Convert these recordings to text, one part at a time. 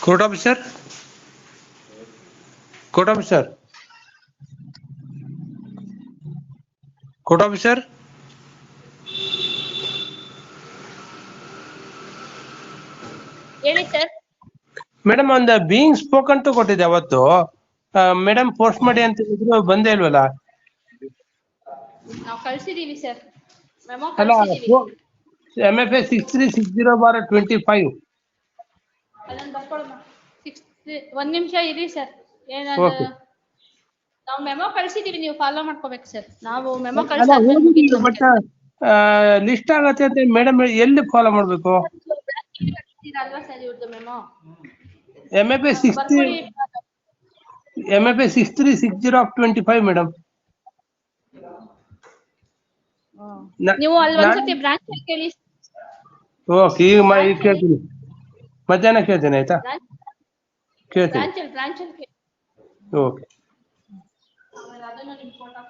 Court officer. Court officer. Court officer. ಹೇಳಿ sir. Madam ಒಂದು being spoken to ಕೊಟ್ಟಿದ್ದೆ ಅವತ್ತು. ಮೇಡಮ್ ಪೋಸ್ಟ್ ಮಾಡಿ ಅಂತ ಹೇಳಿದ್ರು, ಬಂದೇ ಇಲ್ವಲ್ಲ. ನಾವು ಕಳ್ಸಿದೀವಿ ಸರ್, ಮೆಮೊ ಅಲ್ಲ, ಕಳ್ಸಿದೀವಿ. MFA 6360/25. ಅದನ್ನ ಬರ್ಕೊಳ್ಳೋಣ. ಒಂದ್ ನಿಮಿಷ ಇರಿ ಸರ್. ಏನಾದ್ರು ಓಕೆ. ನಾವು ಮೆಮೊ ಕಳ್ಸಿದೀವಿ, ನೀವು ಫಾಲೋ ಮಾಡ್ಕೋಬೇಕು ಸರ್. ನಾವು ಮೆಮೊ ಕಳ್ಸಾದ್ಮೇಲೆ ಮುಗೀತು ನಮ್ಮ ಬಟ್ ಕೆಲಸ. ಲಿಸ್ಟ್ ಆಗತ್ತೆ ಅಂತ ಮೇಡಮ್ ಎಲ್ಲಿ ಫಾಲೋ ಮಾಡ್ಬೇಕು? ಅಲ್ವಾ ಸರ್ ಇವ್ರದ್ದು ಮೆಮೊ? MFA ಬರ್ಕೊಳ್ಳಿ. 6360/25 ಮೇಡಮ್. ನೀವು ಅಲ್ಲಿ ಒಂದ್ಸತಿ ಬ್ರಾಂಚ್ ಅಲ್ಲಿ ಕೇಳಿ. ಓಕೆ, ಈಗ ಕೇಳ್ತೀನಿ, ಮಧ್ಯಾಹ್ನ ಕೇಳ್ತೀನಿ, ಆಯ್ತಾ? ಕೇಳ್ತೀನಿ. ಬ್ರಾಂಚ್ ಅಲ್ಲಿ ಕೇಳಿ. ಓಕೆ. ಅದನ್ನು ನಿಮ್ photo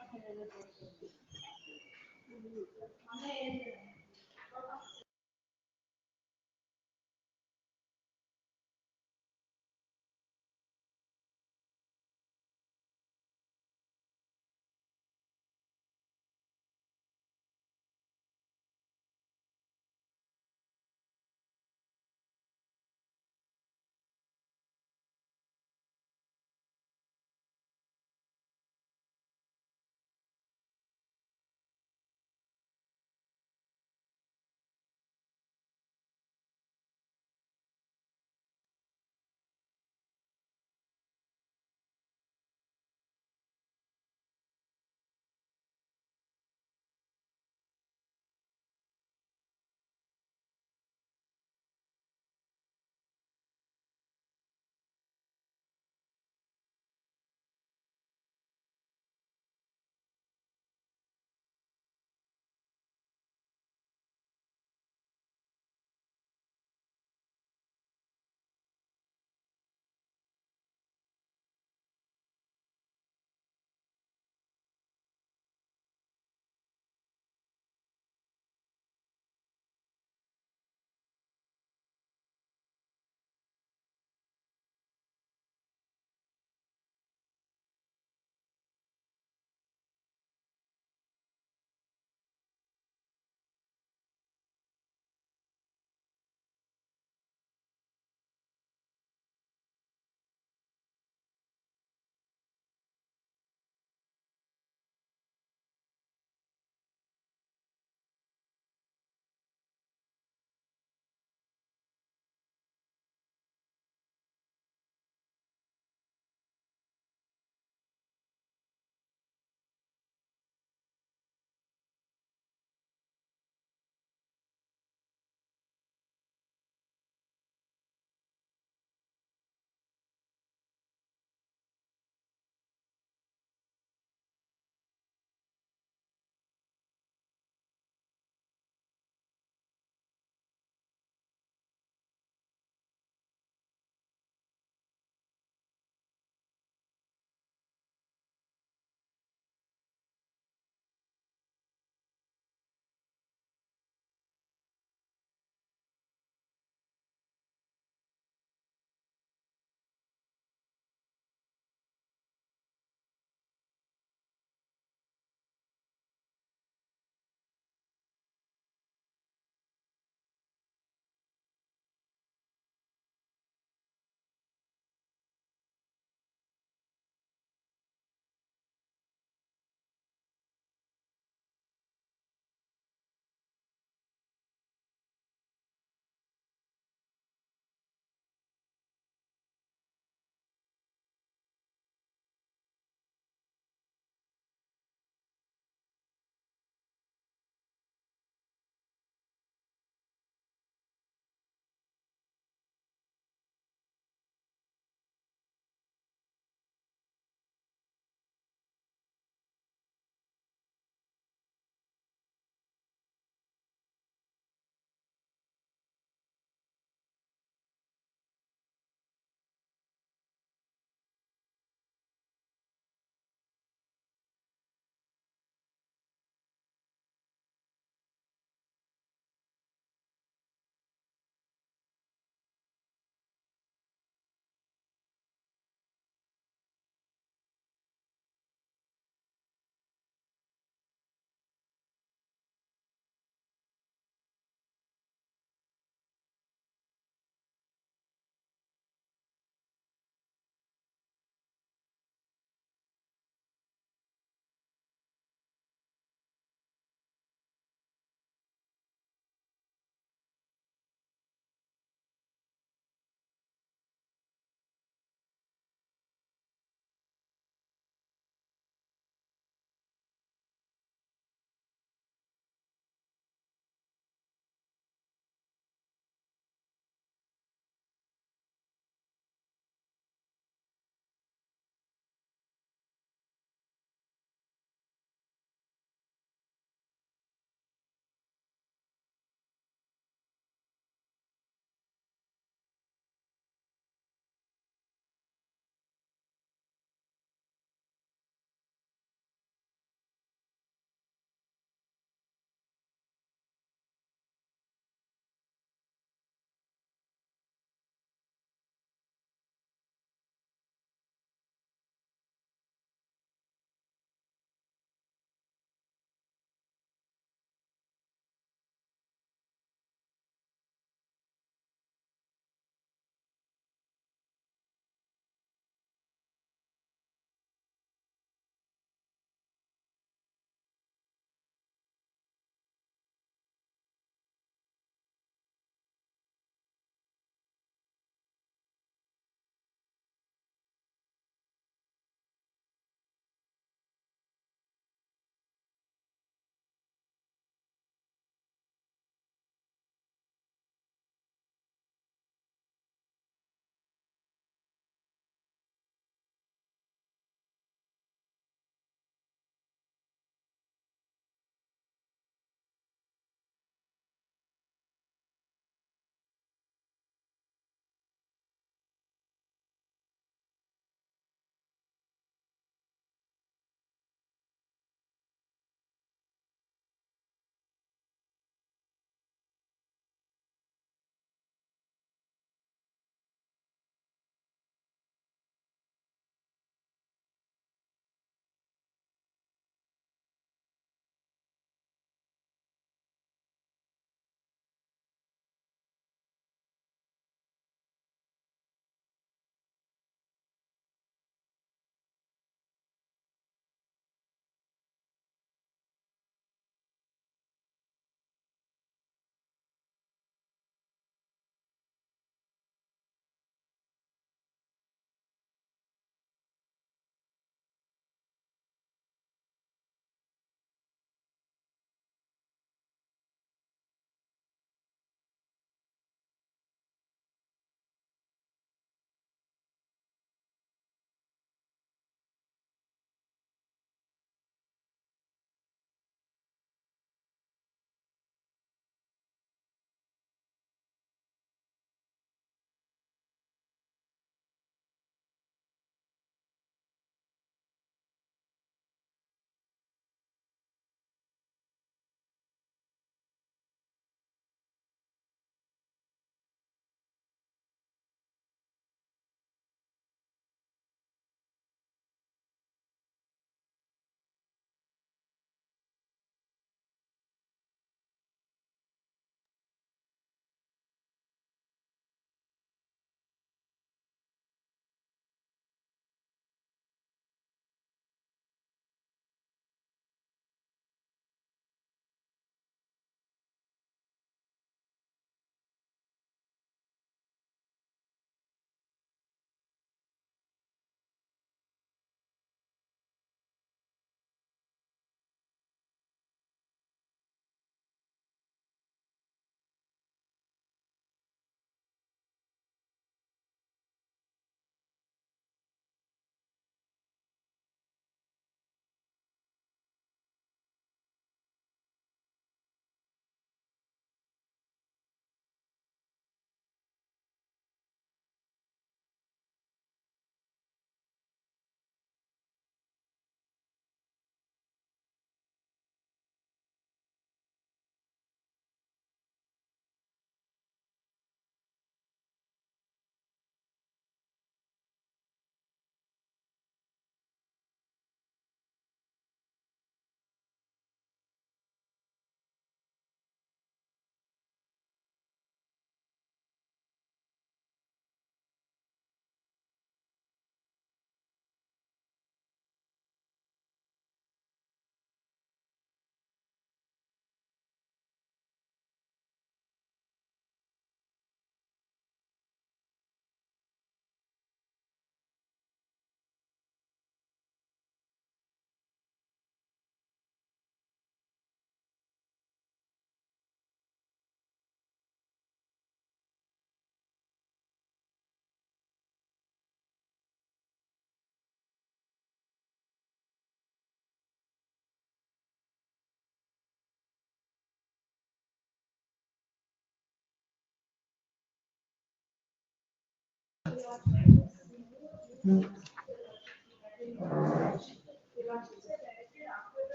ಇಸ್ಕೊಳ್ಳಿ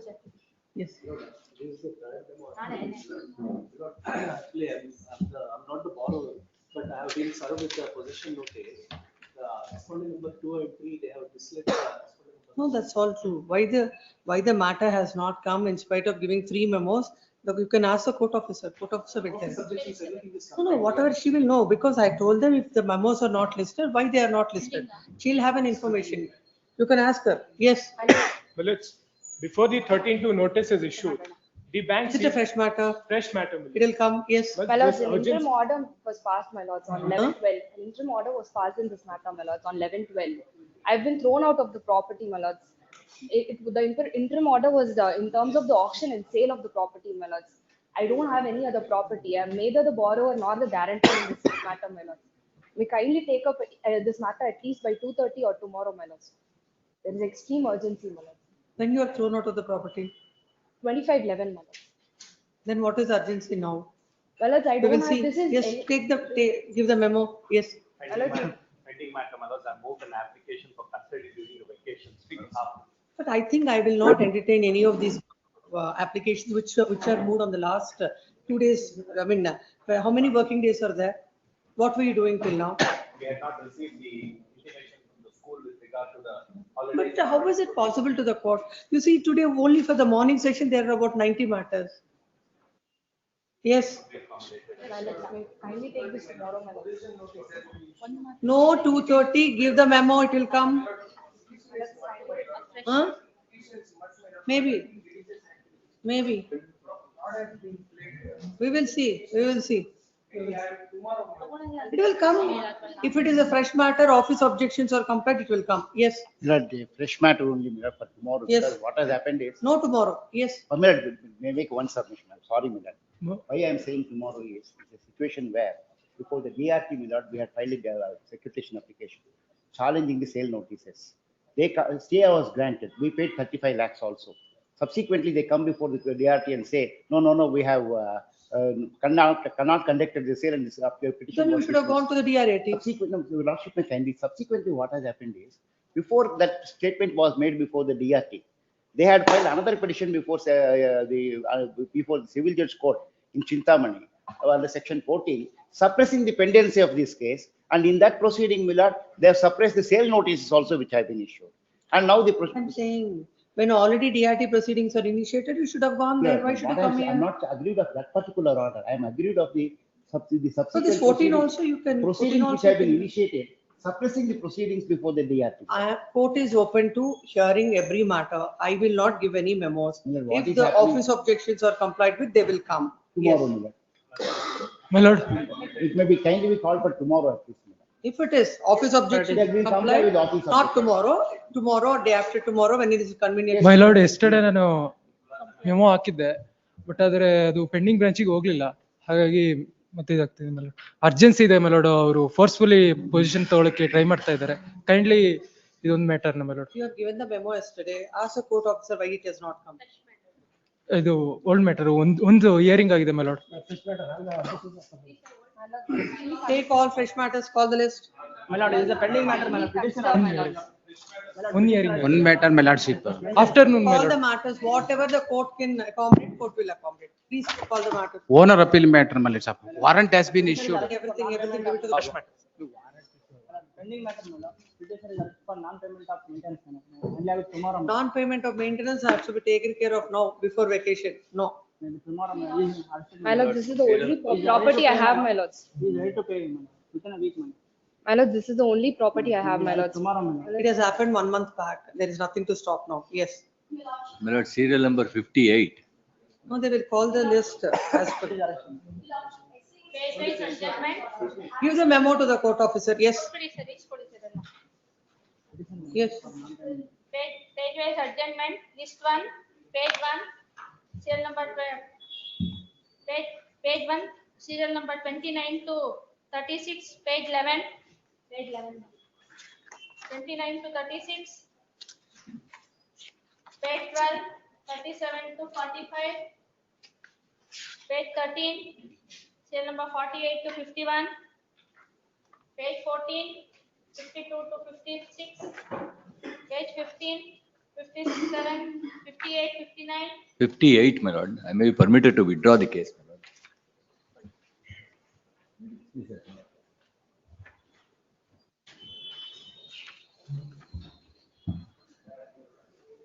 sir. Yes. Actually, I'm not the borrower, but I have been served with the possession notice. Respondent number 2 and 3, they have misled the respondent number. No, that's all true. Why the matter has not come in spite of giving 3 memos? Look, you can ask the court officer. Court officer will tell. Subjections, everything is. No, whatever she will know, because I told them if the memos are not listed, why they are not listed. She'll have an information. You can ask her. Yes. Well, it's before the 13-2 notice is issued. The bank Is it a fresh matter? fresh matter. It will come. Yes. Well, My lords, this an interim urgency- order was passed, my lords, on 11/12. An interim order was passed in this matter, my lords, on 11/12. I've been thrown out of the property, my lords. The interim order was in terms of the auction and sale of the property, my lords. I don't have any other property. I'm neither the borrower nor the guarantor in this matter, my lords. We kindly take up this matter at least by 2:30 or tomorrow, my lords. There is extreme urgency, my lords. When you are thrown out of the property, 25/11, my lords. then what is urgency now? My lords, I We don't will have, see. this is. Yes, give the memo. Yes. Pending matter, my lords, I moved an application for custody during the vacations. But I think I will not entertain any of these applications which are moved on the last 2 days. I mean, how many working days are there? What were you doing till now? We had not received the intimation from the school with regard to the holidays. But how is it possible to the court? You see, today only for the morning session, there are about 90 matters. Yes. My lords, may kindly take this tomorrow, my lords. No, 2:30, give the memo, it will come. Huh? Maybe. We will see. It will come. If it is a fresh matter, office objections are compared, it will come. Yes. Milord, the fresh matter only, Milord, for tomorrow. Yes. Because what has happened is, No tomorrow. Yes. Milord, may I make one submission? I'm sorry, Milord. Why I am saying tomorrow is, it's a situation where before the DRT, Milord, we had filed a securitization application challenging the sale notices. Stay was granted. We paid 35 lakhs also. Subsequently, they come before the DRT and say, no, we have cannot conducted the sale and this petition. Then you was should have gone dismissed. to the DRAT. Your Lordship may kindly, subsequently what has happened is, before that statement was made before the DRT, they had filed another petition before before the civil judge court in Chintamani, under section 14, suppressing the pendency of this case. And in that proceeding, Milord, they have suppressed the sale notices also which have been issued. And now the I'm saying, when already DRT proceedings are initiated, you should have gone there. Why should you come I'm here? not agreed of that particular order. I am agreed of the subsequent. So this 14 also you can. 14 Proceedings which also have been can- initiated, suppressing the proceedings before the DRT. Court is open to hearing every matter. I will not give any memos. Yeah, what If is the happening- office objections are complied with, they will come. Tomorrow, Yes. Milord. My lord, It may be kindly be called for tomorrow at least, Milord. If it is office objections Yeah, we'll comply complied, with office not objections. tomorrow, day after tomorrow, when it is convenient. my lord, yesterday ನಾನು memo ಹಾಕಿದ್ದೆ, but ಆದ್ರೆ ಅದು pending ಬ್ರಾಂಚಿಗೆ ಹೋಗ್ಲಿಲ್ಲ. ಹಾಗಾಗಿ ಮತ್ತೆ ಇದಾಗ್ತಿದೆ ಮೇಲೋಡ್. Urgency ಇದೆ ಮೇಲೋಡ್, ಅವರು forcefully position ತಗೊಳಕ್ಕೆ ಟ್ರೈ ಮಾಡ್ತಾ ಇದ್ದಾರೆ. ಕೈಂಡ್ಲಿ ಇದೊಂದು ಮ್ಯಾಟರ್ ನ ಮೇಲೋಡ್. You have given the memo yesterday. Ask the court officer why it has not come. ಇದು ಓಲ್ಡ್ ಮ್ಯಾಟರ್, ಒಂದು ಹಿಯರಿಂಗ್ ಆಗಿದೆ ಮೇಲೋಡ್. Take all fresh matters, call the list. My lord, it is a pending matter, my lord. Petition one hearing One matter, my lordship. Afternoon Call ಮೇಲೋಡ್. the matters, whatever the court can accommodate, court will accommodate. Please call the matters. Owner appeal matter, my lordship. Warrant has been issued. Everything give it to the fresh matter. Pending matter, my lord. Petition is for non-payment of maintenance, my lord. Only have it tomorrow, my lord. Non-payment of maintenance has to be taken care of now, before vacation. No. Maybe tomorrow, my lord. My lords, this is the only property I have, my lords. He is ready to pay, my lord. Within a week, my lord. My lords, this is the only property I have, my lords. Tomorrow, my lord. It has happened 1 month back. There is nothing to stop now. Yes. My lord, serial number 58. No, they will call the list as per. Give the memo to the court officer. Yes. Yes. Page wise adjournment, list 1, page 1, serial number page 1, serial number 29 to 36, page 11, 29 to 36, page 12, 37 to 45, Page 13, serial number 48 to 51. Page 14, 52 to 56. Page 15, 57, 58, 59. 58, my lord. I may be permitted to withdraw the case, my lord.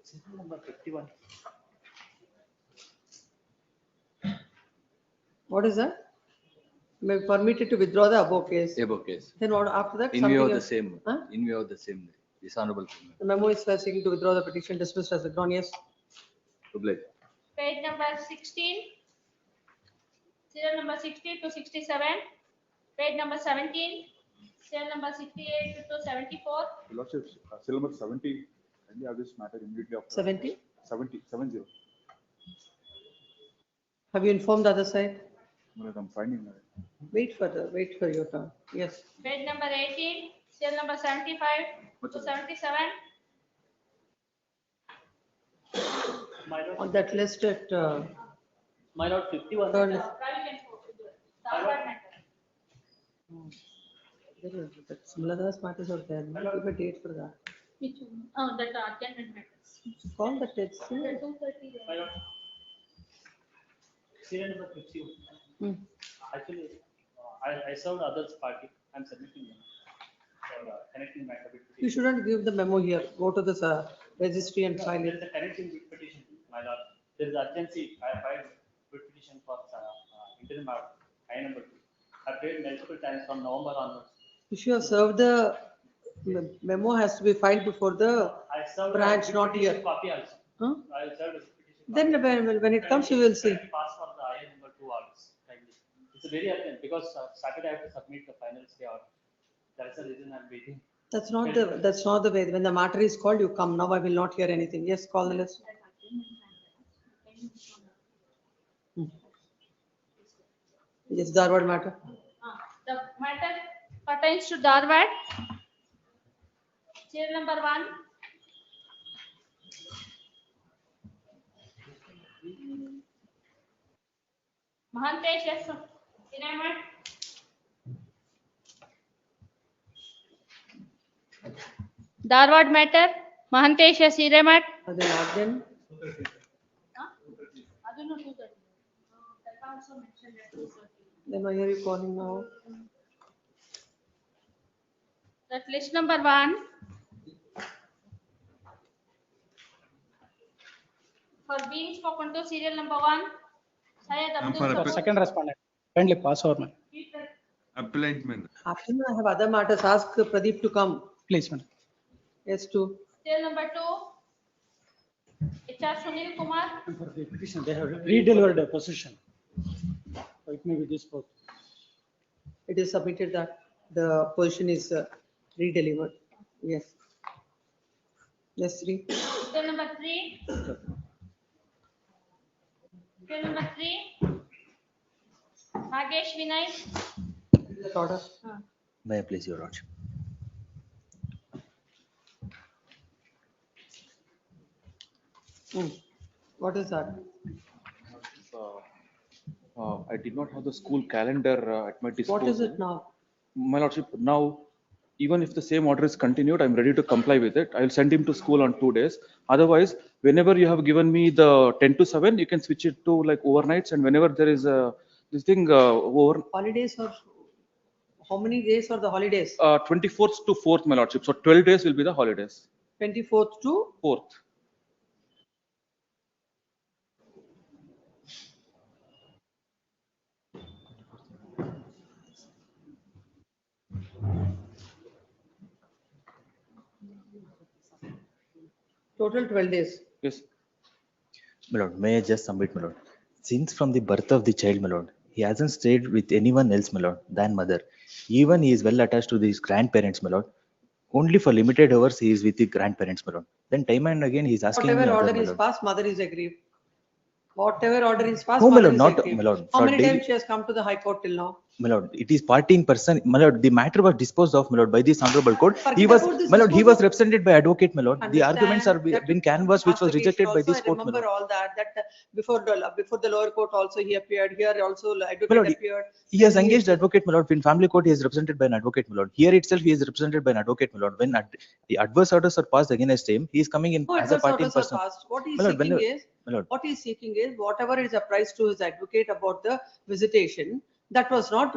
Serial number 51. What is that? May be permitted to withdraw the above case. Above case. Then what after that? In view Something of the else? same, Huh? in view of the same, dishonorable. The memo is seeking to withdraw the petition dismissed as withdrawn, yes. Oblige. Page number 16, serial number 60 to 67. Page number 17, serial number 68 to 74. Your Lordship, serial number 70, can you have this matter immediately after? 70? 70. Have you informed the other side? My lord, I'm finding that. Wait for your turn. Yes. Page number 18, serial number 75 to 77. My lord, On that list at, my lord, 51. third, Provision for Dharwad matter. that similar matters are there. No? Give a date for that. Which one? Oh, that adjournment matters. Call the text. The 230. My lord. Serial number 51. Hmm. Actually, I served others party. I'm submitting them. For connecting matter with You petition. shouldn't give the memo here. Go to this registry and file There it. is a connecting with petition, my lord. There is urgency. I filed with petition for interim I number 2. I paid multiple times from November onwards. If you have served the memo has to be filed before the, I served. Branch, with not petition here. Copy also. huh? I served with petition. Then copy. when it comes, you will see. Pass for the I number 2 orders. Kindly. It's very urgent because Saturday I have to submit the final stay order. That's the reason I'm waiting. That's not the way. When the matter is called, you come. Now I will not hear anything. Yes, call the list. Yes, Dharwad matter. The matter pertains to Dharwad. Serial number 1. Mahantesh, yes, sir. Denied. Dharwad matter, Mahantesh, yes, Hiremat. Are they not then? I don't know 230. That also mentioned at 230. Then why are you calling now? That list number 1. For being spoken to, serial number 1. Syed Abdul Sabur. Second respondent. Kindly pass over, man. Appellantment. After I have other matters, ask Pradeep to come. Please, man. Yes, to. Serial number 2. HR Sunil Kumar. For the petition, they have redelivered a position. So it may be this both. It is submitted that the position is redelivered. Yes. Yes, Sri. Serial number 3. Serial number 3. Nagesh Vinay. That order. May I please, Your Lordship? What is that? I did not have the school calendar at my disposal. What is it now? My Lordship, now, even if the same order is continued, I'm ready to comply with it. I'll send him to school on 2 days. Otherwise, whenever you have given me the 10 to 7, you can switch it to like overnights, and whenever there is this thing over Holidays or how many days are the holidays? 24th to 4th, my Lordship. So 12 days will be the holidays. 24th to 4th. total 12 days. Yes. My lord, may I just submit, my lord? Since from the birth of the child, my lord, he hasn't stayed with anyone else, my lord, than mother. Even he is well attached to his grandparents, my lord. Only for limited hours he is with the grandparents, my lord. Then time and again he is asking me Whatever other, order my is lord. passed, mother is aggrieved. Whatever order is passed, No, my mother lord, is not, aggrieved. my lord. How For many daily- times she has come to the High Court till now? My lord, it is party in person. My lord, the matter was disposed of, my lord, by this honorable court. Forget He was, about this my lord, he disposal. was represented by advocate, my lord. The arguments are Understand that been canvassed, which last was occasion rejected by also, this I court, my remember lord. all that, before the lower court also he appeared, here also My advocate lord, appeared. he has Then engaged advocate, my lord. In family court, he is represented by an advocate, my lord. Here itself, he is represented by an advocate, my lord. When the adverse orders are passed against him, he is coming in No as a adverse party in orders are person. passed. What he is My lord, seeking whenever- is, my lord, what he is seeking is whatever is apprised to his advocate about the visitation, that was not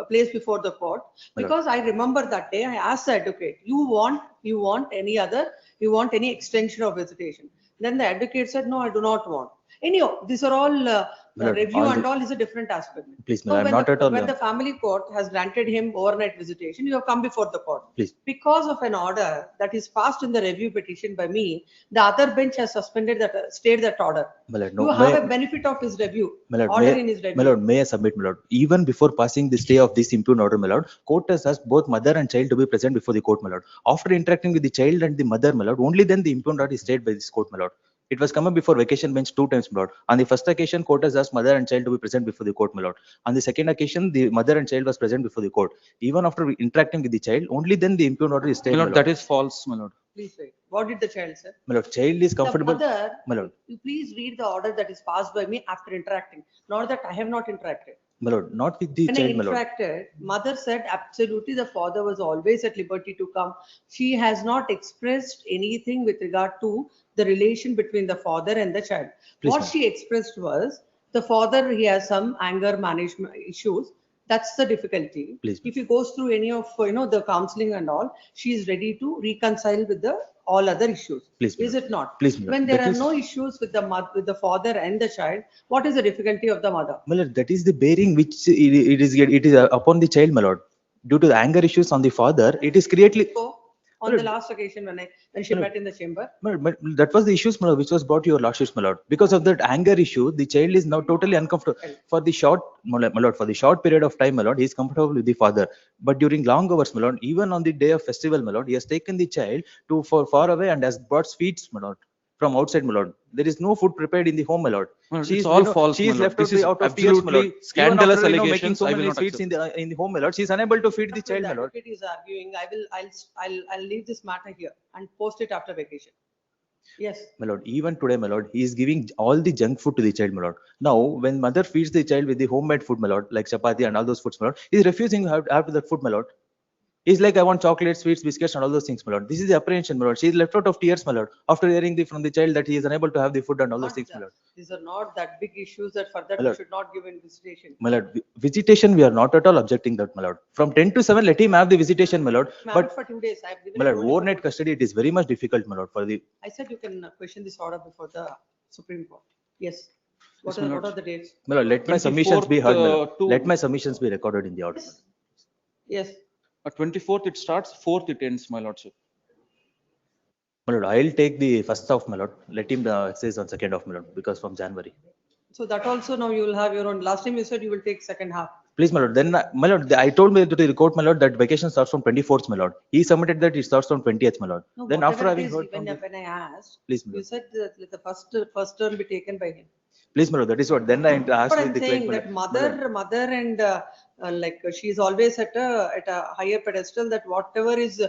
placed before the court. My lord. Because I remember that day, I asked the advocate, you want any extension of visitation? Then the advocate said, no, I do not want. Anyhow, these are all My lord, review all and the- all is a different aspect. please, my So lord, I'm not at all. when the family court has granted him overnight visitation, you have come before the court. Please. Because of an order that is passed in the review petition by me, the other bench has suspended that, stayed that order. My lord, You no, have a benefit of his review, my lord, order in his my review. lord, may I submit, my lord? Even before passing the stay of this impugned order, my lord, court has asked both mother and child to be present before the court, my lord. After interacting with the child and the mother, my lord, only then the impugned order is stayed by this court, my lord. It was come up before vacation bench 2 times, my lord. On the first occasion, court has asked mother and child to be present before the court, my lord. On the second occasion, the mother and child was present before the court. Even after interacting with the child, only then the impugned order is stayed, My my lord, lord. that is false, my lord. Please wait. What did the child say? My lord, child is comfortable. The mother, My lord, you please read the order that is passed by me after interacting. Not that I have not interacted. my lord, not with the When I child, my lord. interacted, mother said absolutely the father was always at liberty to come. She has not expressed anything with regard to the relation between the father and the child. Please, What ma'am. she expressed was the father, he has some anger management issues. That's the difficulty. Please, If he goes through any of the counseling and all, she is ready to reconcile with the all other issues. Please, Is ma'am. it not? Please, ma'am. When there That are is- no issues with the father and the child, what is the difficulty of the mother? My lord, that is the bearing which it is upon the child, my lord. Due to the anger issues on the father, it is creatively. So, on the last occasion when she Well, met in the chamber. My lord, but that was the issues, my lord, which was brought to your lordship, my lord. Because of that anger issue, the child is now totally uncomfortable. For the short, my lord, for the short period of time, my lord, he is comfortable with the father. But during long hours, my lord, even on the day of festival, my lord, he has taken the child to far away and has brought sweets, my lord, from outside, my lord. There is no food prepared in the home, my lord. My lord, She it's is, all false, she my is lord. left This out, is out of tears, my lord. absolutely Even scandalous after, making allegations. so I will many not sweets accept. in the home, my lord, she is unable to feed the child, The my lord. advocate is arguing. I'll leave this matter here and post it after vacation. Yes. My lord, even today, my lord, he is giving all the junk food to the child, my lord. Now, when mother feeds the child with the homemade food, my lord, like chapati and all those foods, my lord, he is refusing to have that food, my lord. He's like, I want chocolate, sweets, biscuits, and all those things, my lord. This is the apprehension, my lord. She is left out of tears, my lord, after hearing from the child that he is unable to have the food and all those things, my lord. These are not that big issues that for that My we lord. should not give in visitation. My lord, visitation, we are not at all objecting that, my lord. From 10 to 7, let him have the visitation, my lord. Ma'am, But, for 2 days, I have given my it lord, only for overnight 2 days. custody, it is very much difficult, my lord, for the. I said you can question this order before the Supreme Court. Yes. Yes, my What lord. are the dates? My lord, let my submissions be 24th, heard, my lord. to- Let my submissions be recorded in the order. Yes. 24th it starts, 4th it ends, my lordship. My lord, I'll take the first off, my lord. Let him exercise on second off, my lord, because from January. So that also now you will have your own. Last time you said you will take second half. Please, my lord. Then, my lord, I told me to the court, my lord, that vacation starts from 24th, my lord. He submitted that it starts from 20th, my lord. No, Then whatever after it having is, heard from when I asked, please, my you lord. said that the first term be taken by him. Please, my lord, that is what. Then I asked But with I'm the saying client, that my lord. mother and like she is always at a higher pedestal, that whatever is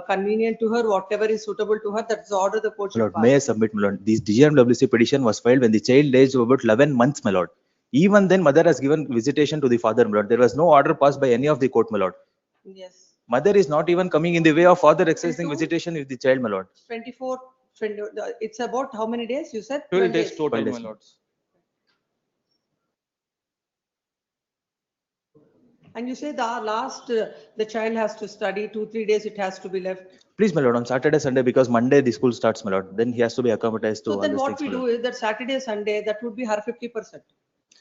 convenient to her, whatever is suitable to her, that's the order the court My should lord, may I pass. submit, my lord? This DRMWC petition was filed when the child aged about 11 months, my lord. Even then, mother has given visitation to the father, my lord. There was no order passed by any of the court, my lord. Yes. Mother is not even coming in the way of father exercising 22? visitation with the child, my lord. 24, 20, it's about how many days? You said 12 days total, 12 my days. lords. And you say the last, the child has to study 2-3 days, it has to be left. Please, my lord, on Saturday, Sunday, because Monday the school starts, my lord. Then he has to be accommodated to So all then these what things, we my do lord. is that Saturday, Sunday, that would be her 50%,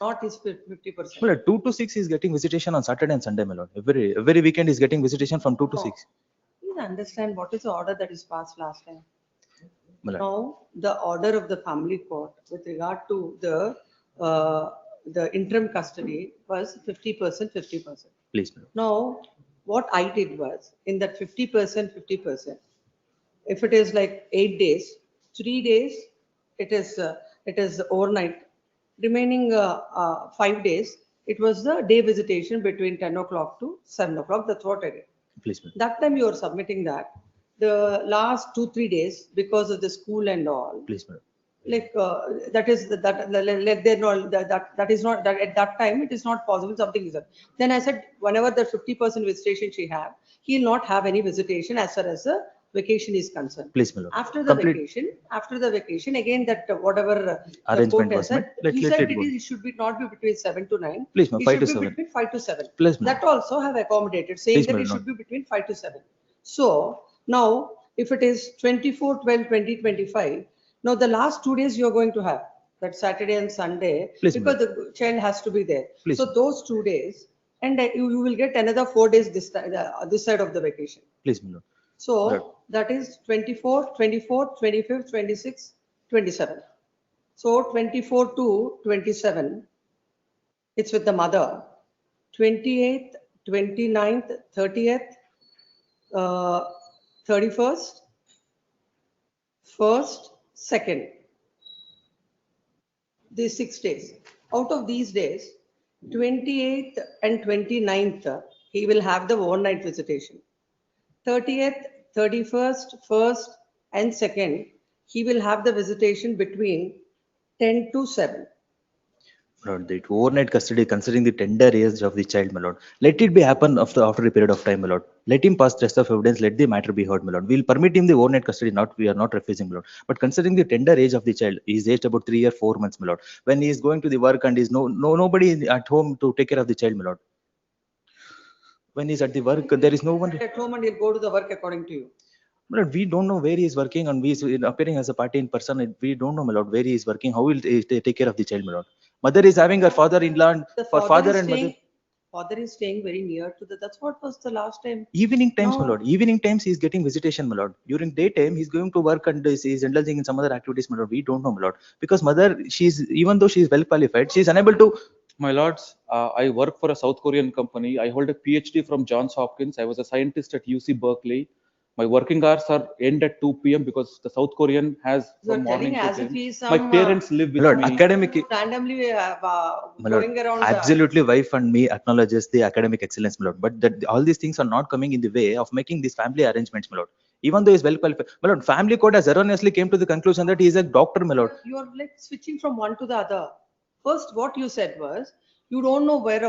not his 50%. My lord, 2 to 6 is getting visitation on Saturday and Sunday, my lord. Every weekend is getting visitation from 2 to 6. Please understand what is the order that is passed last time. My lord. Now, the order of the family court with regard to the interim custody was 50%, 50%. Please, my lord. Now, what I did was in that 50%, 50%, if it is like 8 days, 3 days, it is overnight. Remaining 5 days, It was the day visitation between 10 o'clock to 7 o'clock. That's what I did. Please, madam. That time you are submitting that. The last 2-3 days, because of the school and all, Please, madam. like that is that is not that at that time it is not possible, something is that. Then I said whenever the 50% visitation she have, he will not have any visitation as far as the vacation is concerned. Please, madam. After the Complete vacation again, that whatever the arrangement court has was said, met. he Let said it go. it should be not be between 7 to 9. Please, ma'am, It 5 should to be 7. between 5 to 7. Please, ma'am. That also have accommodated, saying Please, that madam, it no. should be between 5 to 7. So now, if it is 24/12/2025, now the last 2 days you are going to have, that Saturday and Sunday, Please, because the child has to be there. Please. So those 2 days, and you will get another 4 days this side of the vacation. Please, madam. So Right. that is 24th, 24th, 25th, 26th, 27th. So 24 to 27, it's with the mother. 28th, 29th, 30th, 31st, 1st, 2nd. These 6 days. Out of these days, 28th and 29th, he will have the overnight visitation. 30th, 31st, 1st, and 2nd, he will have the visitation between 10 to 7. Lord, the overnight custody, considering the tender age of the child, my lord, let it be happen after a period of time, my lord. Let him pass test of evidence. Let the matter be heard, my lord. We'll permit him the overnight custody. We are not refusing, my lord. But considering the tender age of the child, he is aged about 3 or 4 months, my lord. When he is going to the work and is nobody at home to take care of the child, my lord. When he's at the work, there is no one. At home, and he'll go to the work according to you. My lord, we don't know where he is working, and we is appearing as a party in person. We don't know, my lord, where he is working. How will he take care of the child, my lord? Mother is having her father-in-law, The for father is and mother. Father is staying very near to the. That's what was the last time. Evening times, my No. lord. Evening times, he is getting visitation, my lord. During daytime, he's going to work and he's indulging in some other activities, my lord. We don't know, my lord. Because mother, even though she is well qualified, she is unable to. My lords, I work for a South Korean company. I hold a PhD from Johns Hopkins. I was a scientist at UC Berkeley. My working hours are end at 2 p.m. because the South Korean has You're from telling morning to as if 10. he's some. My parents live with My lord, me. academic. Randomly My lord, going around. absolutely, wife and me acknowledges the academic excellence, my lord. But that all these things are not coming in the way of making these family arrangements, my lord. Even though he's well qualified, my lord, family court has erroneously came to the conclusion that he is a doctor, my lord. You're like switching from one to the other. First, what you said was, you don't know what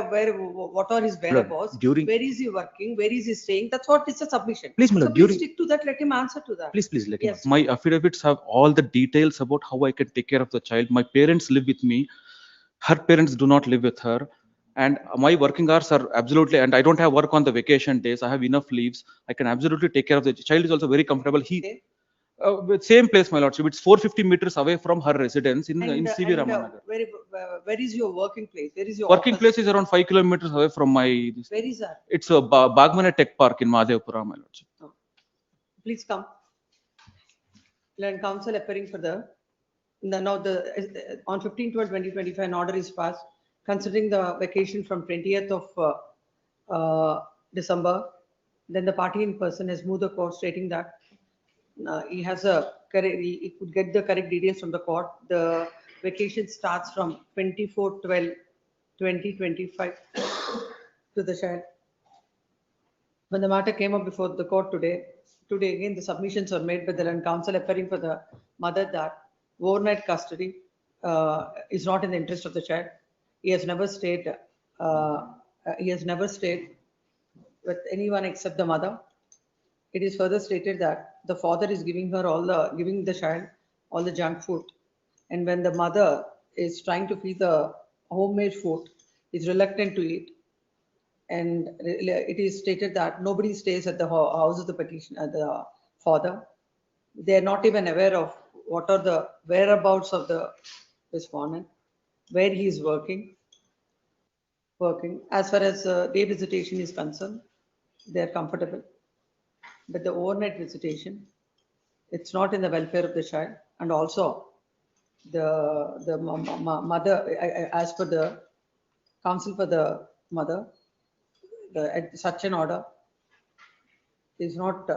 are his whereabouts, during- where is he working, where is he staying. That's what is a submission. Please, my So lord, please during- stick to that. Let him answer to that. Please, let him. Yes. My affidavits have all the details about how I can take care of the child. My parents live with me. Her parents do not live with her. And my working hours are absolutely, and I don't have work on the vacation days. I have enough leaves. I can absolutely take care of the child. Is also very comfortable. With same place, my lordship. It's 450 meters away from her residence in CV Ramanagar. Where is your working place? Where is your Working office? place is around 5 kilometers away from my. Where is that? It's a Bagmane Tech Park in Madhevpura, my lordship. Please come. Land council appearing for the, now on 15/12/2025, an order is passed considering the vacation from 20th of December. Then the party in person has moved the court stating that he has a correct, he could get the correct details from the court. The vacation starts from 24/12/2025 to the child. When the matter came up before the court today again the submissions were made by the land council appearing for the mother that overnight custody is not in the interest of the child. He has never stayed. He has never stayed with anyone except the mother. It is further stated that the father is giving the child all the junk food, and when the mother is trying to feed the homemade food, is reluctant to eat. And it is stated that nobody stays at the house of the the father. They are not even aware of what are the whereabouts of the respondent, where he is working. As far as day visitation is concerned, they are comfortable. But the overnight visitation, it's not in the welfare of the child. And also, the mother, as per the counsel for the mother, such an order is not,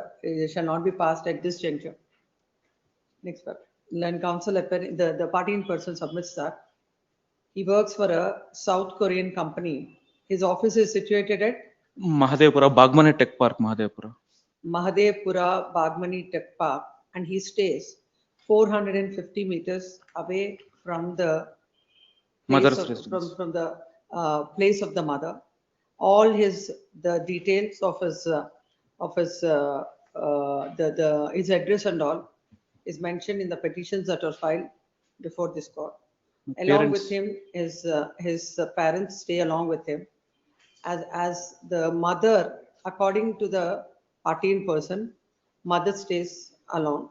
shall not be passed at this juncture. Next part. Land council, the party in person submits that He works for a South Korean company. His office is situated at Mahadevpura, Bagmane Tech Park, Mahadevpura. Mahadevpura Bagmani Tech Park, and he stays 450 meters away from the Mother's place of, residence. from the place of the mother. All the details of his his address and all is mentioned in the petitions that are filed before this court. Along with him, his parents stay along with him. As the mother, according to the party in person, mother stays alone.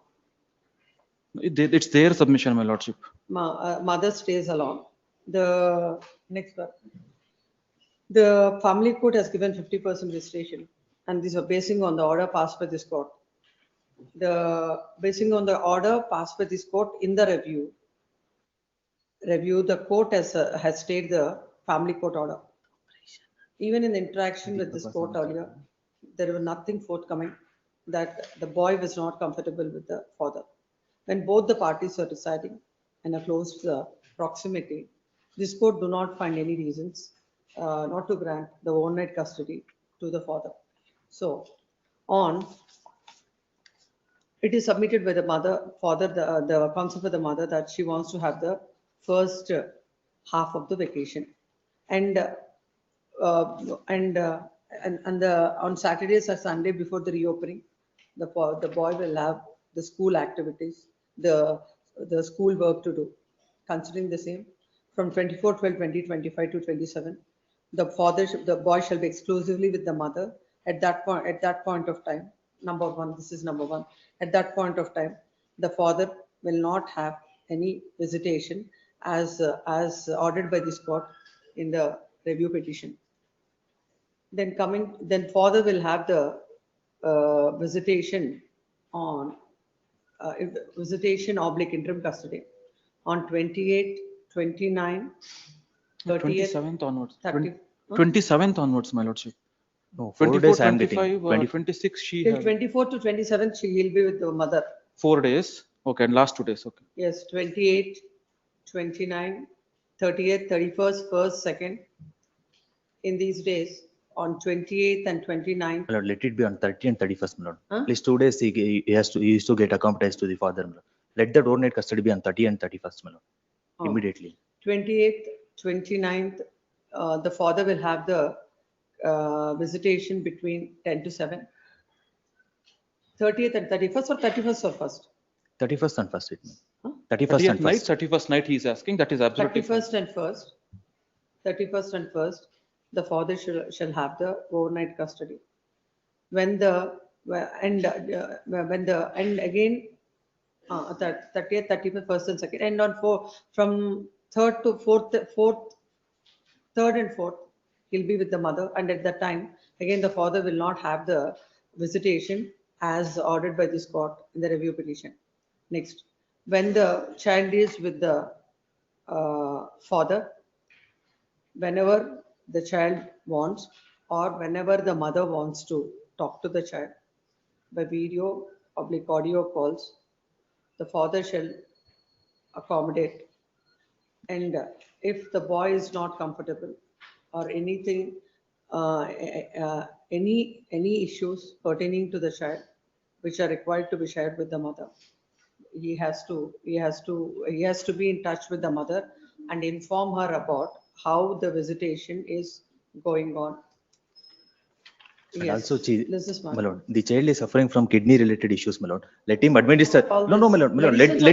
It's their submission, my lordship. Mother stays alone. The next one. The family court has given 50% visitation, and these are basing on the order passed by this court. Basing on the order passed by this court in the review, the court has stayed the family court order. Even in the interaction with this court earlier, there was nothing forthcoming that the boy was not comfortable with the father. When both the parties are residing in a close proximity, this court do not find any reasons not to grant the overnight custody to the father. So, it is submitted by the father, the concept of the mother that she wants to have the first half of the vacation, and on Saturdays or Sunday before the reopening, the boy will have the school activities, the school work to do. Considering the same, from 24/12/2025 to 27, the boy shall be exclusively with the mother at that point of time. Number one, this is number one. At that point of time, the father will not have any visitation as ordered by this court in the review petition. Then father will have the visitation on visitation / interim custody on 28, 29, 30th, 27th onwards. 30, 27th onwards, my lordship. No, 4 24, days I am getting. 25, 26, she till has 24 to 27, she will be with the mother. 4 days. Okay, and last 2 days. Okay. Yes, 28, 29, 30th, 31st, 1st, 2nd. In these days, on 28th and 29th. My lord, let it be on 30 and 31st, my lord. Huh? Please 2 days he used to get accommodated to the father, my lord. Let the overnight custody be on 30 and 31st, my lord. Oh. Immediately. 28th, 29th, the father will have the visitation between 10 to 7. 30th and 31st, or 31st or 1st? 31st and 1st, it may. Huh? 31st and 1st. 31st night he is asking. That is absolutely 31st and 1st. 31st and 1st, the father shall have the overnight custody. When the and again 30th, 31st, 1st and 2nd, and on from 3rd to 4th, 3rd and 4th, he'll be with the mother, and at that time again the father will not have the visitation as ordered by this court in the review petition. Next, when the child is with the father, whenever the child wants or whenever the mother wants to talk to the child by video, public audio calls, the father shall accommodate. And if the boy is not comfortable or anything, any issues pertaining to the child which are required to be shared with the mother, he has to be in touch with the mother and inform her about how the visitation is going on. And Yes, also, this is my lord, the child is suffering from kidney related issues, my lord. Let him administer. All No, my this lord, my lord. medicines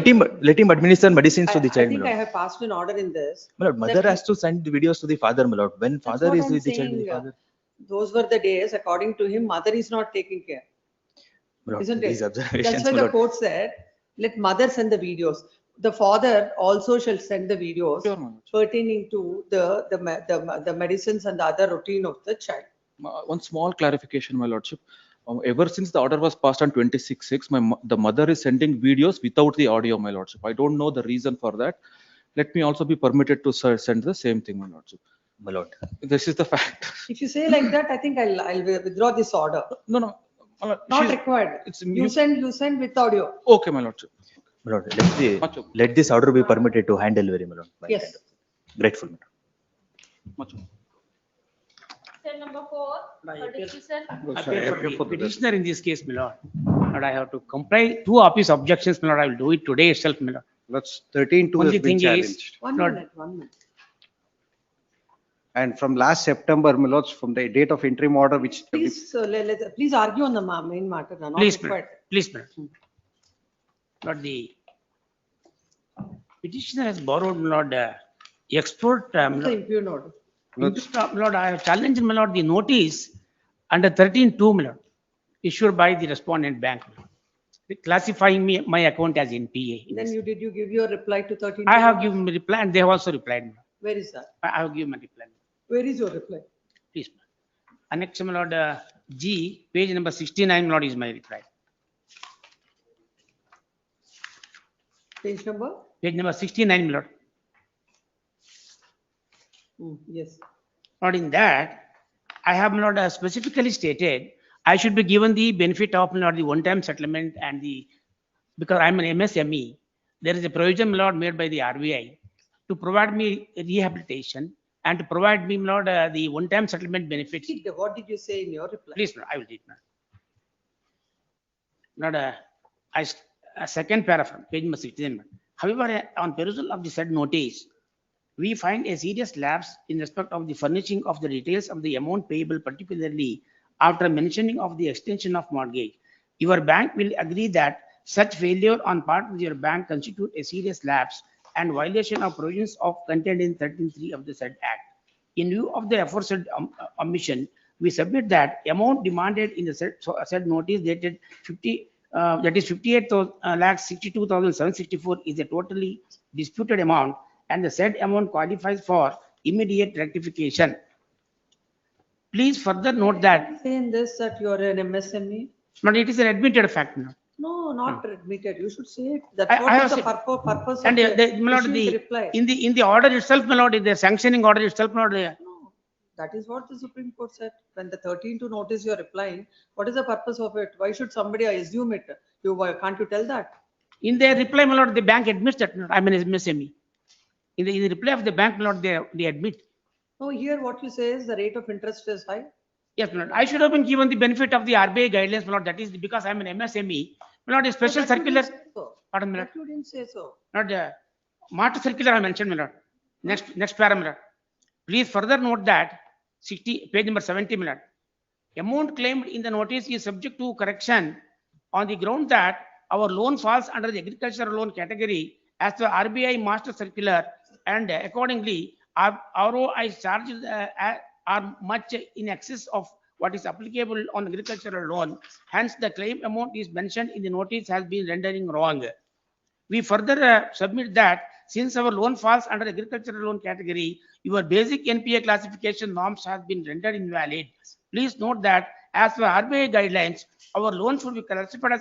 Let him administer medicines to the I child, think my I lord. have passed an order in this. My lord, mother that- has to send the videos to the father, my lord. When That's father what is I'm with the child, the saying. father. Those were the days, according to him, mother is not taking care. My lord, Isn't these it? observations, That's why my the lord. court said, let mother send the videos. The father also shall send the videos Sure, ma'am. pertaining to the medicines and the other routine of the child. One small clarification, my lordship. Ever since the order was passed on 26/6, the mother is sending videos without the audio, my lordship. I don't know the reason for that. Let me also be permitted to send the same thing, my lordship. My lord. This is the fact. If you say like that, I think I'll withdraw this order. No, no. Not required. You send with audio. Okay, my lordship. My lord, Much let this order be permitted to hand delivery, my lord. Yes. Grateful. My lord. Much. Cell number 4 for discussion. Appear for the petitioner in this case, my lord. But I have to comply two of his objections, my lord. I will do it today itself, my lord. That's 13-2 Only has been thing is- challenged. One Lord. minute, 1 minute. And from last September, my lords, from the date of interim order, which Please, please argue on the main matter, not Please, my required. lord. Please, my lord. Lord, the petitioner has borrowed, my lord, export, my It's the lord. impugn order. My lord, I have challenged, my lord, the notice under 13-2, my lord, issued by the respondent bank, my lord, classifying my account as NPA. in Then this. did you give your reply to 13? I have given my reply and they have also replied, my lord. Where is that? I have given my reply. Where is your reply? Please, my lord. Annex, my lord, G, page number 69, my lord, is my reply. Page number? Page number 69, my lord. Yes. Not in that, I have not specifically stated, I should be given the benefit of not the one-time settlement and the, because I'm an MSME, there is a provision, my lord, made by the RBI to provide me rehabilitation and to provide me, my lord, the one-time settlement benefits. What did you say in your reply? Please, my lord, I will read, my lord. Not a second paragraph, page number 69. my lord. However, on perusal of the said notice, we find a serious lapse in respect of the furnishing of the details of the amount payable, particularly after mentioning of the extension of mortgage. Your bank will agree that such failure on part of your bank constitute a serious lapse and violation of provisions of contained in 13(3) of the said act. In view of the aforesaid omission, we submit that amount demanded in the said notice dated 58,62,764 is a totally disputed amount, and the said amount qualifies for immediate rectification. Please further note that. Say in this that you are an MSME? But it is an admitted fact now. No, not admitted. You should say it. That's I what have is the said- purpose of And the my lord, issuing the reply. in the order itself, my lord, in the sanctioning order itself, my lord, No, that is what the Supreme Court said. When the 13 to notice you are replying, what is the purpose of it? Why should somebody assume it? Can't you tell that? in their reply, my lord, the bank admits that I'm an MSME. In the reply of the bank, my lord, they admit. No, here what you say is the rate of interest is high. Yes, my lord. I should have been given the benefit of the RBI guidelines, my lord. That is because I'm an MSME. My lord, a special But that you circular. didn't say so. Pardon, my lord. That you didn't say so. Not the March circular I mentioned, my lord. Next paragraph. Please further note that page number 70, my lord. Amount claimed in the notice is subject to correction on the ground that our loan falls under the agricultural loan category as per RBI master circular, and accordingly our ROI charges are much in excess of what is applicable on agricultural loan. Hence, the claim amount is mentioned in the notice has been rendering wrong. We further submit that since our loan falls under agricultural loan category, your basic NPA classification norms have been rendered invalid. Please note that as per RBI guidelines, our loan should be classified as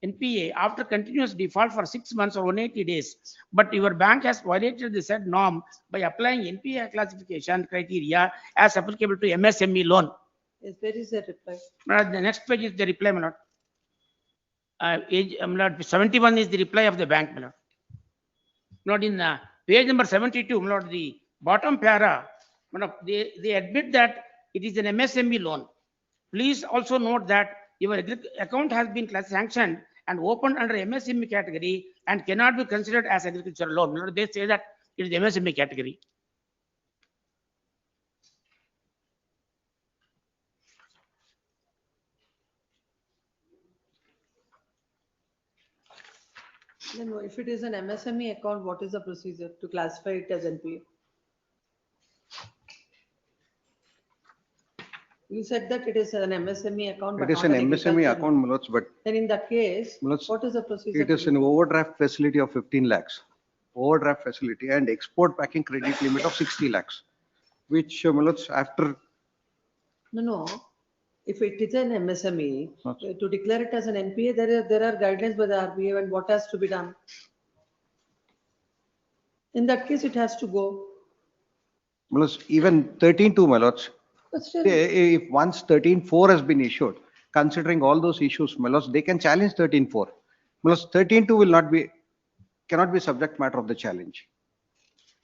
NPA after continuous default for 6 months or 180 days. But your bank has violated the said norm by applying NPA classification criteria as applicable to MSME loan. Yes, where is the reply? The next page is the reply, my lord. My lord, 71 is the reply of the bank, my lord. Not in page number 72, my lord, the bottom para, my lord, they admit that it is an MSME loan. Please also note that your account has been sanctioned and opened under MSME category and cannot be considered as agricultural loan. My lord, they say that it is MSME category. Then if it is an MSME account, what is the procedure to classify it as NPA? You said that it is an MSME account. but it is not an MSME agricultural account, loan. my lords, but Then in that case, my lords, what is the procedure? it is to an do? overdraft facility of 15 lakhs, overdraft facility and export packing credit limit of 60 lakhs, which my lords, after No. If it is an MSME, Okay. to declare it as an NPA, there are guidelines by the RBI and what has to be done. In that case, it has to go. my lords, even 13-2, my lords, But still, if once 13-4 has been issued, considering all those issues, my lords, they can challenge 13-4. My lords, 13-2 will not be, cannot be subject matter of the challenge.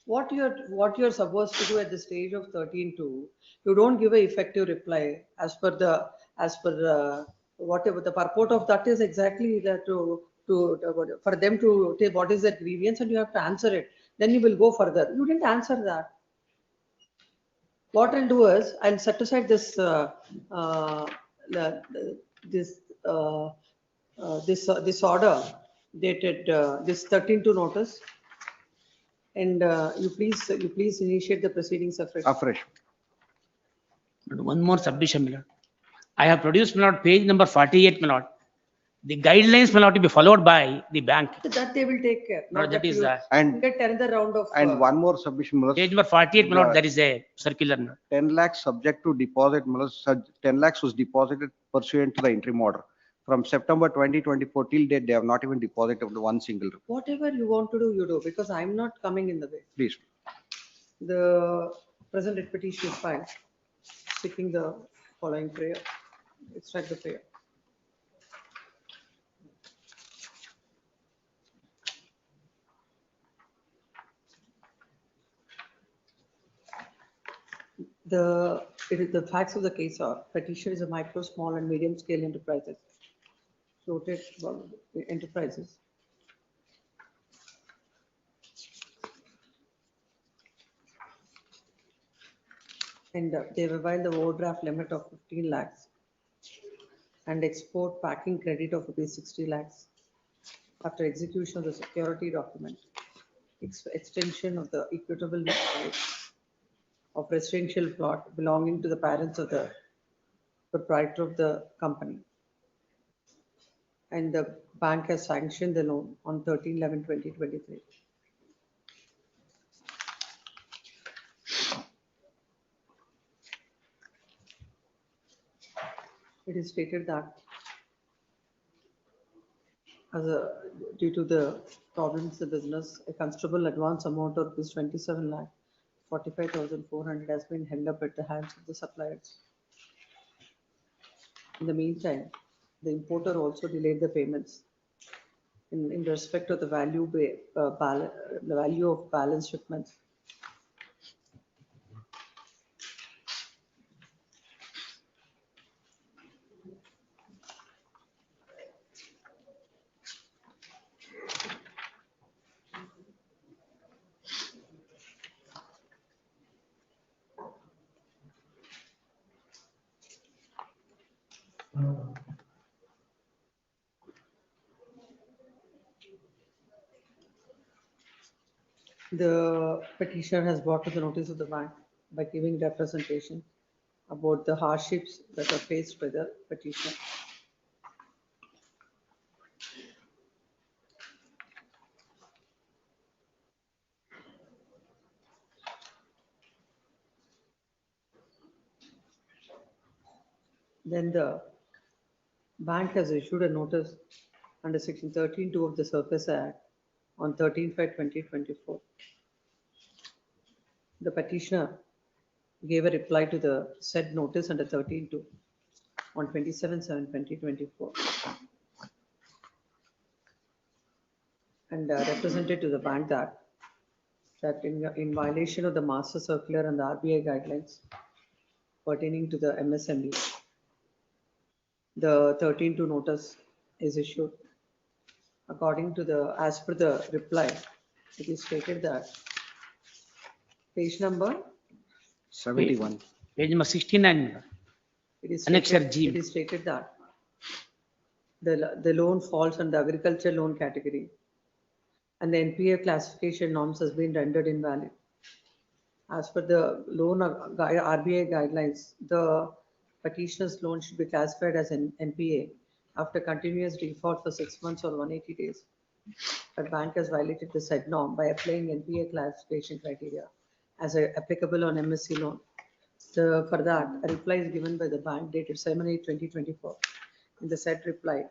What you're supposed to do at the stage of 13.2, you don't give a effective reply as per whatever the purport of that is exactly that for them to take what is their grievance and you have to answer it. Then you will go further. You didn't answer that. What I'll do is I'll set aside this this order dated this 13.2 notice. And you please initiate the proceedings afresh. Afresh. But one more submission, my lord. I have produced, my lord, page number 48, my lord. The guidelines will have to be followed by the bank. That they will take care. No, that is you And get another round of. and one more submission, Milord. page number 48, my lord, there is a circular, my lord. 10 lakhs subject to deposit, Milord, 10 lakhs was deposited pursuant to the interim order. From September 2024 till date, they have not even deposited one single rupee. Whatever you want to do, you do, because I'm not coming in the way. Please. The present writ petition is filed, seeking the following prayer. Extract the prayer. The facts of the case are petition is a micro, small and medium scale enterprises. Floated enterprises. And they have availed the overdraft limit of 15 lakhs and export packing credit of rupees 60 lakhs after execution of the security document, extension of the equitable rights of residential plot belonging to the parents of the proprietor of the company. And the bank has sanctioned the loan on 13/11/2023. It is stated that due to the problems in the business, a considerable advance amount of rupees 27,45,400 has been held up at the hands of the suppliers. In the meantime, the importer also delayed the payments in respect of the value of balance shipments. The petitioner has brought to the notice of the bank by giving representation about the hardships that are faced by the petitioner. Then the bank has issued a notice under section 13(2) of the Surface Act on 13/5/2024. The petitioner gave a reply to the said notice under 13(2) on 27/7/2024 and represented to the bank that in violation of the Master Circular and the RBI guidelines pertaining to the MSME, the 13(2) notice is issued. According to as per the reply, it is stated that page number 71. Page number 69. It is Annexure stated, G. it is stated that the loan falls under agriculture loan category and the NPA classification norms has been rendered invalid. As per the loan RBI guidelines, the petitioner's loan should be classified as an NPA after continuous default for 6 months or 180 days. But bank has violated the said norm by applying NPA classification criteria as applicable on MSC loan. For that, a reply is given by the bank dated 7/8/2024. In the said reply,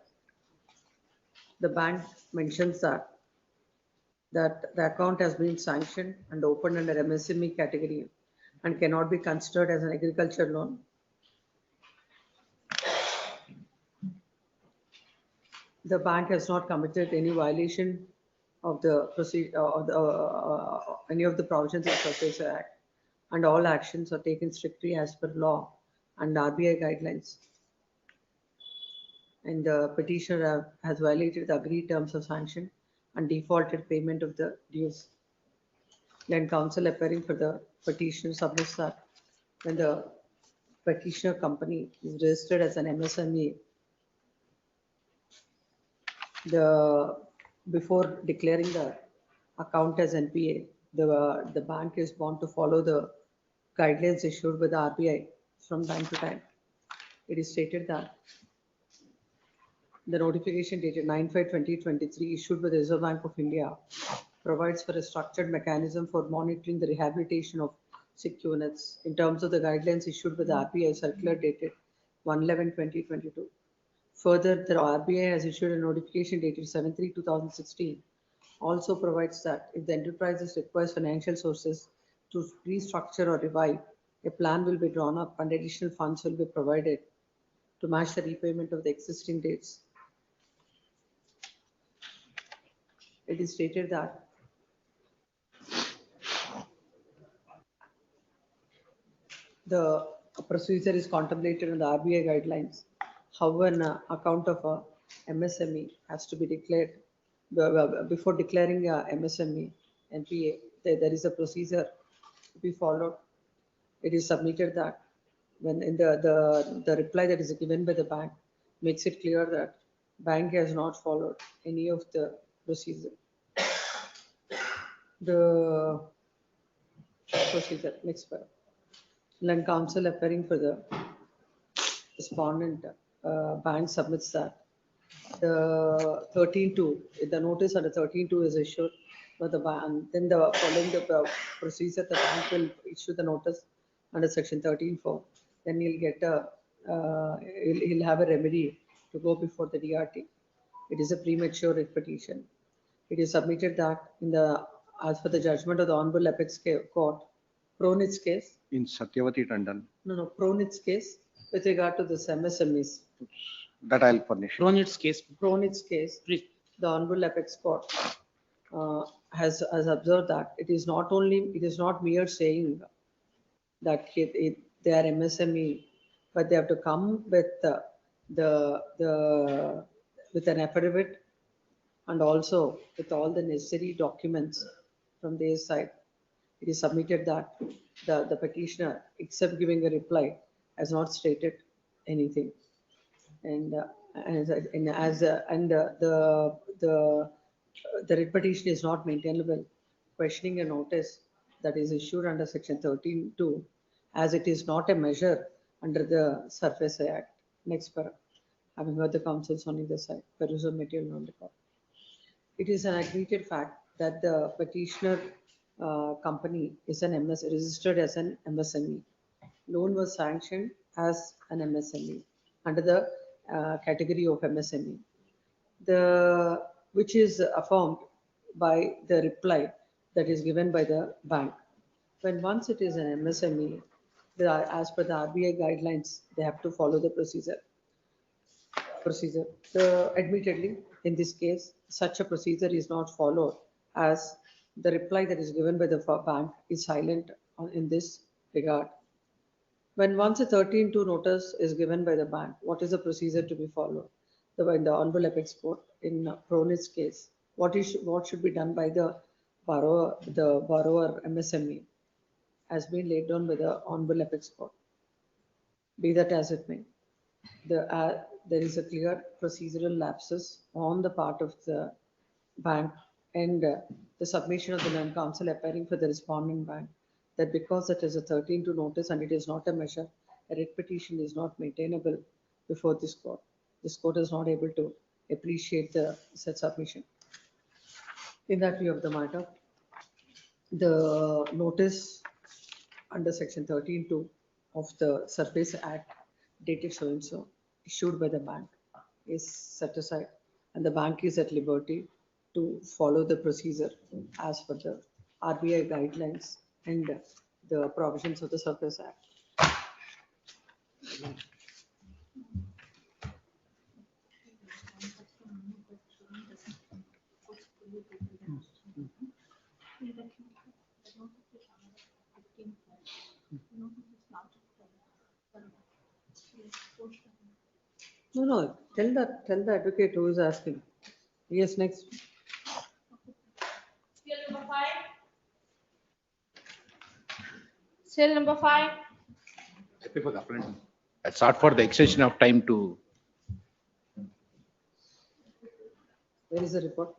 the bank mentions that the account has been sanctioned and opened under MSME category and cannot be considered as an agriculture loan. The bank has not committed any violation of the any of the provisions of Surface Act, and all actions are taken strictly as per law and RBI guidelines. And the petitioner has violated the agreed terms of sanction and defaulted payment of the dues. Then counsel appearing for the petitioner submits that when the petitioner company is registered as an MSME, before declaring the account as NPA, the bank is bound to follow the guidelines issued by the RBI from time to time. It is stated that the notification dated 9/5/2023 issued by the Reserve Bank of India provides for a structured mechanism for monitoring the rehabilitation of sick units in terms of the guidelines issued by the RBI circular dated 1/11/2022. Further, the RBI has issued a notification dated 7/3/2016 also provides that if the enterprises requires financial sources to restructure or revive, a plan will be drawn up and additional funds will be provided to match the repayment of the existing dates. It is stated that the procedure is contemplated in the RBI guidelines. How an account of a MSME has to be declared before declaring a MSME NPA. There is a procedure to be followed. It is submitted that when in the reply that is given by the bank makes it clear that bank has not followed any of the procedure. The procedure next part. Land counsel appearing for the respondent bank submits that the 13-2, the notice under 13-2 is issued by the bank. Then the following the procedure, the bank will issue the notice under section 13-4. Then he'll get he'll have a remedy to go before the DRT. It is a premature writ petition. It is submitted that as per the judgment of the Honorable Apex Court, Pronit's case. In Satyavati Tandon. No, Pronit's case with regard to this MSMEs. That I'll furnish. Pronit's case. The Honorable Apex Court has observed that it is not mere saying that they are MSME, but they have to come with with an affidavit and also with all the necessary documents from their side. It is submitted that the petitioner, except giving a reply, has not stated anything, and the writ petition is not maintainable, questioning a notice that is issued under section 13-2, as it is not a measure under the Surface Act. Next para. Having heard the counsels on either side, perusal material on record. It is an admitted fact that the petitioner company is registered as an MSME. Loan was sanctioned as an MSME under the category of MSME, which is affirmed by the reply that is given by the bank. When once it is an MSME, as per the RBI guidelines, they have to follow the procedure. Admittedly, in this case, such a procedure is not followed, as the reply that is given by the bank is silent in this regard. When once a 13-2 notice is given by the bank, what is the procedure to be followed? In the Honorable Apex Court, in Pronit's case, what should be done by the borrower MSME has been laid down by the Honorable Apex Court. Be that as it may, there is a clear procedural lapses on the part of the bank and the submission of the non counsel appearing for the responding bank, that because it is a 13-2 notice and it is not a measure, a writ petition is not maintainable before this court. This court is not able to appreciate the said submission. In that view of the matter, the notice under section 13-2 of the Surface Act dated so and so issued by the bank is set aside, and the bank is at liberty to follow the procedure as per the RBI guidelines and the provisions of the Surface Act. No, tell the advocate who is asking. Yes, next. Serial number 5. Serial number 5. Happy for the appointment. I sought for the extension of time to. Where is the report?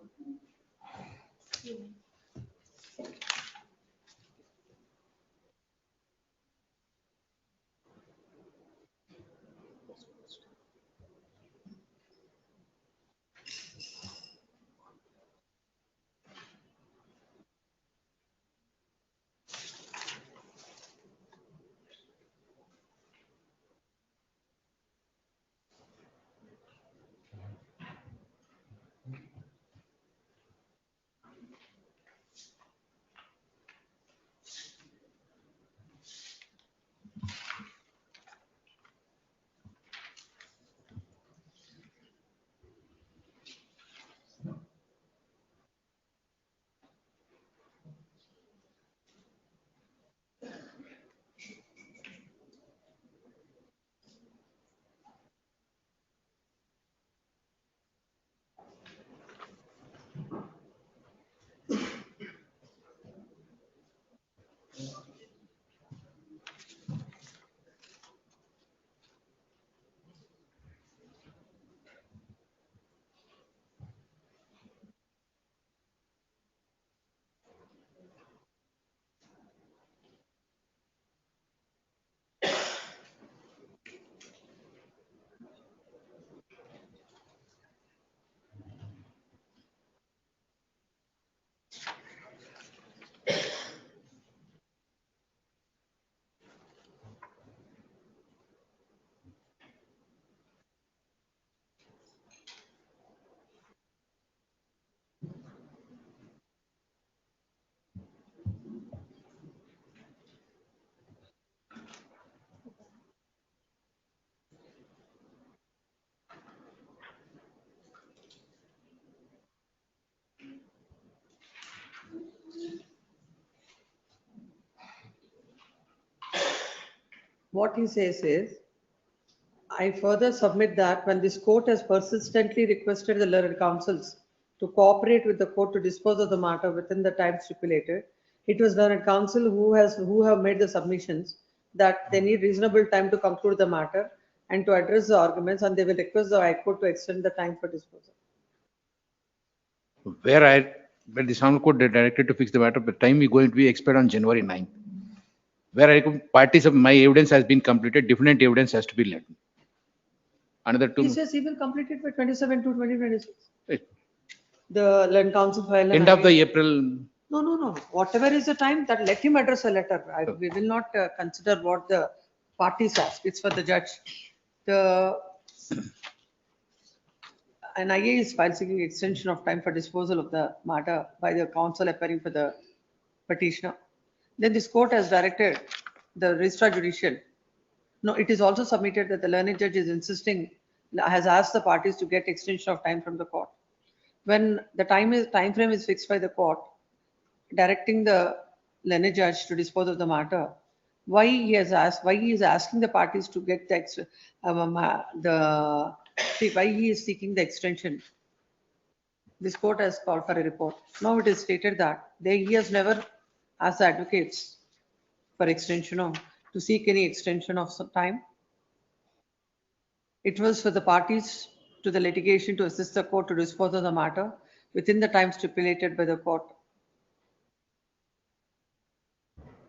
What he says is, I further submit that when this court has persistently requested the learned counsels to cooperate with the court to dispose of the matter within the time stipulated, it was learned counsel who have made the submissions that they need reasonable time to conclude the matter and to address the arguments, and they will request the High Court to extend the time for disposal. Where the Honorable Court directed to fix the matter, the time is going to be expired on January 9th. Where parties of my evidence has been completed, different evidence has to be led. Another 2 He months. says he will complete it by 27/2/2026. Right. The learned counsel file. End of the April. No. Whatever is the time, that let him address a letter. We will not consider what the parties ask. It's for the judge. An IA is filed seeking extension of time for disposal of the matter by the counsel appearing for the petitioner. Then this court has directed the registrar judicial. No, it is also submitted that the learned judge is insisting, has asked the parties to get extension of time from the court. When the time frame is fixed by the court, directing the learned judge to dispose of the matter, why he is asking the parties to get the why he is seeking the extension. This court has called for a report. Now it is stated that he has never asked the advocates for extension to seek any extension of some time. It was for the parties to the litigation to assist the court to dispose of the matter within the time stipulated by the court.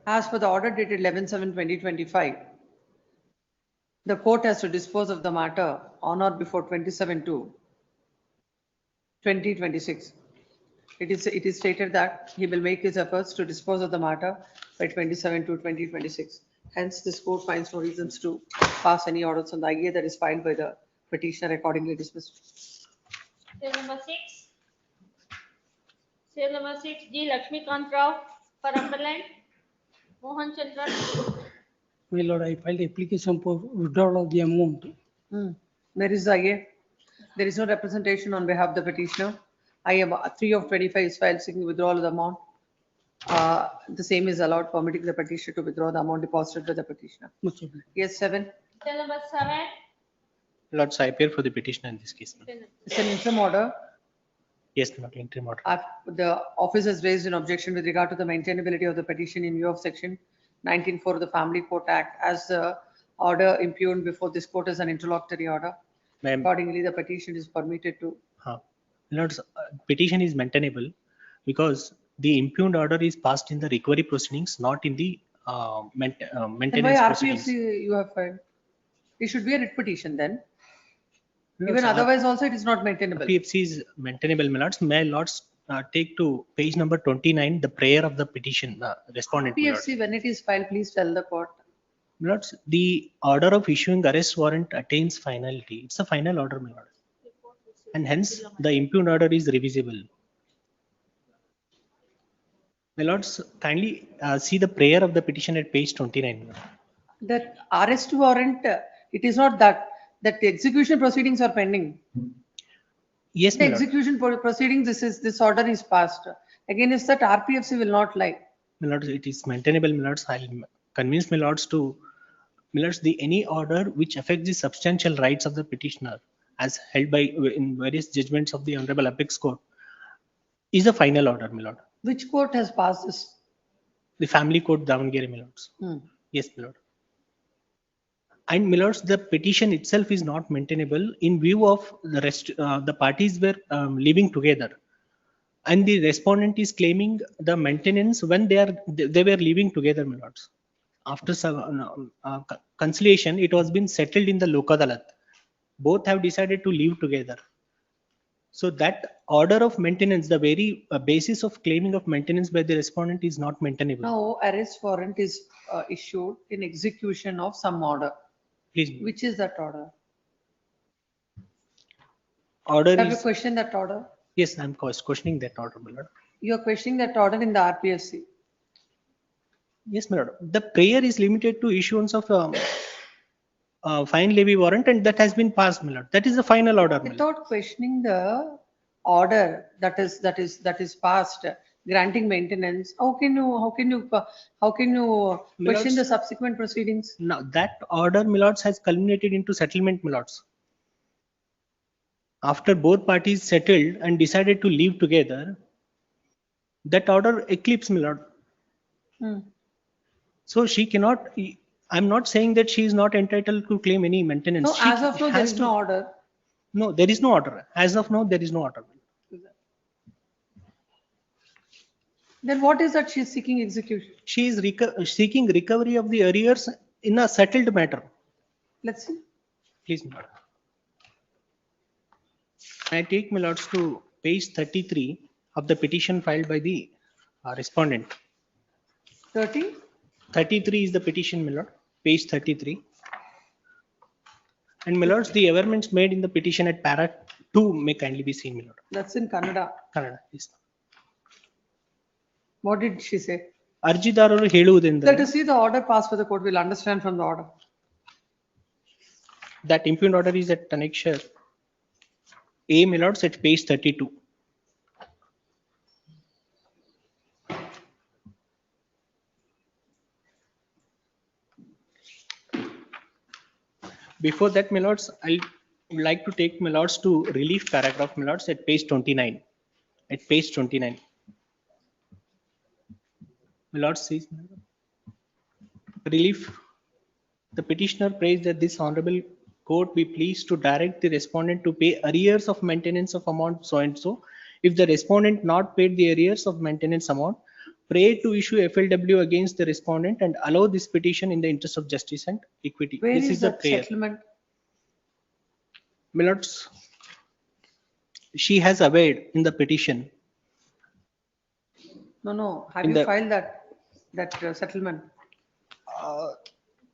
As per the order dated 11/7/2025, the court has to dispose of the matter on or before 27/2/2026. It is stated that he will make his efforts to dispose of the matter by 27/2/2026. Hence, this court finds no reasons to pass any orders on the IA that is filed by the petitioner, accordingly dismissed. Serial number 6. Serial number 6, G. Lakshmikant Rao for appellant. Mohan Chandra. My lord, I filed application for withdrawal of the amount. Where is the IA? There is no representation on behalf of the petitioner. IA 3/25 is filed seeking withdrawal of the amount. The same is allowed, permitting the petitioner to withdraw the amount deposited by the petitioner. Yes, 7. Cell number 7. Lords, I appear for the petitioner in this case. It's an interim order. Yes, Lord, interim order. The office has raised an objection with regard to the maintainability of the petition in view of section 19(4) of the Family Court Act, as the order impugned before this court as an interlocutory order. Ma'am. Accordingly, the petition is permitted to. Lords, petition is maintainable because the impugned order is passed in the recovery proceedings, not in the Then why maintenance proceedings. RPFC you have filed? It should be a writ petition then. Lords, Even otherwise also it is not maintainable. RPFC is maintainable, my lords. May lords take to page number 29, the prayer of the petition, respondent. My lords. RPFC, when it is filed, please tell the court. My lords, the order of issuing arrest warrant attains finality. It's a final order, my lord. And hence the impugned order is revisable. My lords, kindly see the prayer of the petition at page 29. my lord. That arrest warrant, it is not that the execution proceedings are pending. Yes, The my lord. execution proceedings, this order is passed. Against that RPFC will not lie. My lords, it is maintainable, my lords. I'll convince my lords to, my lords, any order which affects the substantial rights of the petitioner as held by in various judgments of the Honorable Apex Court is a final order, my lord. Which court has passed this? The Family Court, Davangere, my lords. Yes, my lord. And my lords, the petition itself is not maintainable in view of the rest. The parties were living together, and the respondent is claiming the maintenance when they were living together, my lords. After some conciliation, it was been settled in the Lok Adalat. Both have decided to live together. So that order of maintenance, the very basis of claiming of maintenance by the respondent is not maintainable. Now, arrest warrant is issued in execution of some order. Please. Which is that order? Order Have you is, questioned that order? yes, I'm questioning that order, my lord. You are questioning that order in the RPFC. Yes, my lord. The prayer is limited to issuance of fine levy warrant, and that has been passed, my lord. That is the final order, my lord. Without questioning the order that is passed, granting maintenance, how can you question the subsequent proceedings? Now that order, my lords, has culminated into settlement, my lords. After both parties settled and decided to live together, that order eclipsed, my lord. So she cannot. I'm not saying that she is not entitled to claim any maintenance. No, as of now, there is no order. No, there is no order. As of now, there is no order. Then what is that she is seeking execution? She is seeking recovery of the arrears in a settled matter. Let's see. Please, my lord. I take, my lords, to page 33 of the petition filed by the respondent. 30? 33 is the petition, my lord. Page 33. And my lords, the averments made in the petition at para 2 may kindly be seen, my lord. That's in Kannada. Kannada, please. What did she say? ಅರ್ಜಿದಾರರು ಹೇಳುವುದೆಂದರೆ Let us see the order passed by the court. We'll understand from the order. that impugned order is at annexure A, my lords, at page 32. Before that, my lords, I would like to take, my lords, to relief paragraph, my lords, at page 29. At page 29. My lords, says relief. The petitioner prays that this honorable court be pleased to direct the respondent to pay arrears of maintenance of amount so and so. If the respondent not paid the arrears of maintenance amount, pray to issue FLW against the respondent and allow this petition in the interest of justice and equity. Where This is is the that prayer. settlement? My lords, she has obeyed in the petition. No. Have In you the- filed that settlement?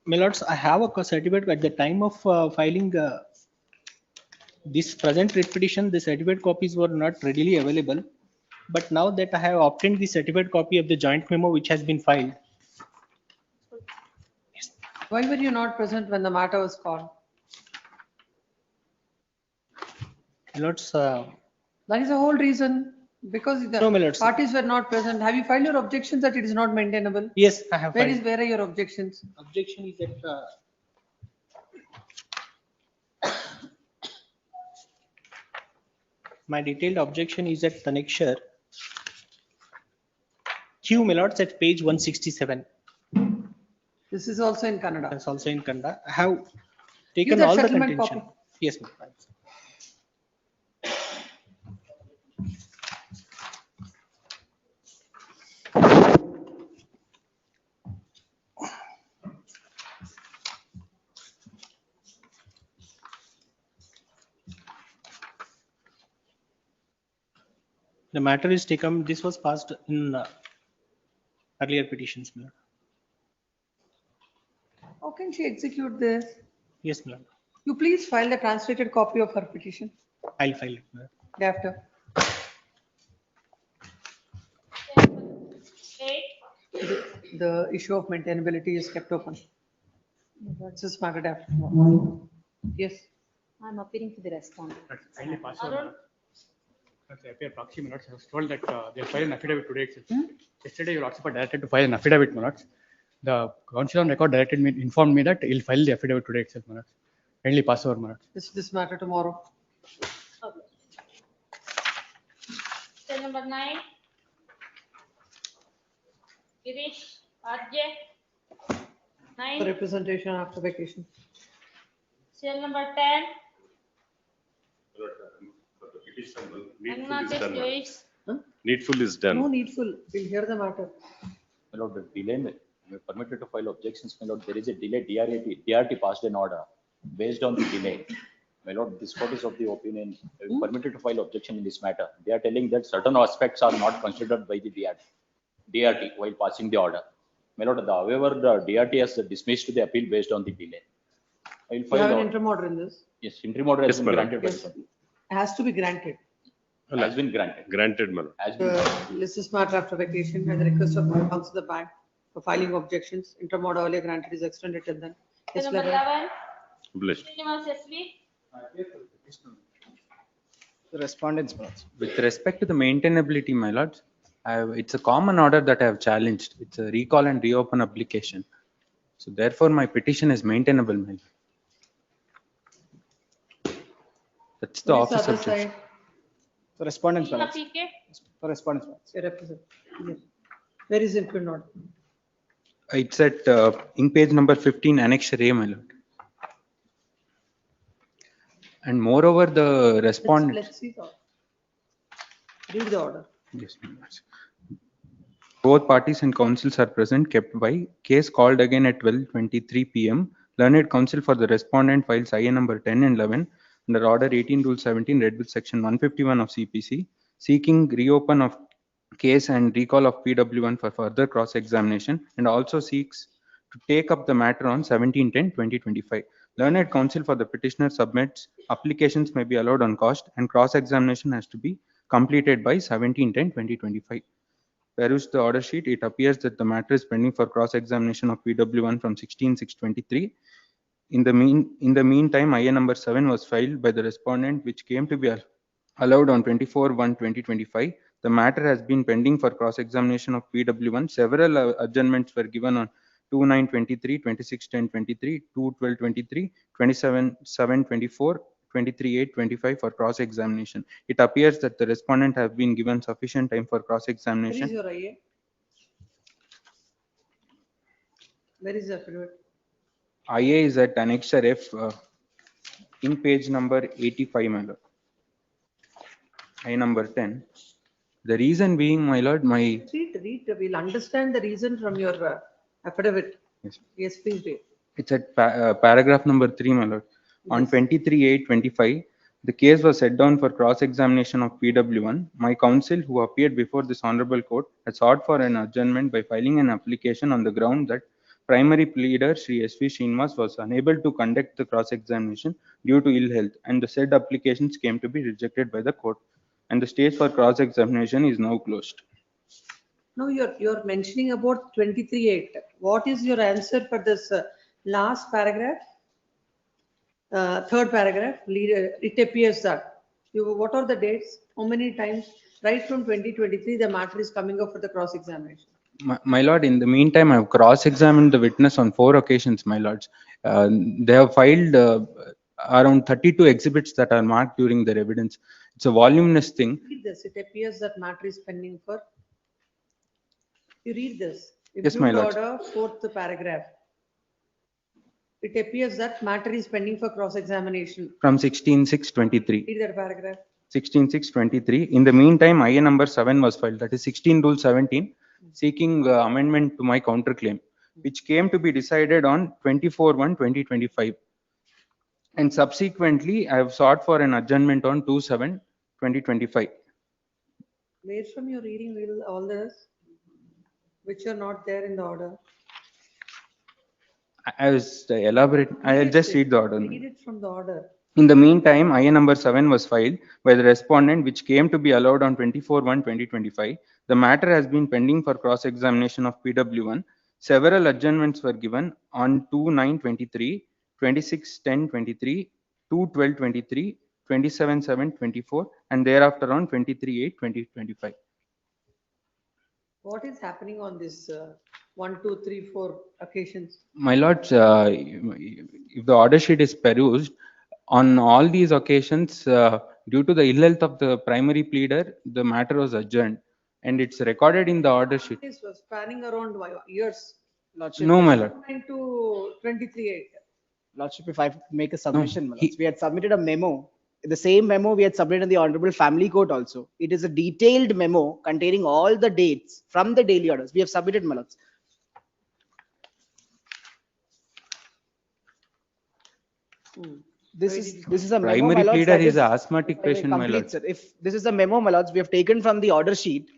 My lords, I have a certificate at the time of filing this present writ petition. The certificate copies were not readily available. But now that I have obtained the certificate copy of the joint memo which has been filed. Why were you not present when the matter was called? My lords, That is the whole reason. Because the No, my lords. parties were not present. Have you filed your objections that it is not maintainable? yes, I have Where filed. are your objections? Objection is at My detailed objection is at Tanexhar Q, my lords, at page 167. This is also in Kannada. That's also in Kannada. I have Give taken that all the settlement contention. copy. Yes, my lords. The matter is taken, this was passed in earlier petitions, my lord. How can she execute this? Yes, my lord. You please file the translated copy of her petition. I'll file it, my lord. Day after. 8. The issue of maintainability is kept open. That's just matter day after. Yes. I'm appearing for the respondent. Kindly pass Arun? over. The appear proxy minutes has told that they'll file an affidavit today itself. Yesterday, your lordship directed to file an affidavit, minutes. The council on record directed me, informed me that he'll file the affidavit today itself, minutes. Kindly pass over, minutes. This matter tomorrow. Okay. Cell number 9. Girish, RJ. For 9. representation after vacation. Cell number 10. For the petition, needful Ranganath is done. Joyce. Needful is done. No needful. We'll hear the matter. My lord, the delay, we are permitted to file objections. My lord, there is a delay. DRT passed an order based on the delay. My lord, this court is of the opinion, we are permitted to file objection in this matter. They are telling that certain aspects are not considered by the DRT while passing the order. My lord, however, the DRT has dismissed the appeal based on the delay. I will You file have an the- interim order in this. Yes, interim order has Yes, been my lord. granted. by Yes. the- Has to be granted. Has been granted. Granted, my lord. Has been granted. This is matter after vacation at the request of council the bank for filing objections. Interim order earlier granted is extended till then. Cell Yes, number Clever. 11. Blessed. Srinivas SV. The respondents, with respect to the maintainability, my lords, it's a common order that I have challenged. It's a recall and reopen application. So therefore, my petition is maintainable, my lord. That's the What is office other objection. side? The respondents, Nina PK. The respondents. You represent. Yes. Where is interim order? It's at in page number 15, annexure A, my lord. And moreover, the respondent. Let's see the order. Read the order. Yes, my lords. Both parties and counsels are present, kept by. Case called again at 12:23 p.m. Learned counsel for the respondent files IA number 10 and 11 under order 18 rule 17 read with section 151 of CPC, seeking reopen of case and recall of PW1 for further cross-examination, and also seeks to take up the matter on 17/10/2025. Learned counsel for the petitioner submits applications may be allowed on cost, and cross-examination has to be completed by 17/10/2025. Peruse the order sheet. It appears that the matter is pending for cross-examination of PW1 from 16/6/23. In the meantime, IA number 7 was filed by the respondent, which came to be allowed on 24/1/2025. The matter has been pending for cross-examination of PW1. Several adjournments were given on 2/9/23, 26/10/23, 2/12/23, 27/7/24. 23/8/25 for cross-examination. It appears that the respondent have been given sufficient time for Where cross-examination. is your IA? Where is the affidavit? IA is at annexure F in page number 85, my lord. IA number 10. The reason being, my lord, Read. We'll understand the reason from your affidavit. Yes. Yes, please read. It's at paragraph number 3, my lord. On 23/8/25, the case was set down for cross-examination of PW1. My counsel, who appeared before this honorable court, has sought for an adjournment by filing an application on the ground that primary pleader Sri S.V. Srinivas was unable to conduct the cross-examination due to ill health, and the said applications came to be rejected by the court, and the stage for cross-examination is now closed. Now you're mentioning about 23/8. What is your answer for this last paragraph? Third paragraph, it appears that what are the dates? How many times? Right from 2023, the matter is coming up for the cross-examination. My lord, in the meantime, I have cross-examined the witness on 4 occasions, my lords. They have filed around 32 exhibits that are marked during their evidence. It's a voluminous thing. Read this, it appears that matter is pending for. You read this. Yes, my Improved lord. order, fourth paragraph. It appears that matter is pending for cross-examination. From 16/6/23. Read that paragraph. 16/6/23. In the meantime, IA number 7 was filed, that is 16 Rule 17, seeking amendment to my counterclaim, which came to be decided on 24/1/2025. And subsequently, I have sought for an adjournment on 2/7/2025. Where from you're reading all this, which are not there in the order? I was elaborate. I'll just read the order. Read it from the order. In the meantime, IA number 7 was filed by the respondent, which came to be allowed on 24/1/2025. The matter has been pending for cross-examination of PW1. Several adjournments were given on 2/9/23, 26/10/23, 2/12/23, 27/7/24, and thereafter on 23/8/2025. What is happening on this 1, 2, 3, 4 occasions? My lords, if the order sheet is perused, on all these occasions, due to the ill health of the primary pleader, the matter was adjourned, and it's recorded in the order sheet. This was spanning around years. Lordship, No, my lord. 9 to 23/8. Lordship, if I make a submission, my lords, we had submitted a memo. The same memo we had submitted in the Honorable Family Court also. It is a detailed memo containing all the dates from the daily orders. We have submitted, my lords. This is a memo, Primary my lords, pleader that is is- an asthmatic if I may patient, my complete, lord. sir. If this is a memo, my lords, we have taken from the order sheet,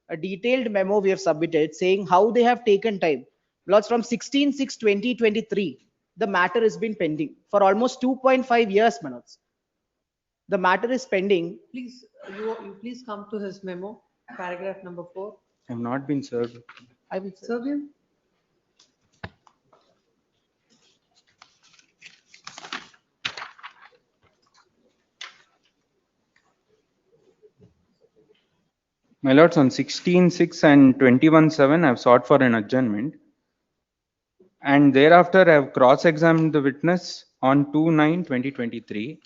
a detailed memo we have submitted saying how they have taken time. Lords, from 16/6/2023, the matter has been pending for almost 2.5 years, my lords. The matter is pending. Please, you please come to his memo, paragraph number 4. I have not been served. I will serve him. My lords, on 16/6 and 21/7, I have sought for an adjournment. And thereafter, I have cross-examined the witness on 2/9/2023.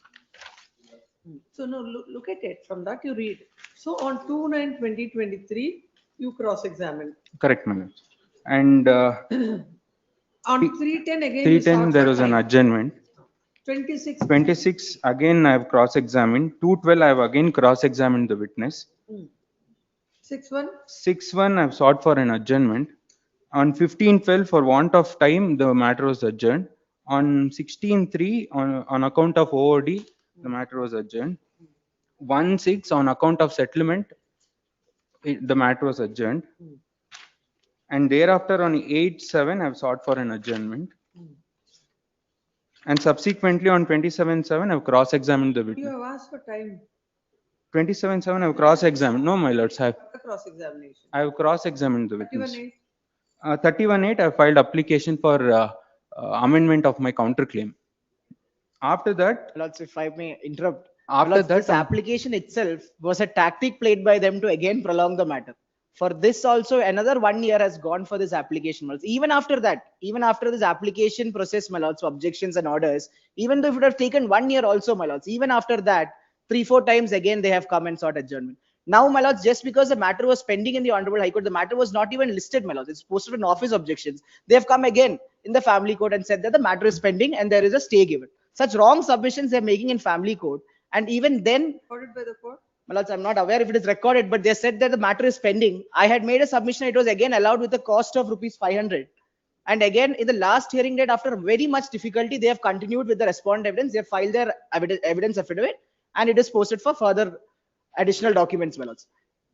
So no, look at it. From that you read. So on 2/9/2023, you cross-examine. Correct, my lords. And On 3/10 again. you 3/10, sought there for was an time. adjournment. 26. 26, again, I have cross-examined. 2/12, I have again cross-examined the witness. 6/1. 6/1, I have sought for an adjournment. On 15/12, for want of time, the matter was adjourned. On 16/3, on account of OOD, the matter was adjourned. 1/6, on account of settlement, the matter was adjourned. And thereafter, on 8/7, I have sought for an adjournment. And subsequently, on 27/7, I have cross-examined the You witness. have asked for time. 27/7, I have cross-examined. No, my lords, I Cross-examination. have cross-examined the witness. 31/8. 31/8, I filed application for amendment of my counterclaim. After that, Lords, if I may interrupt. After Lords, that, this application itself was a tactic played by them to again prolong the matter. For this also, another 1 year has gone for this application, my lords. Even after that, even after this application process, my lords, objections and orders, even though if it would have taken 1 year also, my lords, even after that, 3-4 times again they have come and sought adjournment. Now, my lords, just because the matter was pending in the Honorable High Court, the matter was not even listed, my lords. It's posted in office objections. They have come again in the Family Court and said that the matter is pending and there is a stay given. Such wrong submissions they're making in Family Court. And even then, Recorded by the court. my lords, I'm not aware if it is recorded, but they said that the matter is pending. I had made a submission. It was again allowed with a cost of rupees 500. And again, in the last hearing date, after very much difficulty, they have continued with the respondent evidence. They have filed their evidence affidavit and it is posted for further additional documents, my lords.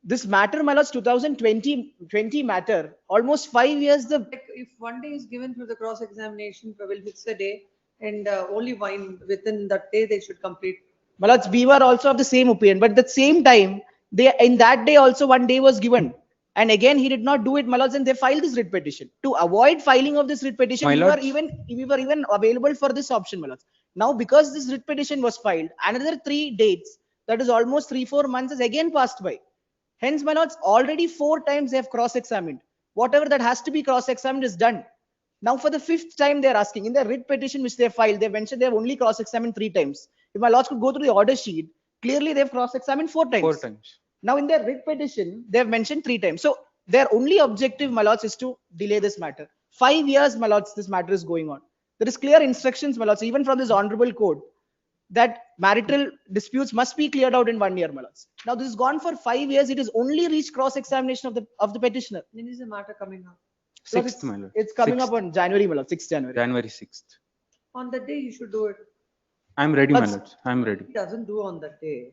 This matter, my lords, 2020 matter, almost 5 years. Like if 1 day is given for the cross-examination, we will fix a day and only within that day they should complete. My lords, we were also of the same opinion, but at the same time, in that day also 1 day was given. And again, he did not do it, my lords, and they filed this writ petition. To avoid filing of this writ petition, My we lords. were even available for this option, my lords. Now, because this writ petition was filed, another 3 dates, that is almost 3-4 months, has again passed by. Hence, my lords, already 4 times they have cross-examined. Whatever that has to be cross-examined is done. Now, for the 5th time, they are asking in the writ petition which they have filed, they mentioned they have only cross-examined 3 times. If my lords could go through the order sheet, Clearly, they've cross-examined 4 times. 4 times. Now, in their writ petition, they've mentioned 3 times. So their only objective, my lords, is to delay this matter. 5 years, my lords, this matter is going on. There is clear instructions, my lords, even from this honorable court, that marital disputes must be cleared out in 1 year, my lords. Now, this has gone for 5 years. It is only reached cross-examination of the petitioner. When is the matter coming up? 6th, my lord. It's coming 6th. up on January, my lord, 6th January. January 6th. On that day, you should do it. I'm ready, my But- lord. I'm ready. He doesn't do on that day.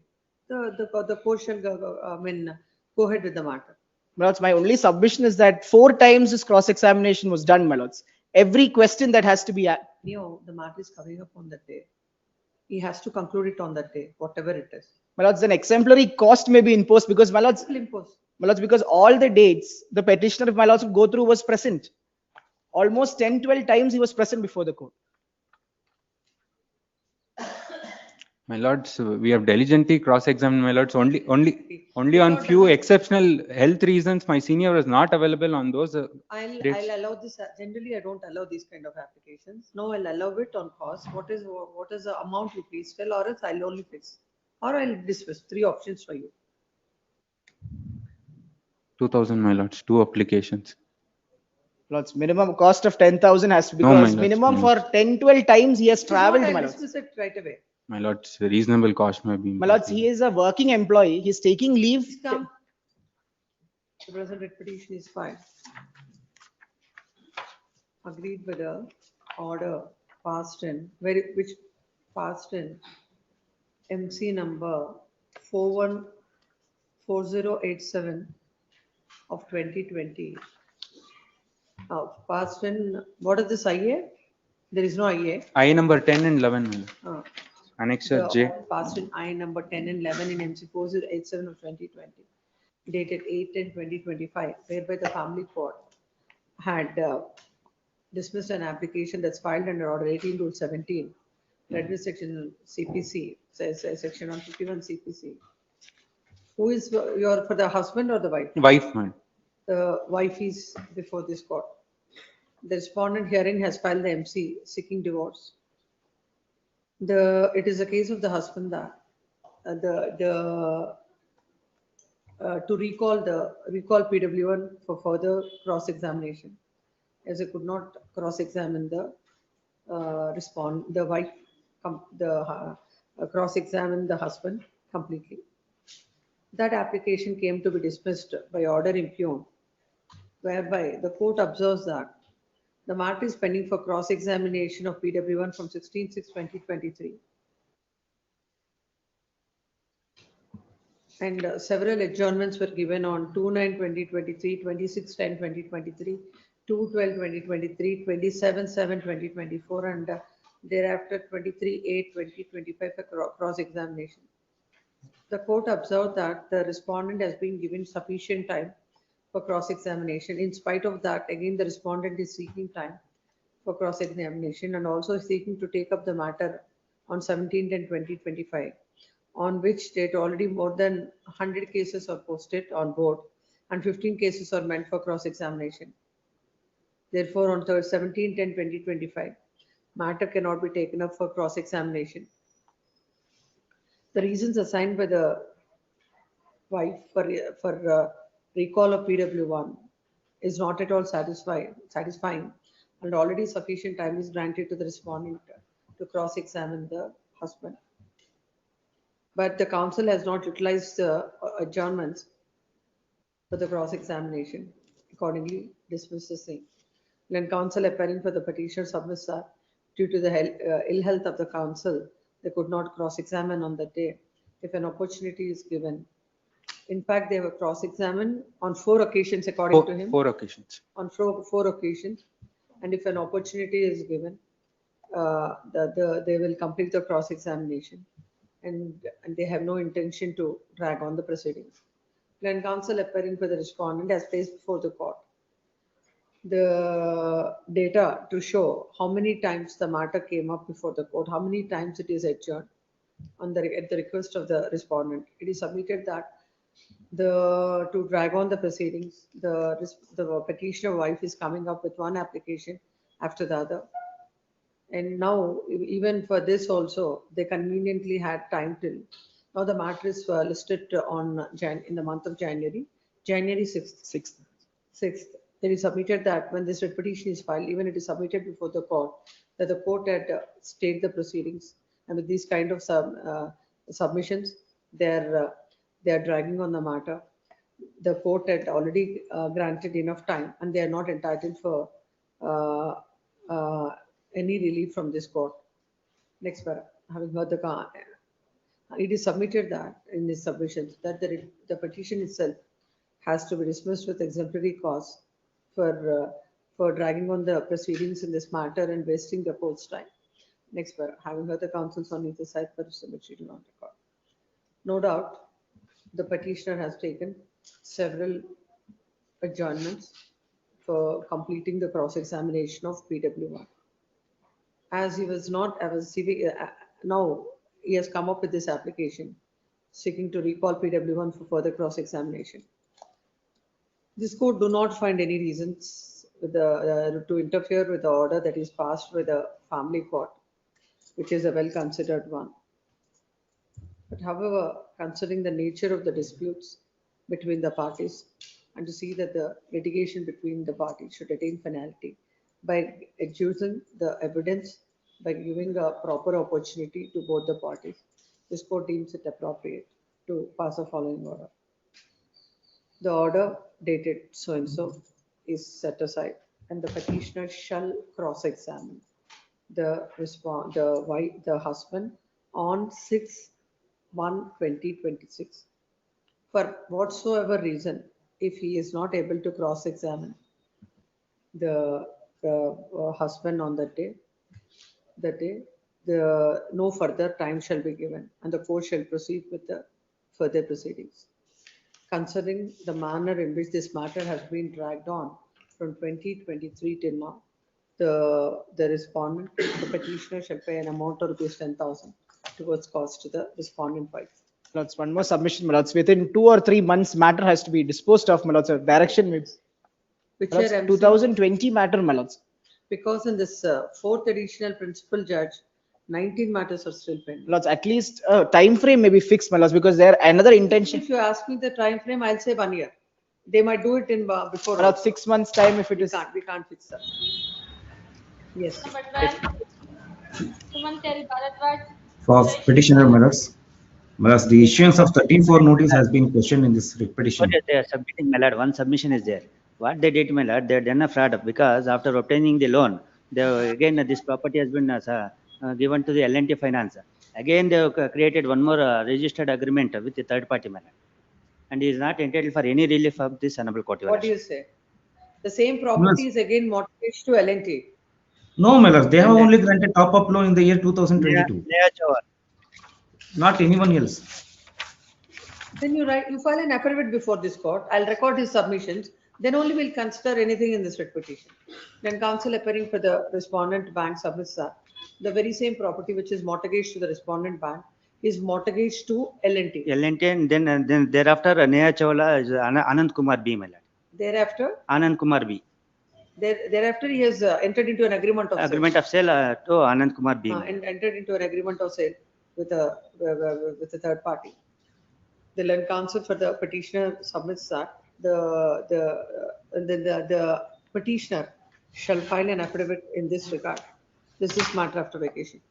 The court shall go ahead with the matter. My lords, my only submission is that 4 times this cross-examination was done, my lords. Every question that has to be The matter is coming up on that day. He has to conclude it on that day, whatever it is. my lords, an exemplary cost may be imposed because, my lords, Will impose. my lords, because all the dates the petitioner, if my lords, would go through was present. Almost 10, 12 times he was present before the court. My lords, we have diligently cross-examined, my lords, only on few exceptional health reasons. My senior was not available on those dates. I'll allow this. Generally, I don't allow these kind of applications. No, I'll allow it on cost. What is the amount you please tell, or else I'll only fix, or I'll dismiss. 3 options for you. 2,000, my lords, 2 applications. Lords, minimum cost of 10,000 has to be, No, my because lords, minimum no. for 10, 12 times he has traveled, I'll my lords. dismiss it right away. My lords, reasonable cost may be. My lords, he is a working employee. He's taking leave. Please come. The present writ petition is filed. Agreed with the order passed in, which passed in MC number 414087 of 2020. Passed in, what is this IA? There is no IA. I number 10 and 11, my lord. Annexure The J. order passed in I number 10 and 11 in MC 4087 of 2020, dated 8/10/2025, whereby the family court had dismissed an application that's filed under order 18 rule 17, read with section CPC, says section 151 CPC. Who is for the husband or the wife? Wife, man. The wife is before this court. The respondent herein has filed the MC seeking divorce. It is a case of the husband that to recall PW1 for further cross-examination, as it could not cross-examine the wife, cross-examine the husband completely. That application came to be dismissed by order impugned, whereby the court observes that the matter is pending for cross-examination of PW1 from 16/6/2023. And several adjournments were given on 2/9/2023, 26/10/2023, 2/12/2023, 27/7/2024, and thereafter 23/8/2025 for cross-examination. The court observed that the respondent has been given sufficient time for cross-examination. In spite of that, again, the respondent is seeking time for cross-examination and also seeking to take up the matter on 17/10/2025, on which date already more than 100 cases are posted on board and 15 cases are meant for cross-examination. Therefore, on 17/10/2025, matter cannot be taken up for cross-examination. The reasons assigned by the wife for recall of PW1 is not at all satisfying, and already sufficient time is granted to the respondent to cross-examine the husband. But the council has not utilized the adjournments for the cross-examination. Accordingly, dismiss the same. When council appearing for the petitioner submits that due to the ill health of the council, they could not cross-examine on that day. If an opportunity is given, in fact, they have cross-examined on 4 occasions, according to him. 4 occasions. On 4 occasions, and if an opportunity is given, they will complete the cross-examination, and they have no intention to drag on the proceedings. When counsel appearing for the respondent has placed before the court the data to show how many times the matter came up before the court, how many times it is adjourned at the request of the respondent. It is submitted that to drag on the proceedings, the petitioner wife is coming up with one application after the other. And now, even for this also, they conveniently had time till Now the matter is listed in the month of January 6th. 6th. Then he submitted that when this writ petition is filed, even it is submitted before the court, that the court had stayed the proceedings. And with these kind of submissions, they're dragging on the matter. The court had already granted enough time, and they are not entitled for any relief from this court. Next paragraph. Having heard it is submitted that in this submissions that the petition itself has to be dismissed with exemplary cause for dragging on the proceedings in this matter and wasting the court's time. Next paragraph. Having heard the counsels on either side for submission on record. No doubt, the petitioner has taken several adjournments for completing the cross-examination of PW1. As he was not, now he has come up with this application seeking to recall PW1 for further cross-examination. This court do not find any reasons to interfere with the order that is passed by the family court, which is a well-considered one. But however, considering the nature of the disputes between the parties and to see that the litigation between the parties should attain finality by adducing the evidence, by giving a proper opportunity to both the parties, this court deems it appropriate to pass the following order. The order dated so-and-so is set aside, and the petitioner shall cross-examine the husband on 6/1/2026. For whatsoever reason, if he is not able to cross-examine the husband on that day, no further time shall be given, and the court shall proceed with the further proceedings. Considering the manner in which this matter has been dragged on from 2023 till now, the respondent, the petitioner shall pay an amount of ₹10,000 towards cost to the respondent wife. That's one more submission, my lords. Within 2 or 3 months, matter has to be disposed of, my lords. Direction is Which my lords, year, MC? 2020 matter, my lords. Because in this fourth additional principal judge, 19 matters are still pending. Lords, at least time frame may be fixed, my lords, because there another intention. If you ask me the time frame, I'll say 1 year. They might do it in before. My lords, 6 months time if it is. We can't fix that. Yes. Number 12. Sumantari Bharadwaj. For petitioner matters, the issuance of 13-4 notice has been questioned in this petition. But they are submitting, my lord, one submission is there. What they did, my lord, they have done a fraud because after obtaining the loan, they again this property has been given to the L&T Finance. Again, they have created one more registered agreement with the third party, my lord. And he is not entitled for any relief of this honorable court. What do you say? The same property is again mortgaged to L&T. No, my lord, they have only granted top-up loan in the year 2022. Not anyone else. Then you file an affidavit before this court. I'll record his submissions. Then only we'll consider anything in this writ petition. Then counsel appearing for the respondent bank submits that the very same property which is mortgaged to the respondent bank is mortgaged to L&T. L&T, and then thereafter Neha Chawla is Anand Kumar B, my lord. Thereafter? Anand Kumar B. Thereafter he has entered into an agreement of sale to Anand Kumar B. And entered into an agreement of sale with a third party. The learned counsel for the petitioner submits that the petitioner shall file an affidavit in this regard. This is matter after vacation.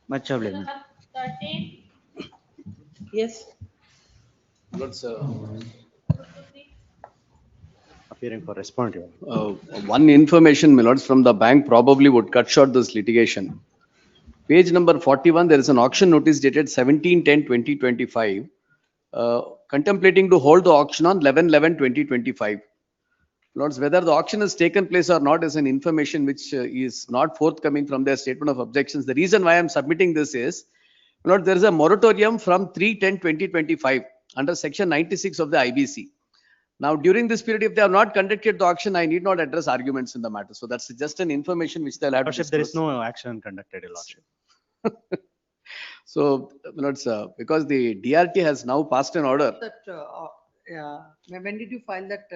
Much obliged. 13. Yes. Let's appearing for respondent. one information, my lords, from the bank probably would cut short this litigation. Page number 41, there is an auction notice dated 17/10/2025, contemplating to hold the auction on 11/11/2025. Lords, whether the auction has taken place or not is an information which is not forthcoming from their statement of objections. The reason why I am submitting this is, Lord, there is a moratorium from 3/10/2025 under section 96 of the IBC. Now, during this period, if they have not conducted the auction, I need not address arguments in the matter. So that's just an information which they'll have to disclose. There is no action conducted, Your Lordship. So, Lords, because the DRT has now passed an order. When did you file that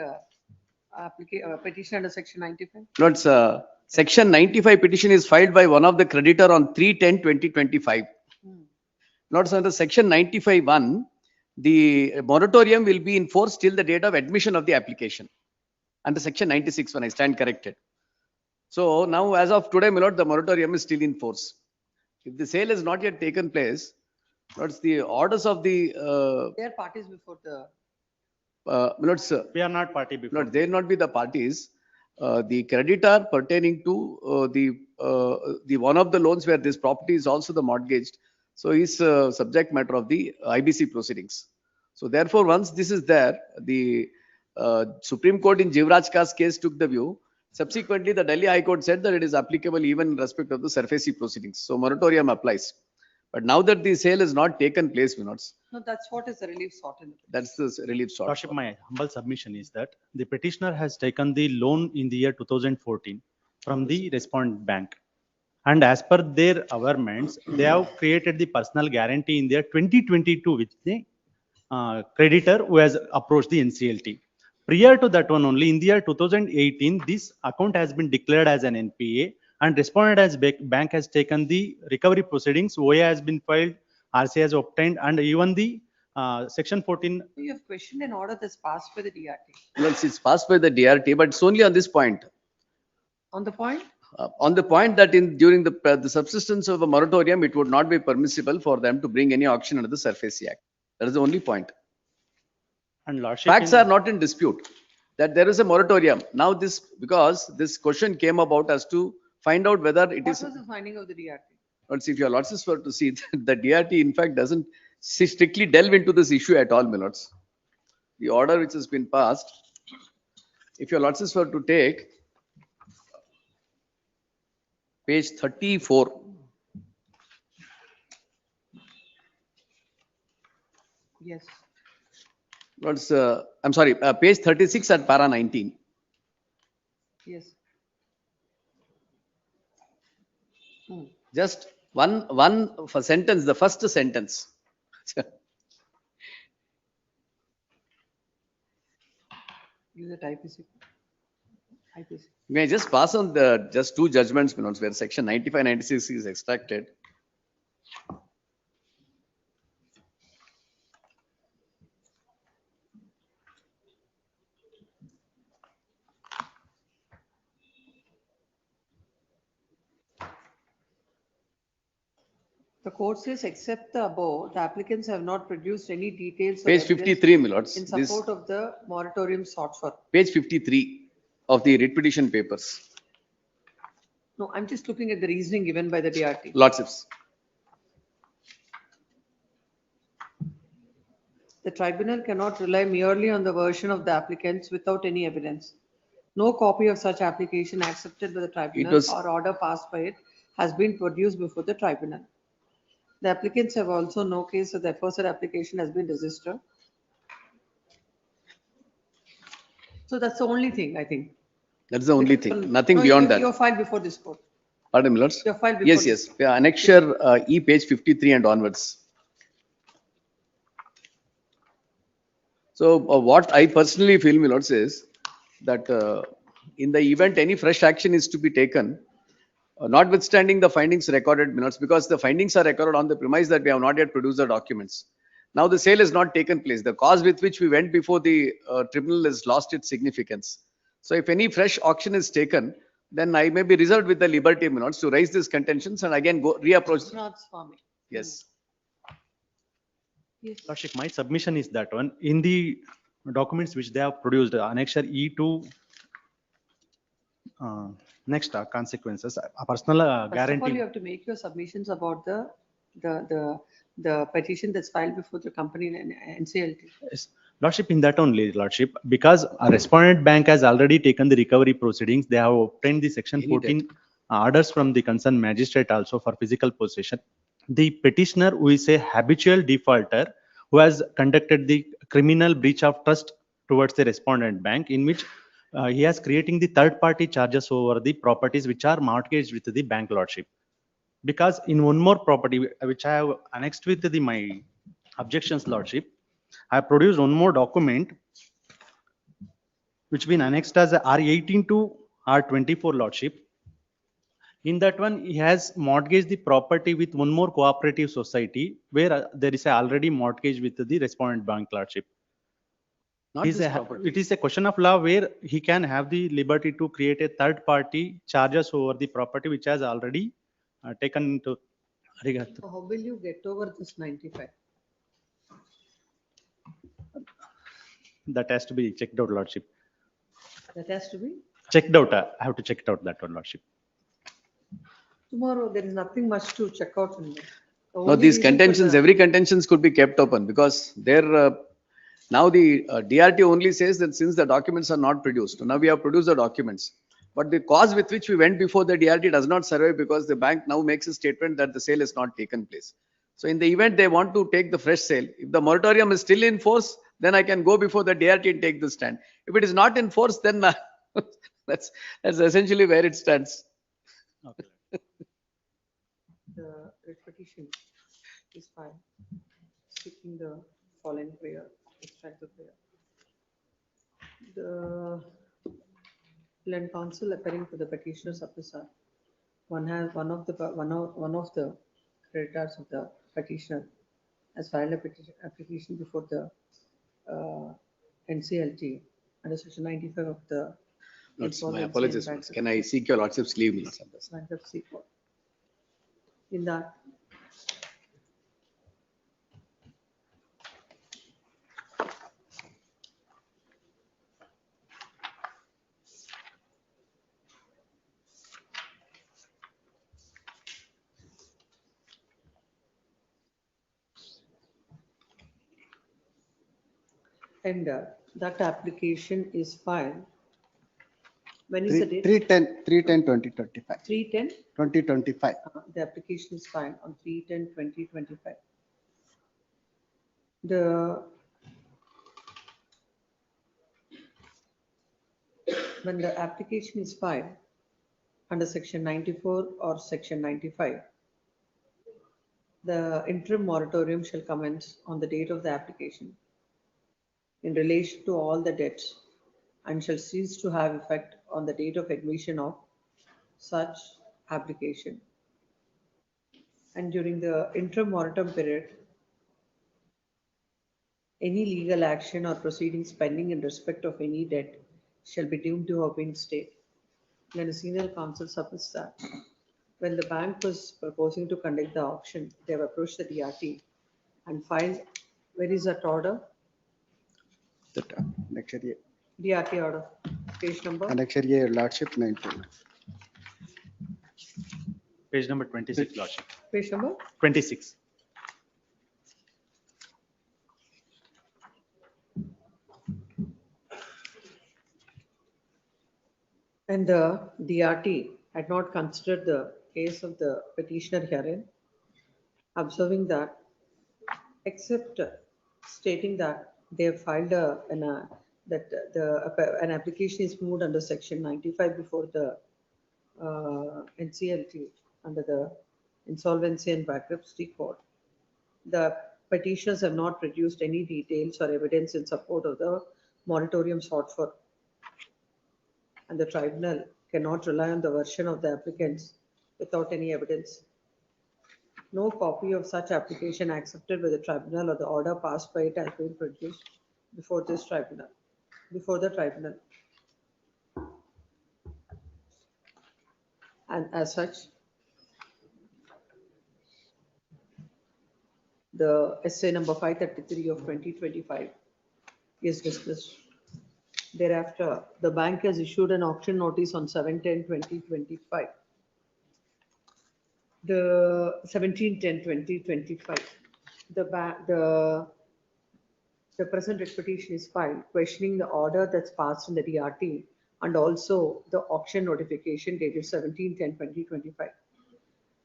petition under section 95? Lords, section 95 petition is filed by one of the creditor on 3/10/2025. Notice under section 95(1), the moratorium will be in force till the date of admission of the application. Under section 96, when I stand corrected. So now, as of today, my lord, the moratorium is still in force. If the sale has not yet taken place, what's the orders of the They are parties before the. my lord, sir, We are not party before. not, they will not be the parties. The creditor pertaining to the one of the loans where this property is also the mortgaged, so is subject matter of the IBC proceedings. So therefore, once this is there, the Supreme Court in Jivraj Ka's case took the view. Subsequently, the Delhi High Court said that it is applicable even in respect of the SARFAESI proceedings. So moratorium applies. But now that the sale has not taken place, No, that's what is the relief sought in. that's the relief sought. Lordship, my humble submission is that the petitioner has taken the loan in the year 2014 from the respondent bank. And as per their awareness, they have created the personal guarantee in the year 2022 with the creditor who has approached the NCLT. Prior to that one only, in the year 2018, this account has been declared as an NPA and respondent as bank has taken the recovery proceedings, OA has been filed, RC has obtained, and even the section 14. You have questioned an order that's passed by the DRT. Well, it's passed by the DRT, but it's only on this point. On the point? On the point that during the subsistence of a moratorium, it would not be permissible for them to bring any auction under the SARFAESI Act. That is the only point. And Lordship, Facts are not in dispute that there is a moratorium. Now because this question came about as to find out whether it is. What was the finding of the DRT? Let's see, if your lordships were to see that the DRT in fact doesn't strictly delve into this issue at all, my lords. The order which has been passed, if your lordships were to take page 34. Yes. Lords, I'm sorry, page 36 at para 19. Yes. Just one for sentence, the first sentence. Use a IPC. May I just pass on the just two judgments, my lords, where section 95, 96 is extracted. The court says, except the above, the applicants have not produced any details. or Page evidence 53, my lords. In support of the moratorium sought for. Page 53 of the writ petition papers. No, I'm just looking at the reasoning given by the DRT. Lordships. The tribunal cannot rely merely on the version of the applicants without any evidence. No copy of such application accepted by the tribunal or order passed by it has been produced before the tribunal. The applicants have also no case that the aforesaid application has been registered. So that's the only thing, I think. That's the only thing. Nothing No, beyond that. Your file before this court. Pardon me, lords. Your file before Yes, this. yes. Yeah, annexure E, page 53 and onwards. So what I personally feel, my lords, is that in the event any fresh action is to be taken, notwithstanding the findings recorded, my lords, because the findings are recorded on the premise that we have not yet produced the documents. Now the sale has not taken place. The cause with which we went before the tribunal has lost its significance. So if any fresh auction is taken, then I may be reserved with the liberty, my lords, to raise these contentions and again go reapproach. Not Swami. Yes. Yes. Lordship, my submission is that one in the documents which they have produced, annexure E to next consequences, a personal First of all, guarantee. you have to make your submissions about the petition that's filed before the company and NCLT. Yes. Lordship, in that only, Lordship, because a respondent bank has already taken the recovery proceedings, they have obtained the section 14 orders from the concerned magistrate also for physical possession. The petitioner, who is a habitual defaulter, who has conducted the criminal breach of trust towards the respondent bank, in which he has creating the third party charges over the properties which are mortgaged with the bank, Lordship. Because in one more property which I have annexed with my objections, Lordship, I have produced one more document which been annexed as a R18 to R24, Lordship, In that one, he has mortgaged the property with one more cooperative society where there is already mortgage with the respondent bank clerkship. Not this property. It is a question of law where he can have the liberty to create a third party charges over the property which has already taken into regard. So how will you get over this 95? That has to be checked out, Lordship. That has to be? Checked out. I have to check it out, that one, Lordship. Tomorrow, there is nothing much to check out in there. The No, only these reason for contentions, the- every contentions could be kept open because they're, now the DRT only says that since the documents are not produced, now we have produced the documents. But the cause with which we went before the DRT does not survive because the bank now makes a statement that the sale has not taken place. So in the event they want to take the fresh sale, if the moratorium is still in force, then I can go before the DRT and take the stand. If it is not in force, then that's essentially where it stands. Okay. The writ petition is filed, seeking the following prayer, extract the prayer. The land counsel appearing to the petitioner's officer. One of the creditors of the petitioner has filed a application before the NCLT under section 95 of the My Insolvency and apologies. Bankruptcy Can I seek your lordship's leave? Minutes on this? Bankruptcy Court. In that, and that application is filed. When is the date? 3/10/2025. 3/10? 2025. The application is filed on 3/10/2025. The when the application is filed under section 94 or section 95, the interim moratorium shall commence on the date of the application in relation to all the debts and shall cease to have effect on the date of admission of such application. And during the interim moratorium period, any legal action or proceedings pending in respect of any debt shall be deemed to have been stayed. Then the senior counsel submits that when the bank was proposing to conduct the auction, they have approached the DRT and filed, where is that order? That Annexure A. DRT order, page number? Annexure A, Lordship 19. Page number 26, Lordship. Page number? 26. And the DRT had not considered the case of the petitioner herein, observing that, except stating that they have filed an application is moved under section 95 before the NCLT under the Insolvency and Bankruptcy Court. The petitioners have not produced any details or evidence in support of the moratorium sought for, and the tribunal cannot rely on the version of the applicants without any evidence. No copy of such application accepted by the tribunal or the order passed by it has been produced before the tribunal. And as such, the essay number 533 of 2025 is dismissed. Thereafter, the bank has issued an auction notice on 7/10/2025. The 17/10/2025. The present writ petition is filed questioning the order that's passed in the DRT and also the auction notification dated 17/10/2025.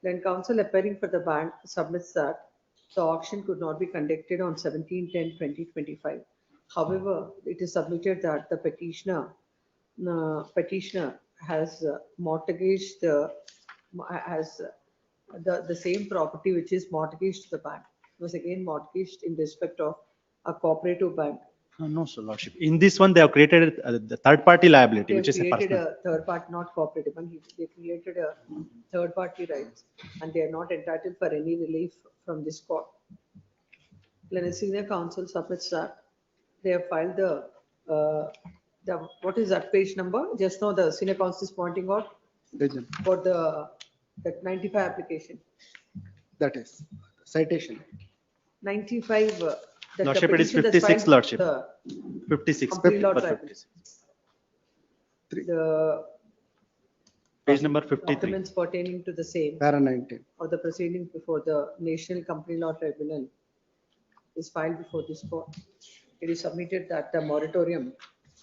Then counsel appearing for the bank submits that the auction could not be conducted on 17/10/2025. However, it is submitted that the petitioner has mortgaged the same property which is mortgaged to the bank. It was again mortgaged in respect of a cooperative bank No, so Lordship. In this one, they have created the third party liability, They which have is a created personal. a third party, not cooperative, and they created a third party rights, and they are not entitled for any relief from this court. When a senior counsel submits that, they have filed what is that page number? Just now the senior counsel is pointing out for that 95 application. That is citation. 95. That the Lordship, it is petition that's 56, filed Lordship. the 56. complete law for tribunal. 56. The Page number 53. documents pertaining to the same Para 19. or the proceedings before the National Company Law Tribunal is filed before this court. It is submitted that the moratorium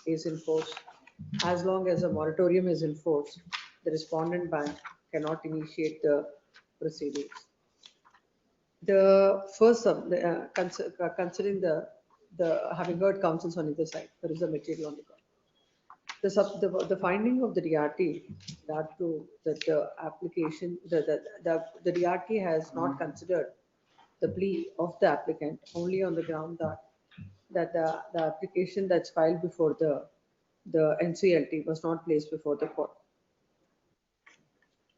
is in force. As long as a moratorium is in force, the respondent bank cannot initiate the proceedings. The first, considering the having heard counsels on either side, there is a material on the ground. The finding of the DRT that the application, the DRT has not considered the plea of the applicant only on the ground that the application that's filed before the NCLT was not placed before the court.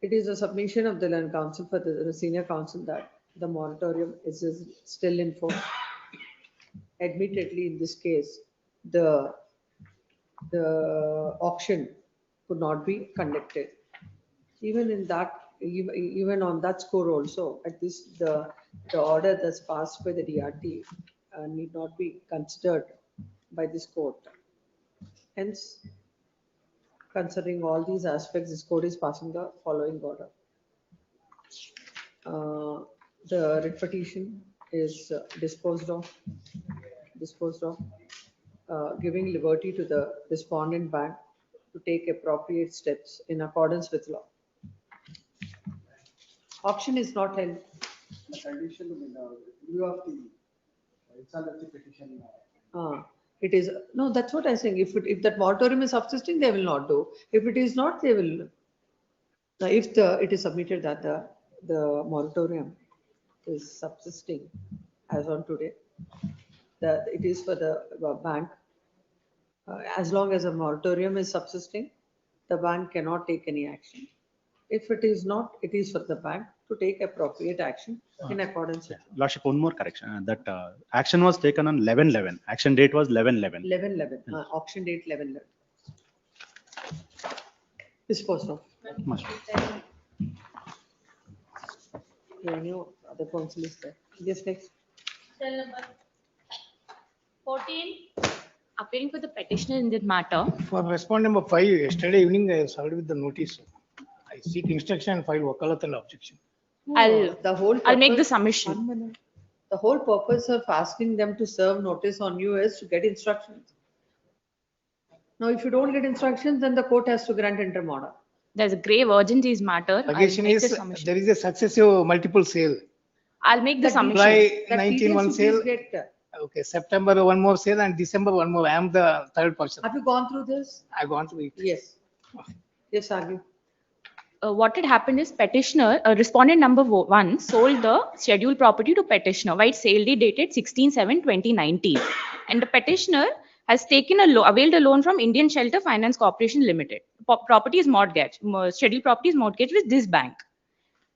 It is a submission of the learned counsel for the senior counsel that the moratorium is still in force. Admittedly, in this case, the auction could not be conducted. Even in that, even on that score also, at this the order that's passed by the DRT need not be considered by this court. Hence, considering all these aspects, this court is passing the following order. The writ petition is disposed of, giving liberty to the respondent bank to take appropriate steps in accordance with law. Auction is not held. The condition in view of the insolvency petition. It is, no, that's what I'm saying. If that moratorium is subsisting, they will not do. If it is not, they will. Now, if it is submitted that the moratorium is subsisting as on today, that it is for the bank. As long as a moratorium is subsisting, the bank cannot take any action. If it is not, it is for the bank to take appropriate action in accordance with. Lordship, one more correction. That action was taken on 11/11. Action date was 11/11. 11/11. Auction date 11/11. Disposed of. Must. Any other counsel is there? Yes, next. Cell number 14. Appearing for the petitioner in that matter. For respondent number 5, yesterday evening I served with the notice. I seek instruction and file wakalat and objection. I'll make the submission. The whole purpose of asking them to serve notice on you is to get instructions. Now, if you don't get instructions, then the court has to grant interim order. There's a grave urgencies matter. Allegation is there is a successive multiple sale. I'll make the submission. July 19 one sale. Okay, September one more sale and December one more. I am the third person. Have you gone through this? I've gone through it. Yes. Yes, argue. What had happened is petitioner, respondent number 1 sold the scheduled property to petitioner, white sale date dated 16/7/2019. And the petitioner has taken availed a loan from Indian Shelter Finance Corporation Limited. Property is mortgage, scheduled property is mortgage with this bank.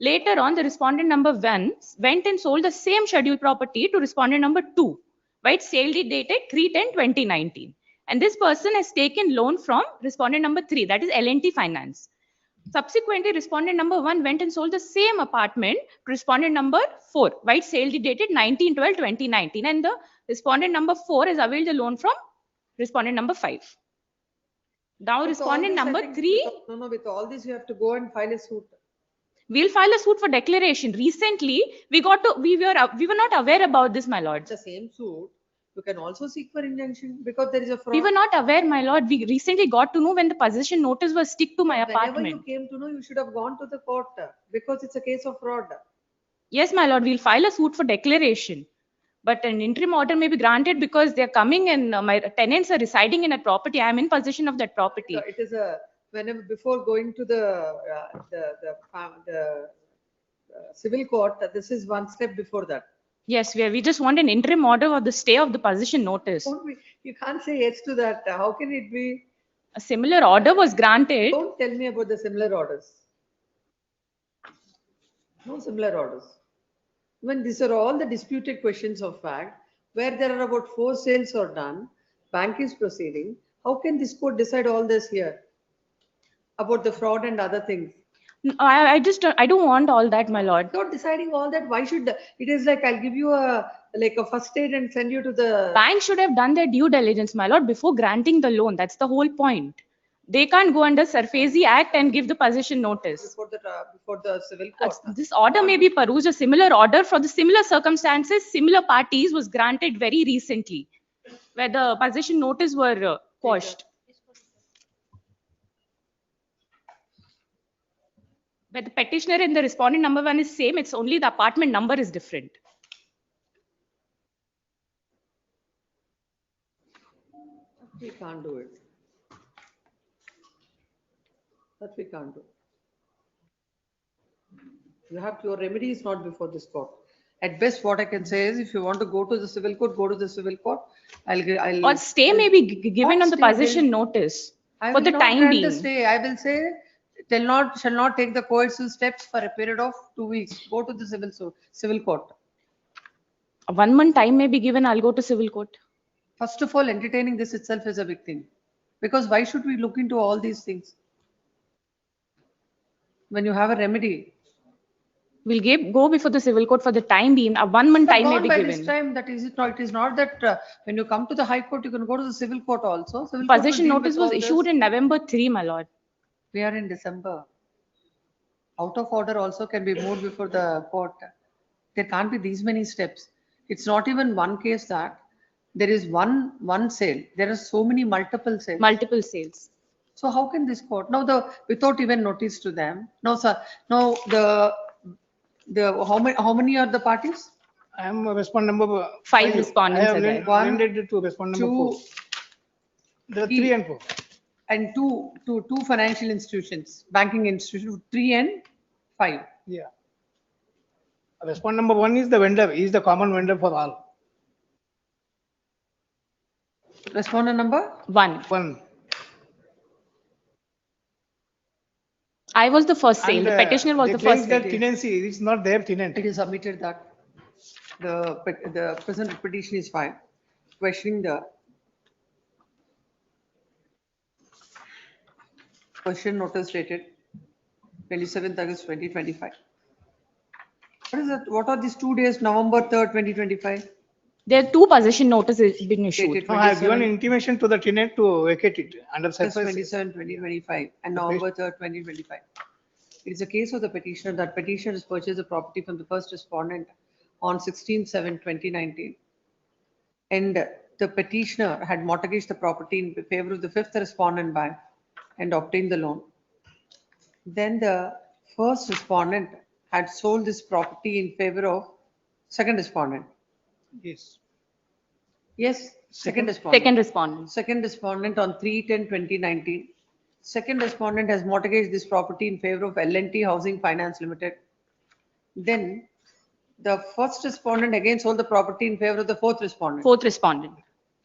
Later on, the respondent number 1 went and sold the same scheduled property to respondent number 2, white sale date dated 3/10/2019. And this person has taken loan from respondent number 3, that is L&T Finance. Subsequently, respondent number 1 went and sold the same apartment to respondent number 4, white sale date dated 19/12/2019. And the respondent number 4 has availed the loan from respondent number 5. Now, respondent number 3. No, with all this, you have to go and file a suit. We'll file a suit for declaration. Recently, we were not aware about this, my lord. The same suit. You can also seek for injunction because there is a fraud. We were not aware, my lord. We recently got to know when the possession notice was stick to my apartment. Whenever you came to know, you should have gone to the court because it's a case of fraud. Yes, my lord. We'll file a suit for declaration. But an interim order may be granted because they're coming and my tenants are residing in a property. I am in possession of that property. It is whenever before going to the civil court, this is one step before that. Yes, we just want an interim order or the stay of the possession notice. You can't say yes to that. How can it be? A similar order was granted. Don't tell me about the similar orders. No similar orders. When these are all the disputed questions of fact, where there are about 4 sales are done, bank is proceeding, how can this court decide all this here? About the fraud and other things? I don't want all that, my lord. Not deciding all that, why should, it is like, I'll give you a first aid and send you to the. Bank should have done their due diligence, my lord, before granting the loan. That's the whole point. They can't go under SARFAESI Act and give the possession notice. Before the civil court. This order may be perused. A similar order for the similar circumstances, similar parties was granted very recently, where the possession notice were quashed. But the petitioner and the respondent number 1 is same. It's only the apartment number is different. We can't do it. That we can't do. You have your remedy is not before this court. At best, what I can say is, if you want to go to the civil court, go to the civil court. Or stay may be given on the possession notice for the time being. I will say, shall not take the coercive steps for a period of 2 weeks. Go to the civil court. A 1 month time may be given. I'll go to civil court. First of all, entertaining this itself is a big thing. Because why should we look into all these things? When you have a remedy. We'll go before the civil court for the time being. A 1 month time may be given. This time, that is it. It is not that when you come to the high court, you can go to the civil court also. Possession notice was issued in November 3, my lord. We are in December. Out of order also can be moved before the court. There can't be these many steps. It's not even one case that there is one sale. There are so many multiple sales. Multiple sales. So how can this court now without even notice to them? No, sir. No, how many are the parties? I am respondent number 5 respondents. I have lended to respondent number 4. There are 3 and 4. And two financial institutions, banking institutions, 3 and 5. Yeah. Respondent number 1 is the vendor. He is the common vendor for all. Respondent number 1. I was the first sale. The petitioner was the first sale. That tenancy is not their tenant. It is submitted that the present petition is filed, questioning the question notice dated 27th August 2025. What is that? What are these 2 days? November 3rd, 2025. There are 2 possession notices being issued. I have given intimation to the tenant to vacate it under SARFAESI. 27, 2025 and November 3rd, 2025. It is a case of the petitioner that petitioner has purchased the property from the first respondent on 16/7/2019. And the petitioner had mortgaged the property in favor of the 5th respondent bank and obtained the loan. Then the first respondent had sold this property in favor of second respondent. Yes. Yes, second respondent. Second respondent. Second respondent on 3/10/2019. Second respondent has mortgaged this property in favor of L&T Housing Finance Limited. Then the first respondent again sold the property in favor of the fourth respondent. Fourth respondent.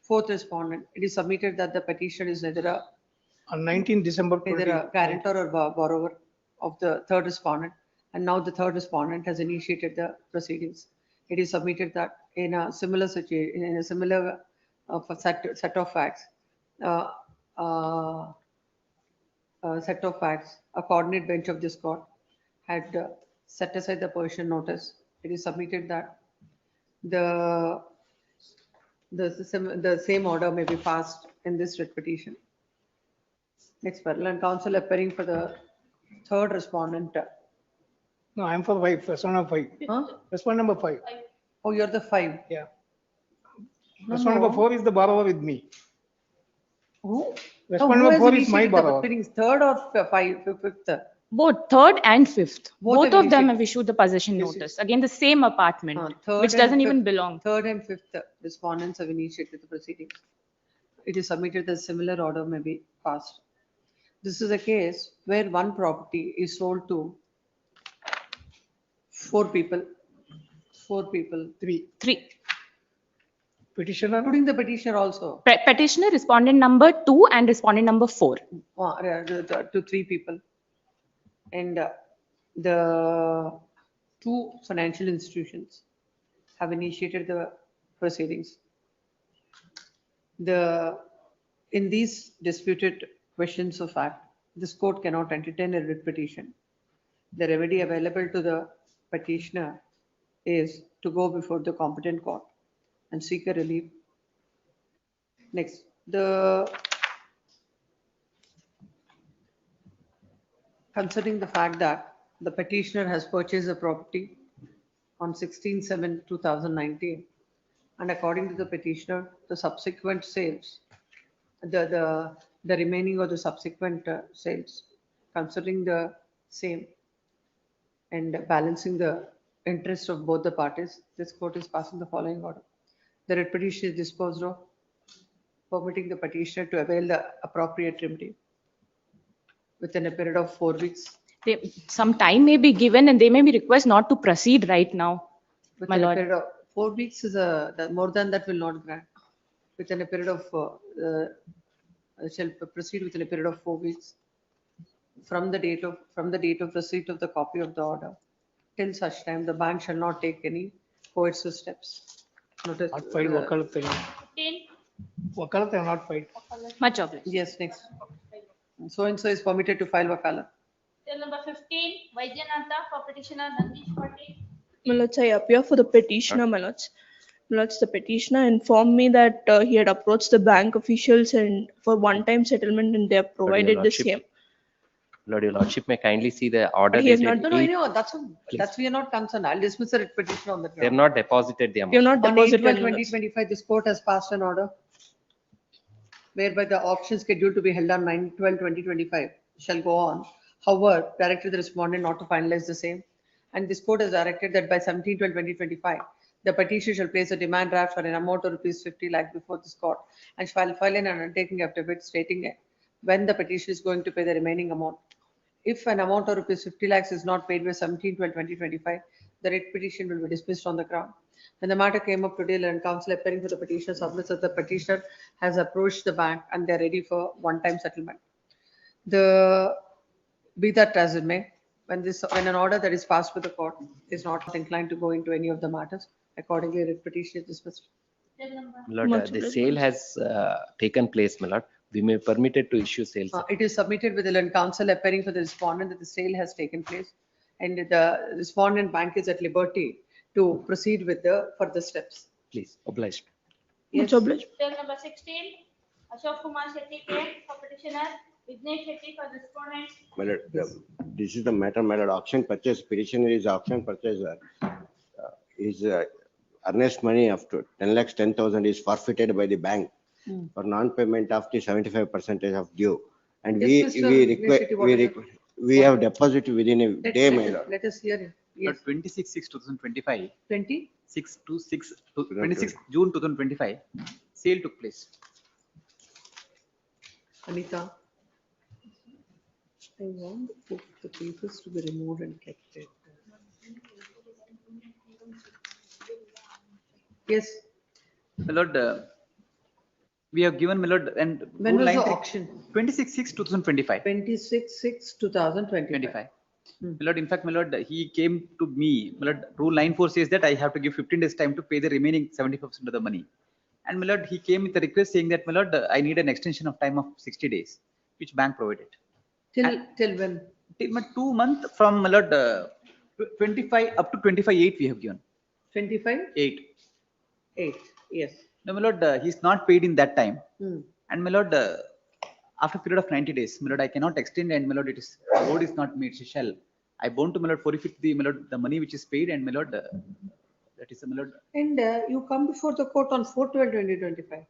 Fourth respondent. It is submitted that the petition is neither on 19 December neither a guarantor or borrower of the third respondent. And now the third respondent has initiated the proceedings. It is submitted that in a similar situation, in a similar set of facts, a coordinate bench of this court had set aside the possession notice. It is submitted that the same order may be passed in this writ petition. Next, parallel counsel appearing for the third respondent. No, I am for 5. Respondent number 5. Huh? Respondent number 5. Oh, you're the 5. Yeah. Respondent number 4 is the borrower with me. Who? Respondent number 4 is my borrower. Third or fifth? Both third and fifth. Both have of them have issued the possession notice. Again, the same apartment, which doesn't even belong. Third and fifth respondents have initiated the proceedings. It is submitted that similar order may be passed. This is a case where one property is sold to 4 people. 4 people. 3. Petitioner. Including the petitioner also. Petitioner, respondent number 2 and respondent number 4. To 3 people. And the 2 financial institutions have initiated the proceedings. In these disputed questions of fact, this court cannot entertain a writ petition. The remedy available to the petitioner is to go before the competent court and seek a relief. Next, considering the fact that the petitioner has purchased a property on 16/7/2019, and according to the petitioner, the subsequent sales, the remaining of the subsequent sales, considering the same and balancing the interest of both the parties, this court is passing the following order. The writ petition is disposed of, permitting the petitioner to avail the appropriate remedy within a period of 4 weeks. Some time may be given and they may be requested not to proceed right now. Within a period of 4 weeks is more than that will not grant. Within a period of shall proceed within a period of 4 weeks from the date of receipt of the copy of the order. Till such time, the bank shall not take any coercive steps. Notice. Not filed wakalat. 15. Wakalat are not filed. Much obliged. Yes, next. So and so is permitted to file wakalat. Till number 15, Vaidyanatha for petitioner Nandish Patil. My lords, I appear for the petitioner, my lords. My lords, the petitioner informed me that he had approached the bank officials and for one-time settlement, and they have provided the same. Lord, your lordship may kindly see the order. He has dated not No, I 8 know, that's we are not concerned. I'll dismiss the writ petition on the They have ground. not deposited the We have amount. not On deposited. 8/12/2025, this court has passed an order whereby the auction scheduled to be held on 9/12/2025 shall go on. However, directed the respondent not to finalize the same. And this court has directed that by 17/12/2025, the petitioner shall place a demand draft for an amount of rupees 50 lakh before this court and shall file an undertaking affidavit stating when the petitioner is going to pay the remaining amount. If an amount of rupees 50 lakhs is not paid by 17/12/2025, the writ petition will be dismissed on the ground. When the matter came up today, and counsel appearing for the petitioner submits that the petitioner has approached the bank and they are ready for one-time settlement. Be that as it may, when an order that is passed with the court is not inclined to go into any of the matters, accordingly, writ petition is dismissed. Till number. Lord, the sale has taken place, my lord. We may permitted to issue sales. It is submitted with the counsel appearing for the respondent that the sale has taken place and the respondent bank is at liberty to proceed with the further steps. Please, obliged. Much obliged. Till number 16, Ashok Kumar Shetty came for petitioner, Vignesh Shetty for respondent. My lord, this is the matter, my lord. Auction purchase, petitioner is auction purchaser. His earnest money of 10 lakhs 10,000 is forfeited by the bank for non-payment of the 75% of due. And Yes, Mr. we have deposited within a day, my lord. Let us hear it. Yes. 26/6/2025. 26 26 June 2025, sale took place. Anita, I want the papers to be removed and kept it. Yes. My lord, we have given, my lord, and. When rule was the 9 auction? 26/6/2025. 26/6/2025. My lord, in fact, my lord, he came to me, my lord, rule 9(4) says that I have to give 15 days time to pay the remaining 75% of the money. And my lord, he came with a request saying that, my lord, I need an extension of time of 60 days, which bank provided. Till when? Till my 2 months from, my lord, 25 up to 25/8 we have given. 25/8. 8. Yes. No, my lord, he's not paid in that time. Hmm. And my lord, after a period of 90 days, my lord, I cannot extend, and my lord, it is road is not made, shall. I bound to, my lord, forfeit the, my lord, the money which is paid, and my lord, that is, my lord. And you come before the court on 4/12/2025.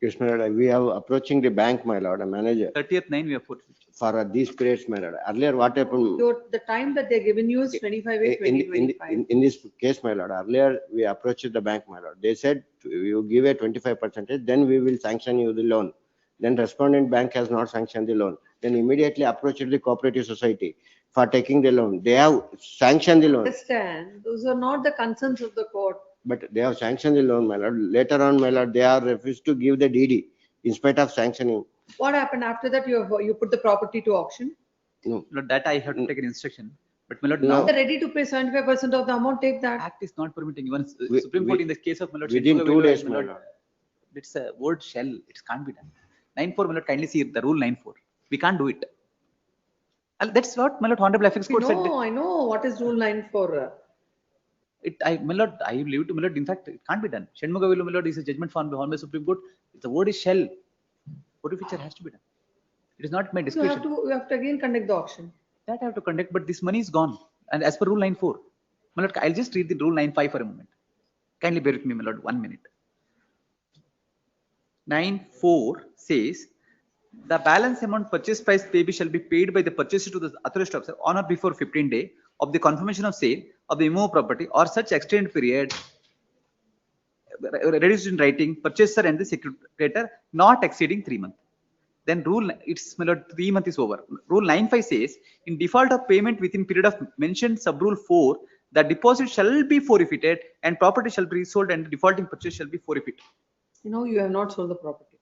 Yes, my lord, we are approaching the bank, my lord, a manager. 30th/9 we have put. For these periods, my lord. Earlier, what happened? The time that they're given you is 25/8/2025. In this case, my lord, earlier we approached the bank, my lord. They said, you give a 25%, then we will sanction you the loan. Then respondent bank has not sanctioned the loan. Then immediately approached the cooperative society. for taking the loan. They have sanctioned the loan, Understand, those are not the concerns of the court. but they have sanctioned the loan, my lord. Later on, my lord, they are refused to give the DD in spite of sanctioning. What happened after that? You put the property to auction? No. Lord, that I have to take an instruction. But my lord, No. now They're ready to pay 75% of the amount, take that. Act is not permitting. Even We- Supreme Court we- in the case of my lord. within Shenmuga 2 Velu, days, my my lord, lord. it's a word shall. It can't be done. 9-4, my lord, kindly see the rule 9-4. We can't do it. That's what my lord Honorable Apex Court said. No, I know what is rule 9 for. My lord, I leave to my lord. In fact, it can't be done. Shenmuga Velu, my lord, is a judgment found by Honorable Supreme Court. The word is shall. Forfeiture has to be done. It is not my discretion. You have to again conduct the auction. That I have to conduct, but this money is gone. And as per rule 9-4, my lord, I'll just read the rule 9-5 for a moment. Kindly bear with me, my lord, 1 minute. 9-4 says, the balance amount purchase price payable shall be paid by the purchaser to the authorized officer on or before 15 days of the confirmation of sale of the immovable property or such extended period reduced in writing, purchaser and the secretary not exceeding 3 months. Then rule, it's 3 months is over. Rule 9-5 says, in default of payment within period of mentioned sub rule 4, the deposit shall be forfeited and property shall be resold and the defaulting purchase shall be forfeited. You have not sold the property.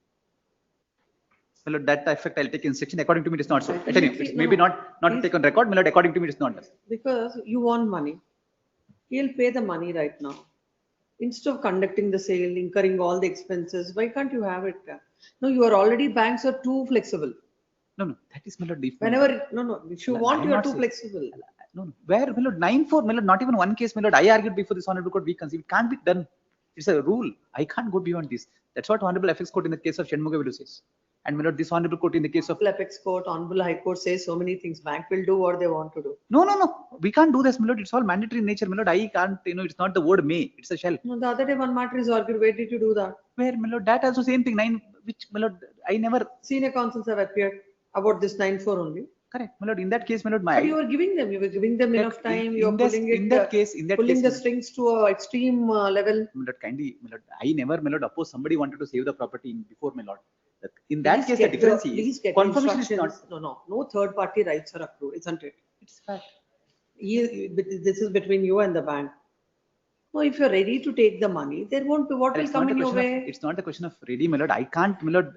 Well, that effect I'll take instruction. According to me, it is not so. It's No, maybe not to take on record. My lord, according to me, it is not done. Because you want money. He'll pay the money right now. Instead of conducting the sale, incurring all the expenses, why can't you have it? No, you are already, banks are too flexible. No, that is my lord. Whenever, if you want, you are too flexible. No. Where, my lord, 9-4, my lord, not even one case, my lord, I argued before this honorable court, we conceive. It can't be done. It's a rule. I can't go beyond this. That's what Honorable Apex Court in the case of Shenmuga Velu says. And my lord, this honorable court in the case of Apex Court, Honorable High Court says so many things. Bank will do what they want to do. No. We can't do this, my lord. It's all mandatory in nature, my lord. I can't, it's not the word may. It's a shall. No, the other day one matter is argued. Where did you do that? Where, my lord? That also same thing. 9, which, my lord, I never. Senior counsels have appeared about this 9-4 only. Correct, my lord. In that case, my lord, But you were giving them enough time. You are pulling it. In that case, pulling the strings to an extreme level. My lord, kindly, my lord, I never, my lord, oppose somebody wanted to save the property before, my lord. In that case, the difference is confirmation is not. No third party rights are accrued, isn't it? It's fact. This is between you and the bank. No, if you're ready to take the money, there won't be what will come in your way. It's not a question of ready, my lord. I can't, my lord,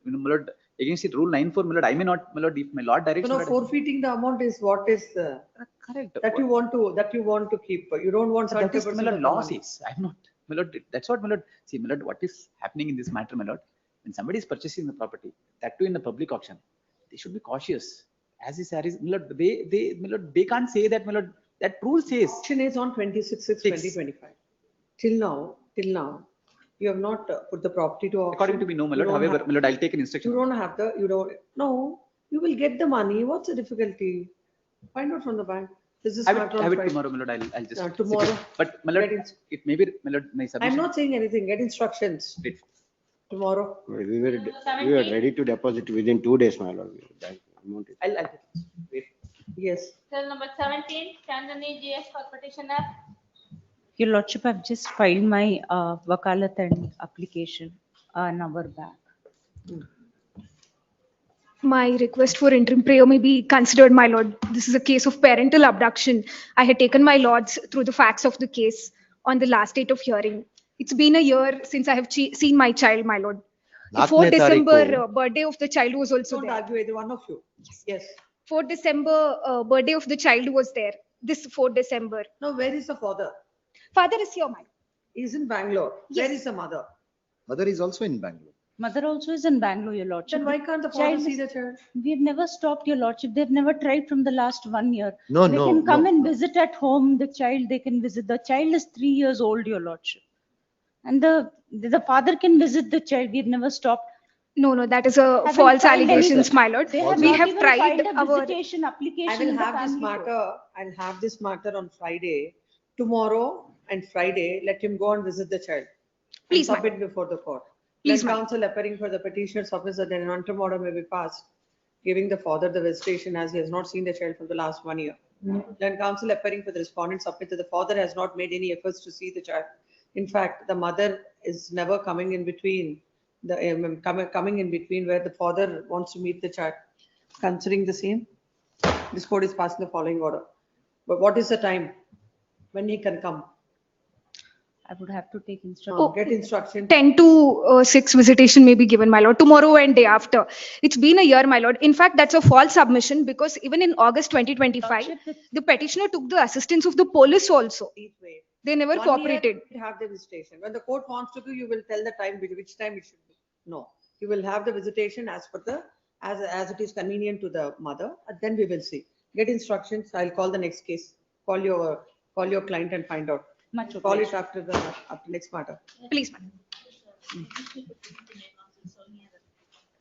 my lord, against it rule 9-4, my lord, I may not, my lord, if my lord directs. Forfeiting the amount is what is correct. That you want to keep. You don't want 70% that is, my lord, of the law money. says. I'm not, my lord. That's what, my lord. See, my lord, what is happening in this matter, my lord? When somebody is purchasing the property, that too in the public auction, they should be cautious. As is, my lord, my lord, they can't say that, my lord. That rule says. Auction is on 26/6/2025. Till now, you have not put the property to auction. According to me, no, my lord. However, my lord, I'll take an instruction. No, you will get the money. What's the difficulty? Find out from the bank. This is I will have it tomorrow, my lord. I'll just. Tomorrow. But, my lord, it may be, my lord, my submission. I'm not saying anything. Get instructions. Tomorrow. We were ready to deposit within 2 days, my lord. I'll wait. Yes. Cell number 17, Chandani GS for petitioner. Your Lordship, I've just filed my wakalat and application an hour back. My request for interim prayer may be considered, my lord. This is a case of parental abduction. I had taken my lords through the facts of the case on the last date of hearing. It's been a year since I have seen my child, my lord. The 4th December birthday of the child was also Don't there. argue either one of you. Yes. 4th December birthday of the child was there. This 4th December. Now, where is the father? Father is here, my lord. He's in Bangalore. Yes. Where is the mother? Mother is also in Bangalore. Mother also is in Bangalore, Your Lordship. Then why can't the father see the child? We've never stopped, Your Lordship. They've never tried from the last 1 year. No, they can come and visit at home. The child, they can visit. The child is 3 years old, Your Lordship. And the father can visit the child. We've never stopped. No, that is a false allegations, my lord. We have tried a visitation application. I will have this matter. I'll have this matter on Friday. Tomorrow and Friday, let him go and visit the child. Please, submit before the court. Please, Let counsel appearing for the petitioner's office that an interim order may be passed, giving the father the visitation as he has not seen the child for the last 1 year. Then counsel appearing for the respondent submit that the father has not made any efforts to see the child. In fact, the mother is never coming in between. Coming in between where the father wants to meet the child. Considering the same. This court is passing the following order. But what is the time when he can come? I would have to take instruction. Get instruction. 10 to 6 visitation may be given, my lord, tomorrow and day after. It's been a year, my lord. In fact, that's a false submission because even in August 2025, the petitioner took the assistance of the police also. They never 1 cooperated. year you have the visitation. When the court wants to do, you will tell the time, which time it should be. No, you will have the visitation as per the, as it is convenient to the mother, and then we will see. Get instructions. I'll call the next case. Call your client and find out. Call it after next matter. Please, madam.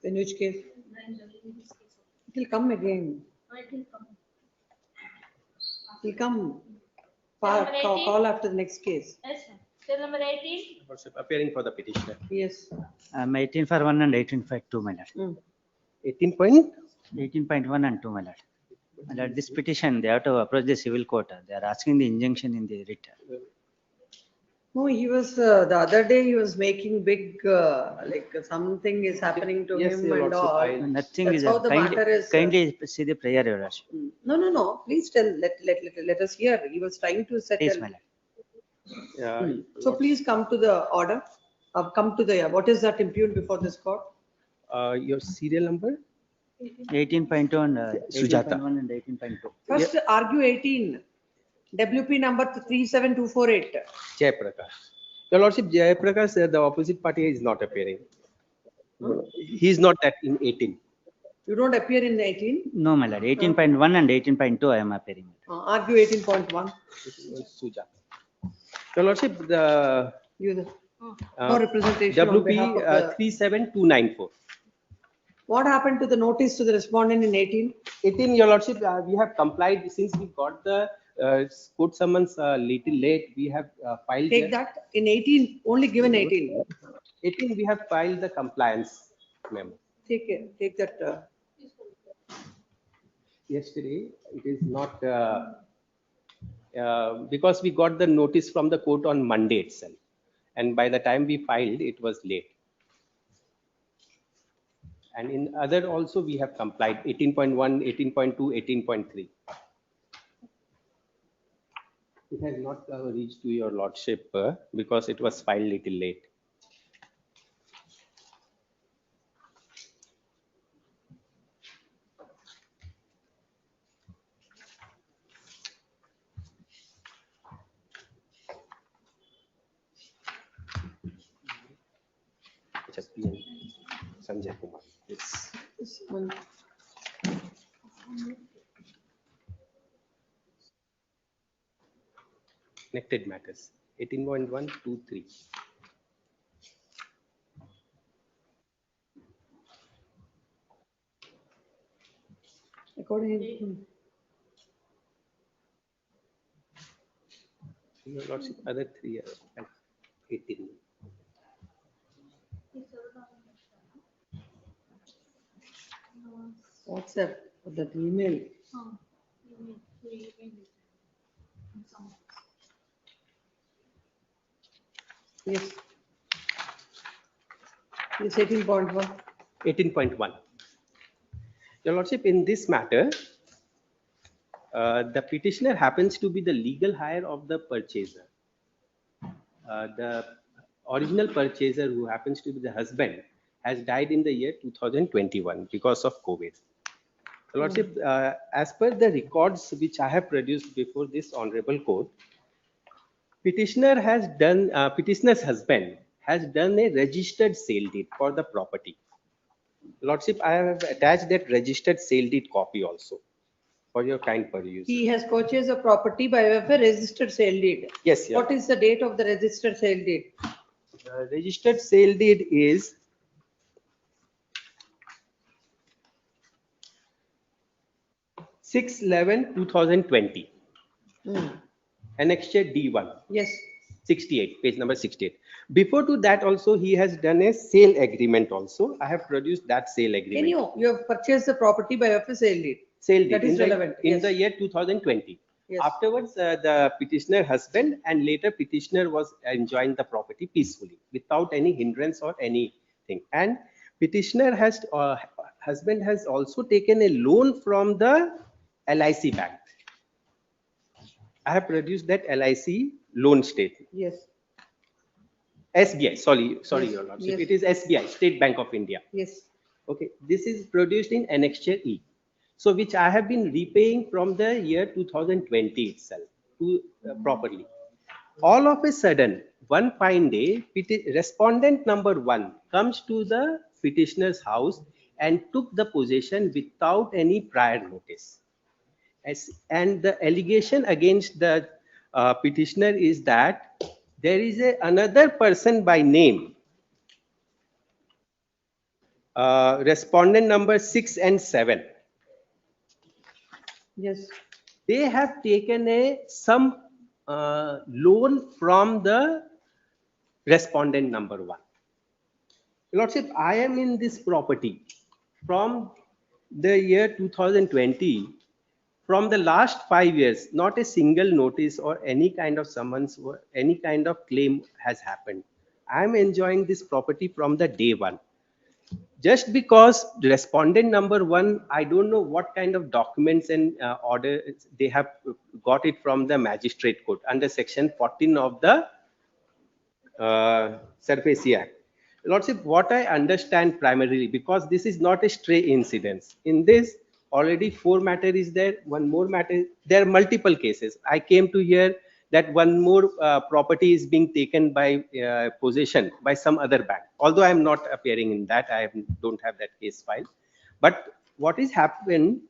In which case? It will come again. He'll come. Call after the next case. Yes, sir. Still number 18. Appearing for the petitioner. Yes. 18 for 1 and 18 for 2, my lord. 18.1 and 2, my lord. My lord, this petition, they have to approach the civil court. They are asking the injunction in the writ. No, he was, the other day he was making big, like something is happening to him and all. Nothing That's is. how the matter is. Kindly see the prayer, your lordship. No. Please tell, let us hear. He was trying to settle. Yes, my lord. So please come to the order. Come to the, what is that impugned before this court? Your serial number? 18.2 and Sujata. 18.1 and 18.2. First argue 18. WP number 37248. Jayaprakash. Your lordship, Jayaprakash, the opposite party is not appearing. He is not that in 18. You don't appear in 18? No, my lord. 18.1 and 18.2 I am appearing. Argue 18.1. Sujata. Your lordship, the no representation on behalf WP of the- 37294. What happened to the notice to the respondent in 18? 18, your lordship, we have complied since we got the court summons little late. We have filed. Take that in 18, only given 18. 18, we have filed the compliance memo. Take that. Yesterday, it is not because we got the notice from the court on Monday itself, and by the time we filed, it was late. And in other also we have complied 18.1, 18.2, 18.3. It has not reached to your lordship because it was filed little late. Sanjay Kumar. Yes. This one. Connected matters 18.123. According to your lordship, other 3 years. 18. WhatsApp, that email. Yes. Yes, 18.1. 18.1. Your lordship, in this matter, the petitioner happens to be the legal hire of the purchaser. The original purchaser, who happens to be the husband, has died in the year 2021 because of COVID. Your lordship, as per the records which I have produced before this honorable court, petitioner has done, petitioner's husband has done a registered sale deed for the property. Lordship, I have attached that registered sale deed copy also for your kind peruse. He has purchased a property by way of a registered sale deed. Yes, What is the date of the registered sale deed? The registered sale deed is 6/11/2020. Annexure D1. Yes. 68, page number 68. Before to that also, he has done a sale agreement also. I have produced that sale agreement. You have purchased the property by way of a sale deed. Sale deed That is relevant. in Yes. the year 2020. Yes. Afterwards, the petitioner husband and later petitioner was enjoying the property peacefully without any hindrance or anything. And petitioner has husband has also taken a loan from the LIC Bank. I have produced that LIC loan statement. Yes, SBI, sorry, Yes, Your Lordship. yes. It is SBI, State Bank of India. yes. Okay, this is produced in Annexure E. So which I have been repaying from the year 2020 itself to properly. All of a sudden, one fine day, respondent number 1 comes to the petitioner's house and took the possession without any prior notice. And the allegation against the petitioner is that there is another person by name, respondent number 6 and 7. Yes. They have taken some loan from the respondent number 1. Lordship, I am in this property from the year 2020. From the last 5 years, not a single notice or any kind of summons or any kind of claim has happened. I am enjoying this property from the day 1. Just because the respondent number 1, I don't know what kind of documents and order they have got it from the magistrate court under section 14 of the SURFACE Act. Lordship, what I understand primarily, because this is not a stray incident. In this, already 4 matter is there, one more matter. There are multiple cases. I came to hear that one more property is being taken by possession by some other bank. Although I am not appearing in that, don't have that case file. But what is happened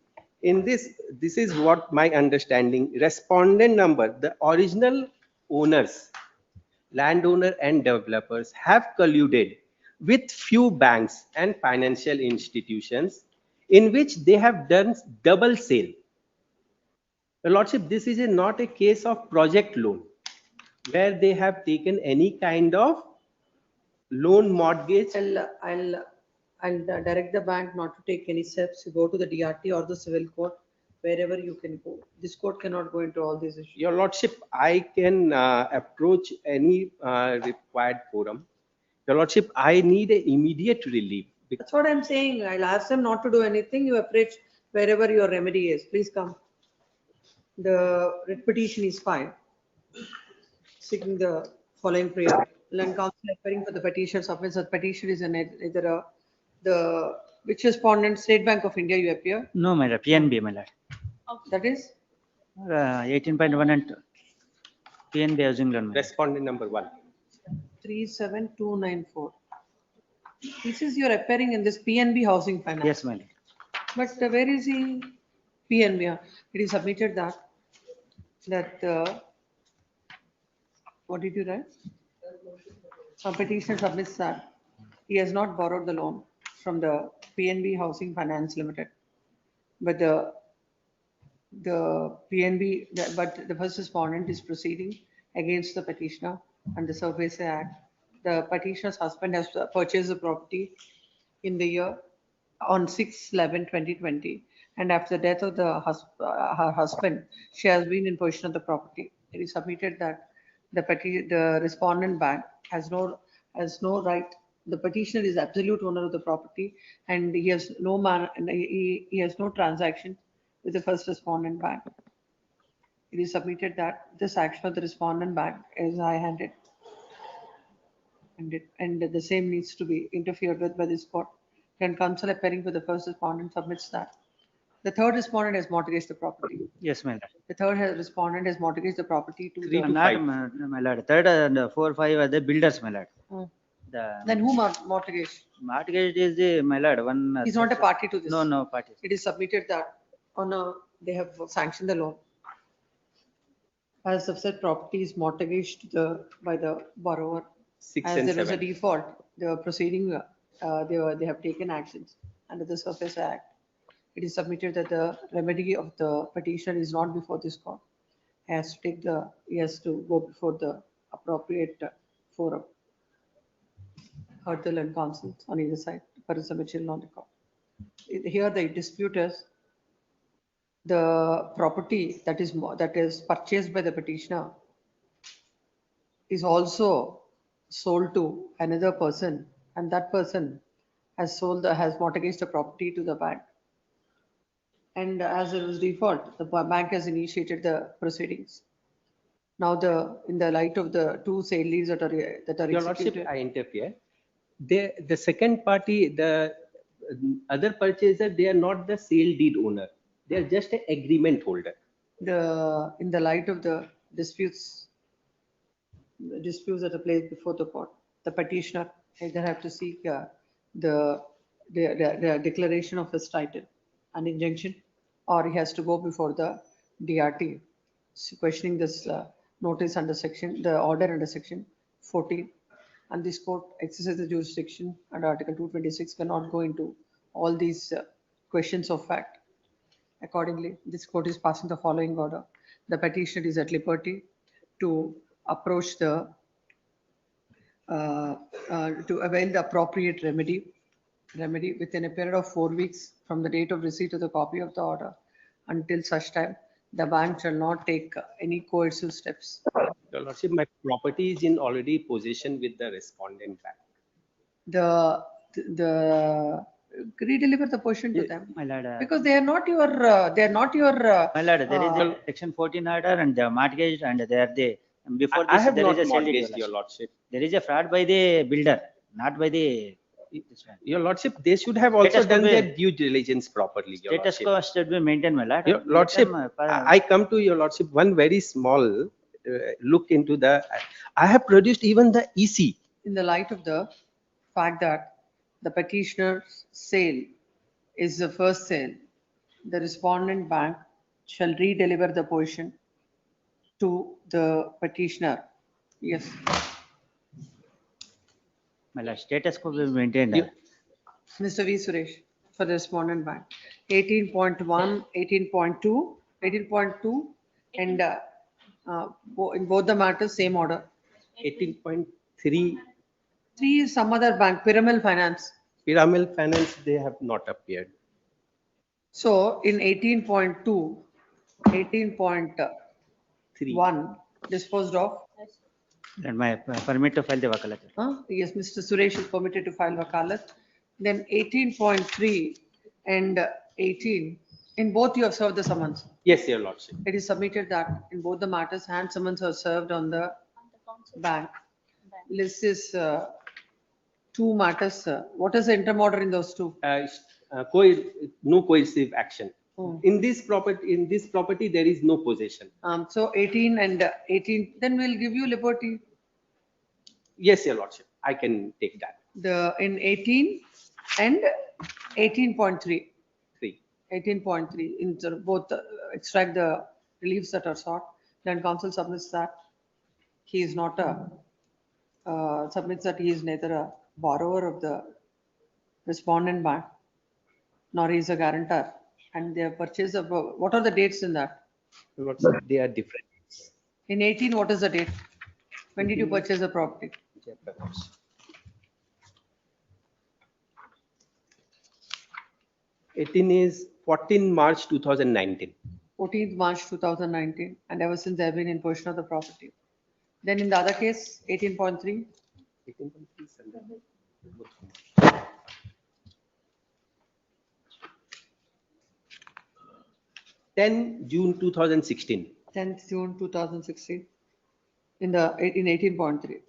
in this is what my understanding. Respondent number, the original owners, landowner and developers have colluded with few banks and financial institutions in which they have done double sale. Your Lordship, this is not a case of project loan where they have taken any kind of loan mortgage. I'll direct the bank not to take any steps. You go to the DRT or the civil court, wherever you can go. This court cannot go into all these issues. Your Lordship, I can approach any required forum. Your Lordship, I need an immediate relief. That's what I'm saying. I'll ask them not to do anything. You approach wherever your remedy is. Please come. The writ petition is filed, seeking the following prayer. Land Council appearing for the petition submits. The petition is either the which respondent, State Bank of India, you appear. No, my lord, PNB, my lord. That is 18.1 and 2. PNB housing loan. Respondent number 1. 37294. This is your appearing in this PNB housing finance. Yes, my lord. But where is he? PNB. It is submitted that what did you write? A petitioner submits that he has not borrowed the loan from the PNB Housing Finance Limited, but the first respondent is proceeding against the petitioner under the SURFACE Act. The petitioner's husband has purchased the property in the year on 6/11/2020, and after the death of her husband, she has been in possession of the property. It is submitted that the respondent bank has no right. The petitioner is absolute owner of the property, and he has he has no transaction with the first respondent bank. It is submitted that this action of the respondent bank is high-handed, and the same needs to be interfered with by this court. Then counsel appearing for the first respondent submits that the third respondent has mortgaged the property. Yes, my lord. The third respondent has mortgaged the property to 3 to Not 5. my lord. Third and 4, 5 are the builders, my lord. Then who mortgaged? Mortgage is the, my lord, one. He's not a party to this. No party. It is submitted that they have sanctioned the loan. As of said property is mortgaged by the borrower. 6 As and there was a 7. default, they were proceeding, they have taken actions under the SURFACE Act. It is submitted that the remedy of the petitioner is not before this court. He has to go before the appropriate forum. Heard the land council on either side for submission on the court. Here the dispute is the property that is purchased by the petitioner is also sold to another person, and that person has mortgaged the property to the bank. And as a default, the bank has initiated the proceedings. Now in the light of the two sale leads that are Your Lordship, executed. I interfere. The second party, the other purchaser, they are not the sale deed owner. They are just an agreement holder. In the light of the disputes that are placed before the court, the petitioner either have to seek the declaration of his title, an injunction, or he has to go before the DRT, questioning this notice under the order under section 14. And this court exercises the jurisdiction under Article 226 cannot go into all these questions of fact. Accordingly, this court is passing the following order. The petitioner is at liberty to approach to avail the appropriate remedy within a period of 4 weeks from the date of receipt of the copy of the order. Until such time, the bank shall not take any coercive steps. Your Lordship, my property is in already possession with the respondent bank. The redeliver the portion to them My lord, because they are not your my lord, there is a section 14 order and the mortgage and they are the, before I this, have there not is a sale deed, mortgaged, Your Lordship. There is a fraud by the builder, not by the. Your Lordship, they should have also Status quo done their be- due diligence properly, Your Status Lordship. quo should be maintained, my lord. Your Lordship, Let them, I come to Your Lordship, one very small look into I have produced even the EC. in the light of the fact that the petitioner's sale is the first sale, the respondent bank shall redeliver the portion to the petitioner. Yes. My lord, status quo will be maintained. Mr. V. Suresh, for the respondent bank. 18.1, 18.2, 18.2, and in both the matters, same order. 18.3, 3 is some other bank, Pyramid Finance. Pyramid Finance, they have not appeared. So in 18.2, 18.1 disposed of. And my permit to file the wakalat. Yes, Mr. Suresh is permitted to file wakalat. Then 18.3 and 18, in both you have served the summons. Yes, Your Lordship. It is submitted that in both the matters, hand summons are served on the bank. This is 2 matters. What is the interim order in those 2? No coercive action. In this property, there is no possession. So 18 and 18, then we'll give you liberty. Yes, Your Lordship, I can take that. In 18 and 18.3. 3. in both extract the reliefs that are sought. Then counsel submits that he is not submits that he is neither a borrower of the respondent bank nor he is a guarantor. And they have purchased what are the dates in that? Your Lordship, they are different. In 18, what is the date? When did you purchase the property? 18 is 14 March 2019. 14th March 2019, and ever since they have been in possession of the property. Then in the other case, 18.3. 10 June 2016. 10th June 2016. In 18.3,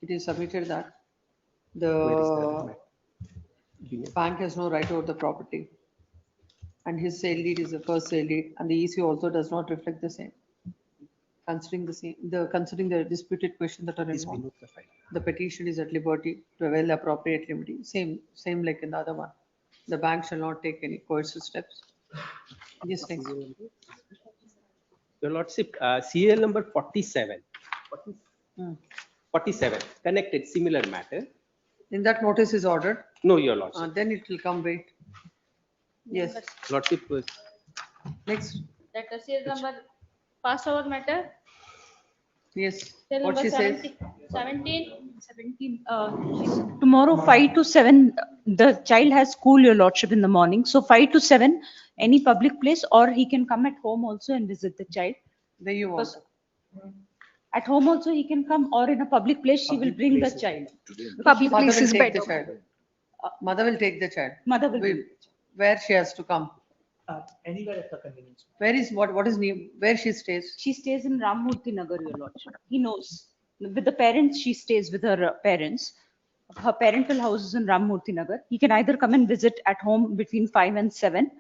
it is submitted that the bank has no right over the property, and his sale deed is the first sale deed, and the EC also does not reflect the same. Considering the disputed question that are involved, the petition is at liberty to avail the appropriate remedy. Same like in the other one. The bank shall not take any coercive steps. Yes, next. Your Lordship, CL number 47. 47, connected, similar matter. In that notice is ordered. No, Your Lordship. Then it will come wait. Yes. Lordship. Next. Let us see number passed over matter. Yes. Cell What number she says. 17. Tomorrow 5 to 7, the child has school, your lordship, in the morning. So 5 to 7, any public place, or he can come at home also and visit the child. Where you want. At home also he can come, or in a public place she will bring the child. Public Mother place will is take the better. child. Mother will take the child. Mother will. Where she has to come. Anywhere at the convenience. What is name, where she stays? She stays in Rammurthy Nagar, your lordship. He knows. With the parents, she stays with her parents. Her parental house is in Rammurthy Nagar. He can either come and visit at home between 5 and 7,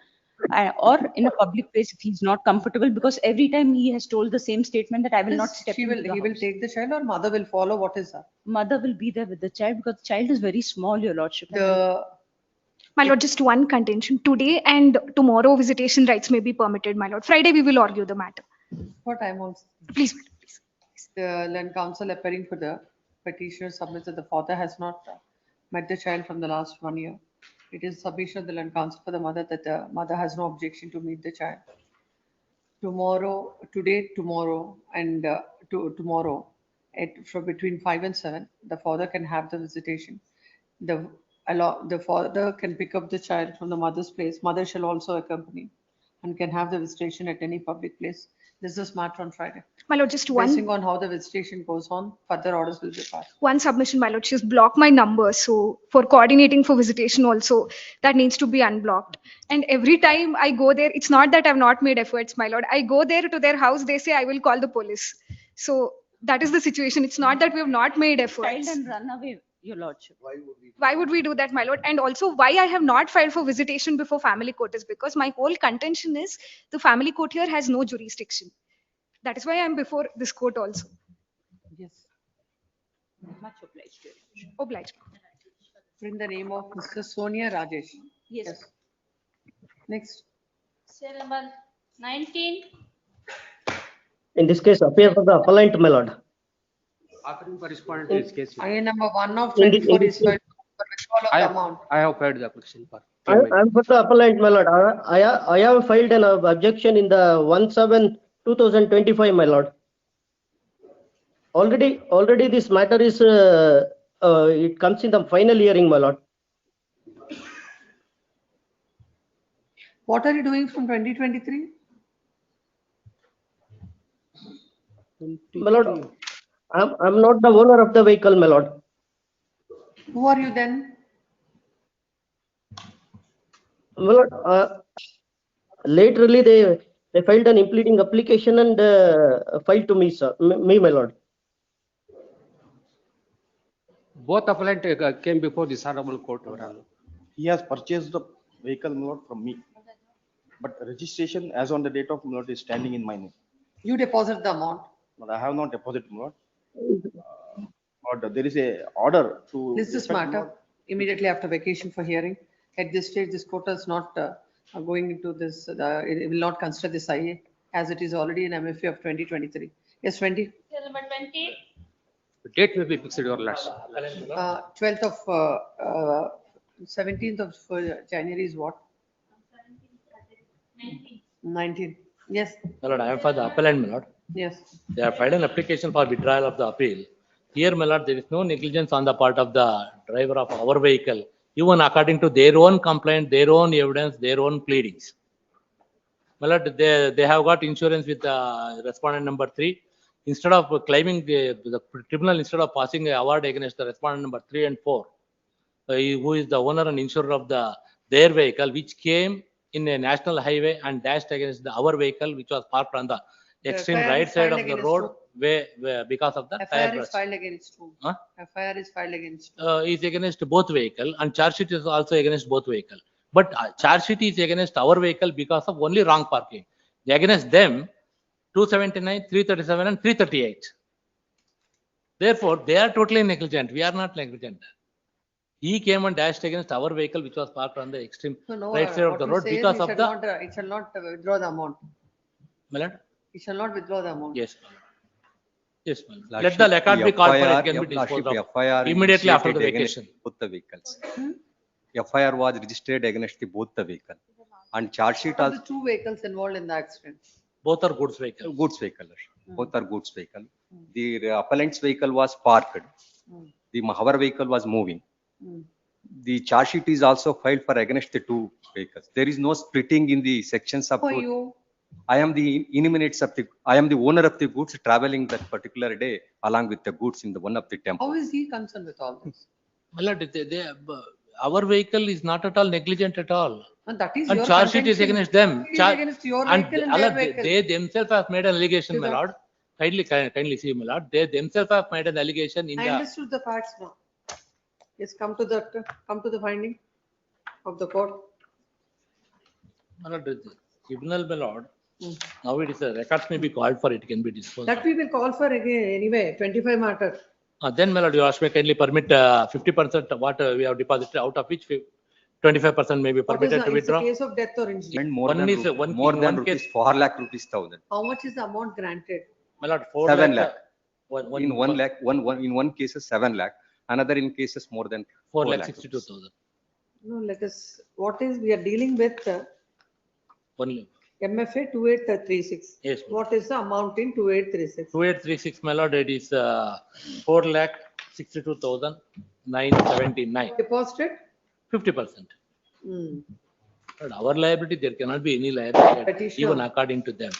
or in a public place if he's not comfortable, because every time he has told the same statement that I will not step into the He will house. take the child or mother will follow? What is that? Mother will be there with the child because the child is very small, your lordship. My lord, just one contention. Today and tomorrow visitation rights may be permitted, my lord. Friday we will argue the matter. What time also? Please, madam, please. The land council appearing for the petitioner submits that the father has not met the child from the last 1 year. It is submission of the land council for the mother that the mother has no objection to meet the child. Tomorrow, and tomorrow from between 5 and 7, the father can have the visitation. The father can pick up the child from the mother's place. Mother shall also accompany and can have the visitation at any public place. This is matter on Friday. My lord, just one. Depending on how the visitation goes on, further orders will be passed. One submission, my lord. She's blocked my number. So for coordinating for visitation also, that needs to be unblocked. And every time I go there, it's not that I've not made efforts, my lord. I go there to their house, they say I will call the police. So that is the situation. It's not that we have not made efforts. Child and run away, your lordship. Why would we do that, my lord? And also why I have not filed for visitation before family court is because my whole contention is the family court here has no jurisdiction. That is why I'm before this court also. Yes. Much obliged, your lordship. Obliged. In the name of Mr. Sonia Rajesh. Yes. Next. Serial number 19. In this case, appear for the appellant, my lord. Offering for respondent in this case. I number 1 of In the- 24 in is the- filed for withdrawal of the amount. I have filed the application for. I am for the appellant, my lord. I have filed an objection in the 1/7/2025, my lord. Already this matter is, it comes in the final hearing, my lord. What are you doing from 2023? My lord, I'm not the owner of the vehicle, my lord. Who are you then? My lord, laterally they filed an impleading application and filed to me, sir, me, my lord. Both appellant came before this honorable court. Your Honor. He has purchased the vehicle, my lord, from me. But registration as on the date of, my lord, is standing in my name. You deposit the amount. But I have not deposited, my lord. But there is a order to. This is matter immediately after vacation for hearing. At this stage, this court is not going into this, it will not consider this IA as it is already in MFA of 2023. Yes, 20. Serial number 20. Date may be fixed, your lordship. 12th of 17th of January is what? 19. Yes. My lord, I am for the appellant, my lord. Yes. They have filed an application for withdrawal of the appeal. Here, my lord, there is no negligence on the part of the driver of our vehicle, even according to their own complaint, their own evidence, their own pleadings. My lord, they have got insurance with the respondent number 3. Instead of claiming the tribunal, instead of passing an award against the respondent number 3 and 4, who is the owner and insurer of their vehicle, which came in a national highway and dashed against our vehicle, which was parked on the extreme right side of the road, because of the tire FIR is burst. filed against whom? Huh? FIR is filed against. Is against both vehicle, and charge sheet is also against both vehicle. But charge sheet is against our vehicle because of only wrong parking. Against them, 279, 337 and 338. Therefore, they are totally negligent. We are not negligent. He came and dashed against our vehicle, which was parked on the extreme right side of the road because of the. It shall not withdraw the amount. My lord? It shall not withdraw the amount. Yes. Yes, ma'am. Let the record be called for, it can be disposed of immediately after the vacation. Both the vehicles. FIR was registered against both the vehicle, and charge sheet What are also. the 2 vehicles involved in the accident? Both are goods vehicle. Goods vehicle. Both are goods vehicle. The appellant's vehicle was parked. Our vehicle was moving. The charge sheet is also filed for against the 2 vehicles. There is no splitting in the sections of. Who are you? I am the inmates of the. I am the owner of the goods traveling that particular day along with the goods in the one of the temple. How is he concerned with all this? My lord, our vehicle is not at all negligent at all. And that is And your charge sheet is contention. against them. It is against your And vehicle and Allah, their vehicle. they themselves have made an allegation, To my that- lord. Kindly see, my lord. They themselves have made an allegation in I the, understood the facts now. Yes, come to the finding of the court. my lord, the tribunal, my lord. Hmm. Now it is a records may be called for, it can be disposed. That we will call for again anyway, 25 matter. Then, my lord, you ask me kindly permit 50% what we have deposited, out of which 25% may be What is permitted to the, it's a withdraw. case of death or injury. And more One than, is ru- one more in than one rupees case- 4 lakh rupees thousand. How much is the amount granted? My lord, 4 7 lakh. lakh. In 1 lakh, in one case is 7 lakh, another in cases more than 4 lakh lakh 62,000. No, let us, what is, we are dealing with Only. MFA 2836. Yes. What is the amount in 2836? 2836, my lord, it is 4 lakh 62,979. Deposited? 50%. Hmm. But our liability, there cannot be any liability, Petitioner. even according to them,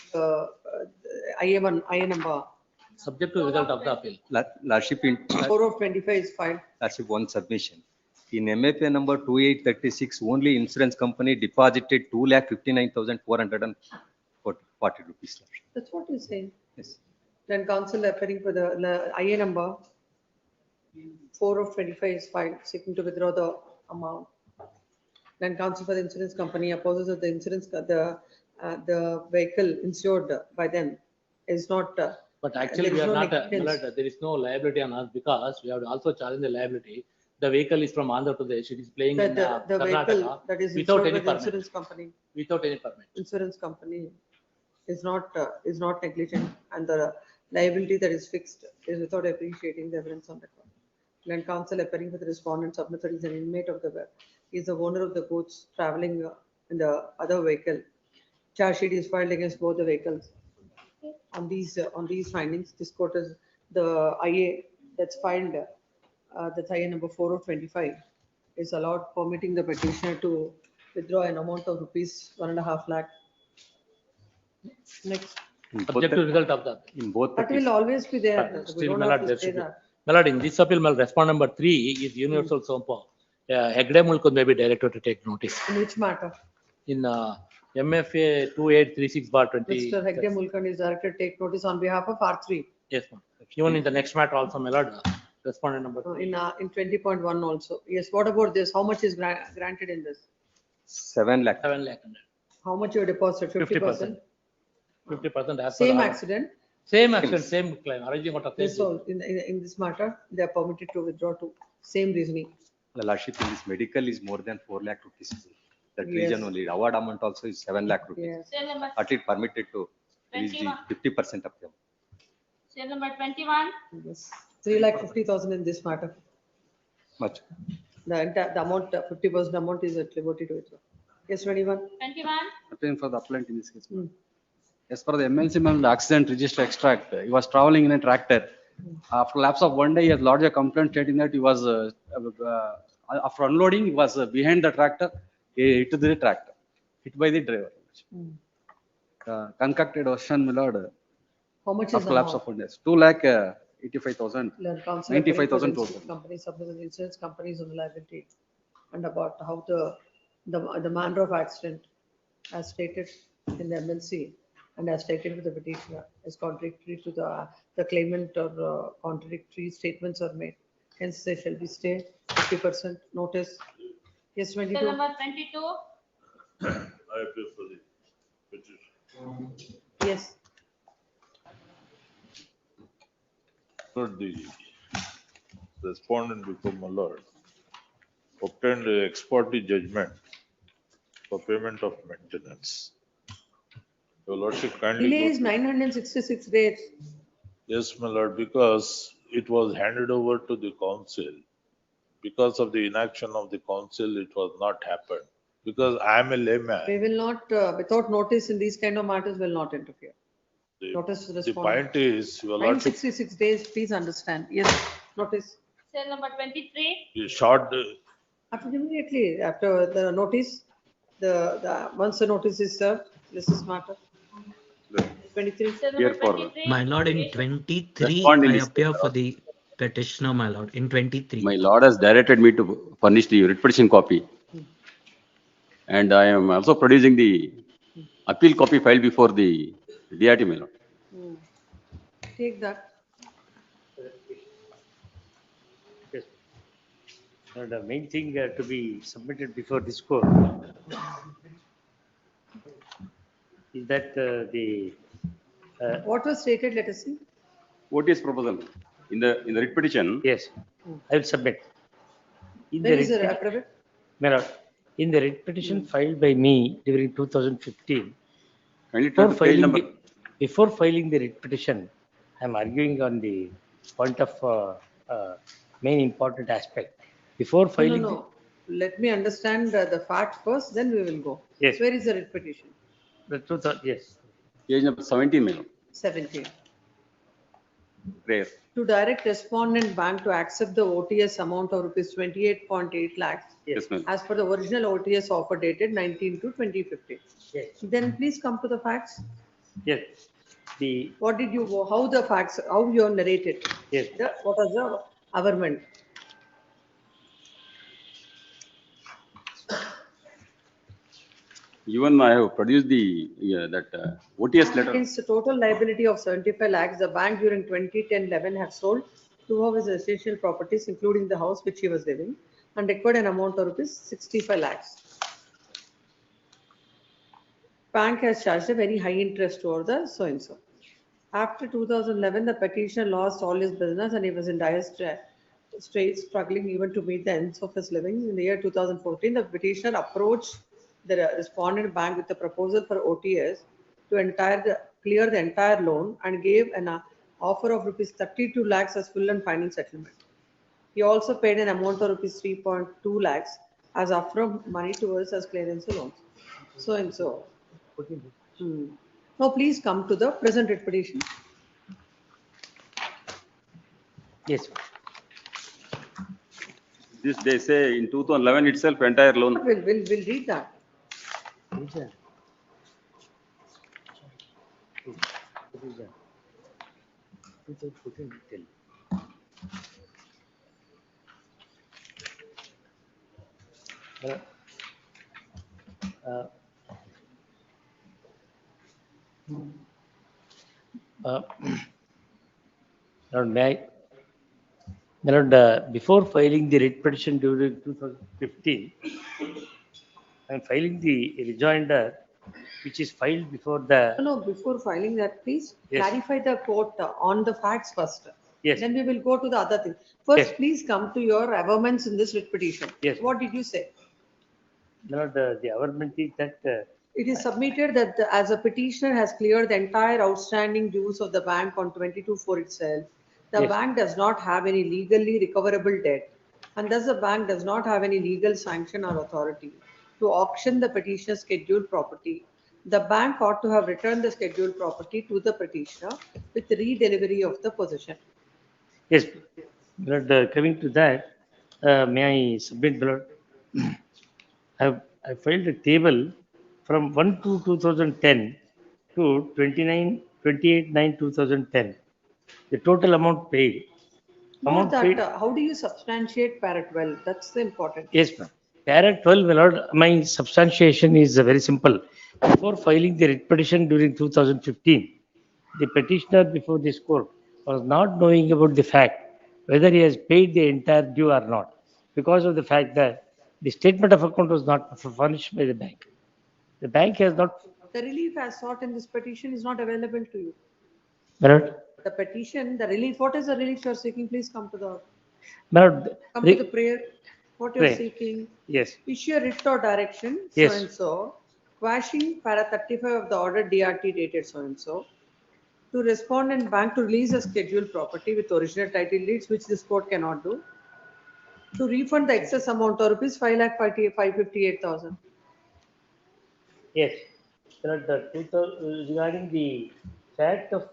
IA number subject to result of the appeal. Lordship, in 4 of 25 is filed. Lordship, one submission. In MFA number 2836, only insurance company deposited 2,59,440 rupees. Lordship. That's what you say. Yes. Then counsel appearing for the IA number 4 of 25 is filed, seeking to withdraw the amount. Then counsel for the insurance company opposes that the insurance, the vehicle insured by them is not. But actually, there we is are no not, negligence. there is no liability on us because we have to also challenge the liability. The vehicle is from Andhra Pradesh, it is playing in The vehicle Karnataka that is without insured any by the permit. insurance company. Without any permit. Insurance company is not negligent, and the liability that is fixed is without appreciating the evidence on record. Then counsel appearing for the respondent submitted is an inmate of the web. He is the owner of the goods traveling in the other vehicle. Charge sheet is filed against both the vehicles. On these findings, this court is the IA that's filed, that's IA number 4 of 25, is allowed, permitting the petitioner to withdraw an amount of rupees 1.5 lakh. Next. Subject to result of the. In both That will petitions. always be there. We Still, don't my have lord, to there say should be. that. My lord, in this appeal, my lord, respond number 3 is universal SOMPO. Hegde Mulkund may be directed to take notice. In which matter? In MFA 2836/20. Mr. Hegde Mulkand is directed to take notice on behalf of R3. Yes, ma'am. Even in the next matter also, my lord, respondent number 3. In 20.1 also. Yes, what about this? How much is granted in this? 7 lakh. 7 lakh. How much you deposited? 50%? 50% as per Same law. accident? Same accident, same claim, arranging out of Yes, same. so in this matter, they are permitted to withdraw to same reasoning. The Lordship, in this medical is more than 4 lakh rupees. That Yes. region only, award amount also is 7 lakh rupees. Yes. Serial number At least permitted to release the 21. 50% of them. Serial number 21. Yes. 3,50,000 in this matter. Much. The amount, 50% amount is at liberty to withdraw. Yes, 21. 21. Appealing for the appellant in this case. Hmm. As per the MLC ma'am, the accident register extract, he was traveling in a tractor. After lapse of 1 day, he has lodged a complaint stating that he was, after unloading, he was behind the tractor, he hit the tractor, hit by the driver. Concocted version, my lord. How much is After the lapse amount? of 1 day, 2,85,000, Learn counsel 95,000 appearing for the total. company, submitted insurance companies on the liability and about how the manner of accident as stated in the MLC and as stated with the petitioner is contradictory to the claimant or contradictory statements are made. Hence, they shall be stayed 50% notice. Yes, Serial 22. number 22. I appeal for the petition. Yes. Lord, the respondent before my lord obtained a ex parte judgment for payment of maintenance. Your lordship kindly. Delay go is to- 966 days. Yes, my lord, because it was handed over to the council. Because of the inaction of the council, it was not happened. Because I am a layman. We will not, without notice in these kind of matters, will not interfere. Notice The respondent. point is, your lordship 966 days, please understand. Yes, notice. Serial number 23. is short, After immediately, after the notice, once the notice is served, this is matter. 23. Serial Here number forward. 23. My lord, in 23, Respond in I this appear case, for the petitioner, my lord, in 23. My lord has directed me to furnish the writ petition copy. And I am also producing the appeal copy filed before the DRT, my lord. Take that. Yes. And the main thing to be submitted before this court is that the What was stated, let us see. OTS proposal in the writ petition. Yes, I will submit. In When the is the writ affidavit? my lord, in the writ petition filed by me during 2015, Kindly try before to page number. before filing the writ petition, I am arguing on the point of main important aspect. Before filing, No. Let me understand the fact first, then we will go. Yes. Where is the writ petition? The truth, yes. Page number 17, my lord. 17. Rare. To direct respondent bank to accept the OTS amount of rupees 28.8 lakhs Yes, ma'am. as per the original OTS offer dated 19 to 2015. Yes. Then please come to the facts. Yes. The What did you, how the facts, how you narrated? Yes. What was the averment? Even I have produced the OTS letter. Against the total liability of 75 lakhs, the bank during 2010-11 have sold two of his residential properties, including the house which he was living, and required an amount of rupees 65 lakhs. Bank has charged a very high interest over the so-and-so. After 2011, the petitioner lost all his business and he was in dire straits, struggling even to meet the ends of his living. In the year 2014, the petitioner approached the respondent bank with a proposal for OTS to clear the entire loan and gave an offer of rupees 32 lakhs as full and final settlement. He also paid an amount of rupees 3.2 lakhs as upfront money towards as clearance loans. So and so. Now please come to the present writ petition. Yes. This they say in 2011 itself entire loan. We'll read that. Lord, may I? My lord, before filing the writ petition during 2015, I am filing the rejoinder which is filed before the. No, before filing that, please Yes. clarify the court on the facts first. Yes. Then we will go to the other thing. First, Yes. please come to your averments in this writ petition. Yes. What did you say? My lord, the averment is that It is submitted that as a petitioner has cleared the entire outstanding dues of the bank on 22/4 itself, the Yes. bank does not have any legally recoverable debt, and thus the bank does not have any legal sanction or authority to auction the petitioner's scheduled property. The bank ought to have returned the scheduled property to the petitioner with redelivery of the possession. yes, my lord, coming to that, may I submit, my lord? I filed a table from 1 to 2010 to 28/9/2010. The total amount paid. Not that, how do you substantiate para 12? That's the important. Yes, ma'am. Para 12, my lord, my substantiation is very simple. Before filing the writ petition during 2015, the petitioner before this court was not knowing about the fact whether he has paid the entire due or not, because of the fact that the statement of account was not furnished by the bank. The bank has not. The relief as sought in this petition is not available to you. My lord, The petition, the relief, what is the relief you are seeking? Please come to the, my lord, come to the prayer. What you are prayer. seeking? Yes. Issue a writ or direction, so Yes. and so, quashing para 35 of the order DRT dated so and so, to respondent bank to release a scheduled property with original title deeds, which this court cannot do, to refund the excess amount of rupees 5,558,000. Yes. My lord, regarding the fact of.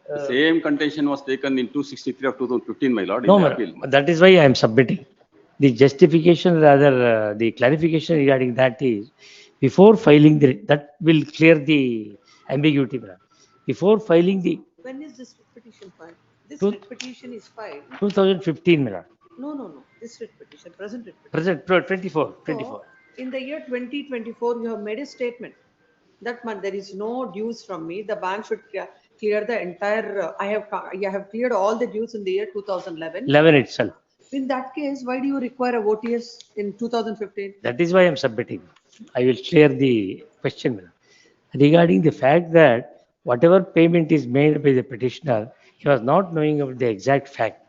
The same contention was taken in 263 of 2015, my lord. No, in the madam. appeal. That is why I am submitting. The justification, rather, the clarification regarding that is, before filing that will clear the ambiguity, madam. Before filing the, When is this petition filed? This Two- writ petition is filed. 2015, my lord. No. This writ petition, present writ petition. Present, 24, 24. So, in the year 2024, you have made a statement. That month, there is no dues from me. The bank should clear the entire, I have cleared all the dues in the year 2011. 11 itself. In that case, why do you require a OTS in 2015? That is why I am submitting. I will clear the question, madam. Regarding the fact that whatever payment is made by the petitioner, he was not knowing of the exact fact,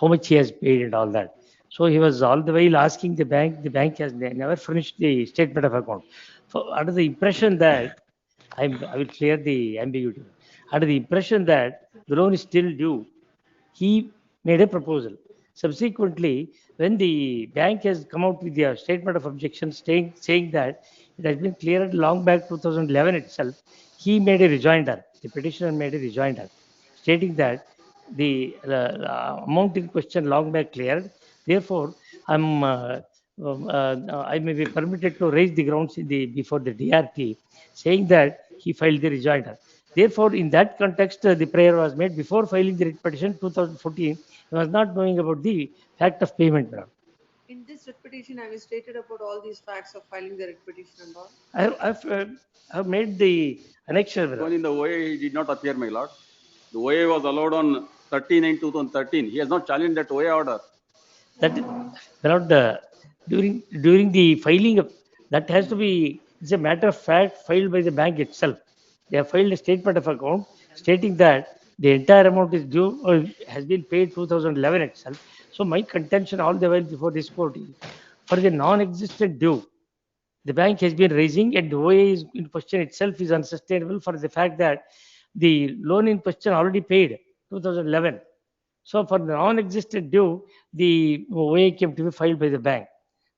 how much he has paid and all that. So he was all the while asking the bank has never furnished the statement of account. Under the impression that, I will clear the ambiguity. Under the impression that the loan is still due, he made a proposal. Subsequently, when the bank has come out with their statement of objection saying that it has been cleared long back 2011 itself, he made a rejoinder. The petitioner made a rejoinder stating that the amount in question long back cleared. Therefore, I may be permitted to raise the grounds before the DRT, saying that he filed the rejoinder. Therefore, in that context, the prayer was made before filing the writ petition 2014. He was not knowing about the fact of payment. Madam. In this writ petition, have you stated about all these facts of filing the writ petition and all? I've made the annexure. Because in the OA, he did not appear, my lord. The OA was allowed on 39/2013. He has not challenged that OA order. That Lord, during the filing of that has to be, it's a matter of fact filed by the bank itself. They have filed a statement of account stating that the entire amount is due or has been paid 2011 itself. So my contention all the while before this court is for the non-existent due, the bank has been raising and the OA is in question itself is unsustainable for the fact that the loan in question already paid 2011. So for the non-existent due, the OA came to be filed by the bank.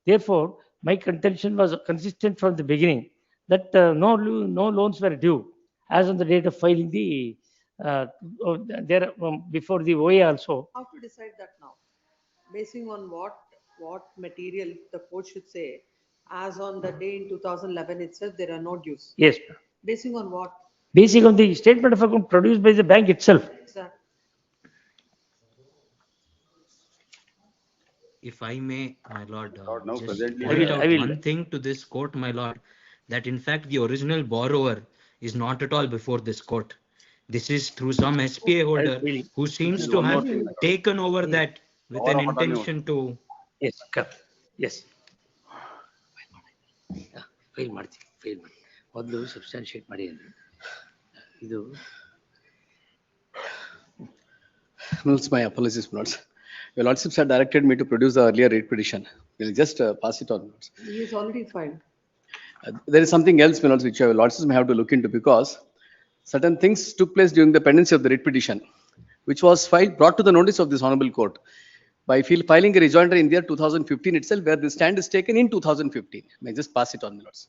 Therefore, my contention was consistent from the beginning that no loans were due as on the date of filing the before the OA also. How to decide that now? Basing on what material the court should say, as on the day in 2011 itself, there are no dues. Yes. Basing on what? Basing on the statement of account produced by the bank itself. Exactly. If I may, my lord, now just presently point out I will- one thing to this court, my lord, that in fact the original borrower is not at all before this court. This is through some SPA holder who seems to one more have thing, my lord. taken over that with Power an of attorney intention to. Yes, correct. Yes. File ಮಾಡ್ತೀನಿ ಮೊದಲು substantiate ಮಾಡಿ ಅಂದ್ರೆ ಇದು My apologies, Lords. Your Lordships had directed me to produce the earlier rate petition. We'll just pass it on. Lords. He is already filed. There is something else, my Lords, which your Lordships may have to look into because certain things took place during the pendency of the writ petition, which was brought to the notice of this honorable court by filing a rejoinder in the year 2015 itself, where the stand is taken in 2015. May I just pass it on, my Lords.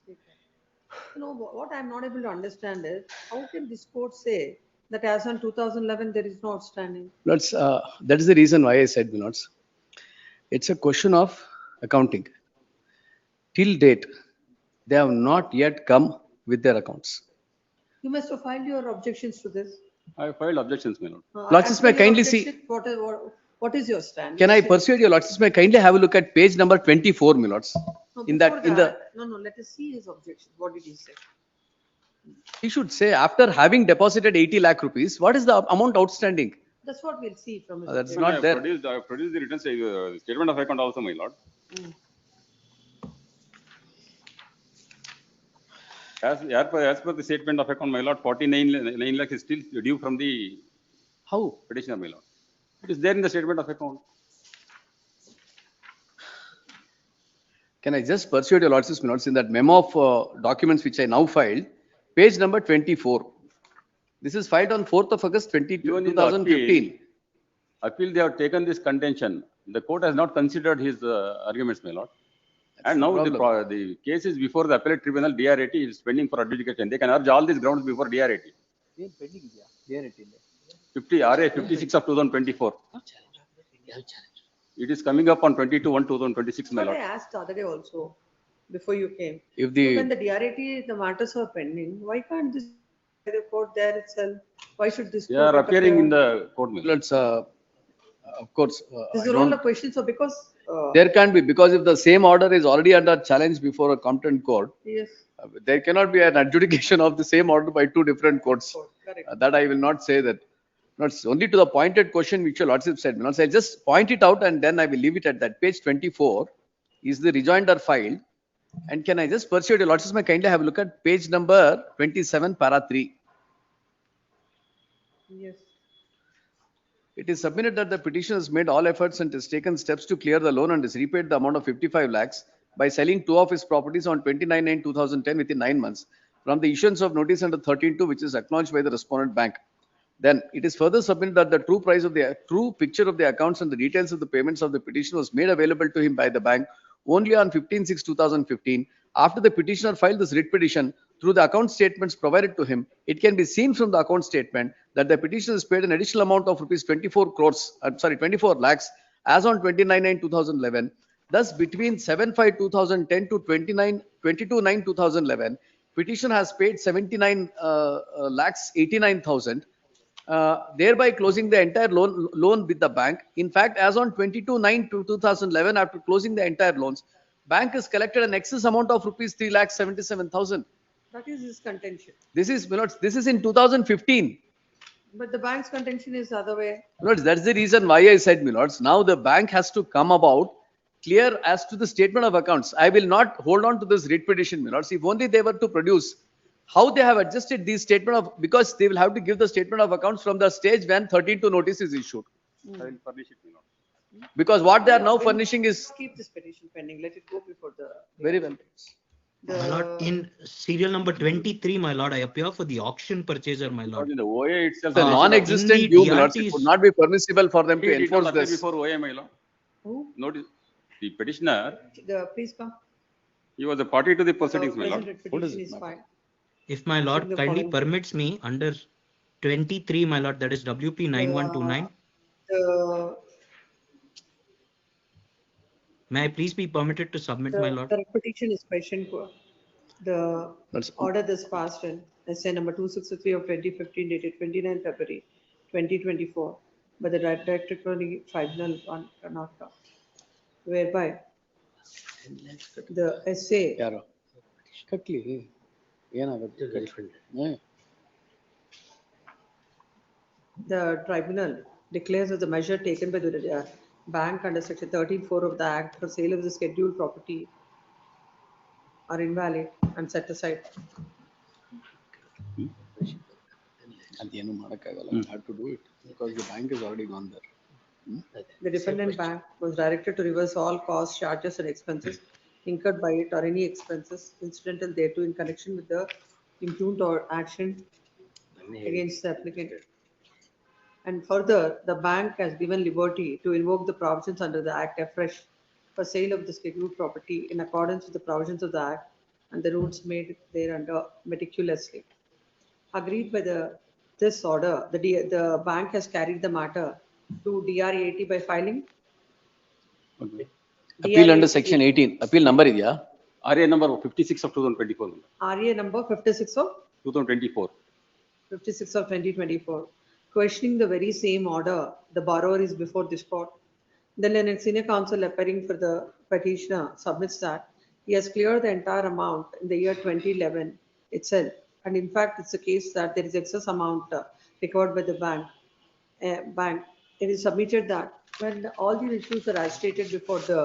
What I'm not able to understand is, how can this court say that as on 2011, there is no outstanding? Lords, that is the reason why I said, my Lords, it's a question of accounting. Till date, they have not yet come with their accounts. You must have filed your objections to this. I filed objections, my lord. Lordships may kindly see. What is your stand? Can I persuade your Lordships may kindly have a look at page number 24, my Lords. No, In that, No, let us see his objection. What did he say? he should say, after having deposited 80 lakh rupees, what is the amount outstanding? That's what we'll see from his. That's objection. not there. I have produced the written statement of account also, my lord. As per the statement of account, my lord, 49 lakhs is still due from the How? petitioner, my lord. It is there in the statement of account. Can I just persuade your Lordships, my Lords, in that memo of documents which I now filed, page number 24. This is filed on 4th of August Even in the 2015. Appeal, they have taken this contention. The court has not considered his arguments, my lord. And now the case is before the appellate tribunal, DRAT is pending for adjudication. They can urge all these grounds before DRAT. 50 RA 56 of 2024. It is coming up on 22/1/2026, my But I lord. asked the other day also, before you came. If the When the DRAT, the matters are pending, why can't this the court there itself. Why should this? They are court appearing appear? in the court. my lord. Let's, of course, This I is all the don't, questions. So because, there can't be, because if the same order is already under challenge before a competent court, yes, there cannot be an adjudication of the same order by two different courts. correct. That I will not say that. Not only to the pointed question which your lordship said. Not say just point it out and then I will leave it at that. Page 24 is the rejoinder filed. And can I just persuade your lordship, may kindly have a look at page number 27, para 3. Yes. It is submitted that the petitioner has made all efforts and has taken steps to clear the loan and has repaid the amount of 55 lakhs by selling two of his properties on 29/9/2010 within 9 months from the issuance of notice under 13.2, which is acknowledged by the respondent bank. Then it is further submitted that the true picture of the accounts and the details of the payments of the petition was made available to him by the bank only on 15/6/2015. After the petitioner filed this writ petition, through the account statements provided to him, it can be seen from the account statement that the petitioner has paid an additional amount of rupees 24 lakhs as on 29/9/2011. Thus, between 7/5/2010 to 22/9/2011, petitioner has paid 79 lakhs 89,000. Thereby closing the entire loan with the bank. In fact, as on 22/9/2011, after closing the entire loans, bank has collected an excess amount of rupees 3,77,000. That is his contention. This is in 2015. But the bank's contention is the other way. Milords, that's the reason why I said, Milords, now the bank has to come about clear as to the statement of accounts. I will not hold on to this writ petition, Milords. If only they were to produce how they have adjusted these statement of, because they will have to give the statement of accounts from the stage when 13.2 notice is issued. I will furnish it. my lord. Because what they are now furnishing is Keep this petition pending. Let it go before the. very well. My lord, in serial number 23, my lord, I appear for the auction purchaser, my lord. In the OA itself. The non-existent due, Milords, it would not be permissible for them to He did not enforce appear this. before OA, my lord. Who? Notice, the petitioner, Please come. he was a party to the proceedings, my lord. Present petition is fine. If my lord the kindly following- permits me, under 23, my lord, that is WP 9129, The, may I please be permitted to submit, my lord? the petition is questioned. The That's- order this passed in essay number 263 of 2015 dated 29 February 2024 by the directive final on Karnataka, whereby the essay ಯಾರು? ಕಟ್ಲಿ ಏನಾಗುತ್ತೆ? ಹ್ಮ್. the tribunal declares that the measure taken by the bank under section 13(4) of the act for sale of the scheduled property are invalid and set aside. ಅದೇನು ಮಾಡಕ್ಕಾಗಲ್ಲ. Have to do it because the bank is already gone there. The defendant bank was directed to reverse all costs, charges and expenses incurred by it or any expenses incidental thereto in connection with the impugned or action against the applicant. And further, the bank has given liberty to invoke the provisions under the act afresh for sale of the scheduled property in accordance with the provisions of the act and the rules made thereunder meticulously. Agreed by this order, the bank has carried the matter to DRAT by filing. Appeal under section 18. Appeal number ಇದೆಯಾ? RA number 56 of 2024. RA number 56 of 2024. 56 of 2024. Questioning the very same order, the borrower is before this court. Then an senior counsel appearing for the petitioner submits that he has cleared the entire amount in the year 2011 itself. And in fact, it's a case that there is excess amount recovered by the bank. It is submitted that when all these issues are agitated before the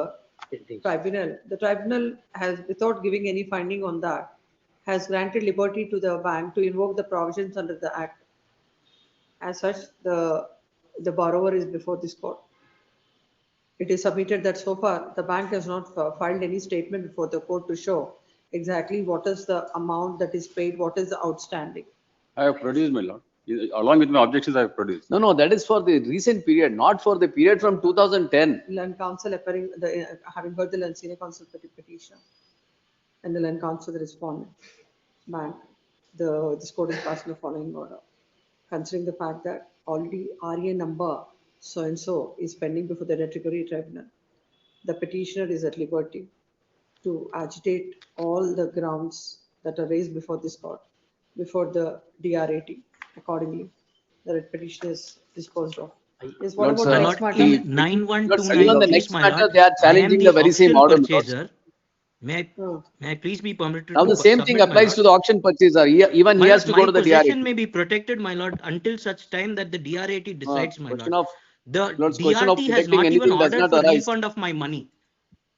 tribunal has, without giving any finding on that, has granted liberty to the bank to invoke the provisions under the act. As such, the borrower is before this court. It is submitted that so far the bank has not filed any statement before the court to show exactly what is the amount that is paid, what is the outstanding. I have produced, my lord. Along with my objections, I have produced. No, that is for the recent period, not for the period from 2010. Land counsel appearing, having heard the land senior counsel petition and the land counsel the respondent bank, this court is passing the following order. Considering the fact that already RA number so and so is pending before the Retributory Tribunal, the petitioner is at liberty to agitate all the grounds that are raised before this court before the DRAT accordingly. The writ petition is disposed of. Yes, what Lords, about the My next lord, matter? in Lords, 9129 even the case, next my matter, lord, they are I am challenging the the very same auction order, Lords. purchaser. May I please be permitted Now to the same thing submit, my applies lord? to the auction purchaser. Even he My has lord, to go my to the DRAT. possession may be protected, my lord, until such time that the DRAT decides, my Question lord. of The Lords, question of DRT has protecting not even anything does ordered not for arise. refund of my money.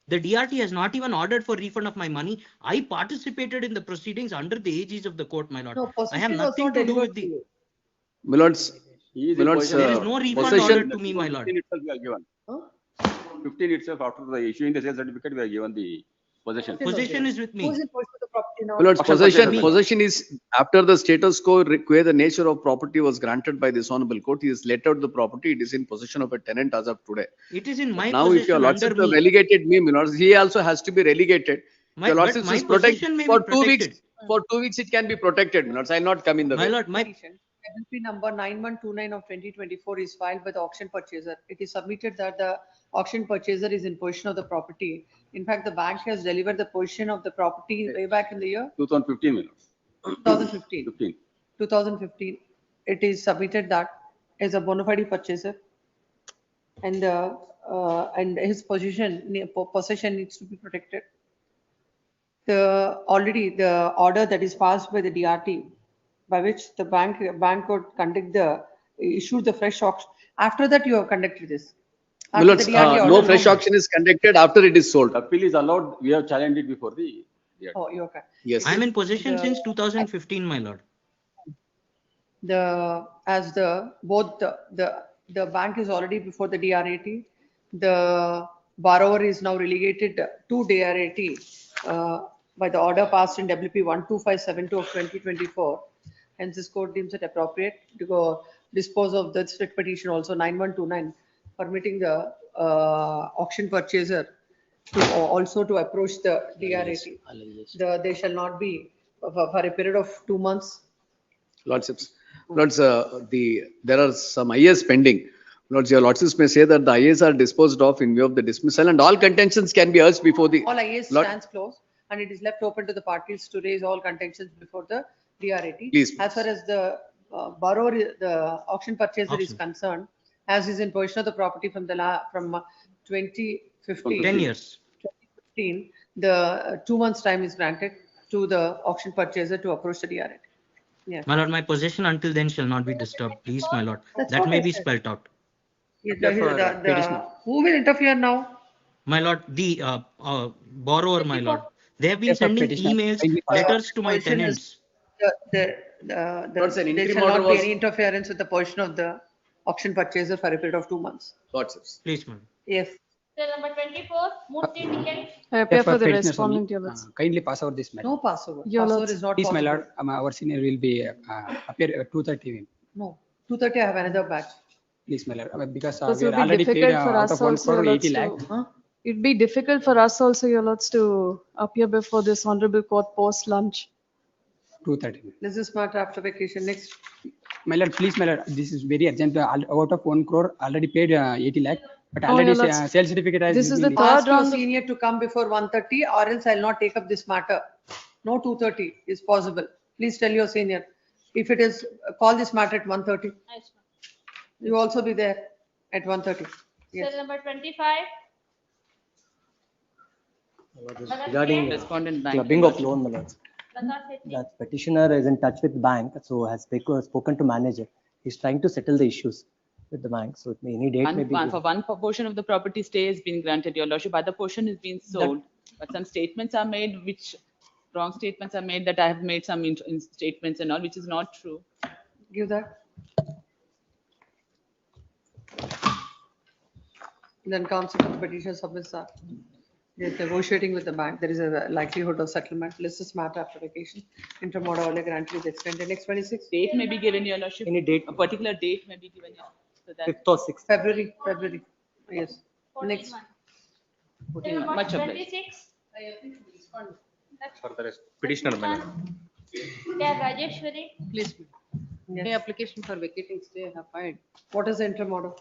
The DRT has not even ordered for refund of my money. I participated in the proceedings under the aegis of the court, my lord. No, I have possession was nothing not to do delivered with to the. you. Milords, He is in Milords, possession. There is no refund possession. ordered to me, my lord. 15 itself we are given. Huh? 15 itself, after the issuing the sale certificate, we are given the possession. Possession is with Who's me. in possession of the property now? Milords, Auction possession, purchaser, my lord. possession is after the status quo where the nature of property was granted by this honorable court. He has let out the property. It is in possession of a tenant as of today. It is in my Now, if your possession under lordships have me. relegated me, Milords, he also has to be relegated. My, Your but lordships my is protect possession may for be 2 weeks. protected. For 2 weeks, it can be protected, Milords. I'll not come in the My way. lord, my Petition, LLP number 9129 of 2024 is filed by the auction purchaser. It is submitted that the auction purchaser is in possession of the property. In fact, the bank has delivered the possession of the property way back in the year 2015, my lord. 2015. 15. 2015. It is submitted that as a bona fide purchaser and his possession needs to be protected. Already the order that is passed by the DRT by which the bank could issue the fresh auction. After that, you have conducted this. After the Milords, DRT no order, fresh auction is conducted after it is sold. The appeal is allowed. We have challenged it before the. Oh, you okay. Yes. I am in possession the- since 2015, my lord. The bank is already before the DRAT. The borrower is now relegated to DRAT by the order passed in WP 12572 of 2024. Hence, this court deems it appropriate to go dispose of this writ petition also 9129, permitting the auction purchaser to also to approach the DRAT. They shall not be for a period of 2 months. Lordships. Lords, there are some IAs pending. Lords, your lordships may say that the IAs are disposed of in view of the dismissal and all contentions can be urged before the. All IAs Lord- stands closed and it is left open to the parties to raise all contentions before the DRAT. Please, As far as the borrower, the auction purchaser is Auction. concerned, as is in possession of the property from 2015. 10 years. 2015, the 2 months time is granted to the auction purchaser to approach the DRAT. Yeah. My lord, my possession until then shall not be disturbed. Please, my lord. That's That what may I be said. spelt out. Who will interfere now? My lord, the borrower, my lord. They have been Yes, sir, sending petitioner. emails, Kindly letters to my Position is- tenants. Lords, an There interim shall order not be was- any interference with the portion of the auction purchaser for a period of 2 months. Lordships. Please, madam. Yes. Cell number 24, Murthy Tikel. I appear for the petitioners respondent, only. Your Lords. Kindly pass out this matter. No passover. Your Passover Lords. is not Please, my possible. lord, our senior will be appear 2:30. No, 2:30 I have another batch. Please, my lord, because This we will are be already paid difficult for out us of 1 also, crore Your 80 Lords, lakh. Huh? It'd be difficult for us also, Your Lords, to appear before this honorable court post lunch. 2:30. This is matter after vacation. Next. My lord, please, my lord, this is very urgent. Out of 1 crore, already paid 80 lakh, but Oh, already Your Lords. sales certificate has This is been the Ask third your round of- senior to come before 1:30 or else I'll not take up this matter. No 2:30 is possible. Please tell your senior. If it is, call this matter at 1:30. Nice one. You also be there at 1:30. Yes. Cell number 25. Regarding Respondent bank clubbing of loan, my lords. Prakash Setty. That petitioner is in touch with bank, so has spoken to manager. He's trying to settle the issues with the bank, so any date may be For given. one portion of the property stay has been granted, your lordship, other portion is being sold. But some statements are made which, wrong statements are made that I have made some statements and all, which is not true. Give that. Then counsel for the petitioner submits that. They're negotiating with the bank. There is a likelihood of settlement. List this matter after vacation. Interim order only granted is extended. Next 26. Date may be given, your lordship. Any date? A particular date may be given, so that 5th or 6th. February. Yes. Next. Cell number Much obliged. 26. For the petitioner, madam. Yeah, Rajeshwari. Please, the application for vacating stay I have filed. What is the interim order?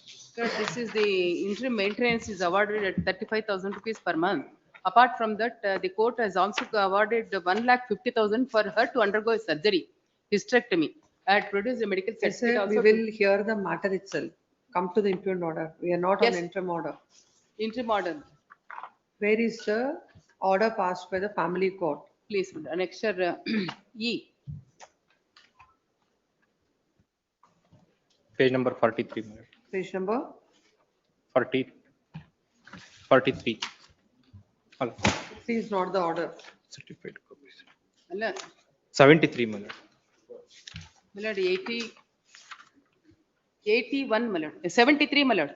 Sir, this is the interim maintenance is awarded at 35,000 rupees per month. Apart from that, the court has also awarded 1,50,000 for her to undergo a surgery, hysterectomy. I had produced a medical Yes, certificate sir, we also. will hear the matter itself. Come to the impugned order. We are not on Yes. interim order. Interim order, Where is the order passed by the family court? please, annexure E. Page number 43, my lord. Page number 43. Hello. Please note the order. Certified copies. Alla, 73, my lord. my lord, 81, my lord. 73, my lord.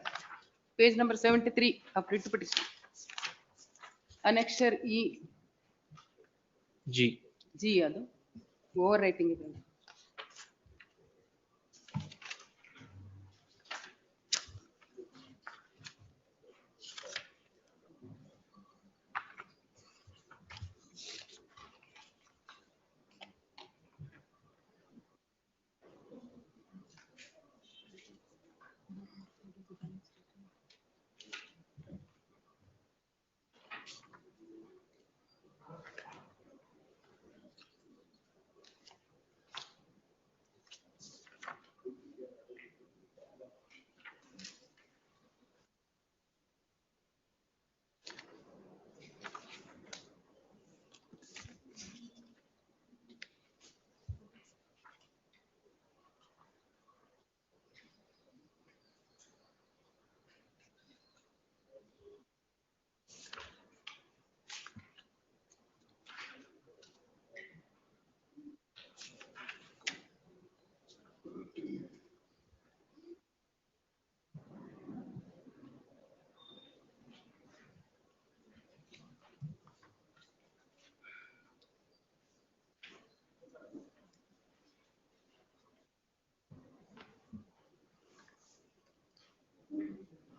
Page number 73 of writ petition. Annexure E. G. G ಅದು overwriting ಇದೆ.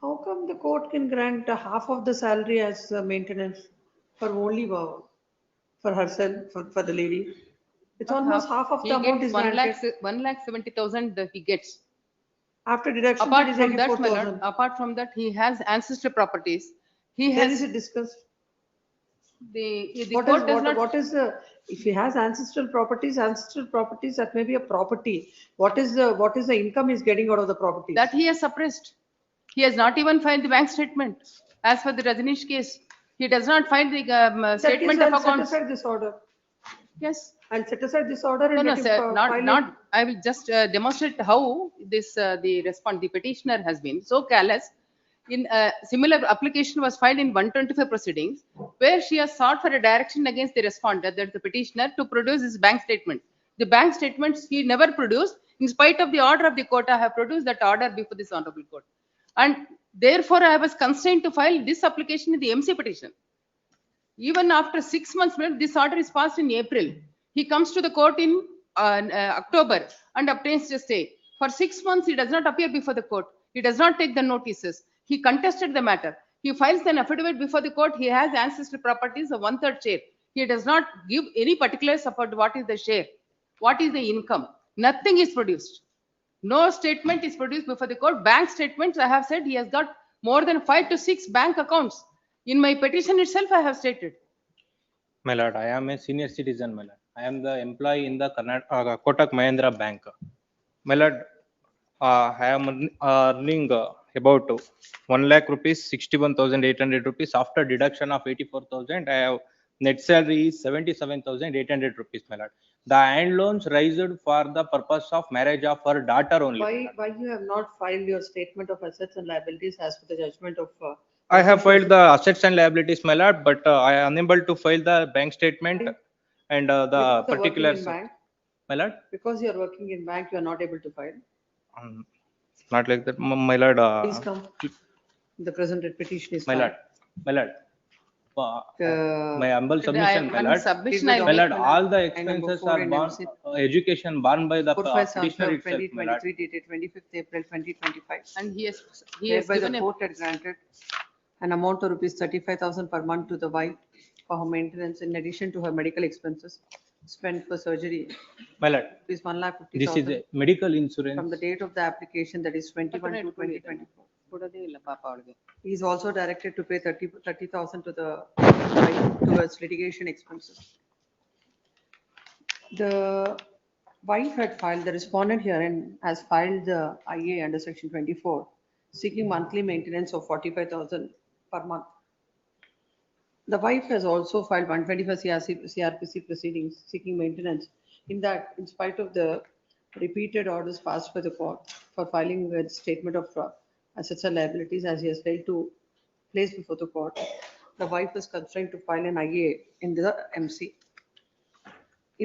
How come the court can grant half of the salary as maintenance for only for herself, for the lady? It's almost half of He the amount gets is 1,70,000 granted. he gets. After deduction, Apart it is from again that, my lord, 4,000. apart from that, he has ancestral properties. He Then has is it discussed? the What court does not. what is the, if he has ancestral properties, that may be a property. What is the income he's getting out of the property? That he has suppressed. He has not even filed the bank statement. As for the Rajneesh case, he does not file the statement of I'll set accounts. aside this order. Yes. I'll set aside this order No, and no, let him sir, file it. not, I will just demonstrate how this, the petitioner has been so callous. In a similar application was filed in 125 proceedings, where she has sought for a direction against the respondent, that the petitioner, to produce his bank statement. The bank statements he never produced, in spite of the order of the court. I have produced that order before this honorable court. And therefore, I was constrained to file this application in the MC petition. Even after 6 months, this order is passed in April. He comes to the court in October and obtains a stay. For 6 months, he does not appear before the court. He does not take the notices. He contested the matter. He files an affidavit before the court. He has ancestral properties of 1/3 share. He does not give any particulars about what is the share, what is the income. Nothing is produced. No statement is produced before the court. Bank statements, I have said he has got more than 5 to 6 bank accounts. In my petition itself, I have stated. My lord, I am a senior citizen, my lord. I am the employee in the Kotak Mahindra Bank. My lord, I am earning about 1 lakh rupees, 61,800 rupees. After deduction of 84,000, I have net salary is 77,800 rupees, my lord. The hand loans raised for the purpose of marriage of her daughter only. Why you have not filed your statement of assets and liabilities as per the judgment of? I have filed the assets and liabilities, my lord, but I am unable to file the bank statement and the Because you're particulars. working in bank? My lord? Because you are working in bank, you are not able to file. Not like that, my lord. Please come. The present petition is My filed. lord, my lord. My humble submission, my lord. Submission My lord, all the I number expenses 4 are in borne, MC. education borne by the petitioner itself, my lord. 2023 dated 25th April 2025. And he has Whereby given the a court had granted an amount of rupees 35,000 per month to the wife for her maintenance in addition to her medical expenses spent for surgery. My lord, Rupees 1,50,000. this is a medical insurance. From the date of the application, that is 21 to 2024. ಕೊಡೋದೇ ಇಲ್ಲ ಪಾಪ ಅವಳಿಗೆ. He is also directed to pay 30,000 to the wife towards litigation expenses. The wife had filed, the respondent herein has filed the IA under section 24, seeking monthly maintenance of 45,000 per month. The wife has also filed 125 CRPC proceedings seeking maintenance. In that, in spite of the repeated orders passed by the court for filing a statement of assets and liabilities as he has failed to place before the court, the wife is constrained to file an IA in the MC.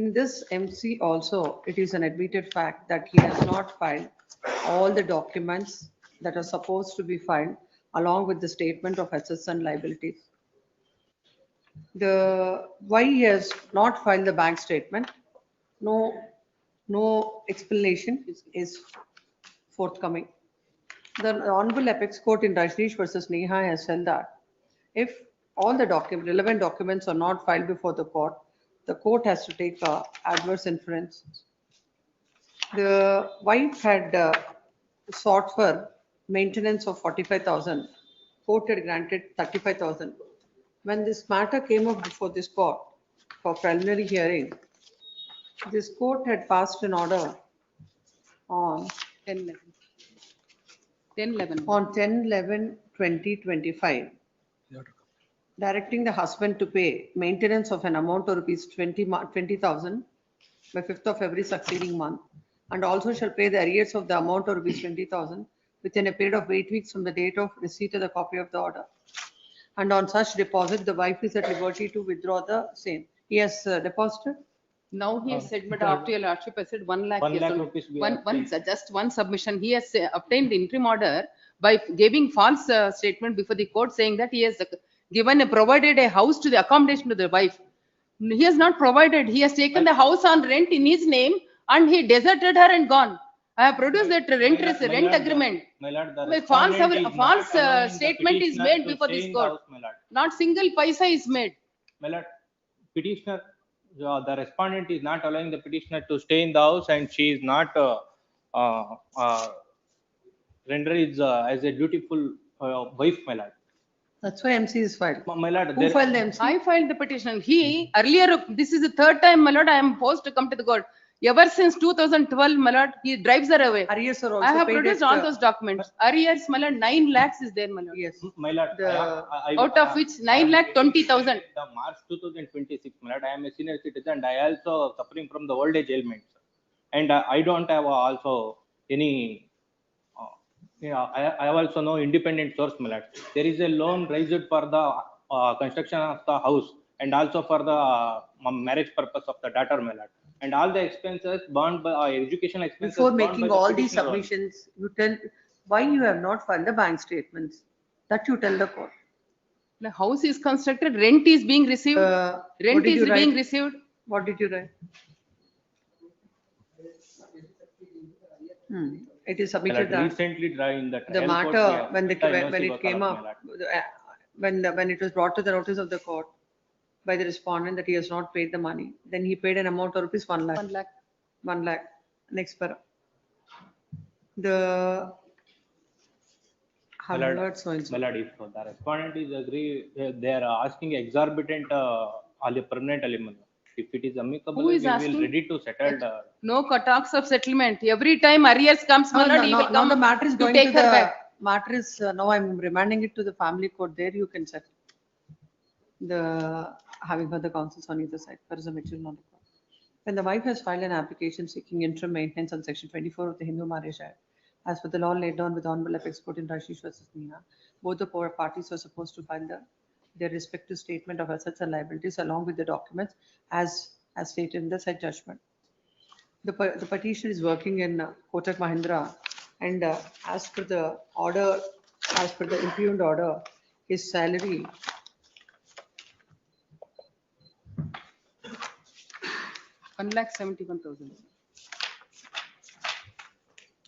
In this MC also, it is an admitted fact that he has not filed all the documents that are supposed to be filed along with the statement of assets and liabilities. Why he has not filed the bank statement, no explanation is forthcoming. The Honorable Apex Court in Rajneesh versus Neha has held that if all the relevant documents are not filed before the court has to take adverse inference. The wife had sought for maintenance of 45,000. Court had granted 35,000. When this matter came up before this court for preliminary hearing, this court had passed an order on 10/11/2025, directing the husband to pay maintenance of an amount of rupees 20,000 by 5th of every succeeding month, and also shall pay the arrears of the amount of rupees 20,000 within a period of 8 weeks from the date of receipt of the copy of the order. And on such deposit, the wife is at liberty to withdraw the same. He has deposited? Now he has said, but after your lordship has said 1 lakh. 1 lakh rupees we have paid. Just one submission. He has obtained the interim order by giving false statement before the court saying that he has provided a house to the accommodation to the wife. He has not provided. He has taken the house on rent in his name and he deserted her and gone. I have produced that rent agreement. My lord, the False respondent is not allowing the statement is petitioner made to before stay this in the court. house, my lord. Not single paisa is made. My lord, petitioner, the respondent is not allowing the petitioner to stay in the house and she is not rendered as a dutiful wife, my lord. That's why MC is filed. My lord, Who filed the MC? I filed the petition. He earlier, this is the third time, my lord, I am forced to come to the court. Ever since 2012, my lord, he drives her away. Arrears are also I have paid produced at, all those documents. Arrears, my lord, 9 lakhs is there, my lord. Yes. My lord, Out of which 9,20,000. The March 2026, my lord, I am a senior citizen and I also suffering from the old age ailments. And I don't have also any, I have also no independent source, my lord. There is a loan raised for the construction of the house and also for the marriage purpose of the daughter, my lord. And all the expenses borne by educational expenses. Before borne by making the all these petitioner only. submissions, you tell why you have not filed the bank statements. That you tell the court. The house is constructed, rent is being received. What Rent did is you write? being received. What did you write? It is My submitted lord, that recently in the the trial court, matter, we have when the it NOC came work up, out, my lord. when it was brought to the notice of the court by the respondent that he has not paid the money, then he paid an amount of rupees 1 lakh. 1 lakh. 1 lakh. Next para. The My lord, my lord, if the respondent is agree, they are asking exorbitant permanent alimony. If it is amicable, Who we is will asking? ready to settle the. No talks of settlement. Every time arrears comes, my lord, he will now come the matter is to going take to her the back. matter is now I'm remanding it to the family court. There you can settle. The having heard the counsels on either side, there is a material on the court. When the wife has filed an application seeking interim maintenance on section 24 of the Hindu Marriage Act, as per the law laid down with Honorable Apex Court in Rajneesh versus Neha, both the parties are supposed to file their respective statement of assets and liabilities along with the documents as stated in the said judgment. The petitioner is working in Kotak Mahindra, and as per the order, as per the impugned order, his salary $1,71,000.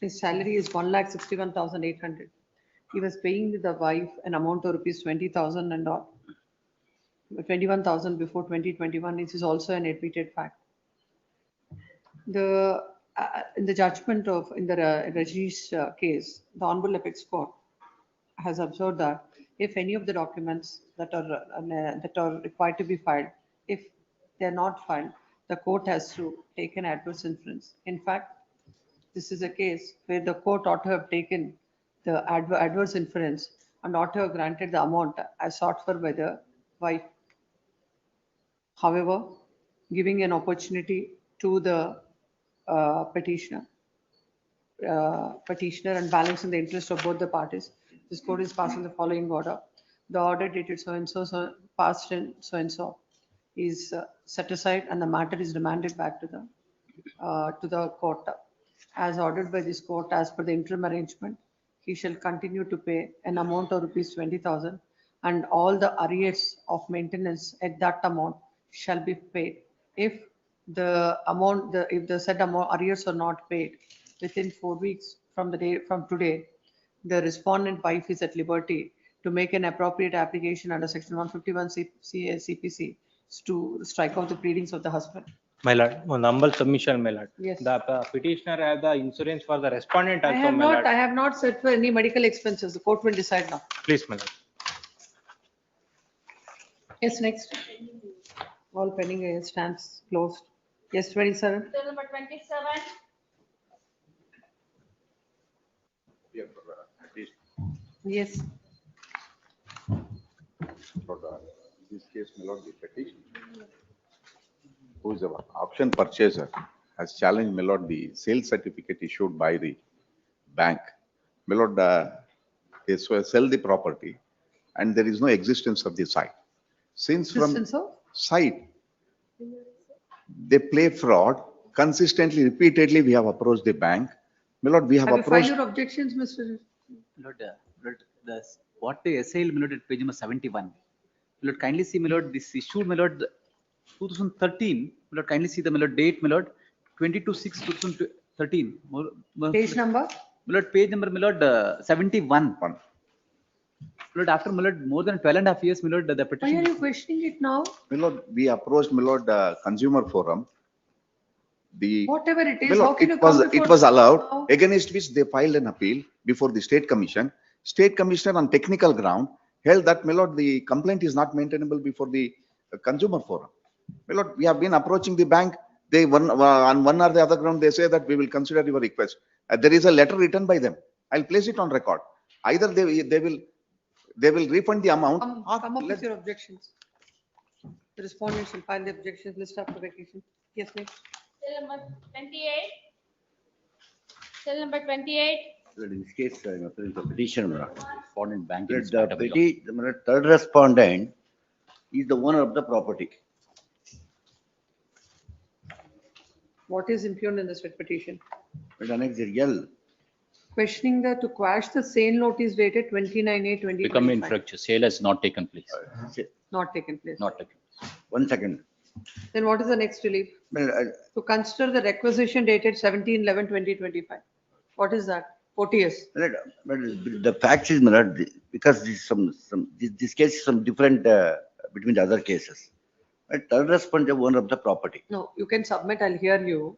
His salary is 1,61,800. He was paying the wife an amount of rupees 20,000 and all. 21,000 before 2021. This is also an admitted fact. In the judgment of in the Rajneesh case, the Honorable Apex Court has observed that if any of the documents that are required to be filed, if they are not filed, the court has to take an adverse inference. In fact, this is a case where the court ought to have taken the adverse inference and ought to have granted the amount as sought for by the wife. However, giving an opportunity to the petitioner and balancing the interest of both the parties, this court is passing the following order. The order dated so-and-so, passed in so-and-so is set aside and the matter is remanded back to the court. As ordered by this court, as per the interim arrangement, he shall continue to pay an amount of rupees 20,000 and all the arrears of maintenance at that amount shall be paid. If the said amount arrears are not paid within 4 weeks from today, the respondent wife is at liberty to make an appropriate application under section 151 CPC to strike out the pleadings of the husband. My lord, one humble submission, my lord. Yes. The petitioner has the insurance for the respondent I also, my lord. have not said for any medical expenses. The court will decide now. Please, my lord. Yes, next. All pending stands closed. Yes, 27. Bill number 27. Yes. This case may not be petition. Who is the option purchaser has challenged Millard the sales certificate issued by the bank. Millard, they sell the property and there is no existence of the site. Since from site, they play fraud consistently, repeatedly. We have approached the bank. Millard, we have Have you filed approached. your objections, Mr. Lord, what they assailed, my lord, at page number 71. My lord, kindly see, my lord, this issued, my lord, 2013. My lord, kindly see the, my lord, date, my lord, 22/6/2013. Page number? My lord, page number, my lord, 71. My lord, after, my lord, more than 12.5 years, my lord, the Why petition. are you questioning it now? Millard, we approached Millard Consumer Forum. The Whatever it is, Millard, how can you it was come before it was allowed, now? against which they filed an appeal before the state commission. State commissioner on technical ground held that Millard, the complaint is not maintainable before the Consumer Forum. Millard, we have been approaching the bank. They on one or the other ground they say that we will consider your request. There is a letter written by them. I'll place it on record. Either they will refund the amount. Come up with your objections. The respondent shall file the objections list after vacation. Yes, next. Bill number 28. Bill number 28. In this case, I'm appealing for petition, respondent bank. The The third respondent is the owner of the property. What is impugned in this writ petition? But annex L. Questioning to quash the sale notice dated 29/8/2025. Become infructuous. Sale has not taken place. Not taken place. Not taken. 1 second. Then what is the next relief? To consider the requisition dated 17/11/2025. What is that? 40 years. But the fact is, because this case is some different between the other cases. But third respondent is the owner of the property. No, you can submit, I'll hear you.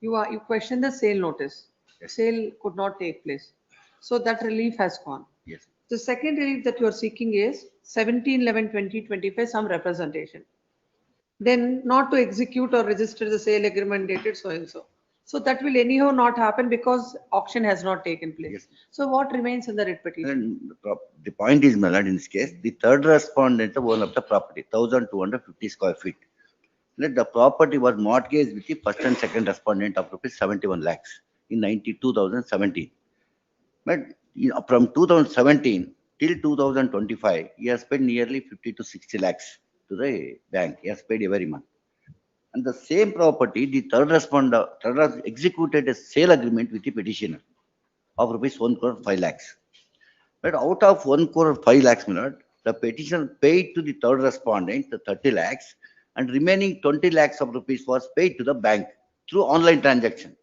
You question the sale notice. Sale could not take place. So that relief has gone. Yes. The second relief that you are seeking is 17/11/2025, some representation. Then not to execute or register the sale agreement dated so and so. So that will anyhow not happen because auction has not taken place. So what remains in the writ petition? And the point is, my lord, in this case, the third respondent is the owner of the property, 1,250 square feet. The property was mortgaged with the first and second respondent of rupees 71 lakhs in 2017. But from 2017 till 2025, he has paid nearly 50 to 60 lakhs to the bank. He has paid every month. And the same property, the third respondent executed a sale agreement with the petitioner of rupees 1 crore 5 lakhs. But out of 1 crore 5 lakhs, the petitioner paid to the third respondent the 30 lakhs and remaining 20 lakhs of rupees was paid to the bank through online transaction.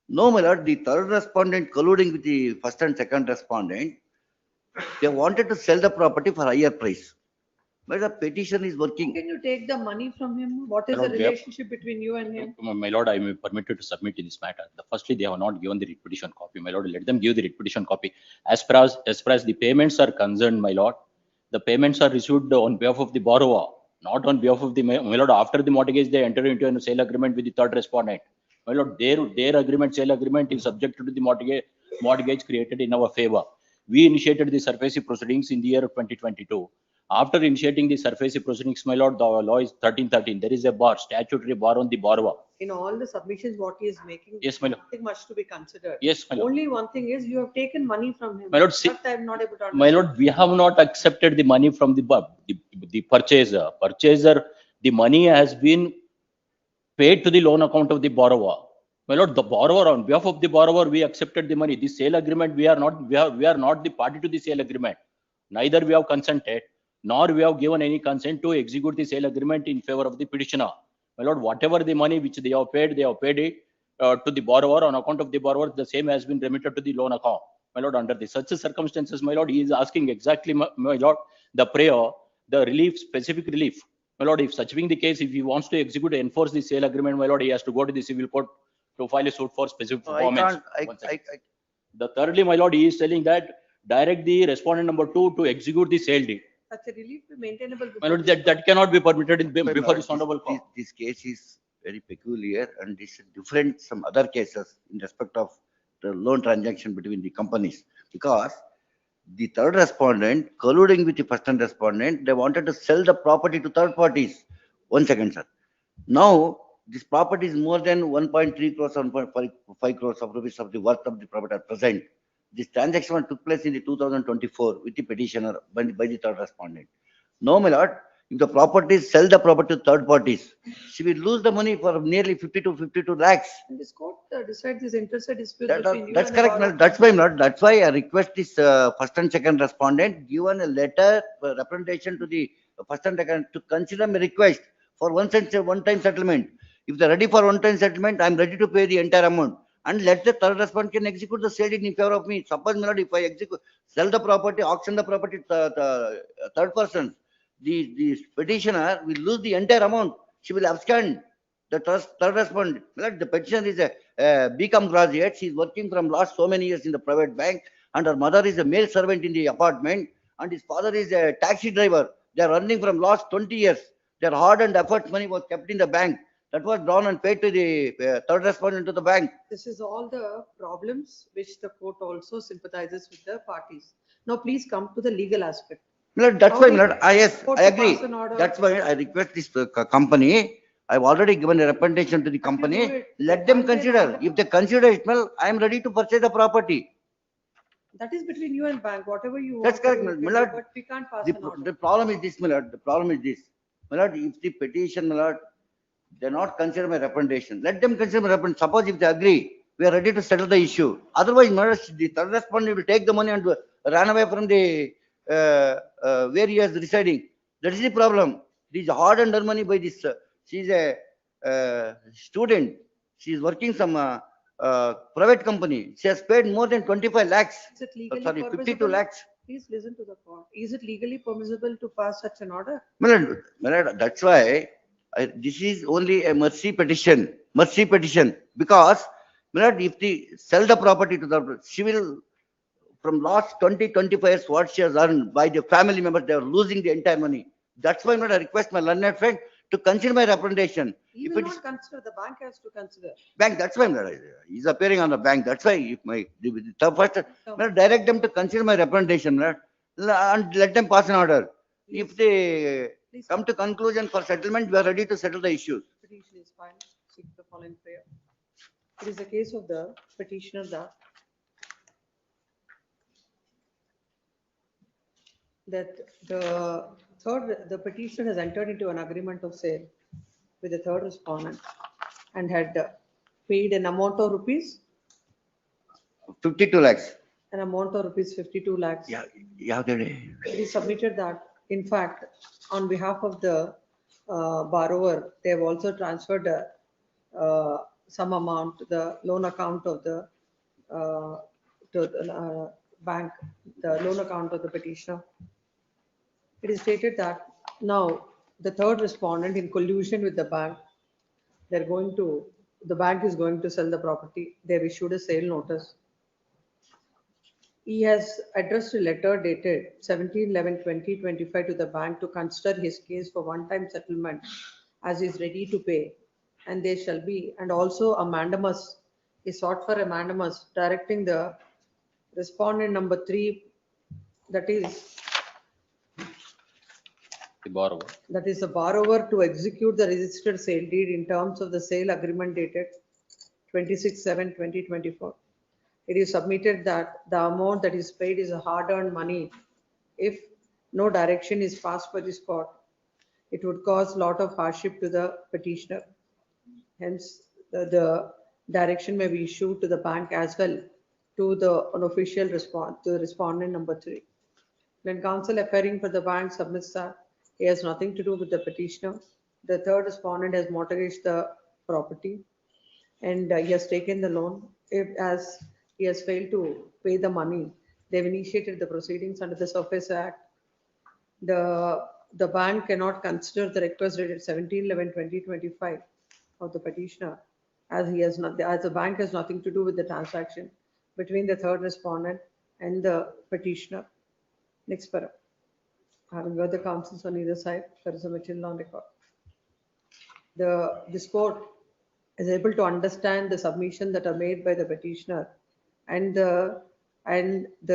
No, my lord, the third respondent colluding with the first and second respondent, they wanted to sell the property for higher price. But the petition is working. Can you take the money from him? What is My the lord, we have- relationship between you and him? My lord, I am permitted to submit in this matter. Firstly, they have not given the writ petition copy. My lord, let them give the writ petition copy. As far as the payments are concerned, my lord, the payments are received on behalf of the borrower, not on behalf of the, my lord, after the mortgage, they enter into a sale agreement with the third respondent. My lord, their agreement, sale agreement is subject to the mortgage created in our favor. We initiated the surface proceedings in the year 2022. After initiating the surface proceedings, my lord, the law is 1313. There is a bar, statutory bar on the borrower. In all the submissions, what he is making. Yes, my lord. Nothing much to be considered. Yes, my lord. Only one thing is you have taken money from him. My lord, see- That I am not able to understand. My lord, we have not accepted the money from the purchaser. The money has been paid to the loan account of the borrower. My lord, the borrower, on behalf of the borrower, we accepted the money. The sale agreement, we are not the party to the sale agreement. Neither we have consented, nor we have given any consent to execute the sale agreement in favor of the petitioner. My lord, whatever the money which they have paid it to the borrower on account of the borrower. The same has been remitted to the loan account. My lord, under the such circumstances, my lord, he is asking exactly, my lord, the prayer, the relief, specific relief. My lord, if such being the case, if he wants to execute, enforce the sale agreement, my lord, he has to go to the civil court to file a suit for specific performance. The thirdly, my lord, he is telling that direct the respondent number 2 to execute the sale deed. Such a relief be maintainable. My lord, that cannot be permitted in, My before lord, this honorable court. This case is very peculiar and this is different some other cases in respect of the loan transaction between the companies. Because the third respondent colluding with the first respondent, they wanted to sell the property to third parties. 1 second, sir. Now, this property is more than 1.3 crores or 1.5 crores of rupees of the worth of the property at present. This transaction took place in the 2024 with the petitioner by the third respondent. No, my lord, if the properties sell the property to third parties, she will lose the money for nearly 52 lakhs. And this court decides this interested dispute between you That's and the correct, borrower. madam. That's why, madam. That's why I request this first and second respondent given a letter representation to the first and second to consider my request for one-time settlement. If they're ready for one-time settlement, I'm ready to pay the entire amount. And let the third respondent can execute the sale in favor of me. Suppose, madam, if I sell the property, auction the property to the third person, the petitioner will lose the entire amount. She will abscond. The third respondent, the petitioner is a BCom graduate. She is working from last so many years in the private bank, and her mother is a male servant in the apartment, and his father is a taxi driver. They are earning from last 20 years. Their hard and effort money was kept in the bank. That was drawn and paid to the third respondent to the bank. This is all the problems which the court also sympathizes with the parties. Now, please come to the legal aspect. Milord, that's How why, the Milord, yes, court I to agree. pass an order? That's why I request this company. I've already given a representation to the company. Let them consider. If they consider it, well, I am ready to purchase the property. That is between you and bank, whatever you want. That's correct, to do, my lord. But we can't pass The, an order. the problem is this, Milord. The problem is this. Milord, if the petition, Milord, they're not consider my representation. Let them consider my representation. Suppose if they agree, we are ready to settle the issue. Otherwise, Milord, the third respondent will take the money and run away from the where he is residing. That is the problem. This hard earned money by this. She is a student. She is working some private company. She has paid more than 25 lakhs. Is it legally Sorry, 52 permissible? lakhs. Please listen to the court. Is it legally permissible to pass such an order? Milord, that's why this is only a mercy petition. Mercy petition. Because, Milord, if they sell the property to the, she will, from last 25 years, what she has earned by the family members, they are losing the entire money. That's why, Milord, I request my learned friend to consider my representation. He If will it is not consider, the bank has to consider. bank, that's why, Milord, he's appearing on the bank. That's why if the first, Milord, direct them to consider my representation, Milord, and let them pass an order. If they come to conclusion for settlement, we are ready to settle the issues. Petition is filed. Seek the following prayer. It is the case of the petitioner that the petitioner has entered into an agreement of sale with the third respondent and had paid an amount of rupees, 52 lakhs. an amount of rupees 52 lakhs. Yeah, It is submitted that, in fact, on behalf of the borrower, they have also transferred some amount, the loan account of the to the bank, the loan account of the petitioner. It is stated that Now, the third respondent in collusion with the bank, the bank is going to sell the property. They've issued a sale notice. He has addressed a letter dated 17/11/2025 to the bank to consider his case for one-time settlement as he is ready to pay. And there shall be, and also a mandamus, he sought for a mandamus directing the respondent number 3, that is The borrower. the borrower, to execute the registered sale deed in terms of the sale agreement dated 26/7/2024. It is submitted that the amount that is paid is a hard-earned money. If no direction is passed by this court, it would cause lot of hardship to the petitioner. Hence, the direction may be issued to the bank as well to the unofficial response to the respondent number 3. When counsel appearing for the bank submits that he has nothing to do with the petitioner, the third respondent has mortgaged the property and he has taken the loan. If as he has failed to pay the money, they've initiated the proceedings under the Surface Act. The bank cannot consider the request dated 17/11/2025 of the petitioner as the bank has nothing to do with the transaction between the third respondent and the petitioner. Next para. Having heard the counsels on either side, there is a material on record. This court is able to understand the submission that are made by the petitioner and the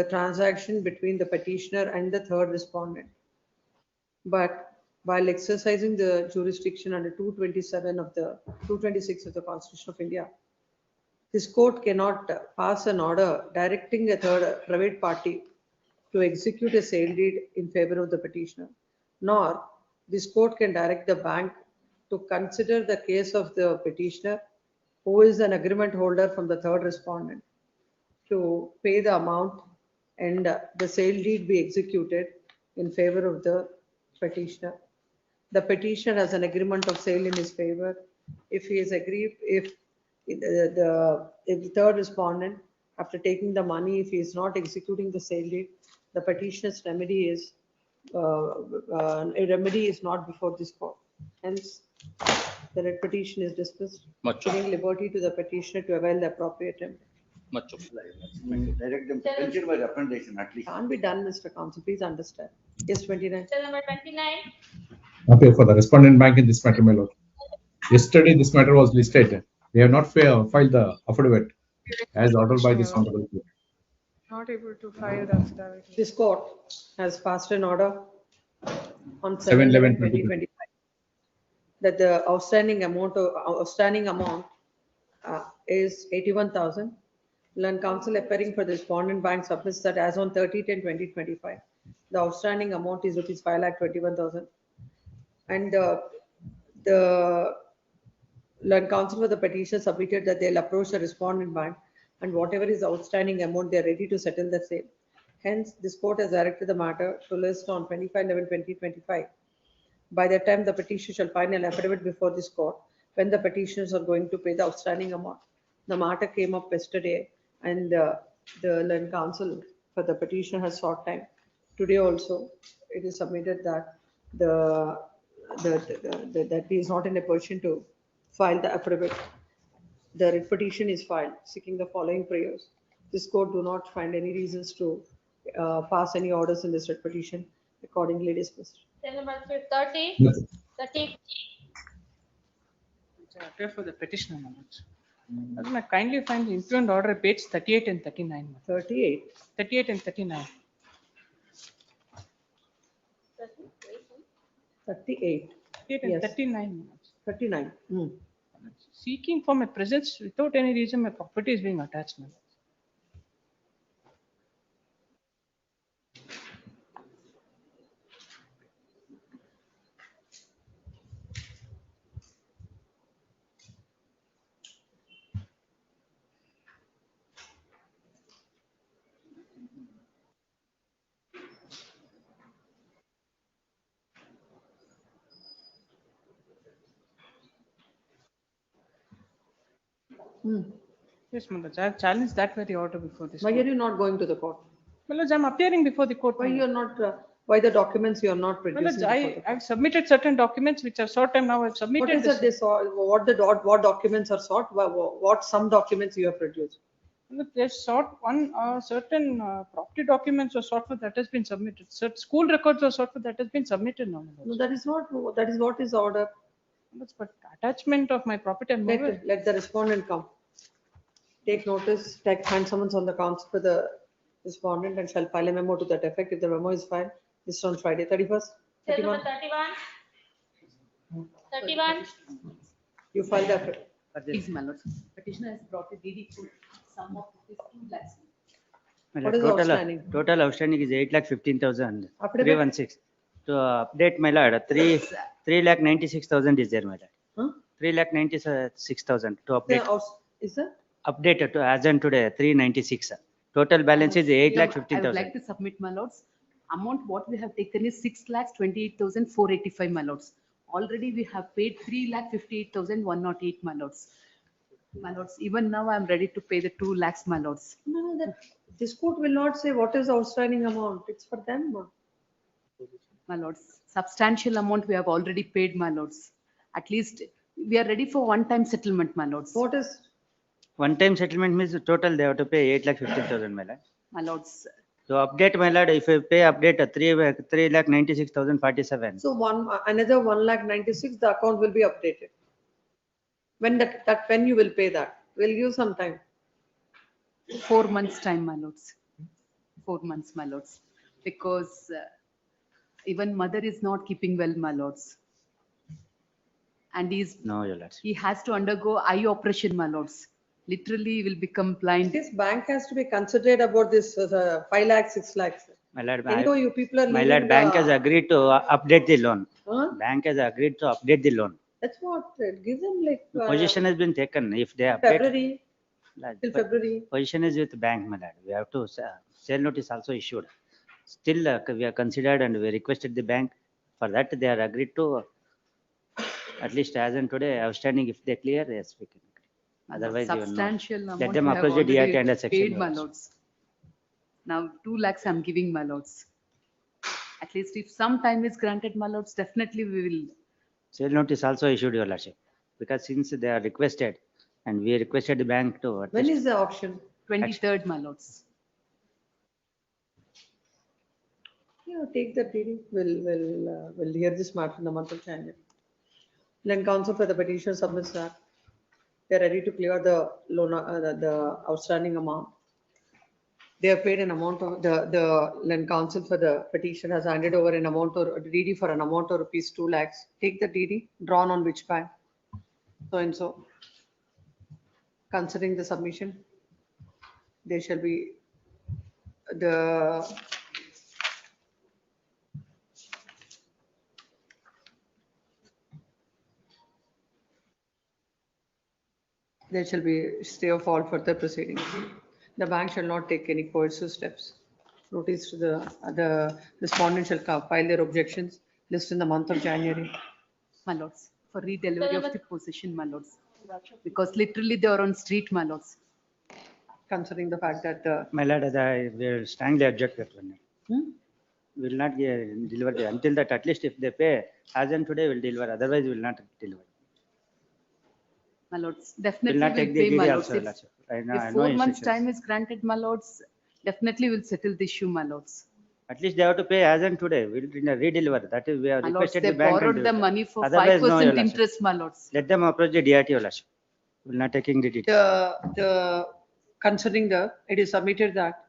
transaction between the petitioner and the third respondent. But while exercising the jurisdiction under 226 of the Constitution of India, this court cannot pass an order directing a third private party to execute a sale deed in favor of the petitioner, nor this court can direct the bank to consider the case of the petitioner, who is an agreement holder from the third respondent, to pay the amount and the sale deed be executed in favor of the petitioner. The petitioner has an agreement of sale in his favor. If he is aggrieved, if the third respondent, after taking the money, if he is not executing the sale deed, the petitioner's remedy is a remedy is not before this court. Hence, the writ petition is dismissed, giving liberty to the petitioner to avail the appropriate remedy. Much of. Direct them to consider by recommendation at least. Can't be done, Mr. Counsel. Please understand. Yes, 29. Cell number 29. Okay, for the respondent bank in this matter, my lord. Yesterday, this matter was listed. They have not filed the affidavit as ordered by this honorable court. Not able to file the affidavit. This court has passed an order on 7/11/2025 that the outstanding amount is 81,000. Land counsel appearing for the respondent bank submits that as on 30/10/2025, the outstanding amount is rupees 5,21,000. And the land counsel for the petition submitted that they'll approach the respondent bank and whatever is the outstanding amount, they're ready to settle the same. Hence, this court has directed the matter to list on 25/11/2025. By the time the petitioner shall file an affidavit before this court, when the petitioners are going to pay the outstanding amount. The matter came up yesterday and the land counsel for the petitioner has sought time. Today also, it is submitted that that he is not in a position to file the affidavit. The writ petition is filed seeking the following prayers. This court do not find any reasons to pass any orders in this writ petition. Accordingly dismissed. Cell number 30. Yes. 30. Appear for the petitioner numbers. I kindly find the impugned order page 38 and 39. 38. 38 and 39. 38. 38 and Yes. 39. 39. Seeking for my presence without any reason, my property is being attached. Now. Yes, Malaj, I have challenged that very order before this. Why court. are you not going to the court? Malaj, I'm appearing before the court. Why you are not Why the documents you are not My producing? lords, I've submitted certain documents which are sought and now I've What submitted is that this. they saw, what documents are sought, what some documents you have produced? They've sought one, certain property documents were sought for, that has been submitted. School records are sought for, that has been submitted now. No, that is not, that is what is order. But attachment of my property and mobile. Let the respondent come. Take notice, hand summons on the counsel for the respondent and shall file a memo to that effect. If the memo is filed, this is on Friday, 31st. Cell number 31. 31. You file that. Please, my lord. Petitioner has brought a DD for sum of 2 lakhs. What is outstanding? Total outstanding is 8,15,000. Affidavit? 316. To update, my lord, 3,96,000 is there, my lord. 3,96,000 to update. Is that? Updated to as on today, 396. Total balance is I would 8,15,000. like to submit, my lords. Amount what we have taken is 6,28,485, my lords. Already we have paid 3,58,108, my lords. My lords, even now I am ready to pay the 2 lakhs, my lords. No, that this court will not say what is the outstanding amount. It's for them. My lords, substantial amount we have already paid, my lords. At least we are ready for one-time settlement, my lords. What is? One-time settlement means total they have to pay 8,15,000, my lord. My lords. To update, my lord, if you pay update 3,96,047. So another 1,96,000, the account will be updated. When when you will pay that? We'll give some time. 4 months time, my lords. 4 months, my lords. Because even mother is not keeping well, my lords. And No, your lords. he has to undergo eye operation, my lords. Literally will become blind. This bank has to be considerate about this 5 lakhs, 6 lakhs. My lord, Anyhow, you people are my leaving lord, bank the- has agreed to update the loan. Huh? Bank has agreed to update the loan. That's what, give them like. The position has been taken. If they update. February, till February. Position is with bank, my lord. We have to, sale notice also issued. Still, we are considered and we requested the bank. For that, they are agreed to, at least as in today, outstanding, if they clear, yes, we can. Otherwise, you will not. Substantial amount Let them we have approach the DIT already under section. paid, my lords. Now 2 lakhs I'm giving, my lords. At least if some time is granted, my lords, definitely we will. Sale notice also issued, your lordship, because since they are requested and we requested the bank to. When is the auction? 23rd, my lords. Yeah, take that reading. We'll hear this matter in the month of January. Then counsel for the petition submits that. They're ready to clear the loan, the outstanding amount. They have paid an amount of the land counsel for the petition has handed over an amount or DD for an amount of rupees 2 lakhs. Take the DD drawn on which bank? So and so. Considering the submission, there shall be the there shall be stay of all further proceedings. The bank shall not take any coercive steps. Notice to the respondent shall file their objections, list in the month of January. My lords, for redelivery of the possession, my lords. Because literally they are on street, my lords. Considering the fact that My lord, I will strongly object that one. We will not deliver until that, at least if they pay, as in today we'll deliver, otherwise we will not deliver. My lords, definitely not will take the pay, DD my lords. also, If lordship. I know- if I know 4 months instructions. time is granted, my lords, definitely will settle the issue, my lords. At least they have to pay as in today, we'll redeliver, that is, we have My lords, requested they the bank. and borrowed do the it. money for Otherwise, no, your 5% lordship. interest, my lords. Let them approach the DIT, your lordship. We're not taking the details. considering it is submitted that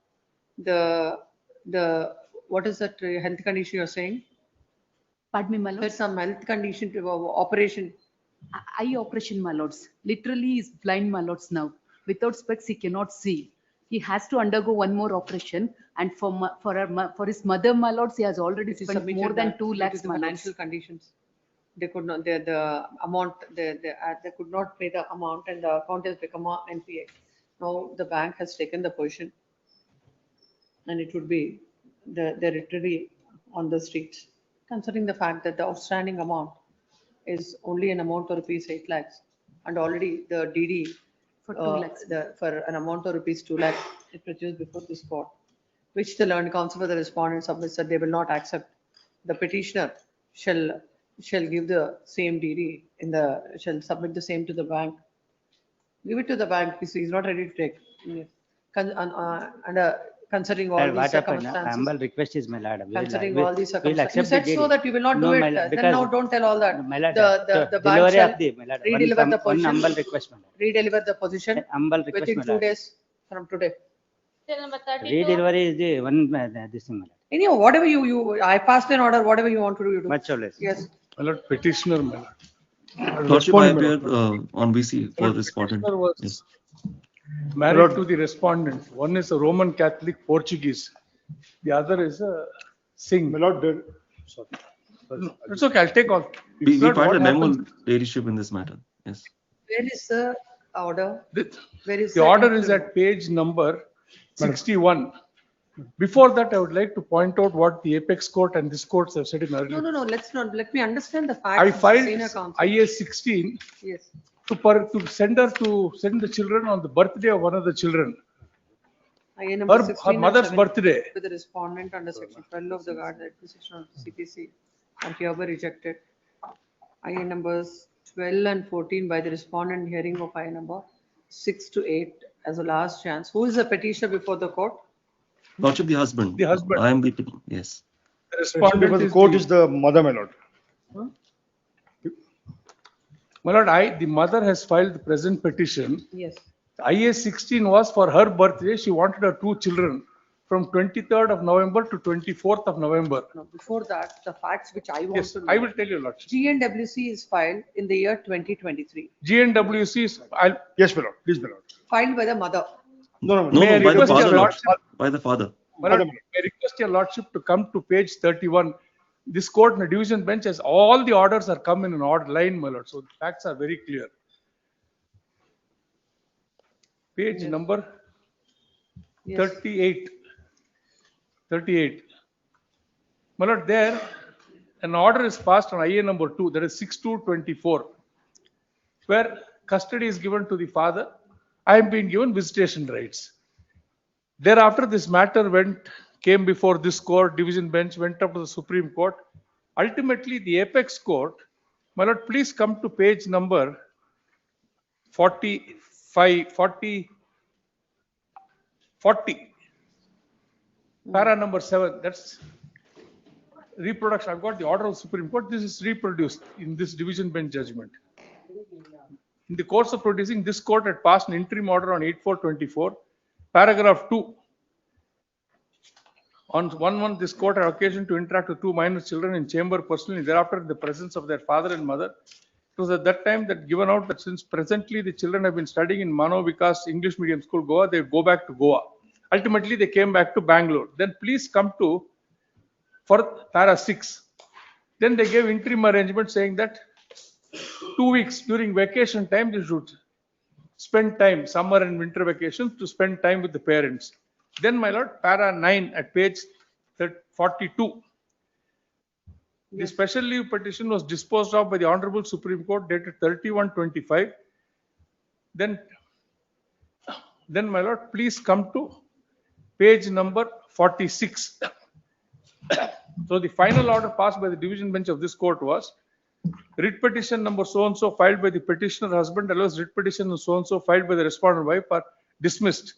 the what is that health condition you're saying? Pardon me, my lords. There's some health condition to operation. Eye operation, my lords. Literally is blind, my lords now. Without specs, he cannot see. He has to undergo one more operation. And for his mother, my lords, he has already It is spent submitted more than that 2 due to lakhs, the my lords. financial conditions. They could not, the amount, they could not pay the amount and the account has become a NPA. Now the bank has taken the position and it would be, they're literally on the streets. Considering the fact that the outstanding amount is only an amount of rupees 8 lakhs and already the DD For 2 lakhs. for an amount of rupees 2 lakhs, it produced before this court. which the learned counsel for the respondent submits that they will not accept. The petitioner shall give the same DD shall submit the same to the bank. Give it to the bank, he's not ready to take. Considering all Lord, these what happened? circumstances. Humble request is, my lord. Considering We'll- all these we'll circumstances. You accept said the so DD. that you will not No, do my it. lord, Then because- now don't tell all that. My lord, The bank delivery shall of the, my lord, redeliver the one position. humble request, my lord. Redeliver the position Humble request, within my 2 lord. days from today. Till number 32. Redelivery is the one, this thing, my lord. Anyhow, whatever I passed an order, whatever you want to do, you do. Much or less. Yes. My lord, petitioner, my lord. Lordship, I Respondent, my appear lord. on VC for Lord, respondent. petitioner was Yes. married to the respondent. One is a Roman Catholic Portuguese. The other is a Singh. My lord, sorry. No, it's okay, I'll take all. We Lord, filed what a memo, happens- ladyship, in this matter. Yes. Where is the order? Where is The order is at page number 61. Before that, I would like to point out what the apex court and this courts have said in earlier. No, let's not, let me understand the facts. I of the filed senior counsel. IA 16 Yes. to send the children on the birthday of one of the children. IA number Her 16 and mother's 17 birthday. To the respondent under section 12 of the guard acquisition of CPC and hereby rejected. IA numbers 12 and 14 by the respondent hearing of IA number 6 to 8 as a last chance. Who is the petitioner before the court? Lordship, the husband. The husband. I am the, yes. The Respondent respondent the court is the mother, my lord. My lord, the mother has filed the present petition. Yes. IA 16 was for her birthday. She wanted her two children from 23rd of November to 24th of November. No, before that, the facts which I want Yes, to know. I will tell you, Lordship. GNWC is filed in the year 2023, GNWC is, Yes, my lord, please, my lord. filed by the mother. No, May I by the request your father. lordship, By the father. my lord, I request your lordship to come to page 31. This court in the division bench has all the orders are come in an odd line, my lord. So the facts are very clear. Page number Yes. 38. 38. My lord, there an order is passed on IA number 2, that is 6/2/24, where custody is given to the father. I am being given visitation rights. Thereafter, this matter came before this court, division bench, went up to the Supreme Court. Ultimately, the apex court, my lord, please come to page number 40, para number 7. That's reproduction. I've got the order of Supreme Court. This is reproduced in this division bench judgment. In the course of producing, this court had passed an interim order on 8/4/24, paragraph 2. On 1/1, this court had occasion to interact with two minor children in chamber personally, thereafter in the presence of their father and mother. It was at that time that given out that since presently the children have been studying in Mano Vikas English Medium School, Goa, they go back to Goa. Ultimately, they came back to Bangalore. Then please come to for para 6. Then they gave interim arrangement saying that 2 weeks during vacation time, they should spend time, summer and winter vacations, to spend time with the parents. Then, my lord, para 9 at page 42. The special leave petition was disposed of by the Honorable Supreme Court dated 31/25. Then, my lord, please come to page number 46. So the final order passed by the division bench of this court was writ petition number so and so filed by the petitioner husband, allows writ petition so and so filed by the respondent wife are dismissed.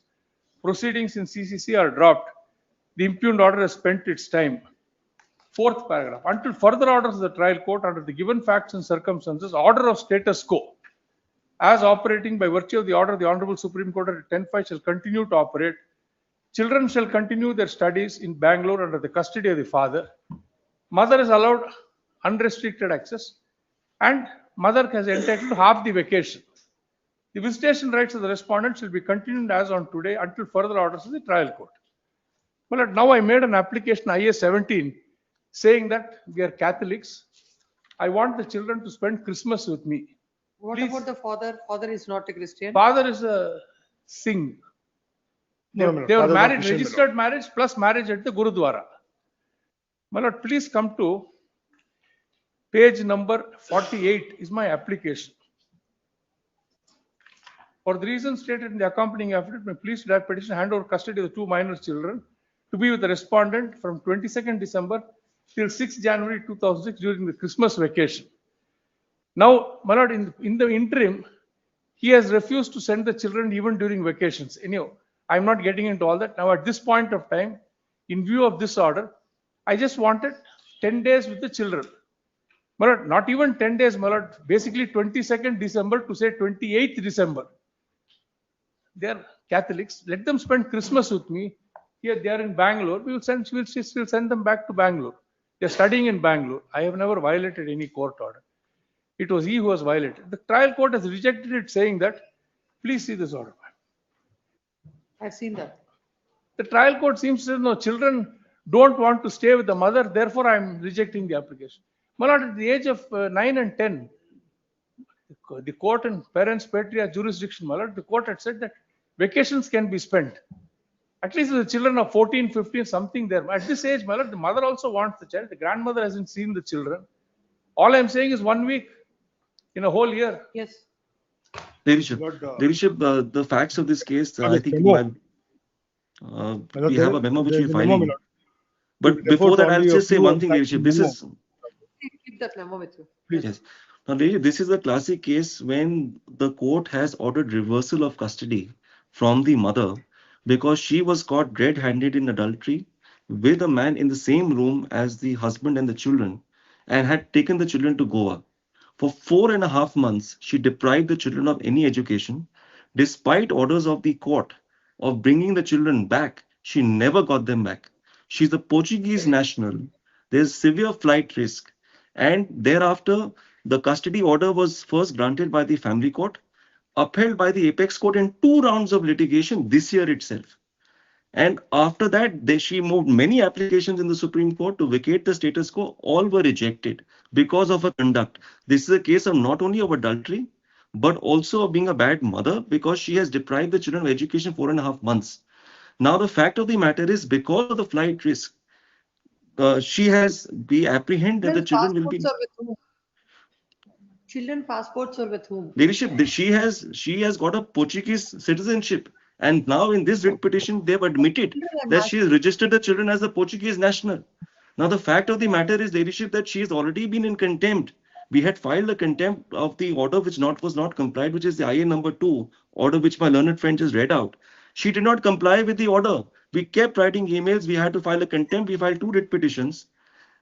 Proceedings in CCC are dropped. The impugned order has spent its time. Fourth paragraph. Until further orders of the trial court under the given facts and circumstances, order of status quo, as operating by virtue of the order of the Honorable Supreme Court at 10/5 shall continue to operate. Children shall continue their studies in Bangalore under the custody of the father. Mother is allowed unrestricted access, and mother has entitled to half the vacation. The visitation rights of the respondent shall be continued as on today until further orders of the trial court. Well, now I made an application IA 17 saying that we are Catholics. I want the children to spend Christmas with me. What about the father? Father is not a Christian. Father is a Singh. They No, were father is not married, Christian, registered marriage plus marriage at the Gurudwara. My lord, please come to page number 48 is my application. For the reasons stated in the accompanying affidavit, may please draft petition hand over custody of the two minor children to be with the respondent from 22nd December till 6th January 2006 during the Christmas vacation. Now, my lord, in the interim, he has refused to send the children even during vacations. Anyhow, I'm not getting into all that. Now, at this point of time, in view of this order, I just wanted 10 days with the children. My lord, not even 10 days, my lord, basically 22nd December to say 28th December. They're Catholics. Let them spend Christmas with me. Here they are in Bangalore. We'll still send them back to Bangalore. They're studying in Bangalore. I have never violated any court order. It was he who was violated. The trial court has rejected it, saying that, please see this order. I've seen that. The trial court seems to know children don't want to stay with the mother, therefore I'm rejecting the application. My lord, at the age of 9 and 10, the court and parents' patriarch jurisdiction, my lord, the court had said that vacations can be spent. At least the children of 14, 15, something there. At this age, my lord, the mother also wants the child. The grandmother hasn't seen the children. All I'm saying is 1 week in a whole year. Yes. Ladyship, the facts of this case, I think we have a memo which we're filing. But before that, I'll just say one thing, Ladyship. This is. Keep that memo with you. Yes. Now, Ladyship, this is a classic case when the court has ordered reversal of custody from the mother because she was caught red-handed in adultery with a man in the same room as the husband and the children and had taken the children to Goa. For 4.5 months, she deprived the children of any education. Despite orders of the court of bringing the children back, she never got them back. She's a Portuguese national. There's severe flight risk. And thereafter, the custody order was first granted by the family court, upheld by the apex court in 2 rounds of litigation this year itself. And after that, she moved many applications in the Supreme Court to vacate the status quo. All were rejected because of her conduct. This is a case of not only of adultery, but also of being a bad mother because she has deprived the children of education 4.5 months. Now, the fact of the matter is because of the flight risk, we apprehend that the children will be. Children passports are with whom? Leadership, she has got a Portuguese citizenship. And now in this writ petition, they've admitted that she has registered the children as a Portuguese national. Now, the fact of the matter is, Ladyship, that she has already been in contempt. We had filed a contempt of the order which was not complied, which is the IA number 2 order, which my learned friend just read out. She did not comply with the order. We kept writing emails. We had to file a contempt. We filed 2 writ petitions.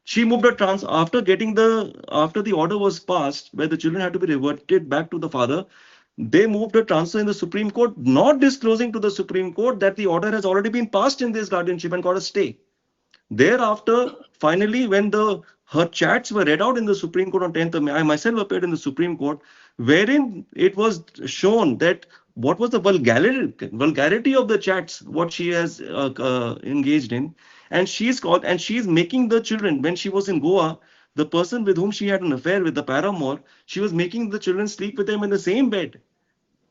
She moved a after the order was passed, where the children had to be reverted back to the father. They moved a transfer in the Supreme Court, not disclosing to the Supreme Court that the order has already been passed in this guardianship and got a stay. Thereafter, finally, when her chats were read out in the Supreme Court on 10th of May, I myself appeared in the Supreme Court, wherein it was shown that what was the vulgarity of the chats, what she has engaged in. And she's making the children, when she was in Goa, the person with whom she had an affair with, the paramour, she was making the children sleep with them in the same bed.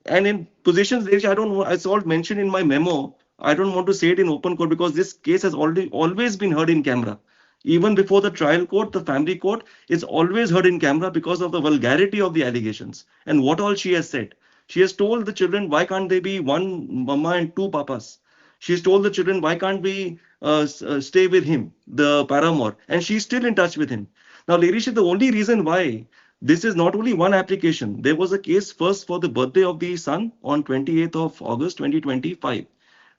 And in positions, it's all mentioned in my memo. I don't want to say it in open court because this case has always been heard in camera. Even before the trial court, the family court is always heard in camera because of the vulgarity of the allegations and what all she has said. She has told the children, why can't they be 1 mama and 2 papas? She has told the children, why can't we stay with him, the paramour? And she's still in touch with him. Now, Ladyship, the only reason why this is not only one application, there was a case first for the birthday of the son on 28th of August 2025.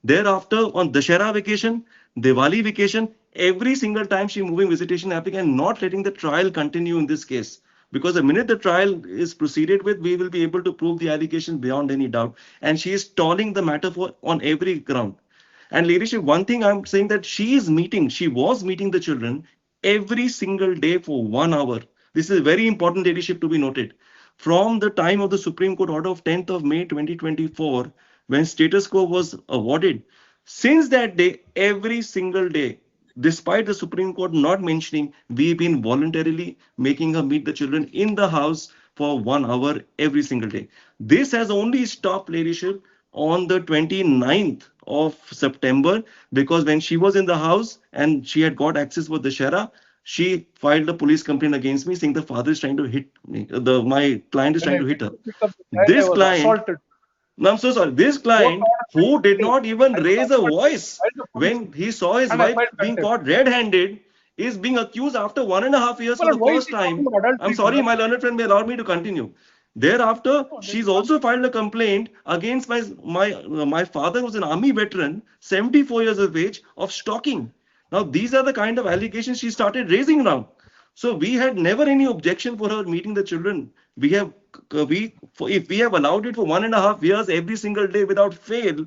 Thereafter, on Dashera vacation, Diwali vacation, every single time she moving visitation application, not letting the trial continue in this case. Because the minute the trial is proceeded with, we will be able to prove the allegation beyond any doubt. And she is stalling the matter on every ground. And Ladyship, one thing I'm saying that she was meeting the children every single day for 1 hour. This is very important, Ladyship, to be noted. From the time of the Supreme Court order of 10th of May 2024, when status quo was awarded, since that day, every single day, despite the Supreme Court not mentioning, we've been voluntarily making her meet the children in the house for 1 hour every single day. This has only stopped, Ladyship, on the 29th of September, because when she was in the house and she had got access with the Shera, she filed a police complaint against me saying the father is trying to hit me. My client is trying to hit her. This client, No, I'm so sorry. This client who did not even raise a voice when he saw his And I wife filed being contempt. caught red-handed is being accused after 1.5 years My for lord, the why is first he talking time. about adultery, I'm sorry, my my learned friend may allow me to continue. Thereafter, she's also filed a complaint against my father, who's an army veteran, 74 years of age, of stalking. Now, these are the kind of allegations she started raising now. So we had never any objection for her meeting the children. If we have allowed it for 1.5 years every single day without fail,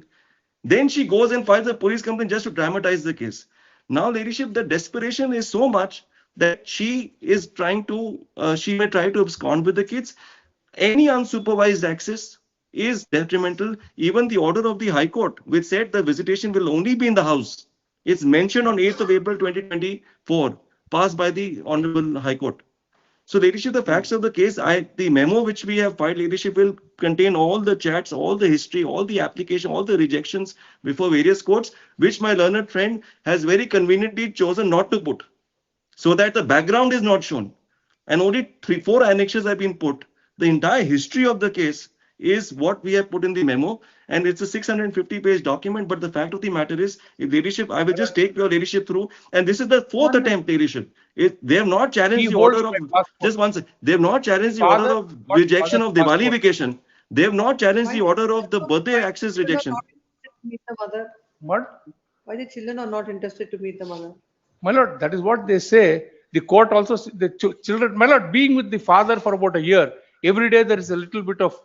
then she goes and files a police complaint just to dramatize the case. Now, ladyship, the desperation is so much that she may try to abscond with the kids. Any unsupervised access is detrimental. Even the order of the High Court, which said the visitation will only be in the house, it's mentioned on 8th of April 2024, passed by the Honorable High Court. So, ladyship, the facts of the case, the memo which we have filed, ladyship, will contain all the chats, all the history, all the application, all the rejections before various courts, which my learned friend has very conveniently chosen not to put, so that the background is not shown. And only 3-4 annexes have been put. The entire history of the case is what we have put in the memo, and it's a 650-page document. But the fact of the matter is, if ladyship, I will just take your ladyship through, and this is the fourth attempt, ladyship. They have not challenged the order of just one second. They have not challenged the order of rejection of Diwali vacation. They have not challenged the order of the birthday access rejection. Meet the mother. What? Why the children are not interested to meet the mother? My lord, that is what they say. The court also, the children, my lord, being with the father for about a year, every day there is a little bit of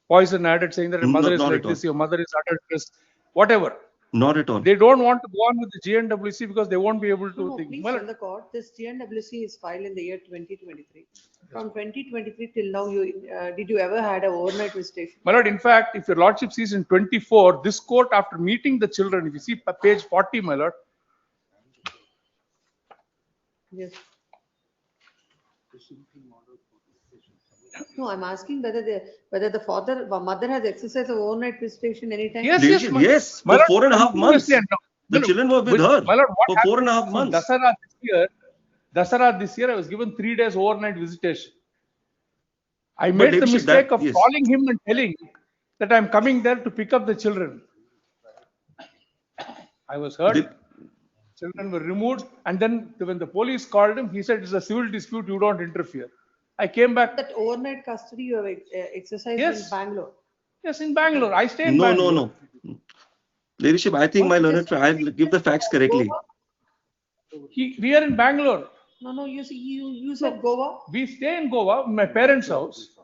poison added, saying that your mother is Not like at all. this, your mother is adulterous, whatever. Not at all. They don't want to go on with the GNWC because they won't be able to No, think. please My tell lord, the court, this GNWC is filed in the year 2023. From 2023 till now, did you ever had an overnight visitation? my lord, in fact, if your lordship sees in 24, this court, after meeting the children, if you see page 40, my lord, Yes. No, I'm asking whether the mother has exercised an overnight visitation anytime? Yes, My for lord, 4.5 months. continuously and The children were with her my lord, what for happened? 4.5 months. Dasara this year, I was given 3 days overnight visitation. I But made the ladyship, mistake of yes. calling him and telling that I'm coming there to pick up the children. I was hurt. Children were removed, and then when the police called him, he said it's a civil dispute, you don't interfere. I came back. That overnight custody you have exercised Yes. in Bangalore. Yes, in Bangalore. I stay in No, Bangalore. no. Ladyship, I think my learned friend, I'll give the facts correctly. We are in Bangalore. No, you said Goa? We stay in Goa, my parents' house.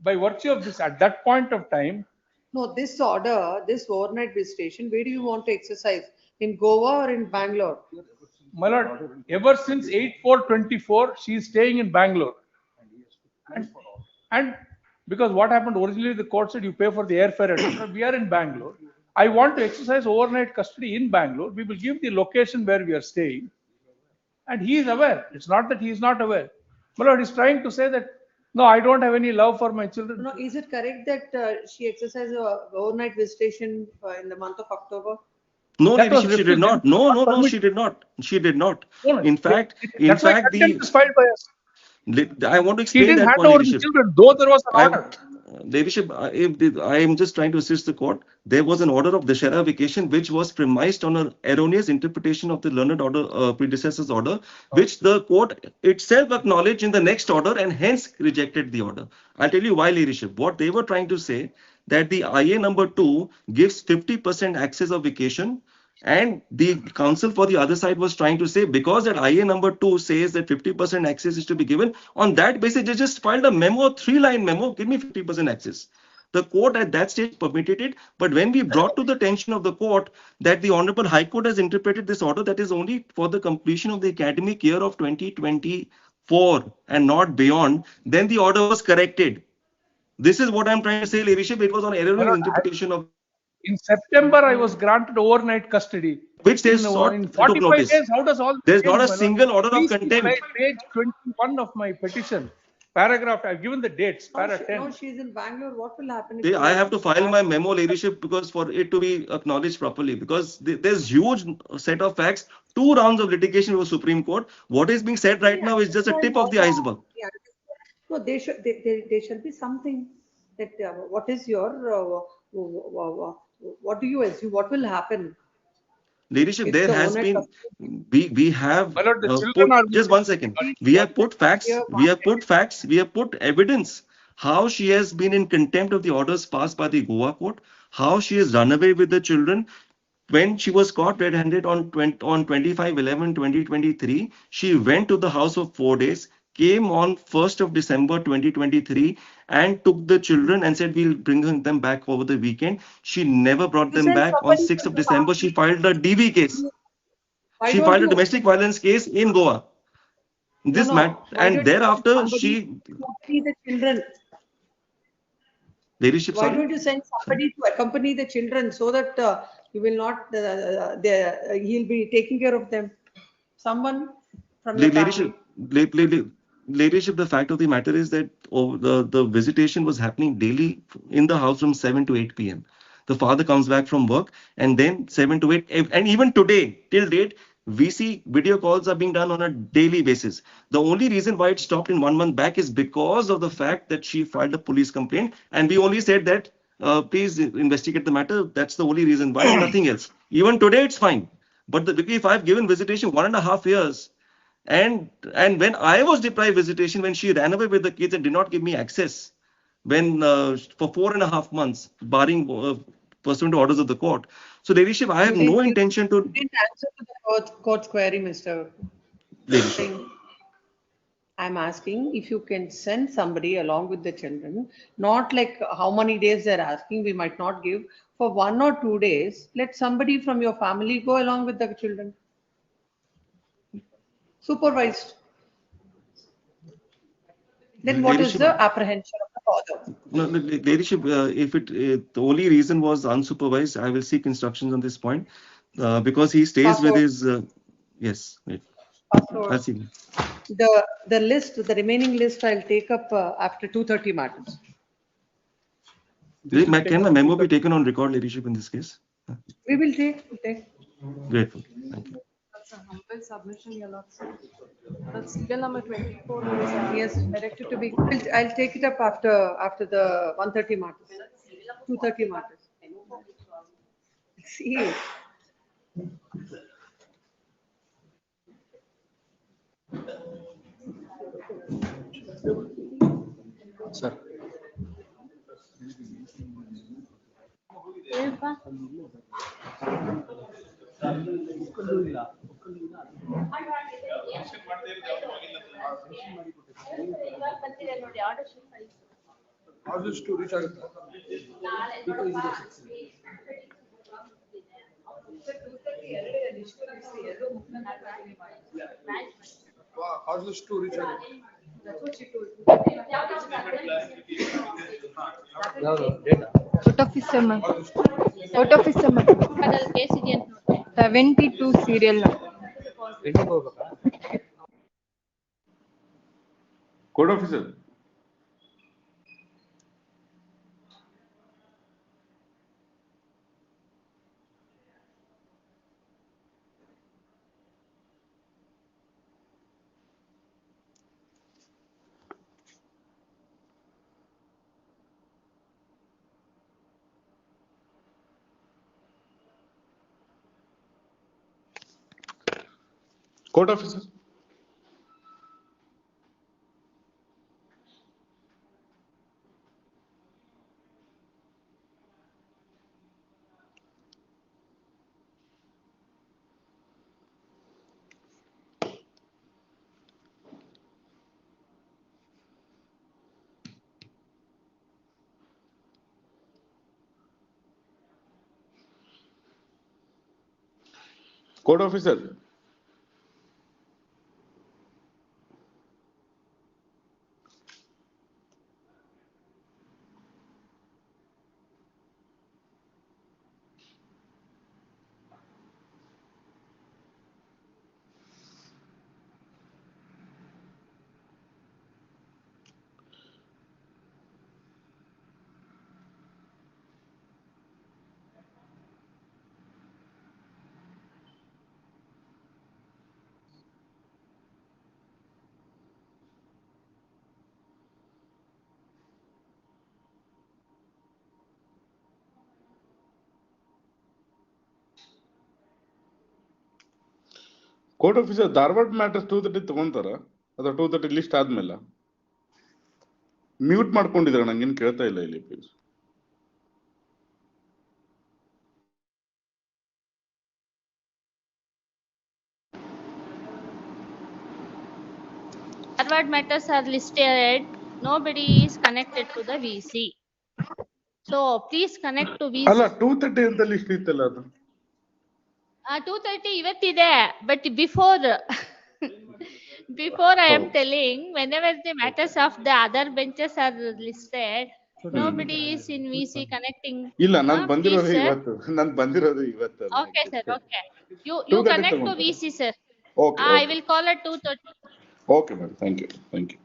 By virtue of this, at that point of time, No, this order, this overnight visitation, where do you want to exercise? In Goa or in Bangalore? my lord, ever since 8/4/24, she is staying in Bangalore. And because what happened originally, the court said you pay for the airfare, etc. We are in Bangalore. I want to exercise overnight custody in Bangalore. We will give the location where we are staying. And he is aware. It's not that he is not aware. My lord is trying to say that, no, I don't have any love for my children. No, is it correct that she exercised a overnight visitation in the month of October? No, That was ladyship, she did not. refused. No, she did not. She did not. No, In fact, that's why contempt is filed by us. I want to He explain didn't that hand point, over the ladyship. children, though there was an order. Ladyship, I am just trying to assist the court. There was an order of Dashera vacation which was premised on an erroneous interpretation of the learned order, predecessor's order, which the court itself acknowledged in the next order and hence rejected the order. I'll tell you why, ladyship. What they were trying to say that the IA number 2 gives 50% access of vacation, and the counsel for the other side was trying to say because that IA number 2 says that 50% access is to be given, on that basis they just filed a memo, a 3-line memo, give me 50% access. The court at that stage permitted it, but when we brought to the attention of the court that the Honorable High Court has interpreted this order that is only for the completion of the academic year of 2024 and not beyond, then the order was corrected. This is what I'm trying to say, ladyship. It was on erroneous interpretation of. In September, I was granted overnight custody. Which they in, sought in took 45 notice. days, how does all this There's change, not a my lord? single order of Please see contempt. Page 21 of my petition, paragraph, I've given the dates, para 10. No, she's in Bangalore. What will happen? I have to file my memo, ladyship, because for it to be acknowledged properly, because there's huge set of facts, 2 rounds of litigation with Supreme Court. What is being said right now is just a tip of the iceberg. Yeah. No, there should be something that what is your What do you assume? What will happen? Leadership, If there the has owner been, custody- we have My lord, the children put, are. just 1 second. We have put facts, we have put facts, we have put evidence. How she has been in contempt of the orders passed by the Goa court, how she has run away with the children. When she was caught red-handed on 25/11/2023, she went to the house for 4 days, came on 1st of December 2023, and took the children and said, we'll bring them back over the weekend. She never brought You them send back. On somebody 6th from of the December, she family. filed a DV case. Why She don't filed a you? domestic violence case in Goa. No, This no. Why and don't you send thereafter somebody she, to accompany the children? leadership, Why sorry. don't you send somebody to accompany the children so that you will not, he'll be taking care of them? Someone from your family. Leadership, the fact of the matter is that the visitation was happening daily in the house from 7 to 8 p.m. The father comes back from work, and then 7 to 8, and even today, till date, VC video calls are being done on a daily basis. The only reason why it stopped in 1 month back is because of the fact that she filed a police complaint, and we only said that please investigate the matter. That's the only reason why, and nothing else. Even today, it's fine. But if I've given visitation 1.5 years, and when I was deprived visitation, when she ran away with the kids and did not give me access, when for 4.5 months, barring pursuant to orders of the court. So, leadership, I have no intention to. You didn't answer to the court's query, Mr. Leadership. Singh. I'm asking if you can send somebody along with the children, not like how many days they're asking, we might not give. For 1 or 2 days, let somebody from your family go along with the children. Supervised. Then what is Leadership. the apprehension of the father? No, leadership, if the only reason was unsupervised, I will seek instructions on this point because he stays with his, yes, wait. I'll see. The list, the remaining list I'll take up after 2:30 matters. Can my memo be taken on record, leadership, in this case? We will take. Grateful. Thank you. That's a humble submission, your lordship. That's serial number 24 is, Yes, directed to be. I'll take it up after the 1:30 matters, 2:30 matters. See. Sir. Causes to reach out. Causes to reach out. That's what she told. Out of his summer. Out of his summer. 72 serial number. Code officer. Court officer. Court officer. Court officer Dharwad matters 230 ತಗೊಂತಾರ ಅಥವಾ 230 list ಆದ್ಮೇಲೆ mute ಮಾಡ್ಕೊಂಡಿದ್ರ ನಂಗೇನ್ ಕೇಳ್ತಾ ಇಲ್ಲ ಇಲ್ಲಿ please. Harvard matters are listed. Nobody is connected to the VC. So please connect to VC. ಅಲ್ಲ 230 ಅಂತ list ಇತ್ತಲ್ಲ ಅದು. 230 ಇವತ್ತಿದೆ, but before I am telling, whenever the matters of the other benches are listed, nobody is in VC connecting. ಇಲ್ಲ ನಾನು Please, ಬಂದಿರೋದು sir. ಇವತ್ತು. Okay, sir. Okay. You 230 connect to ತಗೊಂತಾರೆ. VC, sir. Okay, I will call at 2:30. Okay, madam. Thank you. Thank you.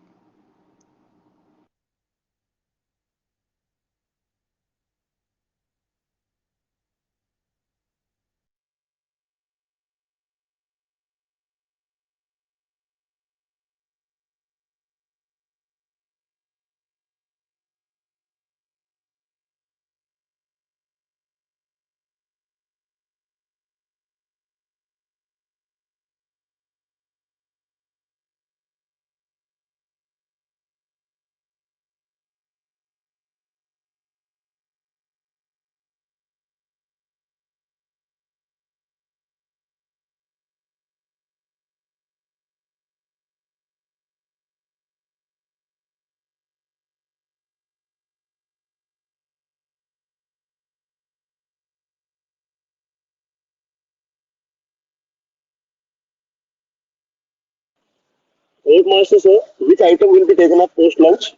Court master, sir, which item will be taken up post lunch?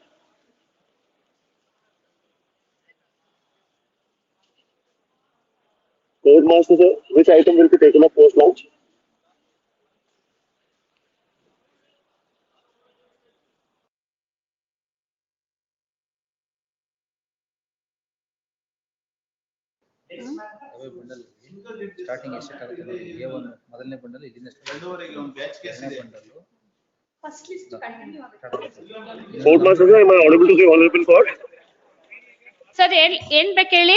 Court master, sir, which item will be taken up post lunch? Starting ಎಷ್ಟಾಗುತ್ತೆ ನೋಡಿ. A1 ಮೊದಲನೇ bundle ಇಲ್ಲಿಂದ First list continue. Court master, sir, am I audible to the honorable court? Sir, ಏನ್ ಬೇಕು ಹೇಳಿ?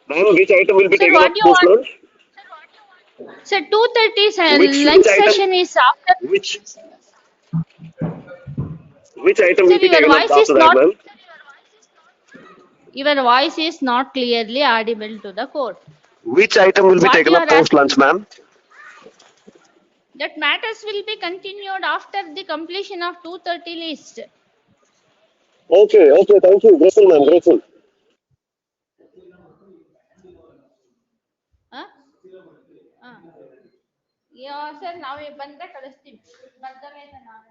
Ma'am, which item will be Sir, taken what up do you post want? lunch? Sir, 2:30 Which lunch item? session is after. Which item Sir, will be your taken up voice is after that, not. ma'am? Your voice is not clearly audible to the court. Which item will be What taken you up are post lunch, ma'am? That matters will be continued after the completion of 2:30 list. Okay, thank you. Grateful, ma'am, grateful. Sir ನಾವೇ ಬಂದ್ರೆ ಕಳಿಸ್ತೀವಿ. ಬಂದ ಮೇಲೆ ನಾವೇ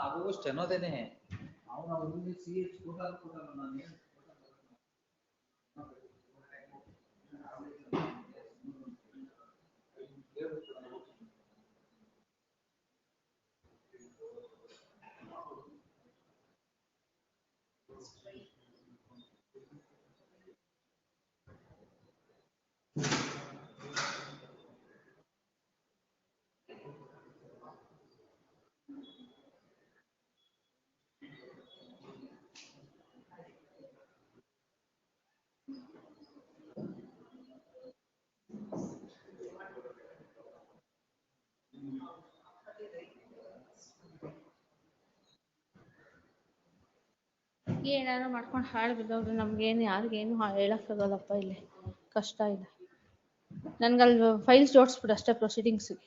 ಅದು ಸ್ಟೆನೋದೇನೆ ಅವನು CH ಕೊಟ್ಟಲ್ಲ ನಾನು ಏನಾದ್ರು ಮಾಡ್ಕೊಂಡು ಹಾಳು ಬಿದ್ದವ್ರು ನಮ್ಗೇನು ಯಾರಿಗೇನು ಹೇಳಕ್ಕಾಗಲ್ಲಪ್ಪ ಇಲ್ಲಿ ಕಷ್ಟ ಇದೆ. ನನ್ಗಲ್ಲಿ ಫೈಲ್ಸ್ ಜೋಡಿಸ್ಬಿಡು ಅಷ್ಟೇ ಪ್ರೊಸೀಡಿಂಗ್ಸ್ಗೆ.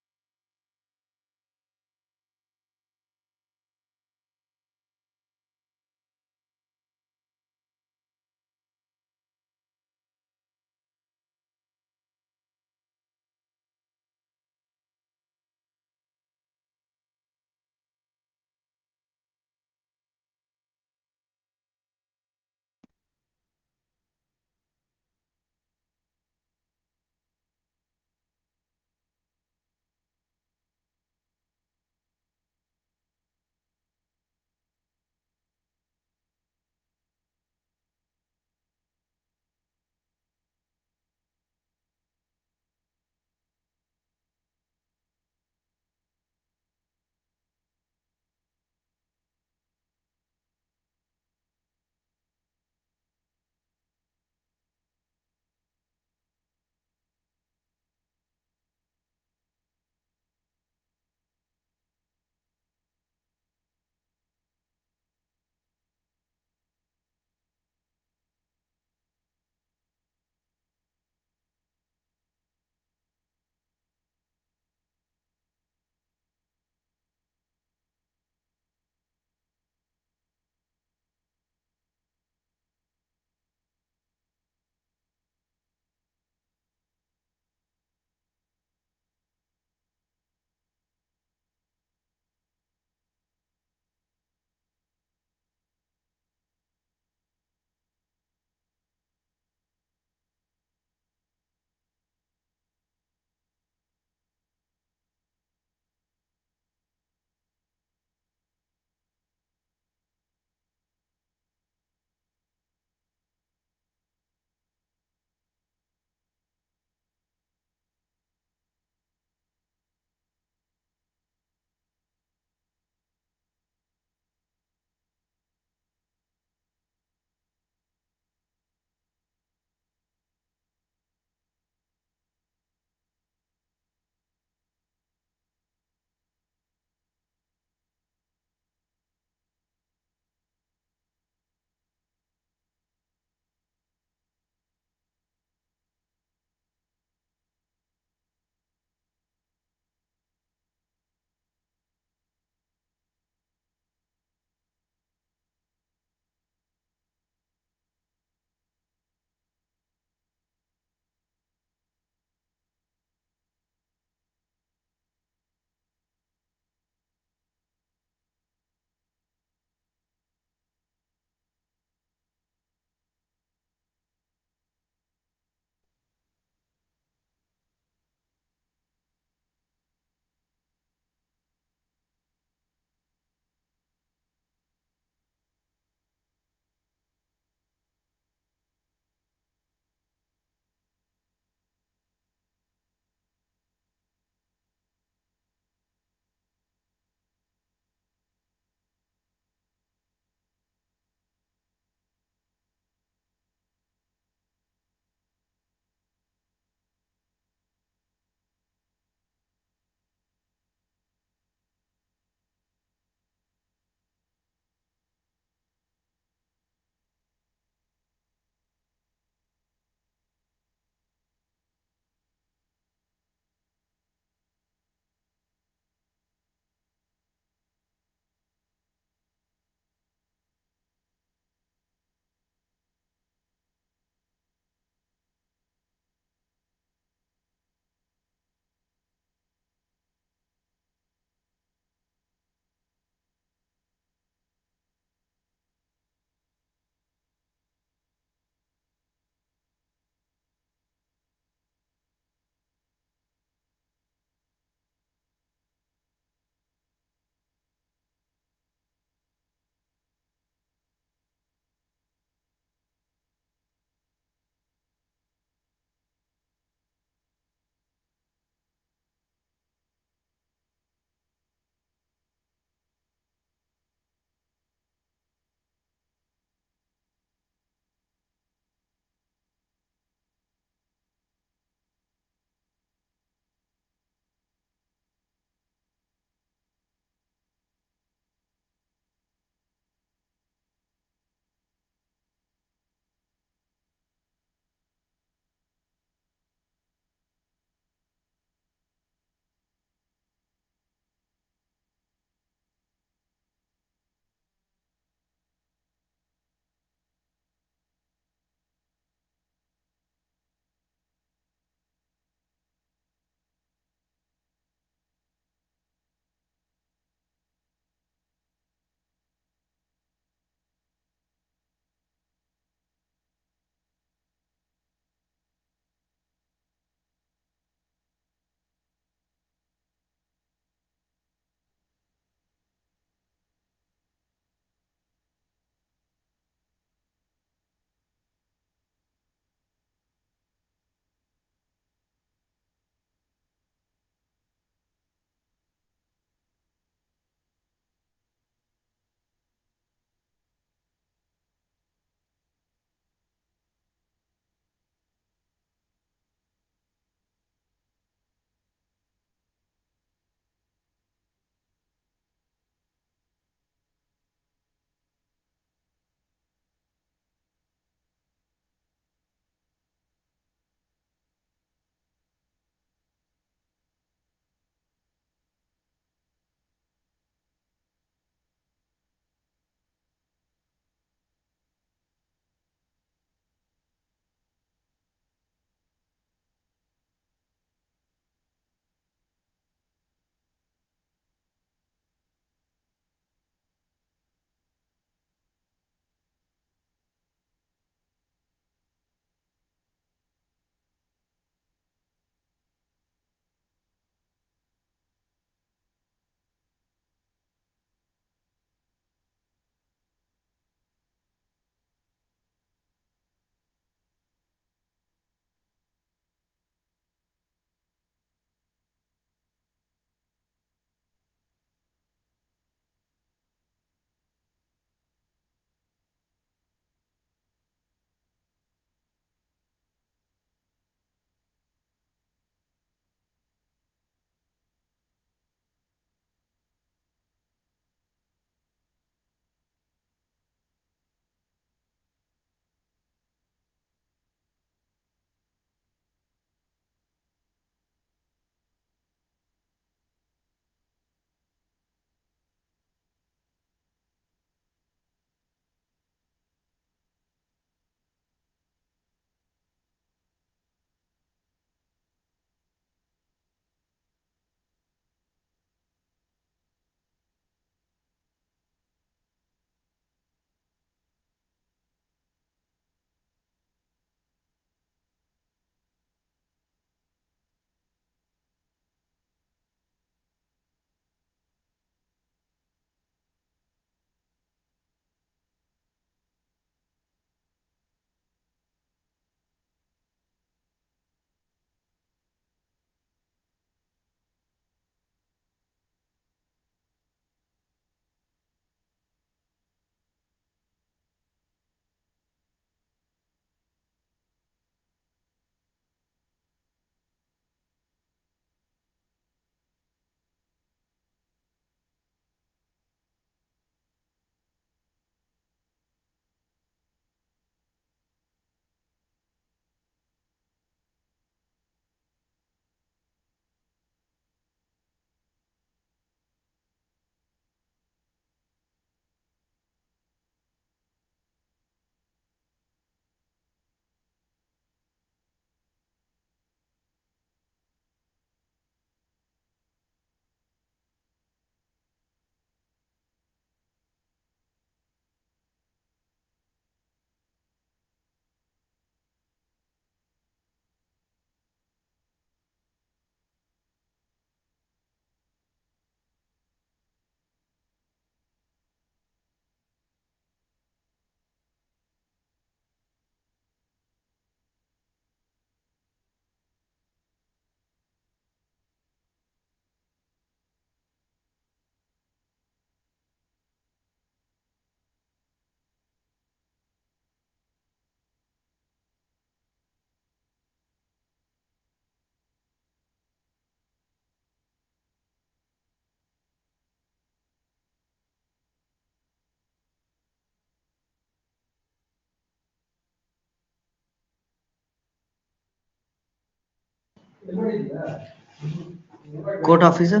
Court officer?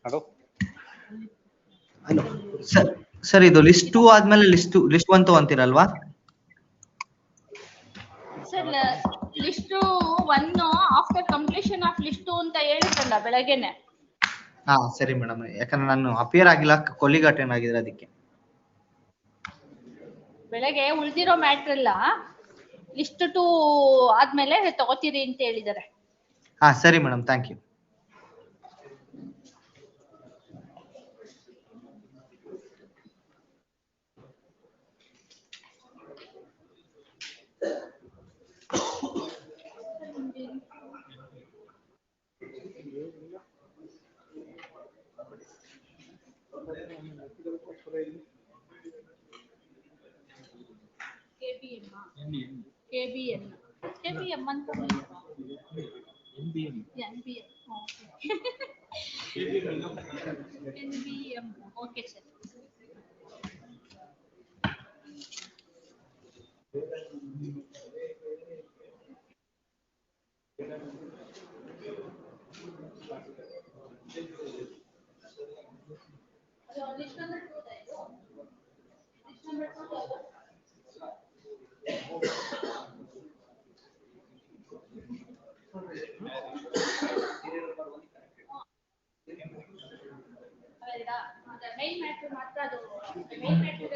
Hello? Hello sir sir ಇದು ಲಿಸ್ಟ್ 2 ಆದ್ಮೇಲೆ ಲಿಸ್ಟ್ 1 ತಗೊಂತೀರಲ್ವಾ? Sir list one after completion of list ಅಂತ ಹೇಳಿದ್ರಲ್ಲ ಬೆಳಗ್ಗೆನೆ. ಹಾ ಸರಿ ಮೇಡಮ್, ಯಾಕಂದ್ರೆ ನಾನು ಅಪಿಯರ್ ಆಗಿಲ್ಲ, ಕೊಲ್ಲಿಗೆ ಅಟೆಂಡ್ ಆಗಿದ್ರೆ ಅದಕ್ಕೆ. ಬೆಳಗ್ಗೆ ಉಳ್ದಿರೋ ಮ್ಯಾಟ್ರ್ ಎಲ್ಲ ಲಿಸ್ಟ್ 2 ಆದ್ಮೇಲೆ ತಗೋತೀರಿ ಅಂತ ಹೇಳಿದ್ದಾರೆ. ಹಾ ಸರಿ ಮೇಡಮ್, ಥ್ಯಾಂಕ್ ಯು. KBN ಅಂತ NBM. Okay sir. Main matter ಮಾತ್ರ ಅದು ಮೈನ್ ಮ್ಯಾಟ್ರ್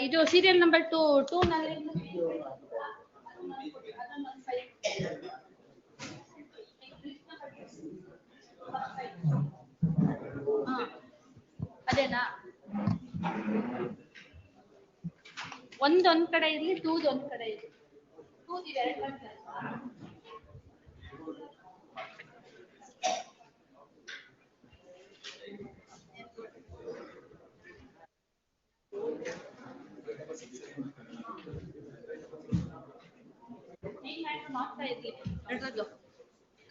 ಇದು ಸೀರಿಯಲ್ ನಂಬರ್ 2 ನಲ್ಲಿ ಅದೇನಾ ಒಂದ್ ಕಡೆ ಇರ್ಲಿ, 2 ಒಂದ್ ಕಡೆ ಇರ್ಲಿ. 2 ಎರಡು ಬಂದ್ರೆ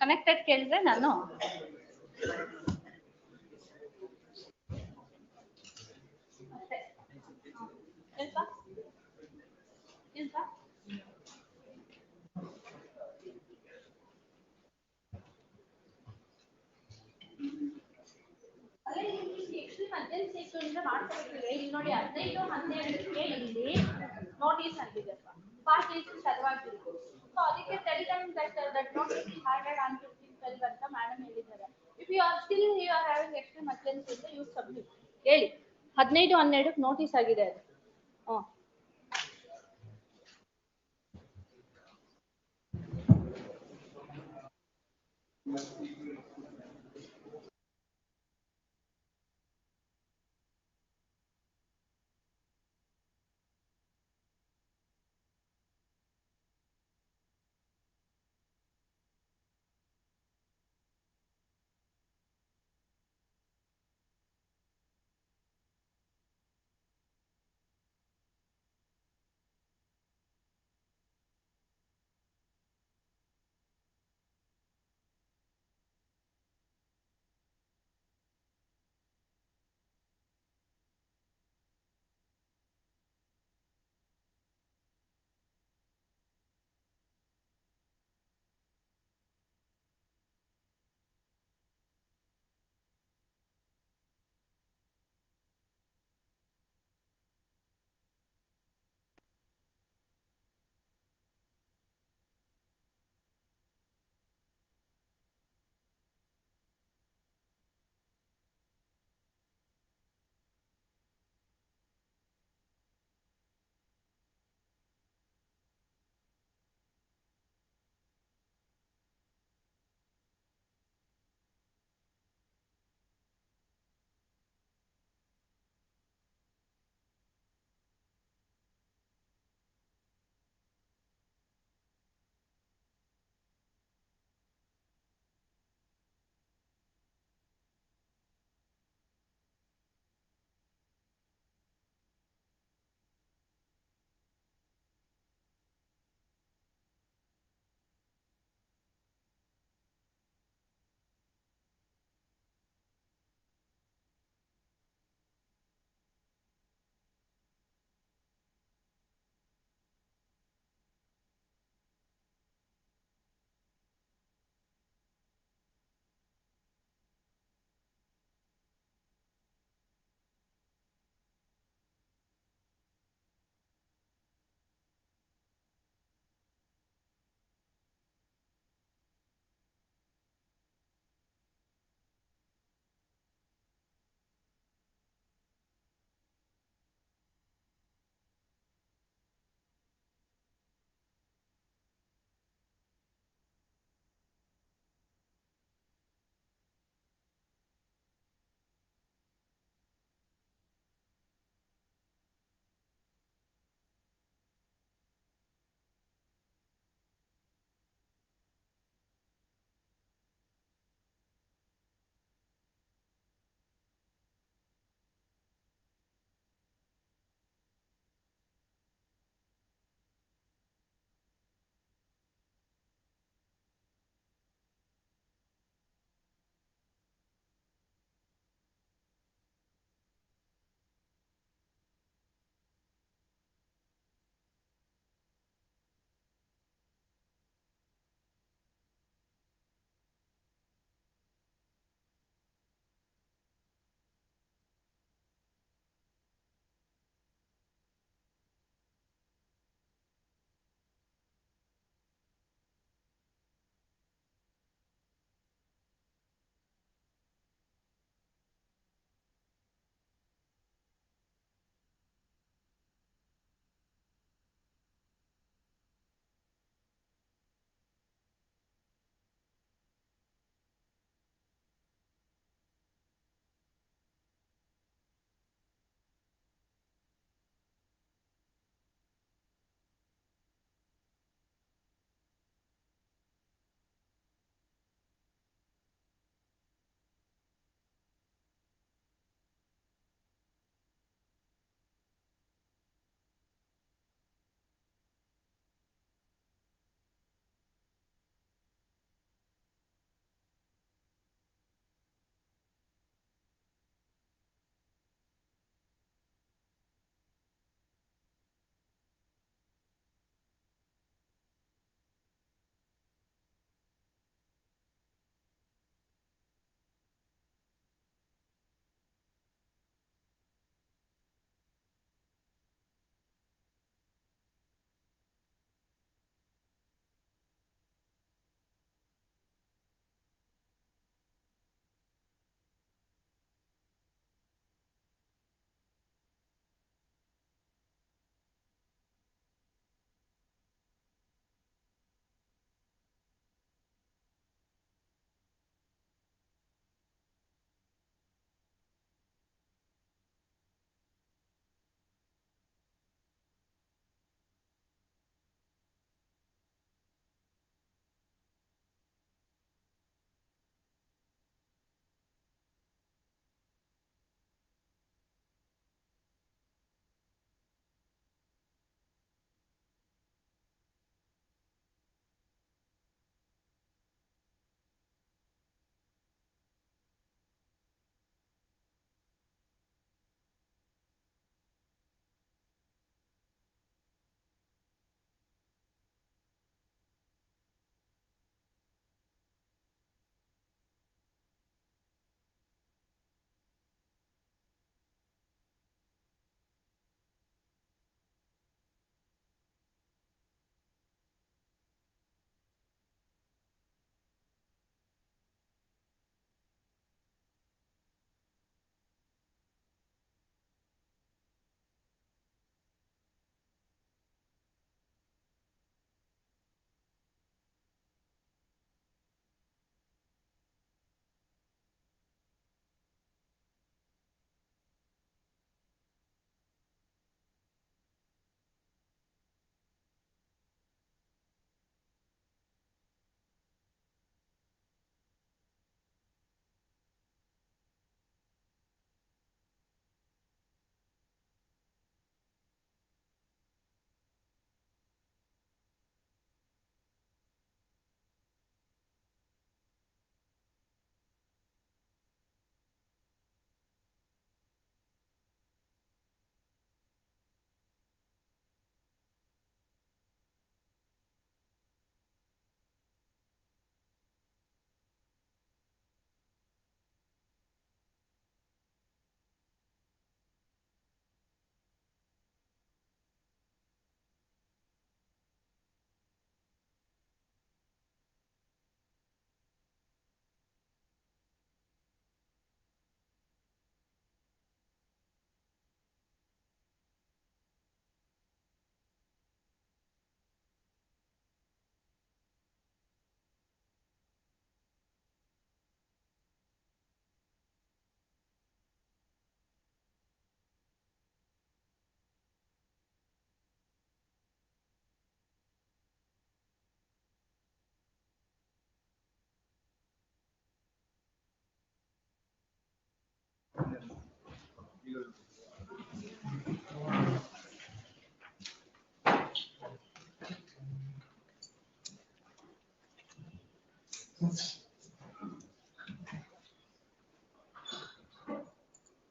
ಕನೆಕ್ಟೆಡ್ ಕೇಳಿದ್ರೆ ನಾನು ಇಲ್ಲಿ ನೋಡಿ 15-12ಕ್ಕೆ ಇಲ್ಲಿ ನೋಟಿಸ್ ಆಗಿದೆ. ಪಾಸ್ ಈಸ್ ಸರ್ವಾಗಿಲ್ಲ. ಸೊ ಅದಕ್ಕೆ telegram that notice is handed on 15/12 ಅಂತ ಮೇಡಮ್ ಹೇಳಿದ್ದಾರೆ. If you are still you are having extreme urgency ಅಂತ ಯು ಸಬ್ಮಿಟ್. ಹೇಳಿ 15-12ಕ್ಕೆ ನೋಟಿಸ್ ಆಗಿದೆ ಅದು.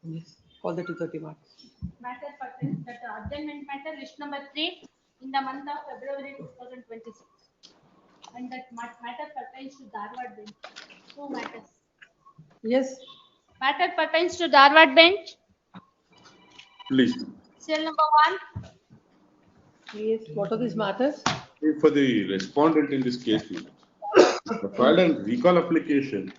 Yes, call the 230 mark. Matter pertains that adjournment matter list number 3 in the month of February 2026. And that matter pertains to Dharwad bench. Two matters. Yes. Matter pertains to Dharwad bench. Please. Serial number 1. Yes, what are these matters? For the respondent in this case, filed a recall application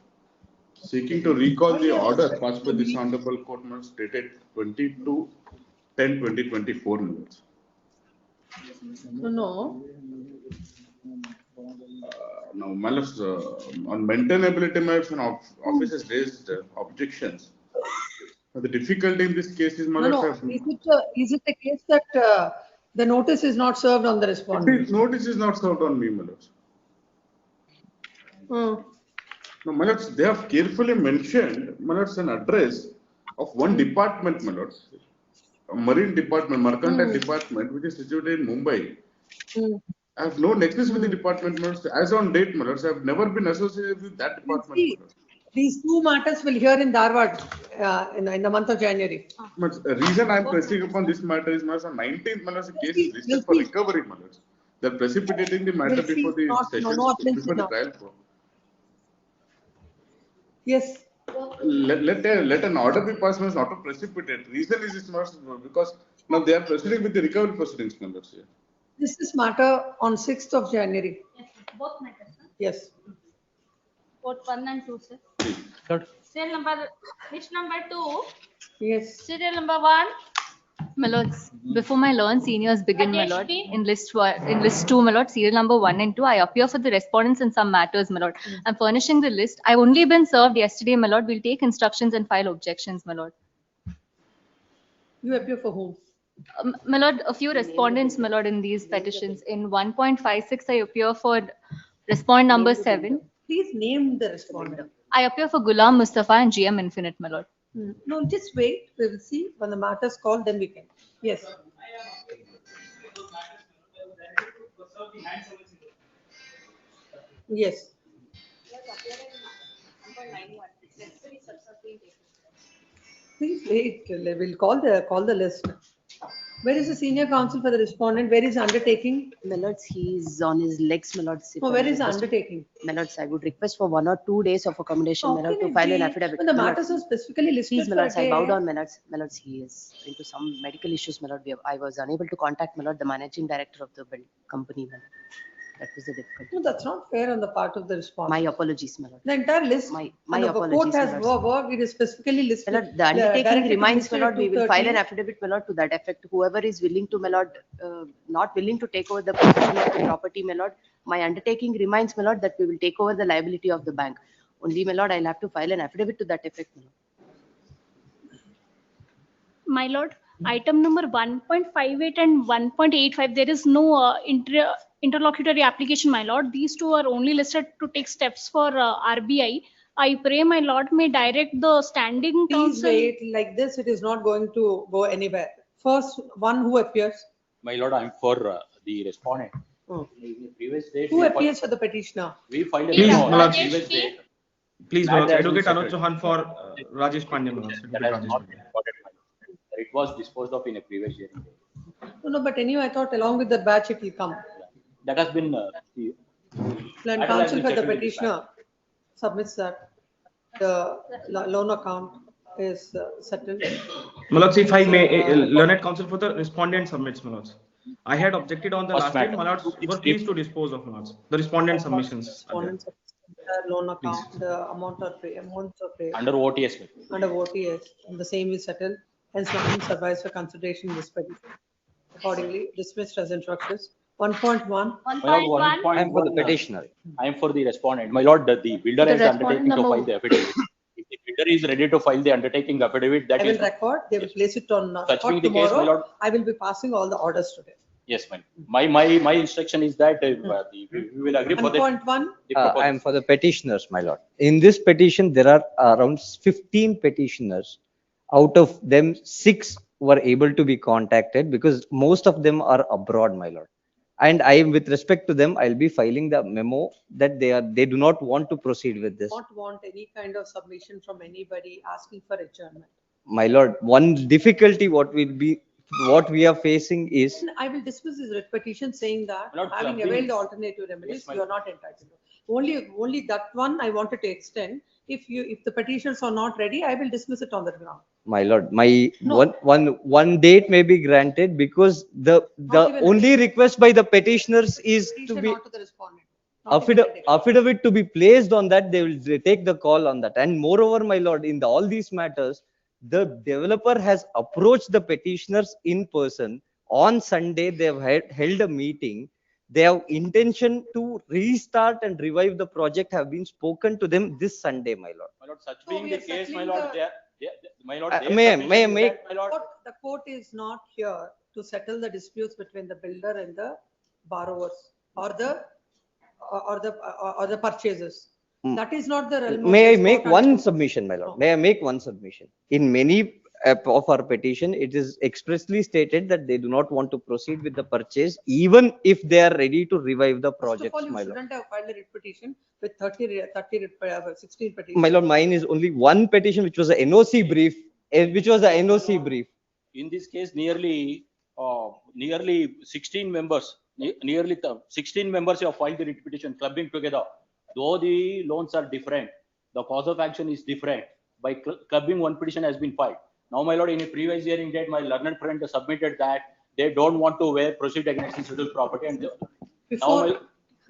seeking to recall the order passed by this honorable court dated 22/10/2024 minutes. No. Now, Malus, on maintainability matters and office has raised objections. The difficulty in this case is No, Malus. is it the case that the notice is not served on the respondent? Notice is not served on me, Malus. No, Malus, they have carefully mentioned, Malus, an address of one department, Malus, a marine department, mercantile department, which is situated in Mumbai. I have no nexus with the department, Malus. As on date, Malus, I have never been associated with that department. See, these two matters will hear in Dharwad in the month of January. But the reason I am pressing upon this matter is, Malus, on 19th, Malus, the case is listed for recovery, Malus. They are precipitating the matter before the session, before the trial court. Yes. Let an order be passed, Malus, not to precipitate. Reason is this, Malus, because now they are proceeding with the recovery proceedings, Malus. This is matter on 6th of January. Yes, both matters. Yes. Both 1 and 2, sir. Serial number, list number 2. Yes. Serial number 1. My lords, before my learned seniors begin, my lord, Adjournment. in list 2, my lord, serial number 1 and 2, I appear for the respondents in some matters, my lord. I'm furnishing the list. I've only been served yesterday, my lord. We'll take instructions and file objections, my lord. You appear for whom? My lord, a few respondents, my lord, in these petitions. In 1.56, I appear for respondent number 7. Please name the respondent. I appear for Ghulam Mustafa and GM Infinite, my lord. No, just wait. We will see when the matter is called, then we can. Yes. Yes. Please wait. We'll call the list. Where is the senior counsel for the respondent? Where is the undertaking? My lords, he is on his legs, my lords. Oh, where is the undertaking? My lords, I would request for 1 or 2 days of accommodation, my lord, to file an affidavit. When the matters are specifically listed Please, my for a lords, I day. bow down, my lords. My lords, he is into some medical issues, my lord. I was unable to contact, my lord, the managing director of the company, my lord. That was the difficulty. No, that's not fair on the part of the respondent. My apologies, my lord. The entire list. My and the apologies, court has my lords. worked. It is specifically listed. My lord, the undertaking directive reminds, my listed lord, we will file an 230. affidavit, my lord, to that effect. Whoever is willing to, my lord, not willing to take over the possession of the property, my lord, my undertaking reminds, my lord, that we will take over the liability of the bank. Only, my lord, I'll have to file an affidavit to that effect, my lord. My lord, item number 1.58 and 1.85, there is no interlocutory application, my lord. These two are only listed to take steps for RBI. I pray, my lord, may direct the standing Please counsel. wait. Like this, it is not going to go anywhere. First, one who appears. My lord, I'm for the respondent. Oh. In the previous date, Who we appears for the petitioner? We filed a Please, memo on the Malad. previous date. Please, That Malad. has been Advocate Anuj settled. Chauhan for Rajesh Pandey, Malad. That has not been recorded, my lord. It was disposed of in a previous hearing. No, but anyway, I thought along with the batch it will come. That has been, When matter has counsel been for the settled with the petitioner submits that the loan account is settled. Malad, if I may, learned counsel for the respondent submits, Malad. I had objected on the First last date, matter. Malad, were pleased to dispose of, Malad. The respondent submissions. are there. Respondents of the loan account, the amounts are paid. under OTS. Under OTS, and the same is settled. Hence, nothing survives for consideration in this petition. Accordingly, dismissed as instructed. 1.1. My lord, 1.1. I am for the petitioner. I am for the respondent. My lord, the builder The has the respondent undertaking to number- file the affidavit. If the builder is ready to file the undertaking affidavit, that I is. will record, they will place it on Such record being the case, my tomorrow. lord. I will be passing all the orders today. Yes, my instruction is that we will agree for the. 1.1. I am for the petitioners, my lord. In this petition, there are around 15 petitioners Out of them, 6 were able to be contacted because most of them are abroad, my lord. And with respect to them, I'll be filing the memo that they do not want to proceed with this. Not want any kind of submission from anybody asking for adjournment. My lord, one difficulty what we are facing is, Then I will dismiss this writ petition saying that Lord, having please. availed the alternative remedies, Yes, my you are not entitled. Only that one I wanted to extend. If the petitions are not ready, I will dismiss it on the ground. my lord, my No. one date may be granted because the even a only request by the petitioners is to Petition be not to the respondent. Not even a day. affidavit to be placed on that. They will take the call on that. And moreover, my lord, in all these matters, the developer has approached the petitioners in person. On Sunday, they have held a meeting. They have intention to restart and revive the project have been spoken to them this Sunday, my lord. My lord, such So being we the are case, my settling lord, the- my lord, their May I submission is make- that, my lord, The court is not here to settle the disputes between the builder and the borrowers or the purchasers. Mm. That is not the realm of May I this make court one and- submission, my lord? May I make one submission? In many of our petition, it is expressly stated that they do not want to proceed with the purchase, even if they are ready to revive the First of projects, all, you my lord. shouldn't have filed a writ petition with 16 petitions. My lord, mine is only one petition, which was a NOC brief, in this case, nearly 16 members, nearly 16 members have filed the writ petition clubbing together. Though the loans are different, the cause of action is different. By clubbing, one petition has been filed. Now, my lord, in a previous hearing date, my learned friend submitted that they don't want to proceed against institutional property. And now, Before,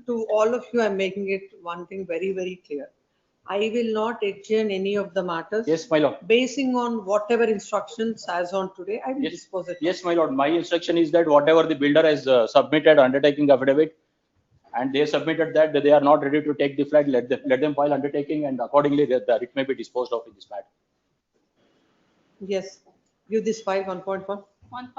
to all of you, I'm making it one thing very, very clear. I will not adjourn any of the matters. Yes, my lord. Basing on whatever instructions as on today, I will dispose it. Yes, my lord. My instruction is that whatever the builder has submitted undertaking affidavit, and they submitted that they are not ready to take the flat, let them file undertaking, and accordingly, it may be disposed of in this matter. Yes, give this file 1.1.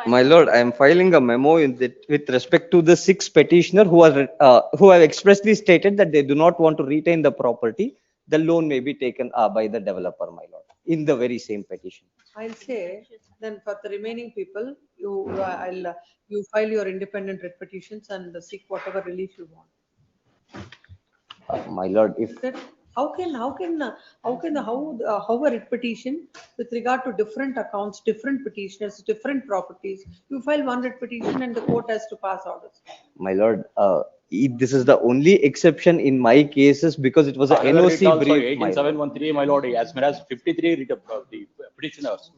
My lord, I am filing a memo with respect to the 6 petitioner who have expressly stated that they do not want to retain the property. The loan may be taken by the developer, my lord, in the very same petition. I'll say, then for the remaining people, you file your independent writ petitions and seek whatever relief you want. My lord, if How a writ petition with regard to different accounts, different petitioners, different properties, you file one writ petition and the court has to pass orders. my lord, this is the only exception in my cases because it was a Another writ NOC also, brief, my lord. 18713, my lord, as many as 53 writ of the petitioners.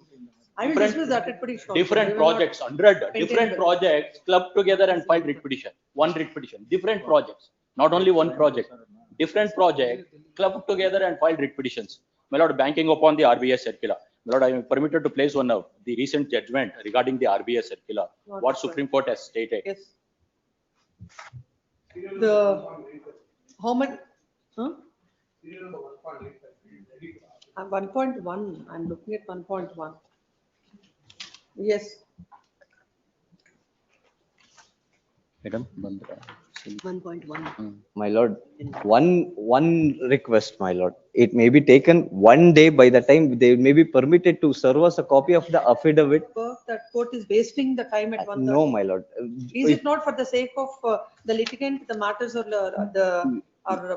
I will dismiss that writ petition. also. Different We will not projects, 100 maintain different the- projects clubbed together and filed writ petition, one writ petition, different projects, not only one project, different project clubbed together and filed writ petitions. My lord, banking upon the RBS circular. My lord, I am permitted to place one of the recent judgment regarding the RBS circular, what Supreme Court has stated. Yes. How many? Huh? 1.1, I'm looking at 1.1. Yes. Madam, 1.1. My lord, one request, my lord. It may be taken one day. By the time they may be permitted to serve us a copy of the affidavit. That court is wasting the time at 1:30. No, my lord. Is it not for the sake of the litigant, the matters or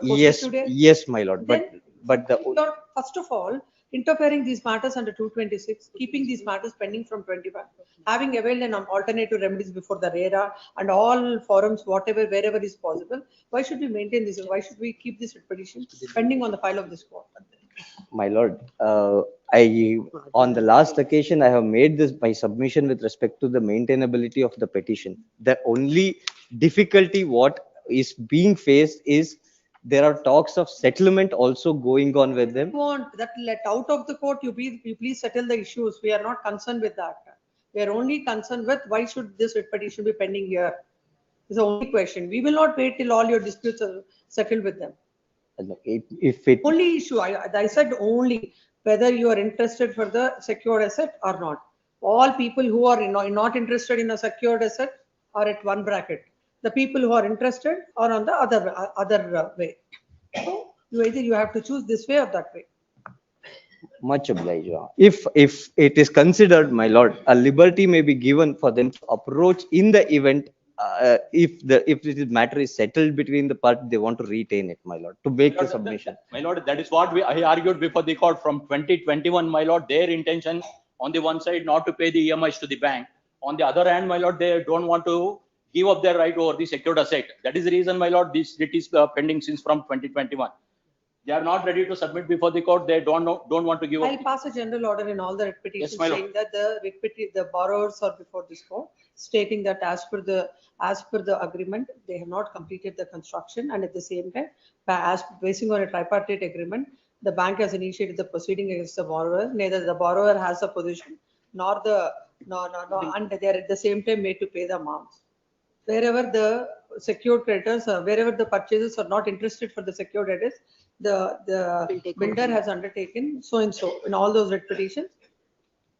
Yes, today? yes, my lord. But the You're, first of all, interfering these matters under 226, keeping these matters pending from 25, having availed an alternative remedies before the RERA and all forums, whatever, wherever is possible. Why should we maintain this? Why should we keep this petition pending on the file of this court? my lord, on the last occasion, I have made this my submission with respect to the maintainability of the petition. The only difficulty what is being faced is there are talks of settlement also going on with them. Want that let out of the court, you please settle the issues. We are not concerned with that. We are only concerned with why should this petition be pending here? Is the only question. We will not wait till all your disputes are settled with them. If it Only issue, I said only whether you are interested for the secured asset or not. All people who are not interested in a secured asset are at one bracket. The people who are interested are on the other way. So either you have to choose this way or that way. Much obliged. If it is considered, my lord, a liberty may be given for them to approach in the event if the matter is settled between the parties, they want to retain it, my lord, to make the submission. My lord, that is what I argued before the court from 2021, my lord, their intention on the one side not to pay the EMIs to the bank. On the other hand, my lord, they don't want to give up their right over the secured asset. That is the reason, my lord, this writ is pending since from 2021. They are not ready to submit before the court. They don't want to give up. I'll pass a general order in all the writ petitions my lord. saying that the borrowers are before this court, stating that as per the agreement, they have not completed the construction, and at the same time, basing on a tripartite agreement, the bank has initiated the proceeding against the borrower. Neither the borrower has a position, nor and they are at the same time made to pay the amounts. Wherever the secured creditors or wherever the purchasers are not interested for the secured creditors, the builder has undertaken so and so in all those writ petitions,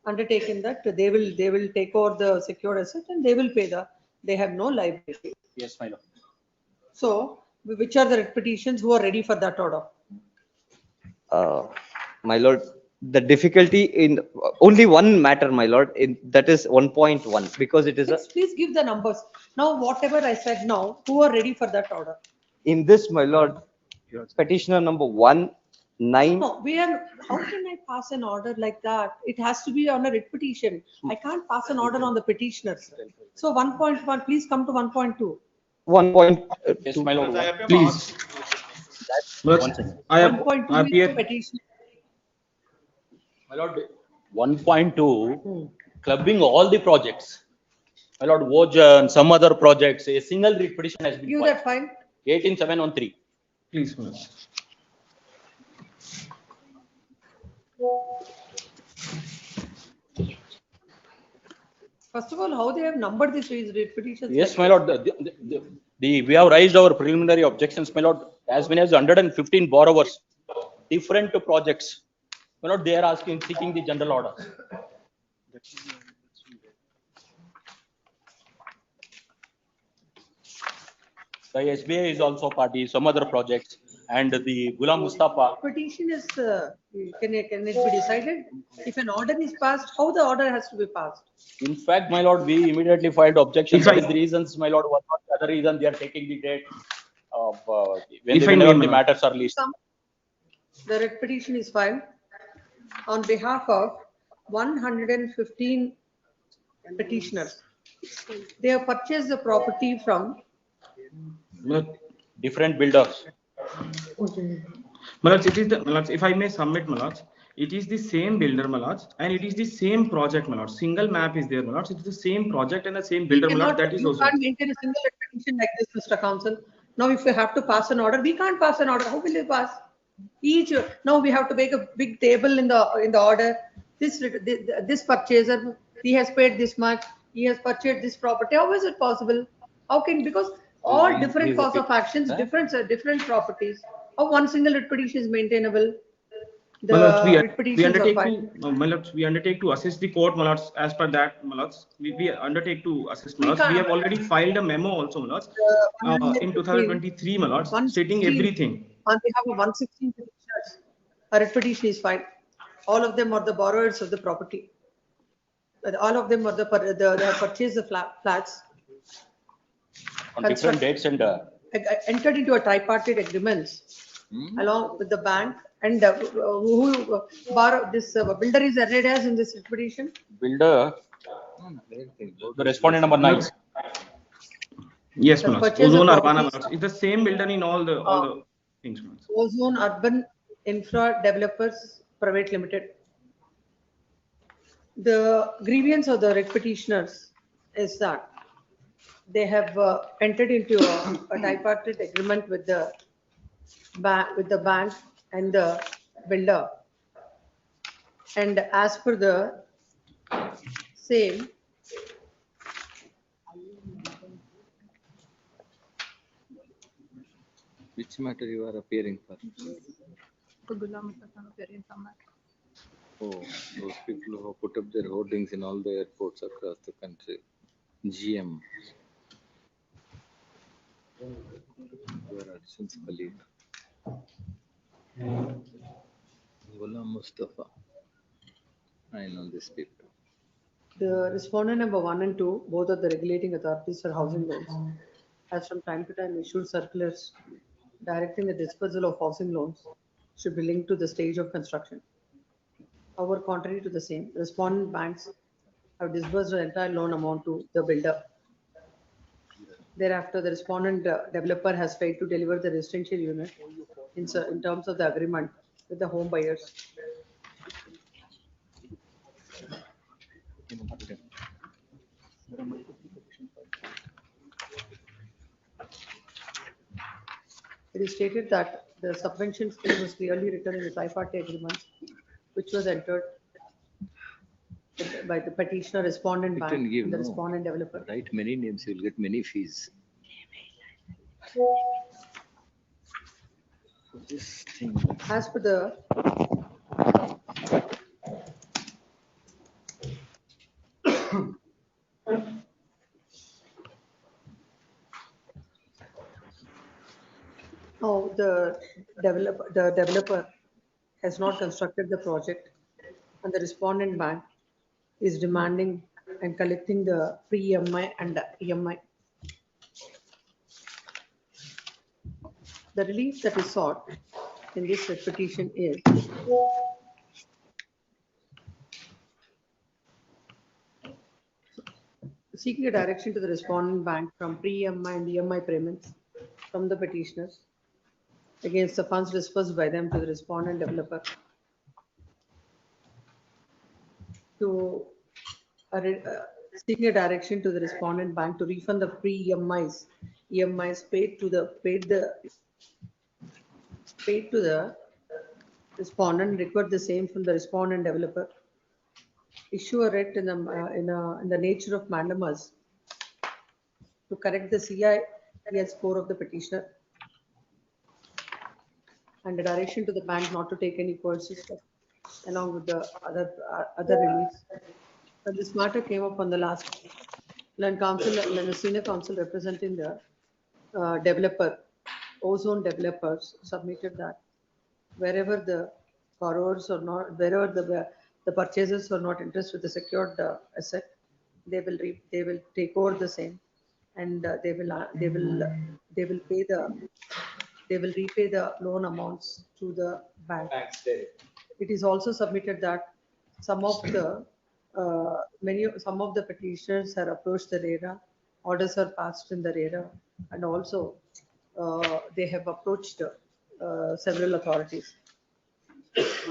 undertaken that they will take over the secured asset and they will pay they have no liability. Yes, my lord. So, which are the writ petitions who are ready for that order? My lord, the difficulty in only one matter, my lord, that is 1.1, because it is Please give the numbers. Now, whatever I said now, who are ready for that order? in this, my lord, petitioner number 1, 9. No, how can I pass an order like that? It has to be on a writ petition. I can't pass an order on the petitioners. So 1.1, please come to 1.2. 1.2. Yes, my lord. Please. I 1.2 appear. is the petition. My lord, 1.2, clubbing all the projects. My lord, Voja and some other projects, a single writ petition has been Give filed. that file. 18713. Please, my lord. First of all, how they have numbered these writ petitions? Yes, my lord. We have raised our preliminary objections, my lord. As many as 115 borrowers, different projects. My lord, they are seeking the general order. The SBI is also party, some other projects, and the Ghulam Mustafa. Petition is, can it be decided? If an order is passed, how the order has to be passed? In fact, my lord, we immediately filed objections. That is the reasons, my lord. One or the other reason they are taking the date of whenever the matters are leased. The writ petition is filed on behalf of 115 petitioners. They have purchased the property from different builders. Malaj, it is the Malaj, if I may submit, Malaj, it is the same builder, Malaj, and it is the same project, Malaj. Single map is there, Malaj. It is the same project and the same builder, Malaj. That is you also. can't maintain a single petition like this, Mr. Counsel. Now, if we have to pass an order, we can't pass an order. How will you pass? Now we have to make a big table in the order. This purchaser, he has paid this much. He has purchased this property. How is it possible? How can, because all different cause of actions, different properties. How one single writ petition is maintainable? We undertake to assist the court, Malaj, as per that, Malaj. We undertake to assist, Malaj. We have already filed a memo also, Malaj, in 2023, Malaj, stating everything. On behalf of 116 petitioners, a writ petition is filed. All of them are the borrowers of the property. All of them are they have purchased the flats. On different dates and entered into a tripartite agreements along with the bank, and who builder is arrayed as in this petition. Builder, the respondent number 9. Yes, Malaj. Ozone Urbana, Malaj. It's the same builder in all the things, Malaj. Ozone Urban Infra Developers Private Limited. The grievance of the writ petitioners is that they have entered into a tripartite agreement with the bank and the builder, and as per the same, which matter you are appearing for? Oh, those people who put up their hoardings in all the airports across the country. GM. Your Arshan's colleague. Ghulam Mustafa. I know this people. The respondent number 1 and 2, both are the regulating authorities for housing loans, has from time to time issued circulars directing the dispersal of housing loans should be linked to the stage of construction. However, contrary to the same, respondent banks have disbursed the entire loan amount to the builder. Thereafter, the respondent developer has failed to deliver the residential unit in terms of the agreement with the home buyers. It is stated that the subvention scheme was clearly written in the tripartite agreement, which was entered by the petitioner, respondent You bank, can give, and the no. respondent developer. Write many names, you'll get many fees. This thing. As per the the developer has not constructed the project, and the respondent bank is demanding and collecting the pre-EMI and the EMI. The relief that is sought in this petition is seeking a direction to the respondent bank from pre-EMI and EMI payments from the petitioners against the funds disbursed by them to the respondent developer to seeking a direction to the respondent bank to refund the pre-EMIs paid to the respondent, require the same from the respondent developer, issue a writ in the nature of mandamus to correct the CITL score of the petitioner, and a direction to the bank not to take any coercive step along with the other reliefs. But this matter came up on the last land council, the senior council representing the developer, ozone developers submitted that wherever the borrowers are not, wherever the purchasers are not interested with the secured asset, they will take over the same, and they will repay the loan amounts to the bank. It is also submitted that some of the petitioners have approached the RERA, orders are passed in the RERA, and also they have approached several authorities.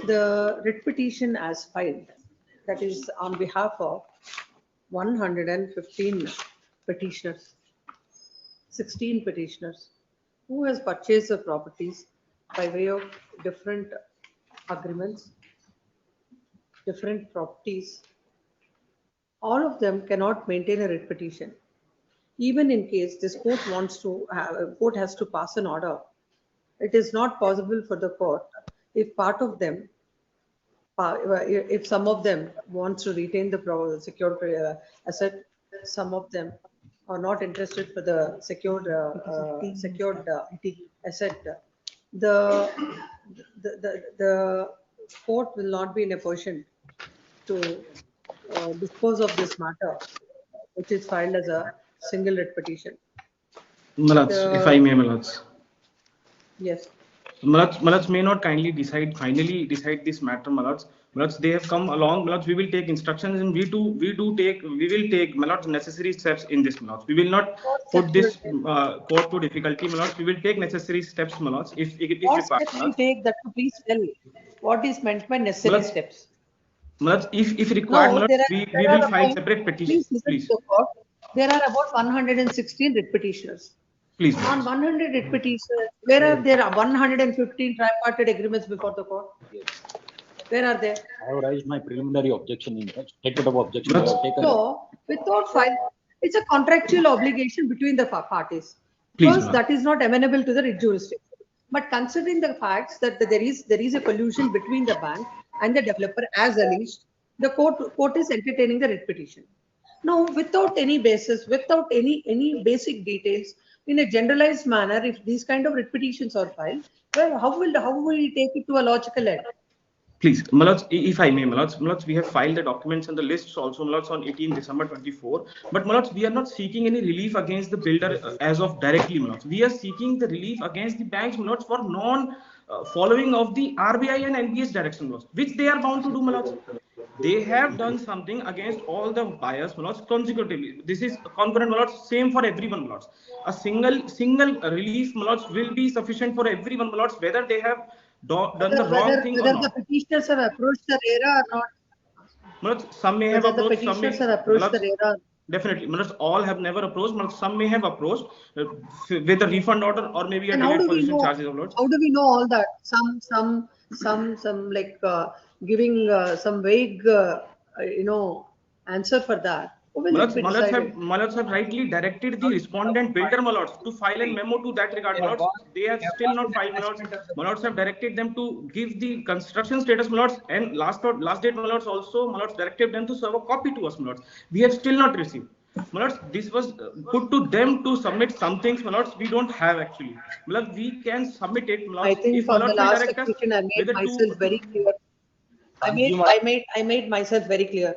The writ petition as filed, that is on behalf of 115 petitioners, 16 petitioners who has purchased the properties by way of different agreements, different properties. All of them cannot maintain a writ petition. Even in case this court has to pass an order, it is not possible for the court if if some of them wants to retain the secured asset, some of them are not interested for the secured asset. The court will not be in a position to dispose of this matter, which is filed as a single writ petition. If I may, Malats. Yes. Malats may not finally decide this matter, Malats. Malats, they have come along. Malats, we will take instructions, and we will take Malats necessary steps in this, Malats. We will not put this court to difficulty, Malats. We will take necessary steps, Malats. If What steps you take, that please tell what is meant by necessary steps. Malats, if required, No, Malats, we will file separate petitions. Please. To the court. There are about 116 writ petitioners. Please. On 100 writ petitioners, where are there 115 tripartite agreements before the court? Yes. Where are they? I have raised my preliminary objection in statement of objection. So, without file, it's a contractual obligation between the parties. Please, First, that is not amenable to the writ jurisdiction. But considering the facts that there is a collusion between the bank and the developer as alleged, the court is entertaining the writ petition. Now, without any basis, without any basic details, in a generalized manner, if these kind of writ petitions are filed, well, how will we take it to a logical end? Please, my lords, if I may, my lords, we have filed the documents and the lists also, my lords, on 18 December 24. But my lords, we are not seeking any relief against the builder as of directly, my lords. We are seeking the relief against the banks, my lords, for following of the RBI and NBS direction, my lords, which they are bound to do, my lords. They have done something against all the buyers, my lords, consecutively. This is concurrent, my lords, same for everyone, my lords. A single relief, my lords, will be sufficient for everyone, my lords, whether they have done the wrong thing or Whether not. the petitioners have approached the RERA or not. Manoj, some may have Whether the approached, some may petitioners have approached the Manoj, RERA. definitely. Manoj, all have never approached. Manoj, some may have approached with a refund order or maybe a And how delayed do we possession know? charges of loans. How do we know all that? Some like giving some vague, answer for that. Who will it be decided? Mallards have rightly directed the respondent builder Mallards to file a memo to that regard. Mallards, they have still not filed. Mallards have directed them to give the construction status Mallards, and last date Mallards also Mallards directed them to serve a copy to us Mallards. We have still not received. Mallards, this was put to them to submit some things Mallards we don't have actually. Mallards, we can submit it Mallards. I think If from the Mallards will last direct us question I made whether myself very clear. I made myself very clear.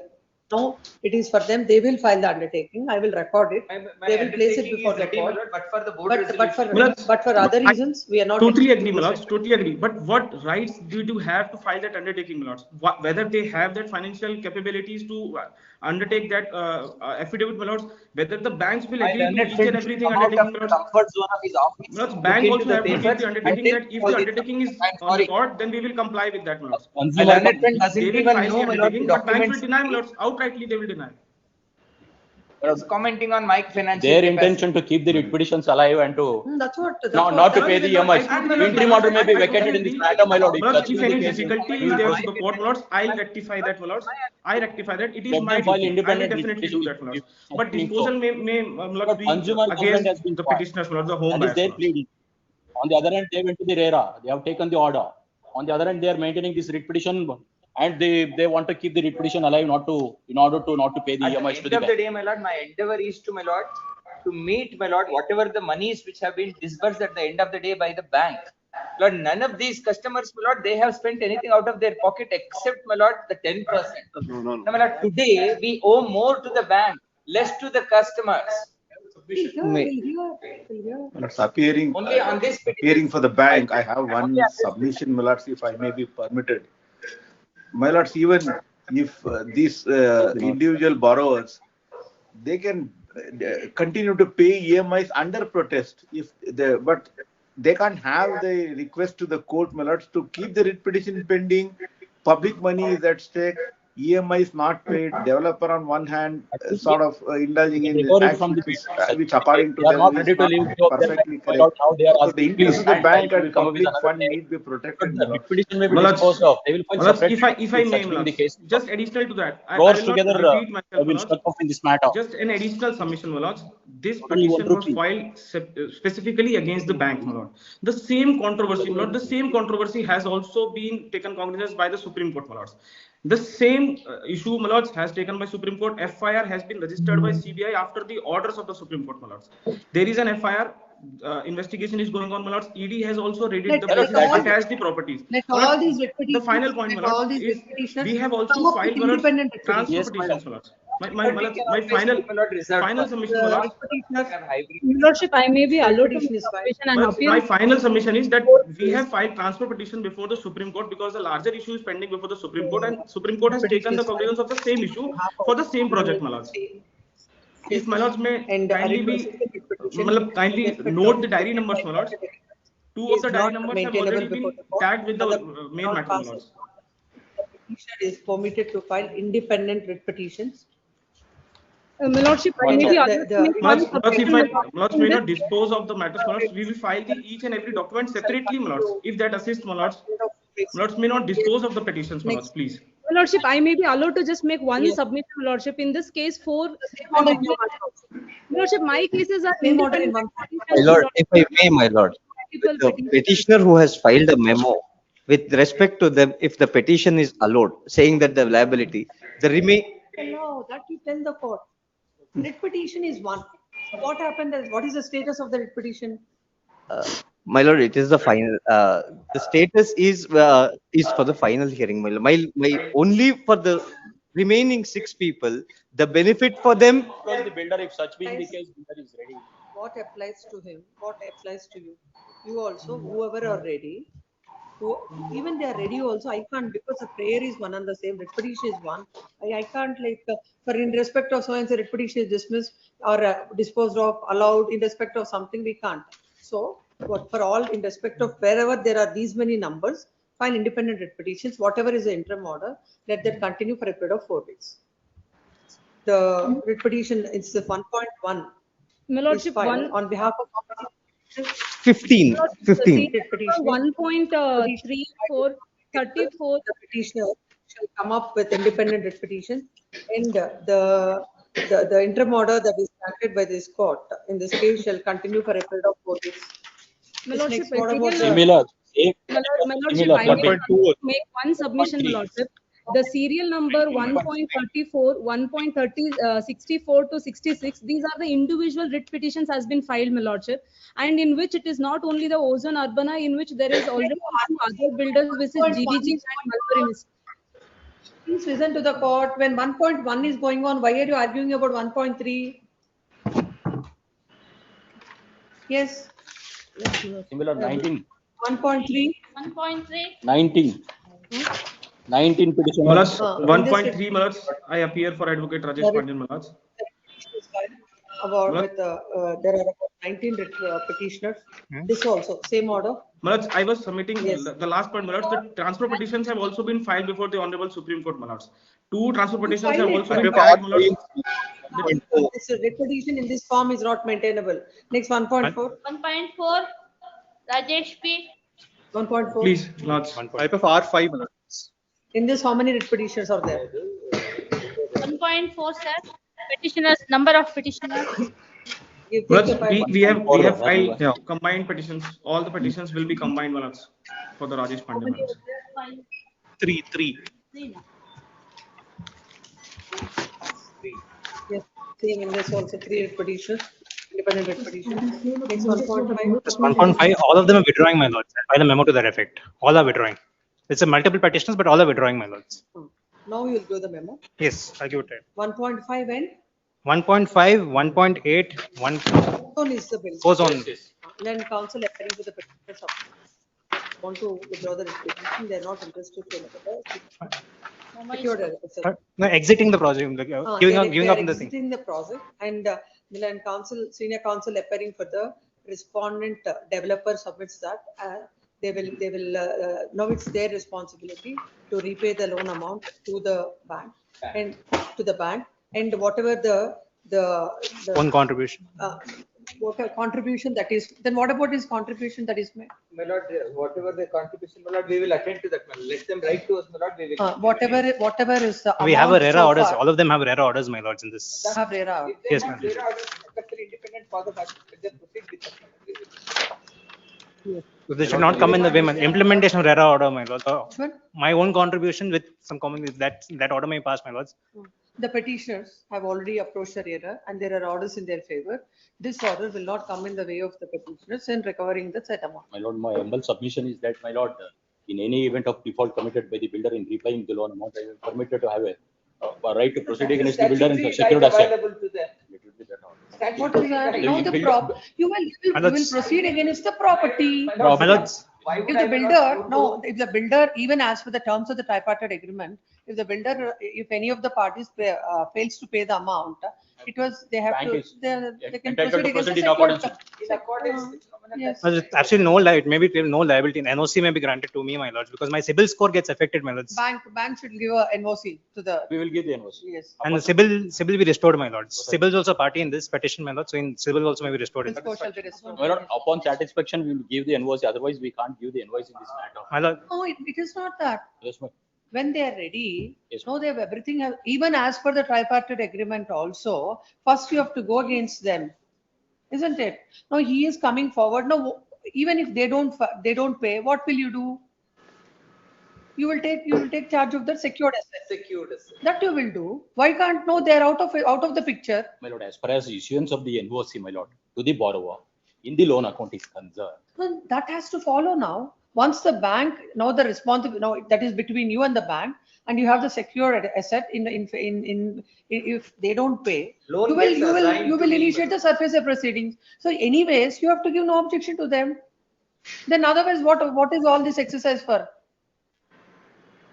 No, it is for them. They will file the undertaking. I will record it. They will place it before the court. But for the board But for other reasons, we are not. Totally agree, Mallards. Totally agree. But what rights do you have to file that undertaking, Mallards? Whether they have that financial capabilities to undertake that affidavit, Mallards? Whether the banks will agree to each and everything undertaking, Mallards? comfort zone of his office. Mallards, bank also have to give papers the undertaking and that if the undertaking is on record, then we will comply with that, Mallards. Adjournment doesn't They will even file know, the my lord, undertaking, the but banks will documents. deny, Mallards. Outrightly, they will deny. I was commenting on my financial Their capacity. intention to keep the writ petitions alive and to That's what. not to pay the EMIs. Interim order may be vacated in this matter, my lord. Mallards, if any difficulty is there to the court, Mallards, I'll rectify that, Mallards. I rectify that. It is Let my them file duty. I will independent definitely do that, Mallards. But Supreme disposal Court. may Mallards, be Consumer complaint has against been the filed. petitioners, Mallards, the home That is buyers. their Mallards. pleading. On the other hand, they went to the RERA. They have taken the order. On the other hand, they are maintaining this writ petition, and they want to keep the writ petition alive, in order to not to pay the EMIs to At the the end of the bank. day, my lord, my endeavor is to, my lord, to meet, my lord, whatever the monies which have been disbursed at the end of the day by the bank. Lord, none of these customers, my lord, they have spent anything out of their pocket except, my lord, the 10%. No. Now, my lord, today we owe more to the bank, less to the customers. It's appearing, Only on this appearing for the bank. I have one submission, my lords, if I may be permitted. My lords, even if these individual borrowers, they can continue to pay EMIs under protest, but they can't have the request to the court, my lords, to keep the writ petition pending. Public money is at stake. EMI is not paid. Developer on one hand, sort of indulging in activities which, according to They are them, not is ready to not leave job. perfectly Now correct. they are So the asking, interest please, of the and bank we and will come up with public another fund day. need be protected. The writ petition may be Mallards, disposed of. They will file Mallards, separate. if I may, Such being the Mallards, case. just additional to that, I Crores will not together repeat myself, have been Mallards. stuck up in this matter. Just an additional submission, Mallards. This Only petition 1 was rupee. filed specifically against the bank, Mallards. The same controversy, Mallards, the same controversy has also been taken cognizance by the Supreme Court, Mallards. The same issue, Mallards, has taken by Supreme Court. FIR has been registered by CBI after the orders of the Supreme Court, Mallards. There is an FIR. Investigation is going on, Mallards. ED has also raided the places and has the properties. Let all these The final point, all Mallards, these is petitioners we have come also up filed, with Mallards, independent transfer petitions. petitions, Mallards. My final submission, Mallards. Lordship, I may be allowed to Petition make is filed. submission and Mallards, appeal. my final submission is that we have filed transfer petition before the Supreme Court because the larger issue is pending before the Supreme Court, and Supreme Court has taken the cognizance of the same issue for the same project, Mallards. If Mallards may kindly note the diary numbers, Mallards. Two of the diary numbers have already been tagged with the main matter, Mallards. The petitioner is permitted to file independent writ petitions. My lordship, I may be allowed to make one Mallards, if submission. Mallards may not dispose of the matters, Mallards, we will file each and every document separately, Mallards. If that assists, Mallards, Mallards may not dispose of the petitions, Mallards, please. My lordship, I may be allowed to just make one submission, my lordship. In this case, my lordship, my cases are independent. My lord, if I may, my lord, the petitioner who has filed a memo with respect to them, if the petition is allowed, saying that the liability, the No, that you tell the court. Writ petition is one. So what happened is, what is the status of the writ petition? My lord, it is the final. The status is for the final hearing. My lord. My only for the remaining 6 people, the benefit for them. Because the builder, if such being the case, builder is ready. What applies to him, what applies to you. You also, whoever are ready, who even they are ready also, I can't, because the prayer is one and the same, repetition is one. I can't like, for in respect of so and so repetition is dismissed or disposed of, allowed in respect of something, we can't. So what for all in respect of wherever there are these many numbers, file independent repetitions, whatever is the interim order, let that continue for a period of 4 days. The repetition is the 1.1 My is lordship, filed one. on behalf of 15. The 15. serial number 1.34 34. The petitioner shall come up with independent repetition, and the interim order that is granted by this court in this case shall continue for a period of 4 days. My This lordship, next, what about the Similar, same, My lordship, similar, I but may make one submission, my 1.3. lordship. The serial number 1.34, 1.64 to 66, these are the individual writ petitions has been filed, my lordship, and in which it is not only the Ozone Urbana, in which there is already two other builders, which is GVG and Mulberry. Please listen to the court. When 1.1 is going on, why are you arguing about 1.3? Yes. Similar, 19, 1.3. 1.3. 19. 19 petition. Malas, in 1.3 Malas, I appear for Advocate Rajesh Pandyan Malas. About with there are about 19 petitioners. This also same order. Malas, I was submitting Yes. the last point, Malas. The transfer petitions have also been filed before the Honorable Supreme Court, Malas. 2 transfer petitions have also been filed, Malas. This repetition in this form is not maintainable. Next 1.4. 1.4. Rajesh P. 1.4. Please, Lords. Type of R5. In this, how many petitions are there? 1.4, sir. Petitioners, number of petitioners. Malas, we have filed combined petitions. All the petitions will be combined, Malas, for the Rajesh Pandyan Malas. 3. Yes, same in this also 3 petitions, independent petitions. Next 1.5. This 1.5, all of them are withdrawing, my lords. I file a memo to that effect. All are withdrawing. It's a multiple petitions, but all are withdrawing, my lords. Now you will give the memo. Yes, I'll give it time. 1.5 and 1.5, 1.8, 1. Ozone is the bill. Ozone. Then council appearing to the petitioners want to withdraw the petition. They are not interested to No, exiting the project, like, giving up the thing. Exiting the project, and Milan council, senior council appearing for the respondent developer submits that they will now it's their responsibility to repay the loan amount to the bank and whatever the one contribution. Whatever contribution that is, then what about his contribution that is made? My lord, whatever the contribution, my lord, we will attend to that. Let them write to us, my lord. We will. Whatever is the We have a amount RERA so orders. far. All of them have RERA orders, my lords, in this. They have RERA. Yes, ma'am. Independent for the bank. They proceed with that. So they should not come in the way. Implementation of RERA order, my lords. My own contribution with some comment that order may pass, my lords. The petitioners have already approached the RERA and there are orders in their favor. This order will not come in the way of the petitioners in recovering the said amount. My lord, my humble submission is that, my lord, in any event of default committed by the builder in repaying the loan amount, I am permitted to have a right to proceed against the builder in secured asset. What is that? No, you will proceed against the property. If the builder, even as per the terms of the tripartite agreement, if any of the parties fails to pay the amount, they can proceed against the secured. Yes. There's absolutely no liability. Maybe no liability. An NOC may be granted to me, my lords, because my CIBIL score gets affected, my lords. Bank should give a NOC to the. We will give the NOC. Yes. And the CIBIL be restored, my lords. CIBIL is also party in this petition, my lords. So in CIBIL also may be restored. My lord, upon satisfaction, we will give the NOC. Otherwise, we can't give the NOC in this matter. My lord. No, it is not that. Yes, ma'am. When they are ready, they have everything. Even as per the tripartite agreement, also first you have to go against them, isn't it? No, he is coming forward. No, even if they don't pay, what will you do? You will take charge of the secured asset. That you will do. Why can't they are out of the picture? My lord, as far as issuance of the NOC, my lord, to the borrower, in the loan account is concerned. Well, that has to follow now. Once the bank, now the responsibility, now that is between you and the bank, and you have the secured asset if they don't pay, Loan you will, gets you will, assigned you to will me, initiate the surface proceedings. So anyways, you have to give no objection to them. Then otherwise, what is all this exercise for?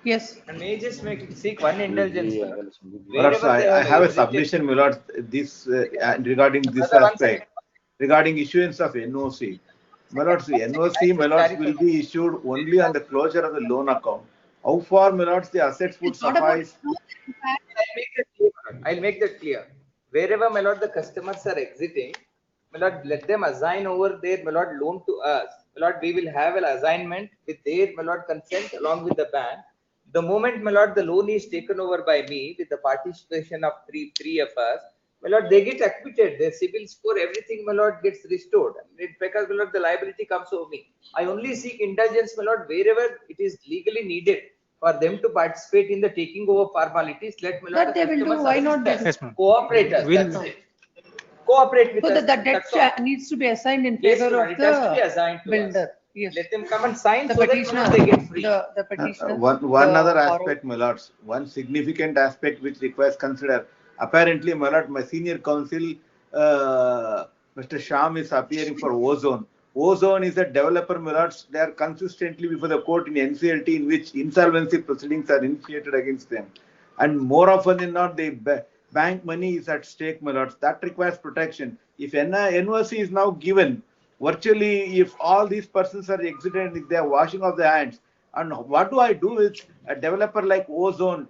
Yes. And may I just seek one indulgence, my lord. Perhaps Wherever they I have have a exited, submission, my lord, this regarding this Brother, one second. aspect, regarding issuance of NOC. My lords, the NOC, my lords, will be issued only on the closure of the loan account. How far, my lords, the assets would It's not about. suffice? I'll make that clear. Wherever, my lord, the customers are exiting, my lord, let them assign over their, my lord, loan to us. My lord, we will have an assignment with their, my lord, consent along with the bank. The moment, my lord, the loan is taken over by me with the participation of three of us, my lord, they get acquitted. Their civil score, everything, my lord, gets restored. Because, my lord, the liability comes over me. I only seek indulgence, my lord, wherever it is legally needed for them to participate in the taking over formalities. Let, my lord, That the they will do. customers Why not assist they us, do? cooperate us. We'll- That's it. Cooperate with So us. that That's all. needs to be assigned in Yes, favor my of lord, it has to be the assigned to us. builder. Yes. Let them come and sign The so that, my petitioner, lord, they get free. the petitioner. One the other borrower. aspect, my lords, one significant aspect which requires consider. Apparently, my lord, my senior counsel, Mr. Sham, is appearing for Ozone. Ozone is a developer, my lords. They are consistently before the court in NCLT in which insolvency proceedings are initiated against them. And more often than not, the bank money is at stake, my lords. That requires protection. If NOC is now given, virtually, if all these persons are exited, if they are washing off their hands, and what do I do with a developer like Ozone,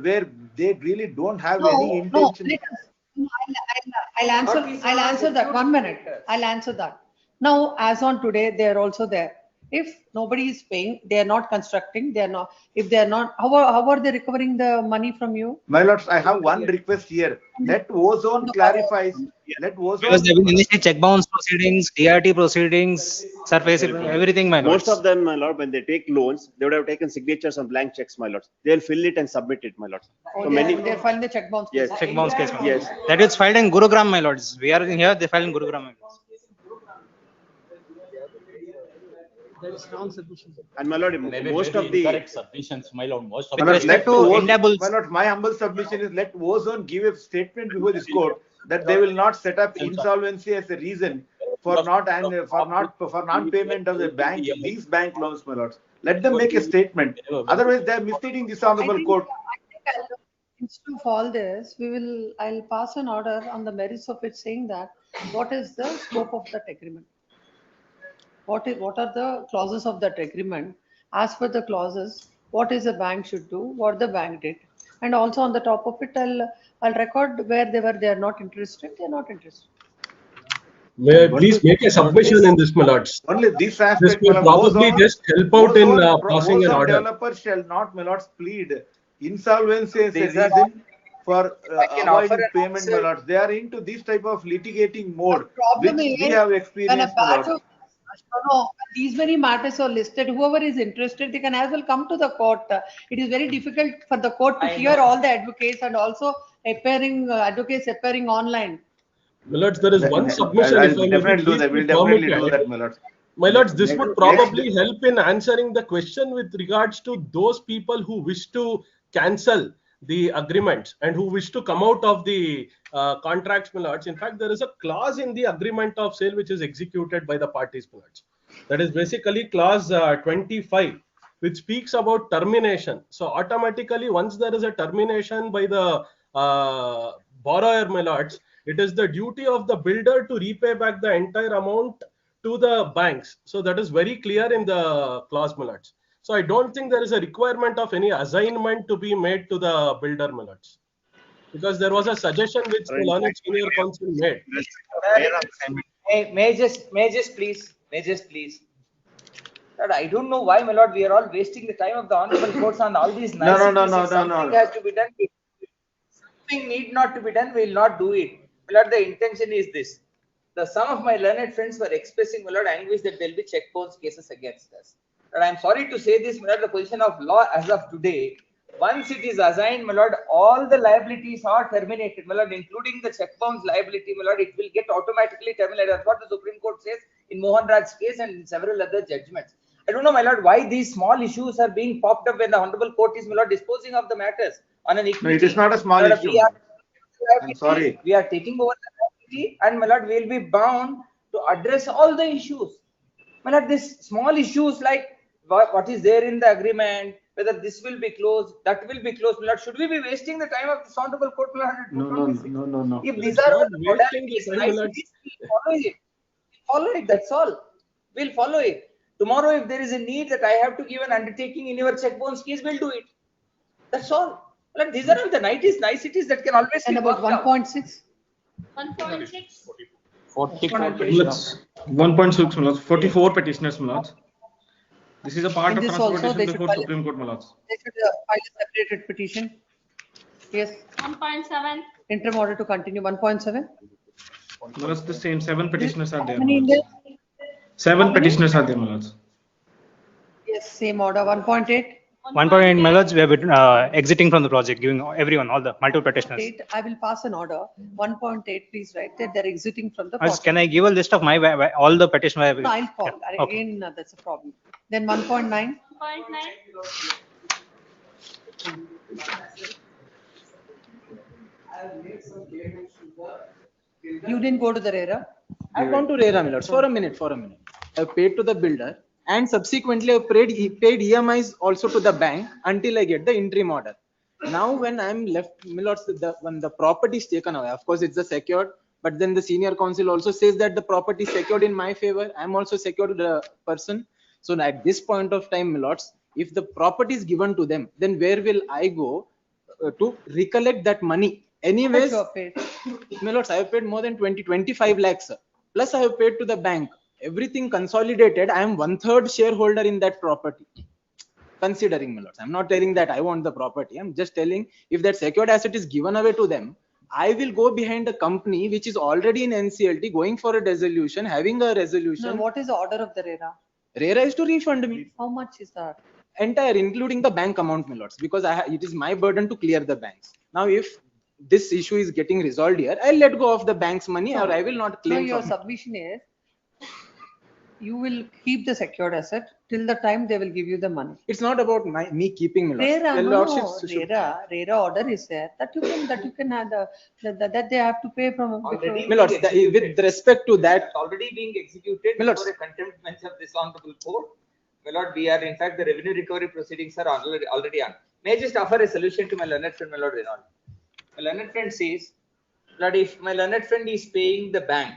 where they really don't have any intention? I'll answer that. 1 minute. I'll answer that. Now, as on today, they are also there. If nobody is paying, they are not constructing, they are not, if they are not, how are they recovering the money from you? My lords, I have one request here. Let Ozone clarifies. Let Ozone. Because they've been initially check bounce proceedings, DRT proceedings, surface, everything, my lords. Most of them, my lord, when they take loans, they would have taken signatures on blank checks, my lords. They'll fill it and submit it, my lords. So many. They're filing the check bounce. Yes. Check bounce case, my lords. Yes. That is filed in Gurugram, my lords. We are in here, they filed in Gurugram, my lords. And my lord, Maybe most very of the incorrect submissions, my lord. Most of With the respect to Indiables. My lord, my humble submission is let Ozone give a statement before this court that they will not set up insolvency as a reason for non-payment of the bank, these bank loans, my lords. Let them make a statement. Otherwise, they are misleading this honorable court. Instead of all this, I'll pass an order on the merits of it saying that what is the scope of that agreement? What are the clauses of that agreement? As per the clauses, what is the bank should do, what the bank did. And also on the top of it, I'll record where they are not interested, they're not interested. May I please make a submission in this, my lords? Only this This aspect, will my lord, probably Ozone, just help out in passing an Ozone order. developers shall not, my lords, plead insolvency as a These are reason for I can offer avoiding an payment, my answer. lords. They are into this type of litigating mode, Problem which we is, have when a experienced, my batch lords. of these many matters are listed, whoever is interested, they can as well come to the court. It is very difficult for the court to hear all the advocates and also advocates appearing online. My lords, there is one submission, if I may be Definitely do pleased that. to We'll definitely do permit that, it. my lords. My lords, this would Next- probably help in answering the question with regards to those people who wish to cancel the agreements and who wish to come out of the contracts, my lords. In fact, there is a clause in the agreement of sale which is executed by the parties, my lords. That is basically clause 25, which speaks about termination. So automatically, once there is a termination by the borrower, my lords, it is the duty of the builder to repay back the entire amount to the banks. So that is very clear in the clause, my lords. So I don't think there is a requirement of any assignment to be made to the builder, my lords. Because there was a suggestion which the learned senior counsel made. May I just please. Lord, I don't know why, my lord, we are all wasting the time of the honorable courts on all these niceties. If something has to be done, something need not to be done, we will not do it. My lord, the intention is this. Some of my learned friends were expressing, my lord, anguish that there will be check bounce cases against us. And I'm sorry to say this, my lord, the position of law as of today, Once it is assigned, my lord, all the liabilities are terminated, my lord, including the check bounce liability, my lord, it will get automatically terminated. That's what the Supreme Court says in Mohan Raj's case and in several other judgments. I don't know, my lord, why these small issues are being popped up when the Honorable Court is, my lord, disposing of the matters on an equity. No, it is not a small My lord, issue. I'm sorry. we are taking over the liability, and my lord, we will be bound to address all the issues. My lord, these small issues like what is there in the agreement, whether this will be closed, that will be closed, my lord, should we be wasting the time of this Honorable Court, my lord? No. If these It's are not the wasting the modalities, time, my lord. niceties, we'll follow it. Follow it, that's all. We'll follow it. Tomorrow, if there is a need that I have to give an undertaking in your check bounce case, we'll do it. That's all. Like, these are all the niceties that can always And be about worked out. 1.6? 1.6. 44 petitioners. 1.6, my lords. 44 petitioners, my lords. This is a part In of this also, transportation they should before file Supreme Court, my lords. they should file a separated petition. Yes, 1.7. interim order to continue, 1.7. My lords, the same 7 petitioners are How there, many my in lords. there? 7 How many? petitioners are there, my lords. Yes, same order, 1.8. 1.8, my lords, we are exiting from the project, giving everyone, all the multiple petitioners. 8, I will pass an order. 1.8, please write that they're exiting from the Can project. I give a list of my all the petitioners? No, I'll call. Yeah, okay. Again, that's a problem. Then 1.9. 1.9. You didn't go to the RERA? I've gone to RERA, my lords. For a minute. I've paid to the builder and subsequently I've paid EMIs also to the bank until I get the interim order. Now when I'm left, my lords, when the property is taken away, of course it's a secured, but then the senior counsel also says that the property is secured in my favor. I'm also secured the person. So at this point of time, my lords, if the property is given to them, then where will I go to recollect that money? Anyways, my lords, I have paid more than 25 lakhs. Plus I have paid to the bank. Everything consolidated. I am 1/3 shareholder in that property. Considering, my lords, I'm not telling that I want the property. I'm just telling if that secured asset is given away to them, I will go behind a company which is already in NCLT, going for a dissolution, having a resolution. No, what is the order of the RERA? RERA is to refund me. How much is that? Entire, including the bank amount, my lords, because it is my burden to clear the banks. Now, if this issue is getting resolved here, I'll let go of the bank's money, or I will not claim. No, your submission is you will keep the secured asset till the time they will give you the money. It's not about me keeping, my lords. RERA, The no, lordships should- RERA order is there that you can have that they have to pay from. Already My lords, with respect to that, already being executed My lords. for a contempt bench of this honorable court. My lord, we are in fact the revenue recovery proceedings are already on. May I just offer a solution to my learned friend, my lord Renaud? My learned friend says, Lord, if my learned friend is paying the bank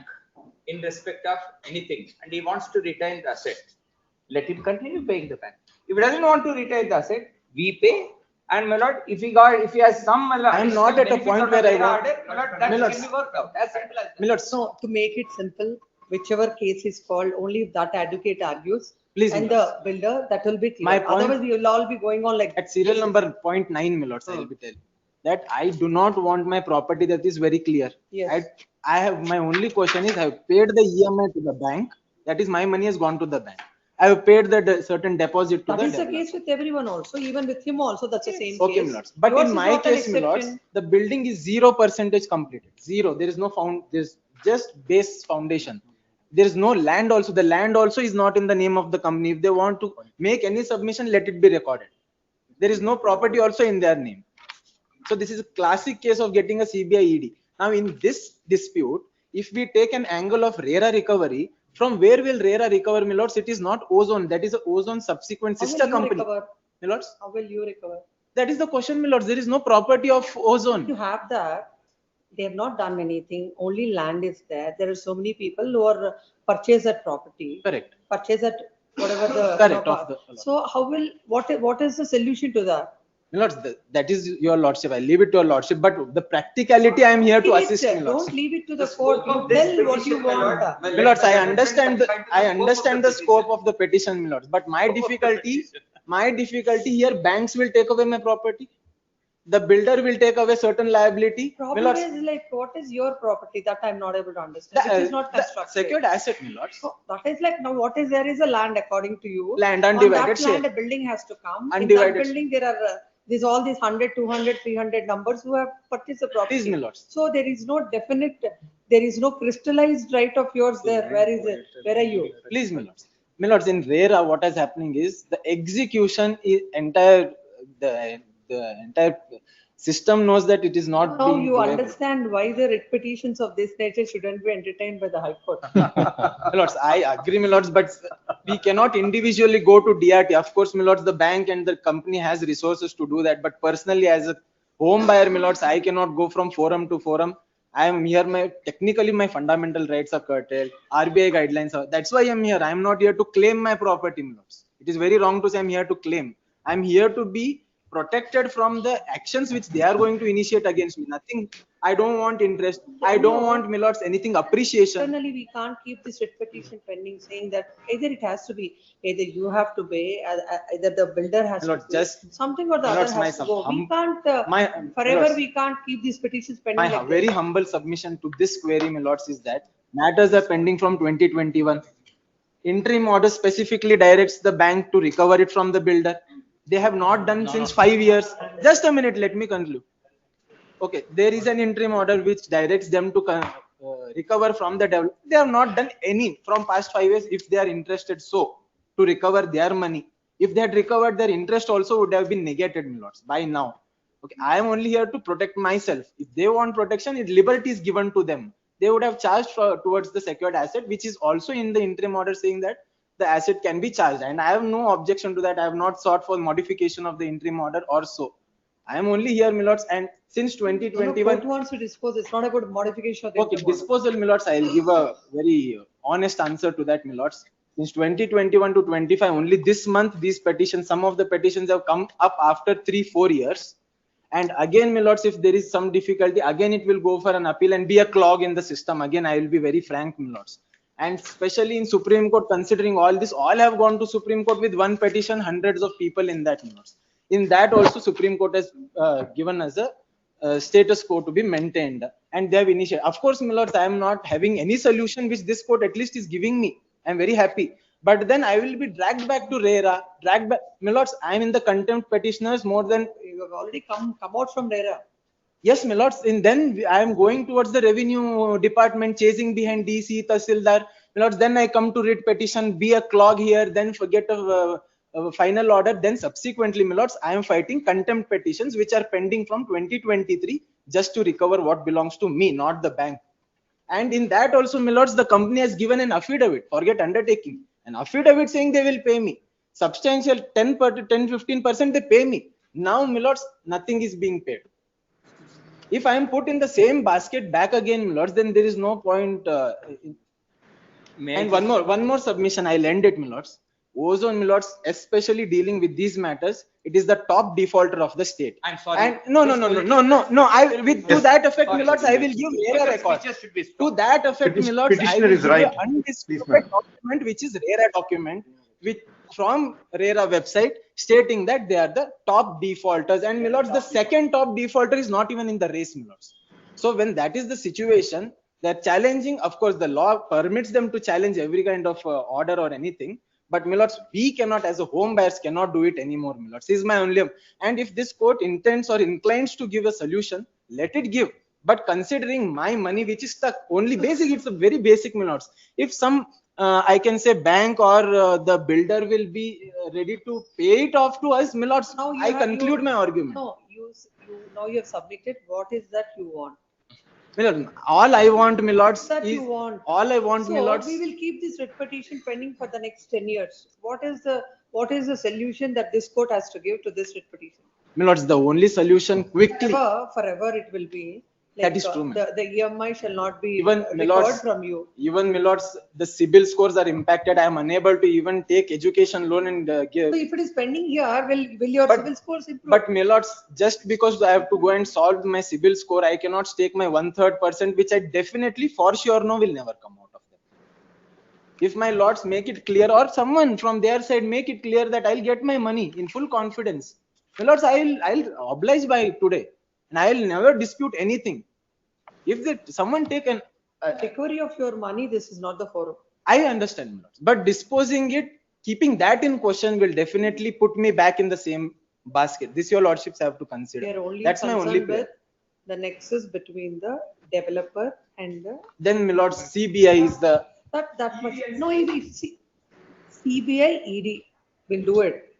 in respect of anything and he wants to retain the asset, let him continue paying the bank. If he doesn't want to retain the asset, we pay. And my lord, if he has some, my lord, I'm not at a point where I want. my lord, that My lords. can be worked out. As simple as that. My lords, So to make it simple, whichever case is called, only if that advocate argues, Please, and my the builder, that will be clear. My point- Otherwise, we will all be going on like at serial number 0.9, my lords, I will be telling that I do not want my property. That is very clear. Yes. I have, my only question is I have paid the EMI to the bank. That is, my money has gone to the bank. I have paid the certain deposit to That the is the developer. case with everyone also, even with him also, that's the same Okay, case. my lords. But Yours in is my not an case, my lords, exception. the building is 0% completed. Zero. There is no there's just base foundation. There is no land also. The land also is not in the name of the company. If they want to make any submission, let it be recorded. There is no property also in their name. So this is a classic case of getting a CBI ED. Now in this dispute, if we take an angle of RERA recovery, from where will RERA recover, my lords? It is not Ozone. That is a Ozone subsequent How will sister you company. recover? My lords, How will you recover? that is the question, my lords. There is no property of Ozone. You have that. They have not done anything. Only land is there. There are so many people who are purchase that property. Correct. Purchase that whatever the. Correct, of the- So how will what is the solution to that? My lords, that is your lordship. I leave it to your lordship. But the practicality, I am here to assist, my lords. Don't leave it to the court. You tell what you want. My lords, I understand the scope of the petition, my lords. But my difficulty here, banks will take away my property. The builder will take away certain liability. My Problem lords, is like what is your property that I'm not able to understand. Which is not constructed. secured asset, my lords. So that is like now what is there is a land according to you. Land, On undivided that share. land, a building has to come. In Undivided that building, These all these 100, 200, 300 numbers who have purchased the property. Please, my lords. So there is no definite, there is no crystallized right of yours there. Where is it? Where are you? Please, my lords. My lords, in RERA, what is happening is the execution is the entire system knows that it is not Now being you doable. understand why the writ petitions of this nature shouldn't be entertained by the High Court. My lords, I agree, my lords, but we cannot individually go to DRT. Of course, my lords, the bank and the company has resources to do that. But personally, as a home buyer, my lords, I cannot go from forum to forum. I am here, technically my fundamental rights are curtailed. RBI guidelines are, that's why I'm here. I'm not here to claim my property, my lords. It is very wrong to say I'm here to claim. I'm here to be protected from the actions which they are going to initiate against me. Nothing. I don't want interest. I don't want, my lords, anything appreciation. Internally, we can't keep this writ petition pending, saying that either it has to be, either you have to pay, either the builder has Lord, to pay, just something or the other has to go. We can't, forever Lords, we can't keep these petitions pending. my like very this. humble submission to this query, my lords, is that matters are pending from 2021. Interim order specifically directs the bank to recover it from the builder. They have not done since 5 years. Just a minute, let me conclude. Okay, there is an interim order which directs them to recover from the developer. They have not done any from past 5 years if they are interested so to recover their money. If they had recovered, their interest also would have been negated, my lords, by now. Okay, I am only here to protect myself. If they want protection, if liberty is given to them, they would have charged towards the secured asset, which is also in the interim order saying that the asset can be charged. And I have no objection to that. I have not sought for modification of the interim order or so. I am only here, my lords, and since 2021. Court wants to dispose. It's not about modification of the Okay, interim order. disposal, my lords, I will give a very honest answer to that, my lords. Since 2021 to 25, only this month, these petitions, some of the petitions have come up after 3-4 years. And again, my lords, if there is some difficulty, again it will go for an appeal and be a clog in the system. Again, I will be very frank, my lords. And especially in Supreme Court, considering all this, all have gone to Supreme Court with one petition, hundreds of people in that, my lords. In that also, Supreme Court has given us a status quo to be maintained. And they have initiated. Of course, my lords, I am not having any solution which this court at least is giving me. I am very happy. But then I will be dragged back to RERA, dragged back. My lords, I am in the contempt petitioners more than. You have already come out from RERA. Yes, my lords. And then I am going towards the revenue department, chasing behind DC, Tahsildar. My lords, then I come to writ petition, be a clog here, then forget a final order. Then subsequently, my lords, I am fighting contempt petitions which are pending from 2023 just to recover what belongs to me, not the bank. And in that also, my lords, the company has given an affidavit, forget undertaking, an affidavit saying they will pay me. Substantial 10-15% they pay me. Now, my lords, nothing is being paid. If I am put in the same basket back again, my lords, then there is no point. And one more submission, I'll end it, my lords. Ozone, my lords, especially dealing with these matters, it is the top defaulter of the state. I'm sorry. And no. To that effect, my lords, I will give RERA record. To that effect, my lords, I will give an undisputed document, which is RERA document, which from RERA website stating that they are the top defaulters. And my lords, the second top defaulter is not even in the race, my lords. So when that is the situation, they're challenging. Of course, the law permits them to challenge every kind of order or anything. But my lords, we cannot, as a home buyers, cannot do it anymore, my lords. This is my only. And if this court intends or inclines to give a solution, let it give. But considering my money, which is stuck, only basic, it's a very basic, my lords. If some, I can say, bank or the builder will be ready to pay it off to us, my lords, I conclude my argument. No, now you have submitted. What is that you want? All I want, my lords, That is you want. all I want, my lords. We will keep this writ petition pending for the next 10 years. What is the solution that this court has to give to this writ petition? My lords, the only solution quickly. Forever it will be. That is true, The EMI shall not be even recovered from you. Even, my lords, the CIBIL scores are impacted. I am unable to even take education loan and give. So if it is pending here, will your CIBIL scores improve? But my lords, just because I have to go and solve my CIBIL score, I cannot stake my 1/3%, which I definitely for sure know will never come out of them. If my lords make it clear, or someone from their side make it clear that I'll get my money in full confidence, my lords, I'll oblige by today, and I'll never dispute anything. If someone take an recovery of your money, this is not the forum. I understand, but disposing it, keeping that in question will definitely put me back in the same basket. This your lordships have to We consider. are only That's my only concerned prayer. with the nexus between the developer and the. Then my lord, CBI is the. That much. No, CBI, ED will do it.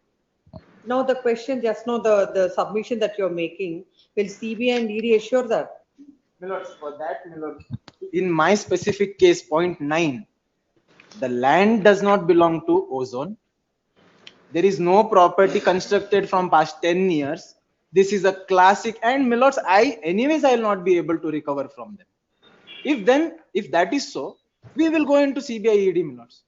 Now the question, just now the submission that you're making, will CBI and ED assure that? My lord, for that, my lord, in my specific case, point 9, the land does not belong to Ozone. There is no property constructed from past 10 years. This is a classic, and my lords, I will not be able to recover from them. If that is so, we will go into CBI ED, my lords.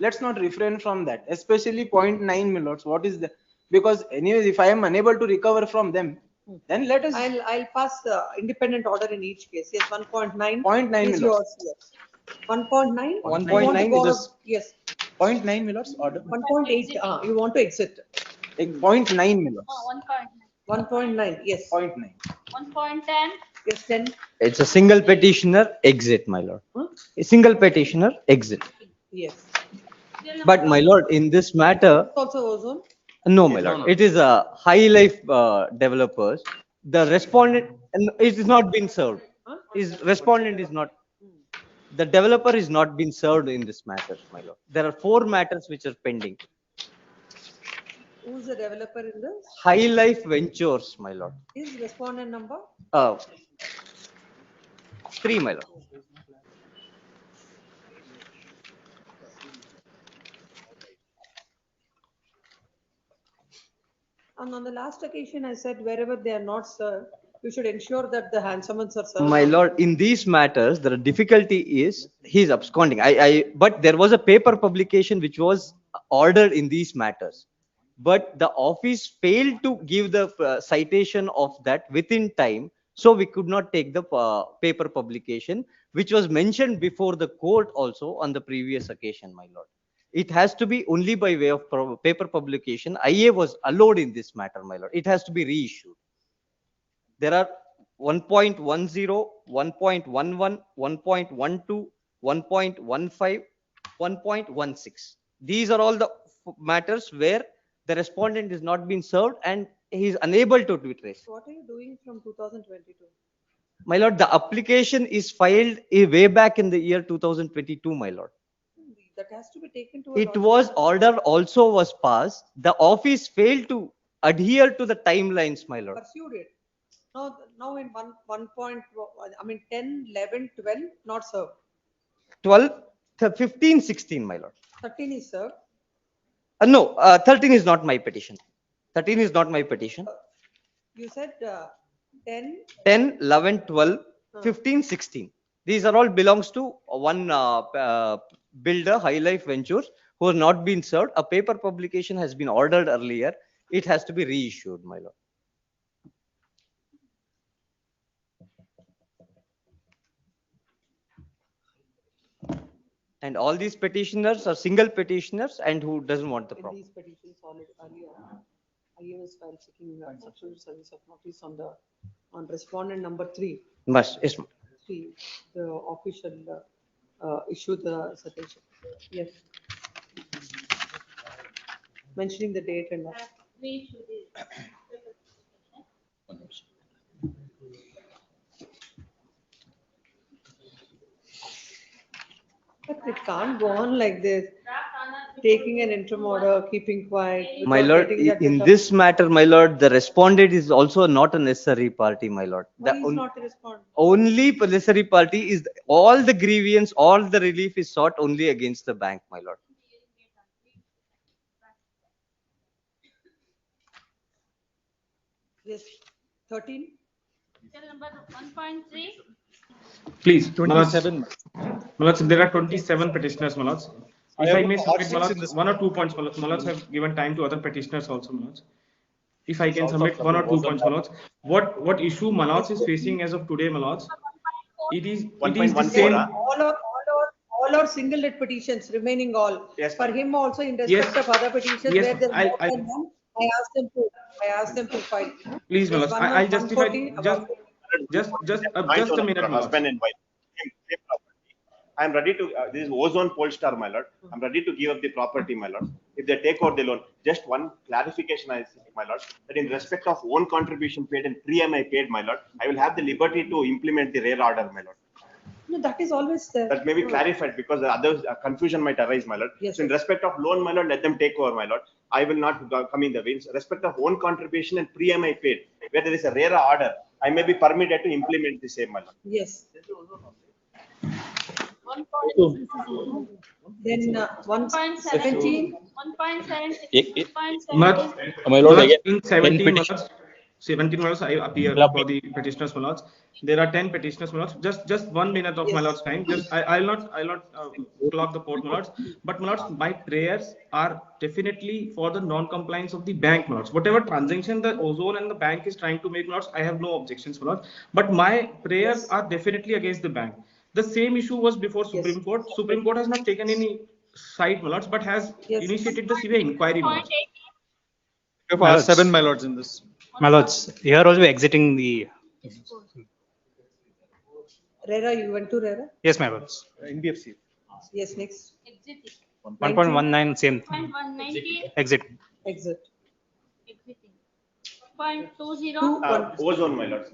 Let's not refrain from that, especially point 9, my lords. What is the, because anyways, if I am unable to recover from them, then let us. I'll pass independent order in each case. Yes, 1.9. Point 9, is my lords. yours. Yes. 1.9. 1.9 is yes. Point 9, my lords. Order. 1.8. You want to exit. Point 9, my lords. 1.9. Yes. Point 9. 1.10. Yes, 10. It's a single petitioner exit, my lord. A single petitioner exit. Yes. But my lord, in this matter, Also Ozone. no, my lord, it is a high life developers. The respondent, it is not been served. Is respondent is not. The developer is not been served in this matter, my lord. There are 4 matters which are pending. Who's the developer in this? High Life Ventures, my lord. Is respondent number? 3, my lord. And on the last occasion, I said wherever they are not served, you should ensure that the hand summons are served. My lord, in these matters, the difficulty is he's absconding. But there was a paper publication which was ordered in these matters. But the office failed to give the citation of that within time. So we could not take the paper publication, which was mentioned before the court also on the previous occasion, my lord. It has to be only by way of paper publication. IA was allowed in this matter, my lord. It has to be reissued. There are 1.10, 1.11, 1.12, 1.15, 1.16. These are all the matters where the respondent is not being served and he is unable to trace. What are you doing from 2022? My lord, the application is filed way back in the year 2022, my lord. That has to be taken to. It was order also was passed. The office failed to adhere to the timelines, my lord. Pursued it. Now in 1 point, I mean 10, 11, 12 not served. 12, 15, 16, my lord. 13 is served. No, 13 is not my petition. 13 is not my petition. You said 10. 10, 11, 12, 15, 16. These are all belongs to one builder, High Life Ventures, who has not been served. A paper publication has been ordered earlier. It has to be reissued, my lord. And all these petitioners are single petitioners and who doesn't want the problem. These petitions already earlier, IA was filed seeking substitute service of notice on respondent number 3. Must, yes. 3, the official issued the citation. Yes. Mentioning the date and that. But it can't go on like this. Taking an interim order, keeping quiet. My lord, in this matter, my lord, the respondent is also not a necessary party, my lord. Why is not the respondent? Only necessary party is all the grievance, all the relief is sought only against the bank, my lord. Yes, 13. Number 1.3. Please, 27. Malats, there are 27 petitioners, Malats. If I may submit, Malats, 1 or 2 points, Malats. Malats have given time to other petitioners also, Malats. If I can submit 1 or 2 points, Malats. What issue Malats is facing as of today, Malats? It is the same. All our single lit petitions, remaining all. Yes, for him also in respect of other petitions yes, where there's more than one, I asked them to fight. Please, Malats, I'll justify just a minute, Malats. Husband and wife. I am ready to, this is Ozone Polestar, my lord. I'm ready to give up the property, my lord. If they take over the loan, just one clarification, my lord, that in respect of own contribution paid and pre-MI paid, my lord, I will have the liberty to implement the rare order, my lord. No, that is always there. That may be clarified because the other confusion might arise, my lord. Yes, so in respect of loan, my lord, let them take over, my lord. I will not come in the way. In respect of own contribution and pre-MI paid, where there is a rare order, I may be permitted to implement the same, my lord. Yes. Then 1.17. 1.76. My lord, again, In 10 17, petitions. 17 I appear for the petitioners, my lords. There are 10 petitioners, my lords. Just 1 minute of my lord's time. Just I'll not clock the court, my lords. But my lords, my prayers are definitely for the non-compliance of the bank, my lords. Whatever transaction the Ozone and the bank is trying to make, my lords, I have no objections, my lords. But my prayers are definitely against the bank. The same issue was before Supreme Court. Supreme Court has not taken any side, my lords, but has initiated the severe inquiry, my lords. My lords. 7, my lords, in this. My lords, here also exiting the. RERA, you went to RERA? Yes, my lords. NBFC. Yes, next. 1.19, same. 1.190. Exit. Exit. Exiting. 0.20. Ozone, my lord.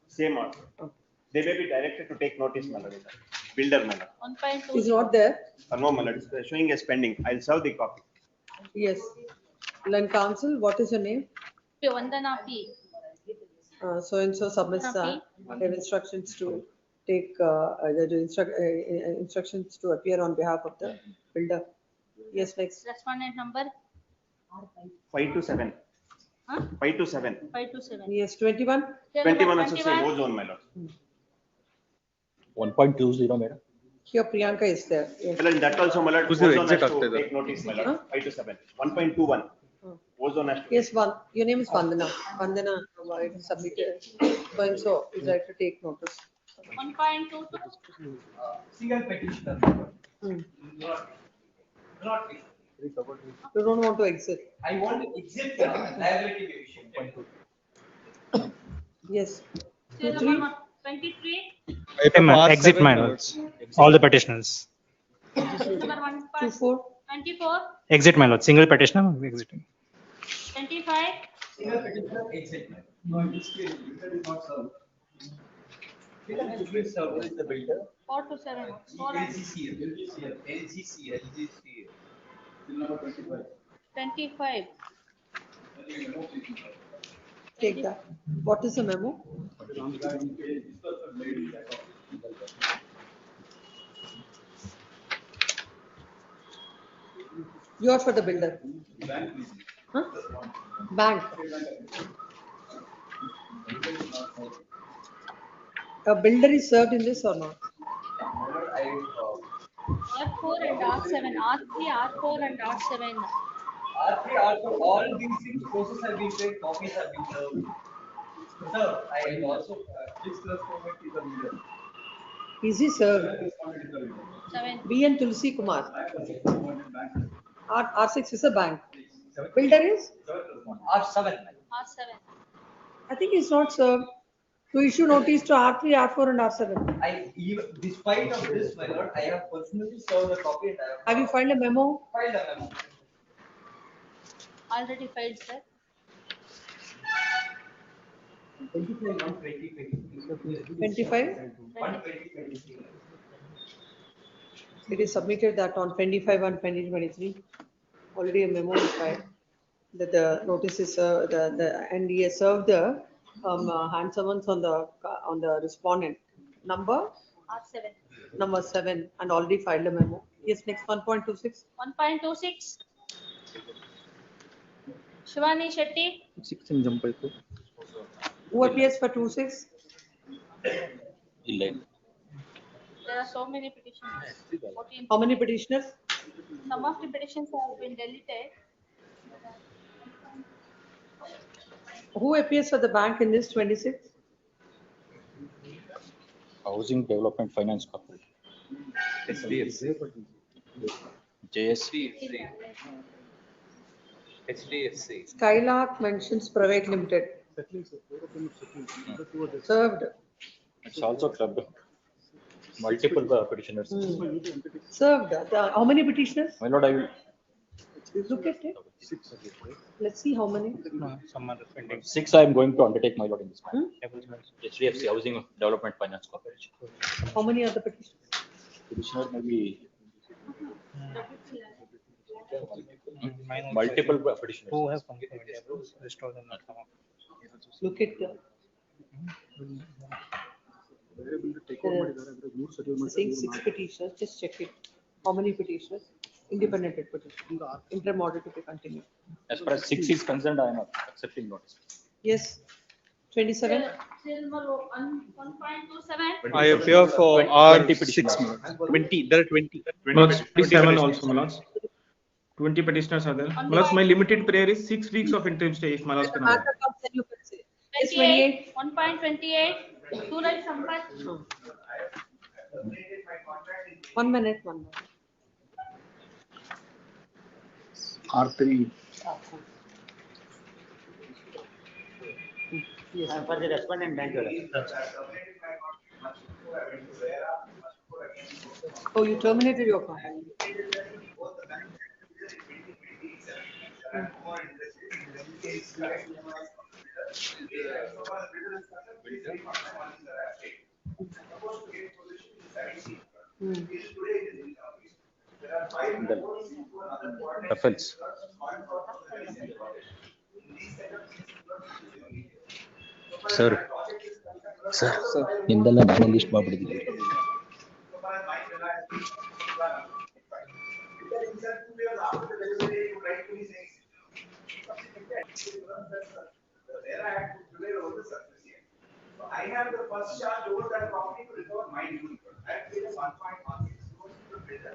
Same order. They may be directed to take notice, my lord. Builder, my lord. 1.2. Is not there? No, my lord. It's showing as pending. I'll serve the copy. Yes. Land Council, what is your name? Vandana P. So and so submits that. I have instructions to take instructions to appear on behalf of the builder. Yes, next. Respondent number 527. Huh? 527. 527. Yes, 21. 21 also same Ozone, my lord. 1.20, madam. Here Priyanka is there. Yes. Well, in that also, my lord, Who's the Ozone has exit to after take that? notice, my lord. 527. 1.21. Ozone has to. Yes, one. Your name is Vandana. Vandana, it is submitted. So and so is right to take notice. 1.22. Single petitioner. You don't want to exit. I want to exit liability issue. Yes. Serial 2, 3. number 23. Exit, my lords. All the petitioners. Number 2, 4. 24. Exit, my lord. Single petitioner, exiting. 25. Single petitioner exit. No, it is clear. Builder is not served. Builder has been served. Who is the builder? 4 to 7. 4 LGCL. Bill number 25. 25. Take that. What is the memo? You are for the builder. Huh? Bank. A builder is served in this or not? R4 and R7. R3, R4 and R7. R3, R4, all these things, process have been paid, copies have been served. Sir, I also, this correspondent is a builder. Is he served? 7. B and Tulsi Kumar. R6 is a bank. Builder is? R7. R7. I think he's not served. To issue notice to R3, R4 and R7. Despite of this, my lord, I have personally served a copy and I Have you filed a memo? filed a memo. Already filed, sir. 25? It is submitted that on 25 and 2023. Already a memo is filed. That the notice is and he has served the hand summons on the respondent. Number? R7. Number 7 and already filed a memo. Yes, next 1.26. 1.26. Shivani Shetty. Who appears for 26? There are so many petitions. 14. How many petitioners? Some of the petitions have been deleted. Who appears for the bank in this 26? Housing Development Finance Corporation. JSC. HDFC. Skylark mentions private limited. Served. It's also clubbed. Multiple petitioners. Served. How many petitioners? My lord, I will. Look at it. Let's see how many. No, some other pending. 6 I am going to undertake, my lord, in this matter. HDFC Housing Development Finance Corporation. How many are the petitioners? Petitioner may be multiple petitioners. Who have come from India? Rest of them not come up. Look at the. Saying 6 petitioners, just check it. How many petitioners? Independent petition. Interim order to be continued. As far as 6 is concerned, I am accepting notice. Yes. 27. Silver 1.27. I appear for 20 R6. petitioners. 20. There are 20. Lords, 27 also, my lords. 20 petitioners are there. My lords, my limited prayer is 6 weeks of interim stay if my lords can allow. Matter comes, then you can say. Yes, 28. 1.28. Suraj Sampath. 1 minute, 1 minute. R3. For the respondent bank. Oh, you terminated your contract. Offense. Sir. ನಿಂದೆಲ್ಲ ನಾನೇ list ಮಾಡ್ಬಿಟ್ಟಿದ್ದೀನಿ. I have the first charge over that property to recover my duty. I have paid 1.16 crores to the builder.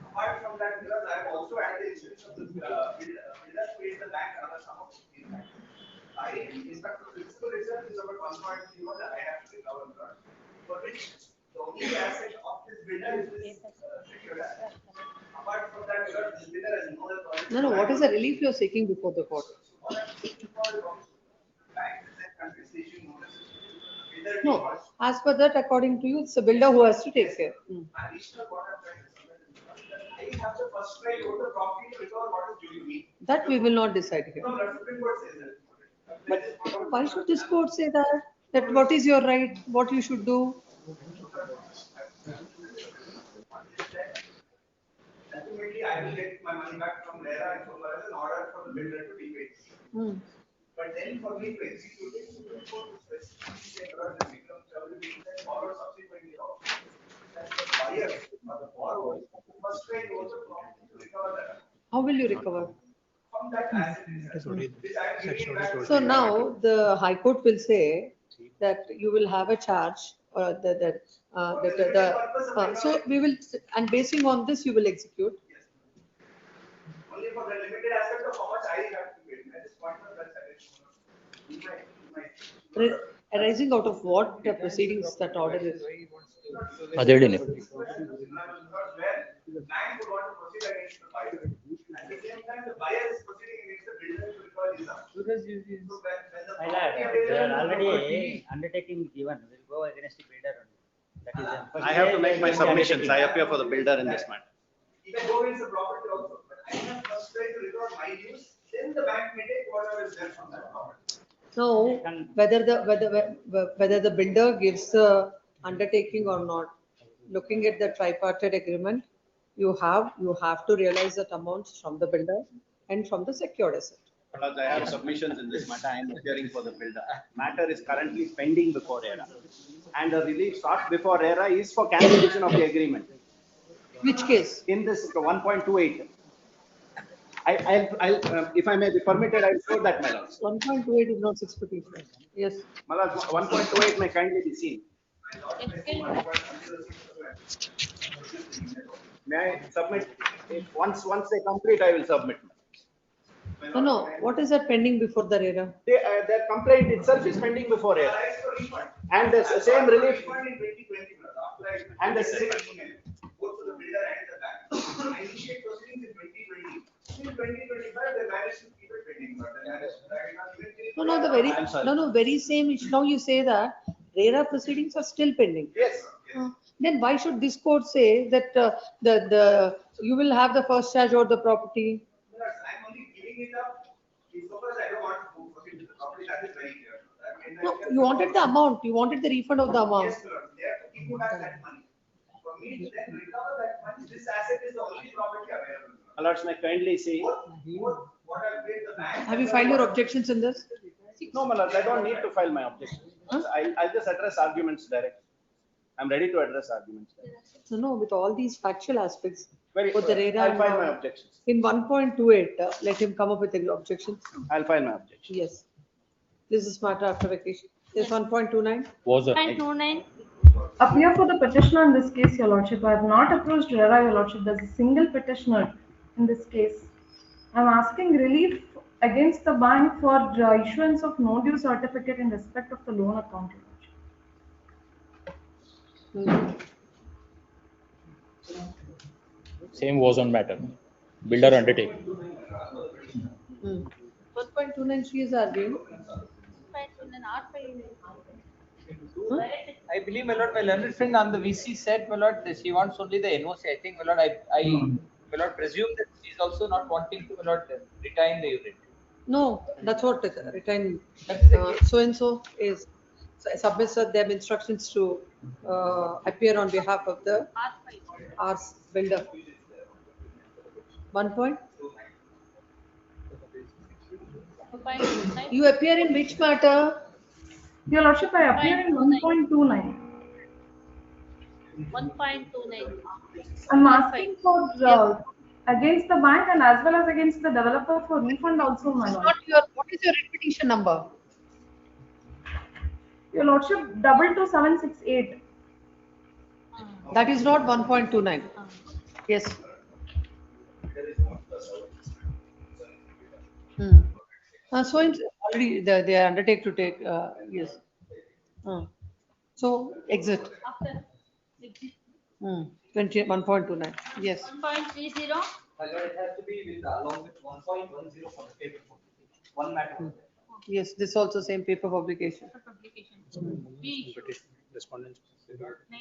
Apart from that, because I have also had the insurance of the builder paid the bank another sum of 15 lakhs. In fact, the principal reserve is about 1.0 that I have to recover from, for which the only asset of this builder is this secured asset. Apart from that, because this builder has no other project. No, what is the relief you are seeking before the court? No, as per that, according to you, it's the builder who has to take care. I have the first right over the property to recover what is due to me. That we will not decide here. No, the Supreme Court says that. But why should this court say that? That what is your right, what you should do? Ultimately, I will get my money back from RERA and so far as an order for the builder to be paid. But then for me to execute it, Supreme Court will specifically say that the victim shall be followed subsequently also. That the buyer or the borrower must try to also recover that. How will you recover? From that asset, which I am giving back. So now the High Court will say that you will have a charge so we will, and basing on this you will execute. Only for the limited aspect of how much I have to pay. I just want to know that. Arising out of what the proceedings that order is. ಅದೇ ಹೇಳಿನಿ. The bank would want to proceed against the buyer. At the same time, the buyer is proceeding against the builder to recover his amount. My lord, they are already undertaking given. We'll go against the builder only. That is I have to make my submissions. I appear for the builder in this matter. You can go against the property also. But I have first right to recover my dues. Then the bank may take whatever is left from that property. So whether the builder gives the undertaking or not, looking at the tripartite agreement, you have to realize that amounts from the builder and from the secured asset. Because I have submissions in this matter, I am appearing for the builder. Matter is currently pending before RERA. And the relief sought before RERA is for cancellation of the agreement. Which case? In this 1.28. I'll if I may be permitted, I will show that, my lords. 1.28 is not 6 petitions. Yes. My lords, 1.28 may kindly be seen. May I submit? Once they complete, I will submit. No. What is that pending before the RERA? Their complaint itself is pending before RERA. And the same relief. And the same. Both for the builder and the bank. I initiate proceedings in 2020. Till 2025, they managed to keep it pending. No, very same. Now you say that RERA proceedings are still pending. Yes. Then why should this court say that you will have the first charge over the property? I'm only giving it up. So far as I don't want to forfeit the property, that is very clear. No, you wanted the amount, you wanted the refund of the amount. Yes, Lord. They have to give back that money. For me to then recover that money, this asset is the only property available. Alerts may kindly see. What I've paid the bank. Have you filed your objections in this? No, my lords, I don't need to file my objections. I'll just address arguments directly. I'm ready to address arguments directly. So no, with all these factual aspects. Very for the I'll radar file my now, objections. In 1.28, let him come up with the objections. I'll file my objection. Yes. This is matter after vacation. Yes, 1.29. Was a 1.29. Appear for the petitioner in this case, Your Lordship. I have not approached RERA, Your Lordship. There's a single petitioner in this case. I'm asking relief against the bank for issuance of no due certificate in respect of the loan account, Your Lordship. Same was on matter. Builder undertake. 1.29 she is arguing. I believe, my lord, my learned friend on the VC said, my lord, that she wants only the NOC. I think, my lord, my lord, presume that she is also not wanting to, my lord, retain the unit. No, that's what it is. Retain. So and so is submits their instructions to appear on behalf of the R's builder. 1 point. You appear in which matter? Your Lordship, I appear in 1.29. 1.29. I'm asking for against the bank and as well as against the developer for refund also, my lord. What is your repetition number? Your Lordship, 22768. That is not 1.29. Yes. So it's already they are undertake to take yes. So exit. After exit. 21.29. Yes. 1.30. It has to be with along with 1.10 for the paper. One matter. Yes, this also same paper publication. B.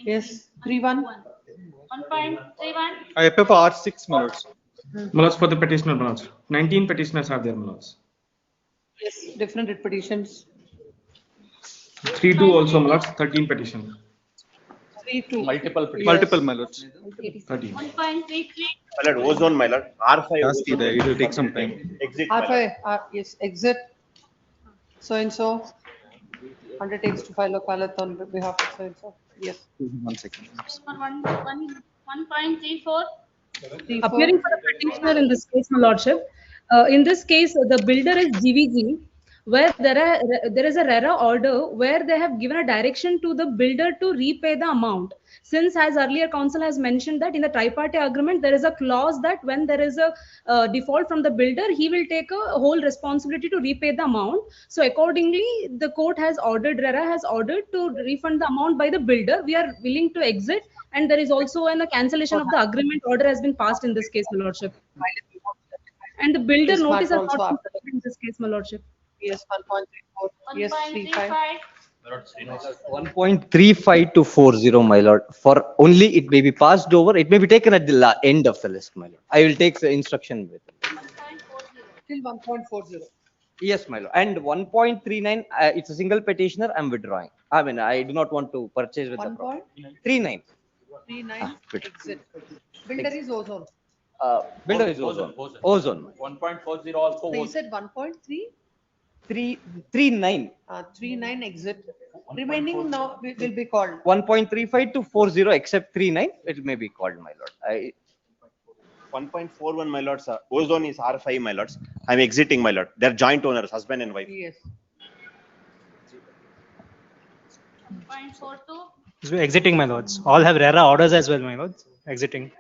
Yes, 3-1. 1.31. I appear for R6, my lords. My lords, for the petitioner, my lords. 19 petitioners are there, my lords. Yes, different petitions. 3-2 also, my lords. 13 petition. 3-2. Multiple petitions. Multiple, my lords. 1.33. 13. My lord, ozone, my lord. R5. It will take some time. Exit. my lord. R5, yes, exit. So and so undertakes to file a ballot on behalf of so and so. Yes. 1 second. 1.34. Appearing for the petitioner in this case, my lordship. In this case, the builder is GVG, where there is a RERA order where they have given a direction to the builder to repay the amount. Since, as earlier counsel has mentioned, that in the tripartite agreement there is a clause that when there is a default from the builder, he will take a whole responsibility to repay the amount. So accordingly, the court has ordered, RERA has ordered to refund the amount by the builder. We are willing to exit, and there is also a cancellation of the agreement order has been passed in this case, my lordship. And the builder This notice matter has also not after been in this case, my lordship. Yes, 1.34. Yes, 35. 1.35 to 40, my lord. For only it may be passed over. It may be taken at the end of the list, my lord. I will take the instruction with. Till 1.40. Yes, my lord. And 1.39, it's a single petitioner. I'm withdrawing. I mean, I do not want to purchase with the property. 39. 39. Exit. Builder is ozone. Builder is ozone. Ozone. 1.40 also So you was. said 1.3? 39. 39 exit. Remaining now will be called. 1.35 to 40, except 39, it may be called, my lord. 1.41, my lords. Ozone is R5, my lords. I'm exiting, my lord. They're joint owners, husband and wife. Yes. 1.42. So exiting, my lords. All have RERA orders as well, my lords. Exiting.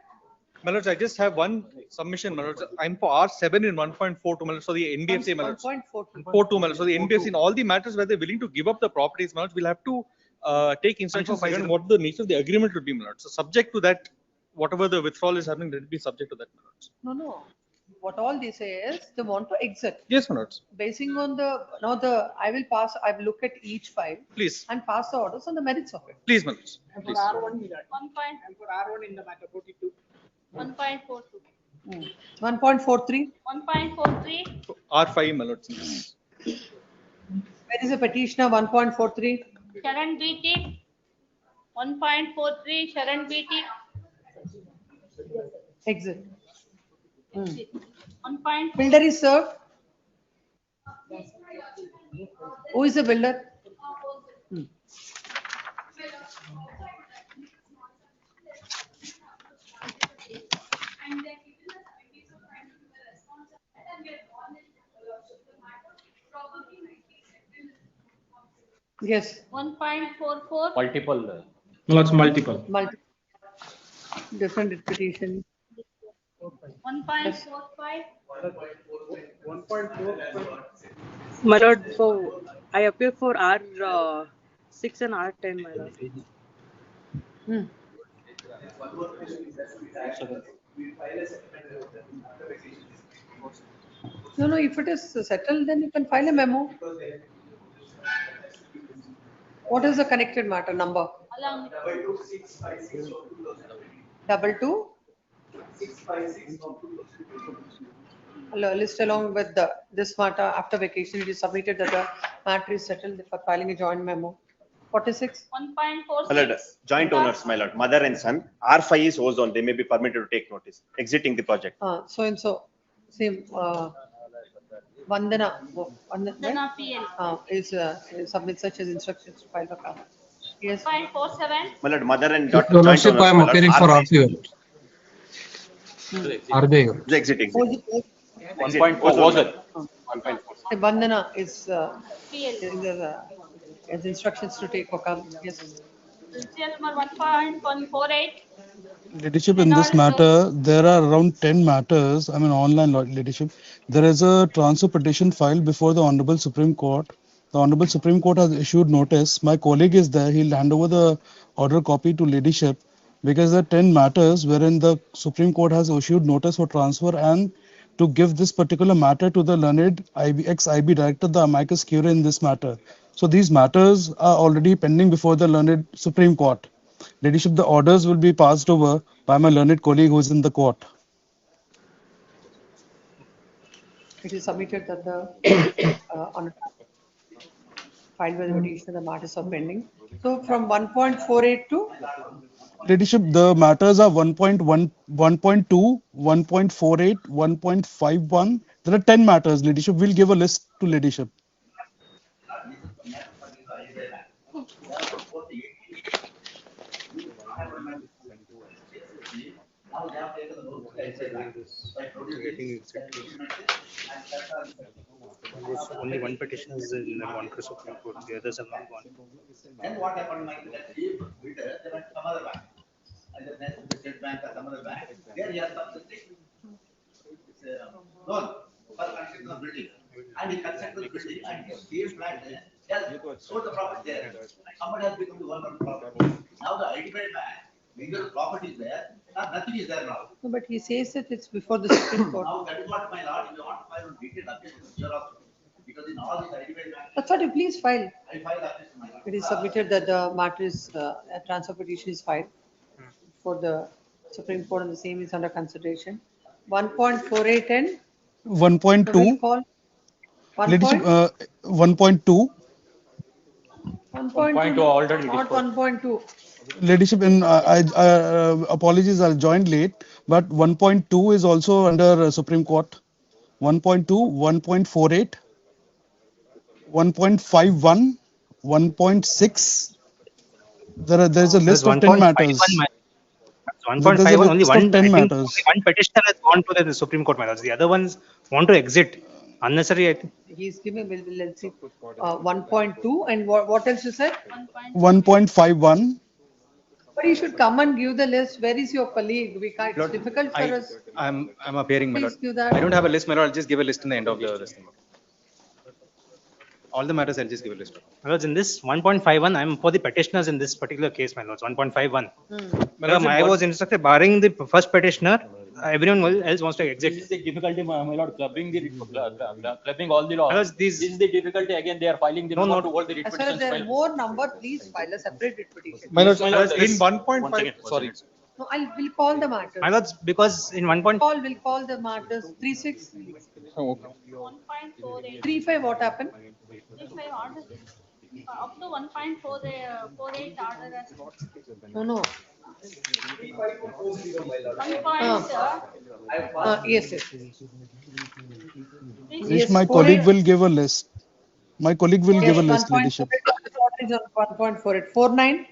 My lords, I just have one submission, my lords. I'm for R7 in 1.42, my lords, for the NBFC, my lords. 1.42, my lords. So the NBFC, in all the matters where they're willing to give up the properties, my lords, we'll have to take instructions regarding what the nature of the agreement would be, my lords. So subject to that, whatever the withdrawal is happening, let it be subject to that, my lords. No. what all they say is they want to exit. Yes, my lords. Basing on I will look at each file. Please. And pass the orders on the merits of it. Please, my lords. And for Please. R1, and for R1 in the matter 42. 1.42. 1.43. 1.43. R5, my lords. Where is the petitioner? 1.43. Sharon BT. 1.43. Sharon BT. Exit. Exit. 1. Builder is served. Who is the builder? Yes. 1.44. Multiple. Lots multiple. Different petition. 1.45. 1.45. My lord, I appear for R6 and R10, my lord. No, if it is settled, then you can file a memo. What is the connected matter number? Along. 22. List along with this matter after vacation. It is submitted that the matter is settled for filing a joint memo. 46. 1.46. Joint owners, my lord, mother and son. R5 is ozone. They may be permitted to take notice, exiting the project. So and so, same. Vandana PL. Is submit such as instructions to file the car. Yes. 1.47. My lord, mother and daughter. Your Joint Lordship, owners, I am my lord, appearing for R5. RBI. The exiting. 1.4 ozone. 1.4. Vandana is PL. as instructions to take Wakam. Yes. Serial number 1.148. Leadership, in this matter, there are around 10 matters. I mean, online leadership. There is a transfer petition filed before the Honorable Supreme Court. The Honorable Supreme Court has issued notice. My colleague is there. He'll hand over the order copy to leadership because there are 10 matters wherein the Supreme Court has issued notice for transfer and to give this particular matter to the learned ex-IB director, the amicus curiae in this matter. So these matters are already pending before the learned Supreme Court. Leadership, the orders will be passed over by my learned colleague who is in the court. It is submitted that the on filed by the petitioner, the matters are pending. So from 1.48 to Leadership, the matters are 1.1, 1.2, 1.48, 1.51. There are 10 matters. Leadership, we'll give a list to leadership. Only one petition is in the one Supreme Court. The others have not gone. Then what happened? They went some other bank, either the State Bank or some other bank. There he has substituted loan for construction of building, and he constructed the building and he gave flat there. He has sold the property there. Somebody has become the owner of the property. Now the identified bank, either the property is there, or nothing is there now. no, but he says that it's before the Supreme Court. Now that is what my lord, if you want to file on detailed application here also, because in all these identified banks. That's what you please file. I file that my lord. It is submitted that the matter is a transfer petition is filed for the Supreme Court and the same is under consideration. 1.48 and 1.2. call 1.2. 1.2 already not 1.2. Leadership, in apologies, I'll join late, but 1.2 is also under Supreme Court. 1.2, 1.48, 1.51, 1.6. There's a list of 10 matters. 1.51, only one. I think matters. only one petitioner has gone to the Supreme Court matters. The other ones want to exit. Unnecessary, I think. He's giving, let's see, 1.2 and what else you said? 1.51. But you should come and give the list. Where is your colleague? We can't, it's difficult for us. I'm appearing, my Please lord. give that. I don't have a list, my lord. I'll just give a list in the end of the listing. All the matters, I'll just give a list. My lords, in this 1.51, I'm for the petitioners in this particular case, my lords. 1.51. My lordship, I was instructed, barring the first petitioner, everyone else wants to exit. This is the difficulty, my lord, clubbing all the laws. Because This is the difficulty. Again, they are filing the No, no no. to hold the writ As far as petitions. there are more number, please file a separate writ petition. My lords, My lord, in one 1.5, second, sorry. No, we'll call the matters. My lords, because in 1 point, We'll call the matters. 3.6, Oh, okay. 1.48. 3.5, what happened? 3.5 order. Up to 1.48 order as No, no. 1. Yes, yes. Which my colleague will give a list. My colleague will give a list, 1.48 ladyship. is on 1.48. 4.9.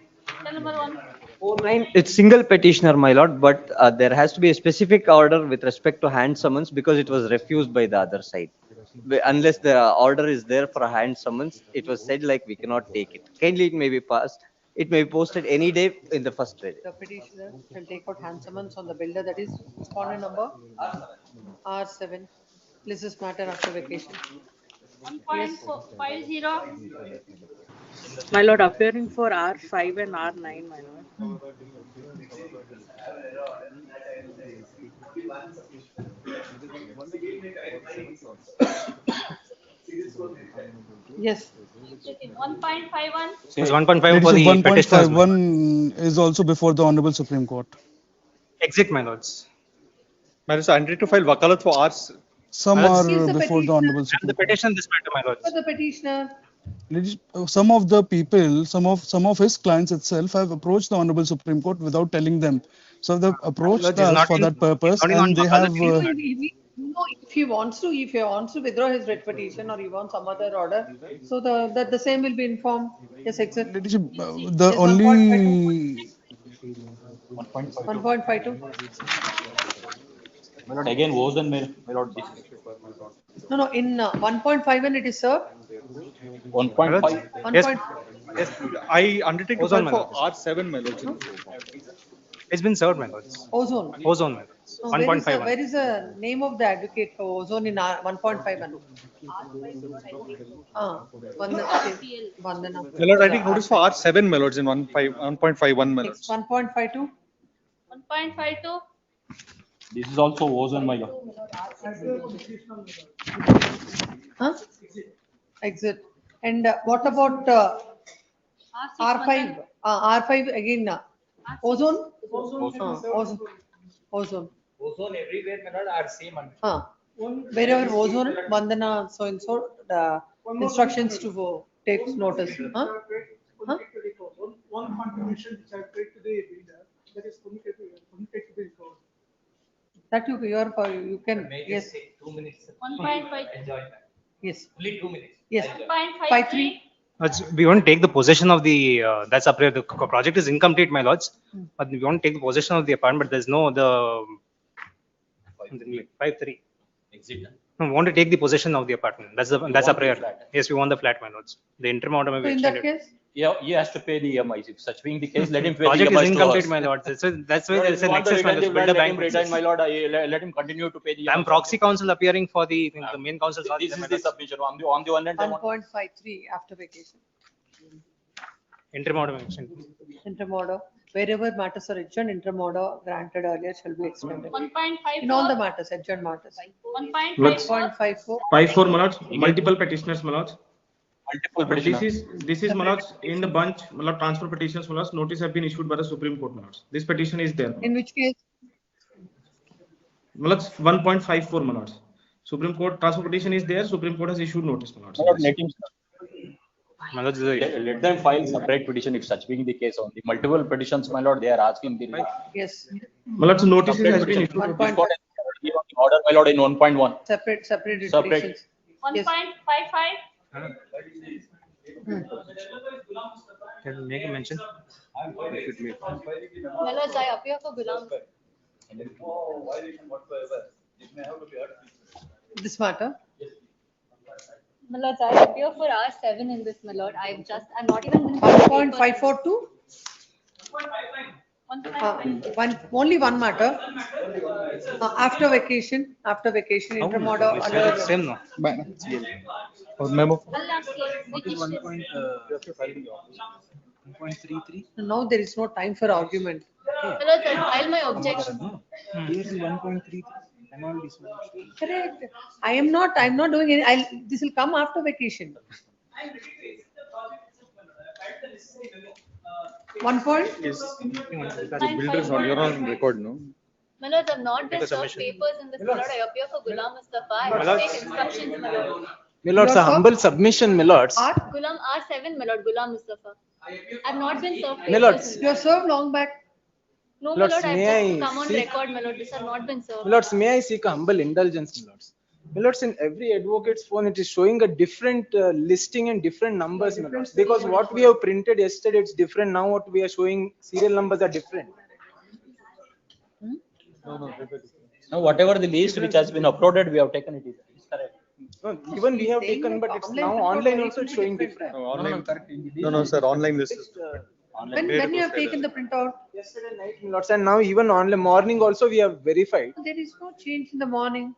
Tell number 1. 4.9, it's single petitioner, my lord, but there has to be a specific order with respect to hand summons because it was refused by the other side. Unless the order is there for a hand summons, it was said like we cannot take it. Kindly, it may be passed. It may be posted any day in the first reading. The petitioner shall take out hand summons on the builder, that is respondent number R7. This is matter after vacation. 1.50. My lord, appearing for R5 and R9, my lord. Yes. 1.51. it's 1.5 for Ladyship, the petitioners. 1.51 is also before the Honorable Supreme Court. Exit, my lords. My lords, I need to file wakalat for ours. Some Well, are He's the before the petitioner. Honorable And the Supreme Court. petition this matter, my For lords. the petitioner. Some of the people, some of his clients itself have approached the Honorable Supreme Court without telling them. So they've approached Lords, it's us not for in- that purpose, not in and they wakalat. have. No, if he wants to withdraw his writ petition or he wants some other order, so the same will be informed. Yes, exit. Ladyship, the Yes, only 1.52. My lord, again, was and my lord, this is No, in 1.51 it is served. 1.5. Yes. 1. Yes, I undertake to Ozone, file my for R7, my lords. It's been served, my lords. Ozone. Ozone, my lords. No, 1.51. where is the name of the advocate for ozone in 1.51? Vandana. My lord, I take notice for R7, my lords, in 1.51, my lords. 1.52. 1.52. This is also was and my lord. Huh? Exit. And what about R5? R5 again. Ozone? Ozone. Ozone. Ozone everywhere, my lord, are same. Wherever ozone, Vandana so and so, the instructions to take notice. Huh? One contribution which I paid to the builder, that is committed to the recovery. That you can, yes. 2 minutes. 1.5. Yes. Only 2 minutes. Yes. 1.53. We won't take the possession of the, that's up here. The project is incomplete, my lords. But we won't take the possession of the apartment. There's no, 5.3. Exit. No, we want to take the possession of the apartment. That's a prayer. Yes, we want the flat, my lords. The interim order may be So in that extended. case, Yeah, he has to pay the EMIs. If such being the case, let him pay the Project is EMIs to incomplete, us. my lords. That's why No, there if is you an want to excess, my return lords. the Builder land, let bank. him return, my lord. Let him continue to pay the I'm EMIs. proxy counsel appearing for the main counsel. This is the submission. On the one hand, I want 1.53 after vacation. interim order may be extended. Interim order. Wherever matters are adjourned, interim order granted earlier shall be extended. 1.54. In all the matters, adjourned matters. 1.54. 1.54. 5-4, my lords. Multiple petitioners, my lords. multiple But petitioners. this is, my lords, in the bunch, my lord, transfer petitions, my lords. Notice have been issued by the Supreme Court, my lords. This petition is there. In which case? My lords, 1.54, my lords. Supreme Court transfer petition is there. Supreme Court has issued notice, my lords. My lord, let him. My lords, Let them file separate petition if such being the case. On the multiple petitions, my lord, they are asking the Yes. My lords, notices separate has been petition. issued. This court has already given the order, my lord, in 1.1. Separate Separate. petitions. 1.55. can you make a mention? Mellows, I appear for Gulam. This matter. My lords, I appear for R7 in this, my lord. I'm not even. 1.542. Only one matter. After vacation, interim order under. Same no. Memo. What is 1.33? Now there is no time for argument. My lords, I file my objection. Here's 1.33. Amount is Correct. I'm not doing any, this will come after vacation. 1 point? Yes. The builder is not, you're not on record, no? My lords, I've not been Make a served submission. papers in this, my lord. I appear for Ghulam Mustafa. I have to take instructions, my lord. My lords, a humble submission, my lords. Ghulam R7, my lord, Ghulam Mustafa. I've not been served My lords. papers. You're served long back. No, my Lords, lord, I've may just I come on seek- record, my lord. This has not been served. My lords, may I seek a humble indulgence, my lords? My lords, in every advocate's phone, it is showing a different listing and different numbers, my lords. Because what we have printed yesterday, it's different. Now what we are showing, serial numbers are different. Now, whatever the list which has been uploaded, we have taken it. It's correct. No, even we have taken, but it's now online also it's showing different. No, online. No, sir, online this is. When you have taken the printout? Yesterday night, my lords, and now even online morning also we have verified. There is no change in the morning.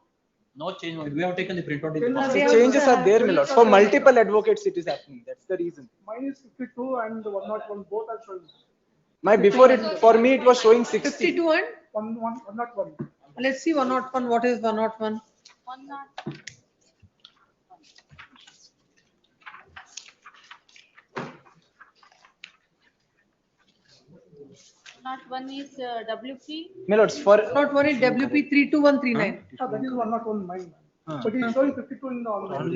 No change. We have taken the printout. in the The morning. changes are there, my lords. For multiple advocates, it is happening. That's the reason. Mine is 52 and 101, both are showing. My before it, for me, it was showing 60. 52 and? 101. Let's see 101. What is 101? Not one is WP. My lords, for Not one is WP 32139. That is 101 mine. But it's showing 52 in the online.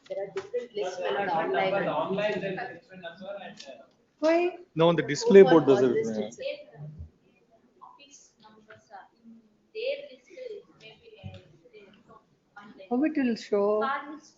There are different lists, my lord, online. Why? No, on the display board does it. How it will show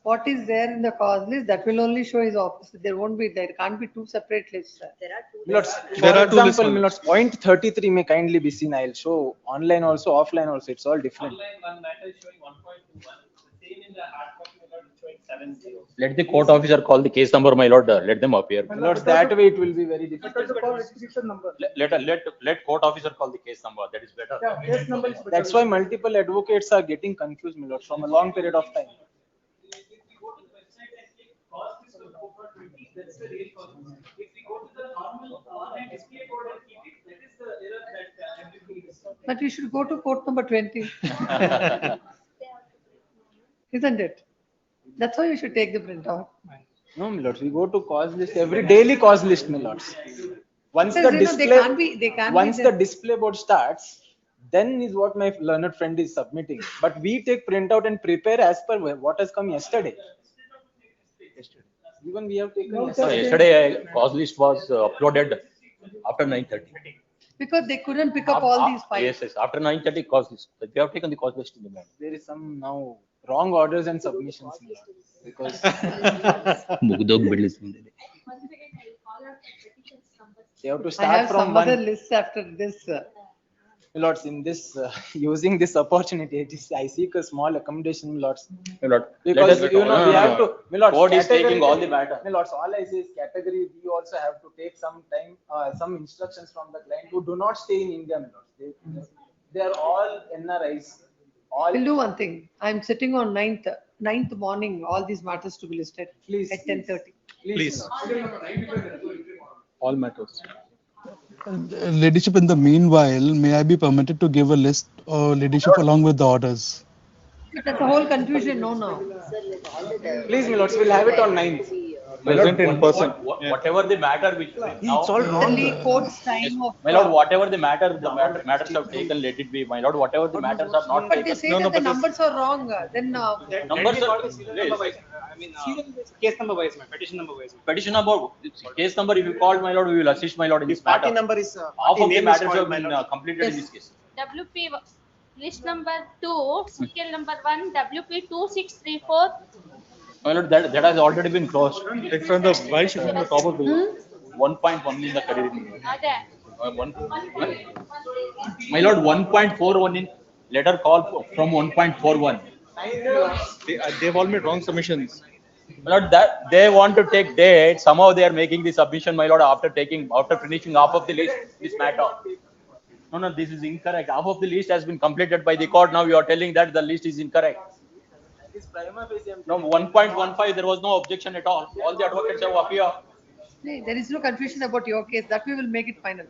what is there in the cause list? That will only show his opposite. There can't be two separate lists. There are two. my lords, There for are two lists, example, my my lords, point 33 may kindly be seen. I'll show online also, offline also. It's all different. One matter is showing 1.21. The same in the hard copy, my lord, is showing 70. Let the court officer call the case number, my lord. Let them appear. My lords, that way it will be very difficult. Because the call execution number. Let court officer call the case number. That is better. Yeah, case number is better. That's why multiple advocates are getting confused, my lords, from a long period of time. That's the real cause. If we go to the normal online display board and keep it, that is the error that everybody is. But we should go to court number 20. Isn't it? That's why you should take the printout. No, my lords, we go to cause list every daily cause list, my lords. Once Because, the you know, they can't be once there. the display board starts, then is what my learned friend is submitting. But we take printout and prepare as per what has come yesterday. Even we have taken So yesterday, cause list was uploaded after 9:30. Because they couldn't pick up all these files. Yes, after 9:30 cause list. But we have taken the cause list in the morning. There is some now wrong orders and submissions, my lord, because they have to I start have from some one. other lists after this. My lords, in this using this opportunity, I seek a small accommodation, my lords. My lord, Because let us- you know we have to. My lords, court is category- taking all the matter. My lords, all I say is category. We also have to take some time, some instructions from the client who do not stay in India, my lords. They are all NRIs. All We'll do one thing. I'm sitting on 9th morning, all these matters to be listed. Please. At 10:30. Please. All matters. Ladyship, in the meanwhile, may I be permitted to give a list, ladyship, along with the orders? That's the whole confusion, no, now. Please, my lords, we'll have it on 9th. Present in person. Whatever the matter which now. It's all wrong. Only court's time of. My lord, whatever the matters have taken, let it be. My lord, whatever the matters are not But they taken. say that the numbers are wrong. Then Numbers are. Case number wise, petition number wise. Petition number, case number, if you called, my lord, we will assist, my lord, in this matter. Party number is. Half of the name is matters called, have my been lord. completed in this case. WP list number 2, serial number 1, WP 2634. My lord, that has already been closed. It's on the Y sheet on the top of the. 1.1 in the credit. Are My lord, 1.41 in letter call from 1.41. They've all made wrong submissions. My lord, that they want to take date. Somehow they are making the submission, my lord, after finishing half of the list, this matter. No, this is incorrect. Half of the list has been completed by the court. Now you are telling that the list is incorrect. No, 1.15, there was no objection at all. All the advocates have appeared. there is no confusion about your case. That we will make it final.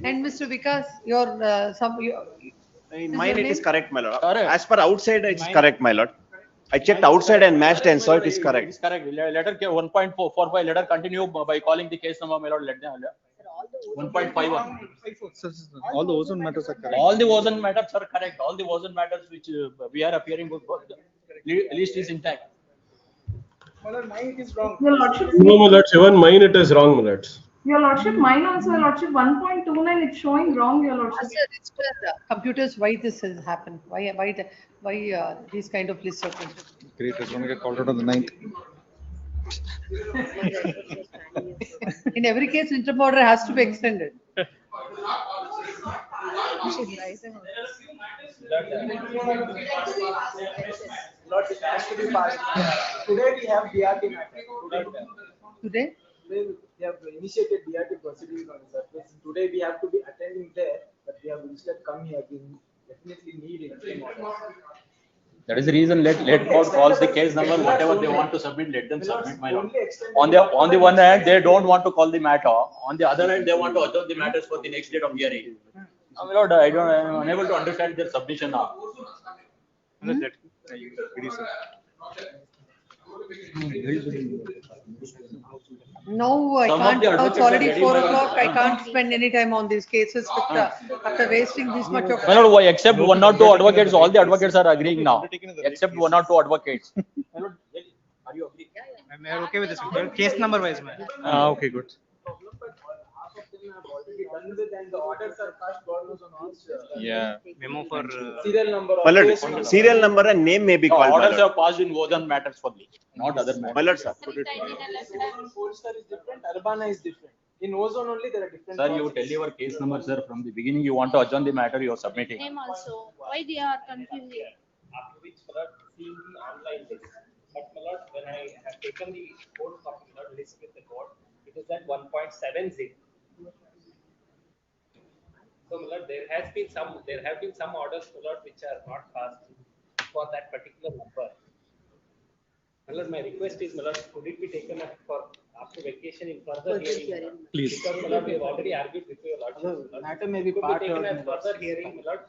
And Mr. Vikas, your, In Is mine, your it is name? correct, my lord. Correct. As per outside, it's correct, my lord. I checked outside and matched and saw it is It correct. is correct. Let her 1.45, let her continue by calling the case number, my lord, let them. 1.51. All the ozone matters are correct. All the ozone matters are correct. All the ozone matters which we are appearing with, list is intact. My lord, mine it is wrong. Your Lordship, No, my lords, even mine it is wrong, my lords. Your Lordship, mine also, Your Lordship, 1.29, it's showing wrong, Your Lordship. computers, why this has happened? Why these kind of lists are printed? Great, it's going to get called out on the 9th. In every case, interim order has to be extended. Lords, it has to be passed. Today we have DRT matter. Today? Today we have initiated DRT proceedings on this. Today we have to be attending there, but we have instead come here. We definitely need interim orders. That is the reason let court calls the case number, whatever they want to submit, let them submit, my lord. On the one hand, they don't want to call the matter. On the other hand, they want to adjourn the matters for the next date of hearing. My lord, I am unable to understand their submission now. No, I Some of can't. the Now it's advocates are already ready, 4 my lord. o'clock. I can't spend any time on these cases after wasting this much of My lord, why except one or two advocates, all the advocates are agreeing now, except one or two advocates. My lord, are you agree? I'm okay with this. Case number wise, man. Okay, good. Half of them have already done with, and the orders are passed. God knows on all. Yeah. Memo for Serial number. My lord, serial number and name may be The called, my orders lord. have passed in ozone matters only, not other matters. My lord, sir. Polestar is different. Urbana is different. In ozone only there are different. Sir, you tell your case number, sir, from the beginning. You want to adjourn the matter, you are submitting. Name also. Why they are confusing? After which, my lord, seeing the online list. But my lord, when I have taken the code copy, my lord, list with the code, it is at 1.70. So, my lord, there have been some orders, my lord, which are not passed for that particular number. My lord, my request is, my lord, could it be taken up for after vacation in further hearing? Please. Because, my lord, we have already argued with your lordship. Matter may be Could part be taken heard, as my lord. further hearing, my lord,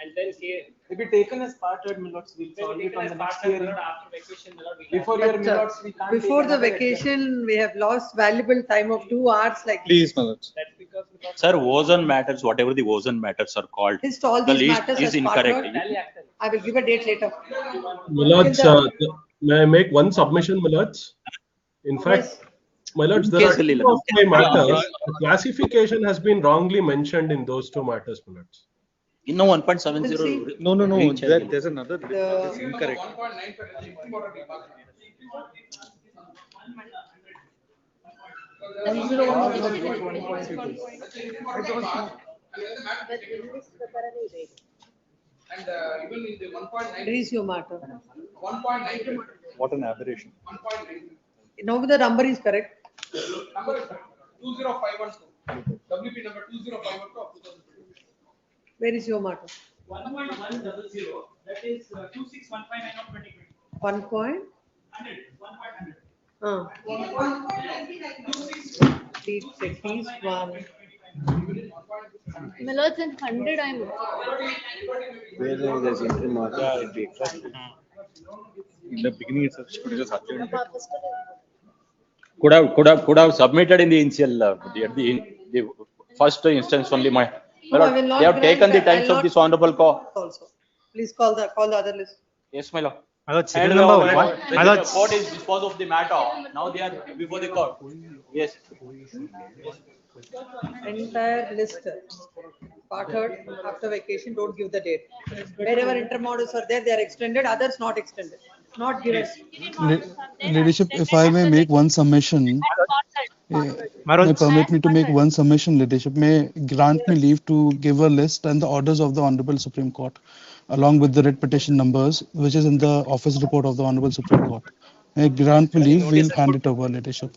and then here. If it taken as part heard, my lords, we'll solve Maybe it on taken the as next part, my hearing. lord, after vacation, my lord, we'll Before have- your minutes, we can't. Before take the another vacation, we have lost valuable time of 2 hours like Please, my lords. That's because, my lord, Sir, ozone matters, whatever the ozone matters are called, list all the these list matters is as part incorrect. heard. I will give a date later. My lords, may I make one submission, my lords? In fact, Yes. my lords, there are two of my matters. The classification has been wrongly mentioned in those two matters, my lords. No 1.70. No. Reach There's another. It's incorrect. And even in the 1.9. Where is your matter? 1.9. What an aberration. 1.9. Now the number is correct. Number is 20512. WP number 20512 of 2020. Where is your matter? 1.100. That is 26159 of 2020. 1 point? 100. It is one. Millards in 100 I'm Where there's interim order, Yeah, it will be exhausted. In the beginning itself, she could have just adjourned it. Could have submitted in the initial, the first instance only. My No, I will not they have grant taken the that. times I'll of this honorable court. Also, please call the other list. Yes, my lord. My lord, And serial number one. My lord, the court is disposed of the matter. Now they are before the court. Yes. Entire list. Part heard after vacation. Don't give the date. Wherever interim orders are there, they are extended. Others not extended. Not given. Ladyship, if I may make one submission, may permit me to make one submission, Ladyship, may grant me leave to give a list and the orders of the Honorable Supreme Court, along with the writ petition numbers, which is in the office report of the Honorable Supreme Court. May grant me leave, we'll hand it over, Ladyship.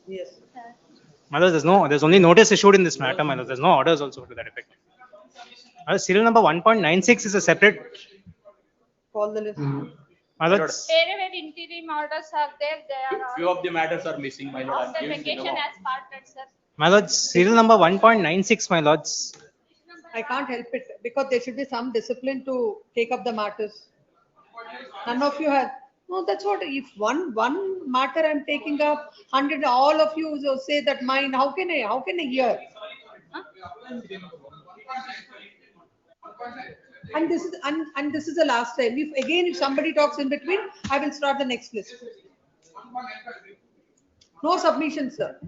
Yes. my lord, there's only notice issued in this matter, my lord. There's no orders also to that effect. My lord, serial number 1.96 is a separate. Call the list. My lord, Wherever interim orders are there, they are all Few of the matters are missing, my lord. after vacation as parted, sir. My lords, serial number 1.96, my lords. I can't help it because there should be some discipline to take up the matters. None of you have. No, that's what. If one matter I'm taking up, 100, all of you will say that mine. How can I? How can I hear? And this is the last time. If somebody talks in between, I will start the next list. No submission, sir.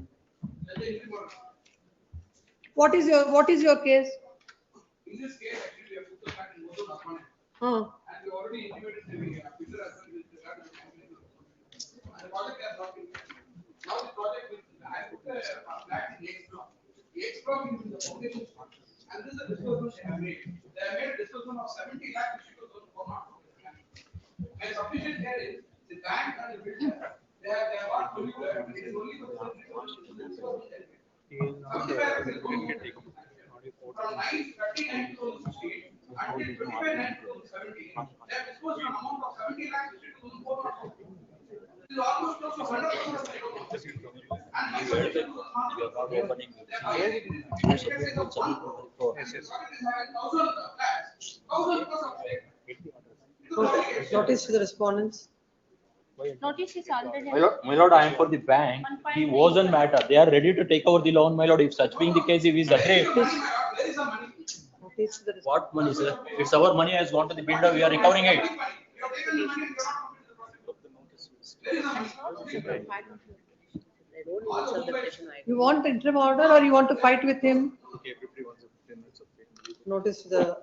What is your case? In this case, actually, we have put the fact in most of the money. Uh. And we already intimated the builder as well with regard to the company. And the project has not been finished. Now the project will, I put a flat in X block. X block is in the foundation part. And this is a disbursement they have made. They have made a disbursement of 70 lakh which was on for not. And sufficient here is the bank and the builder. They have got fully it is only for the disbursement. From 9/30/2016 until 25/9/2017, they have disbursed an amount of 70 lakhs 52,400. This is almost close to 100% of the total. And this is not opening. Notice to the respondents. Notice is already. My lord, I am for the bank. He wasn't matter. They are ready to take over the loan, my lord. If such being the case, if he is afraid. What money, sir? It's our money has gone to the builder. We are recovering it. You want interim order or you want to fight with him? Notice to the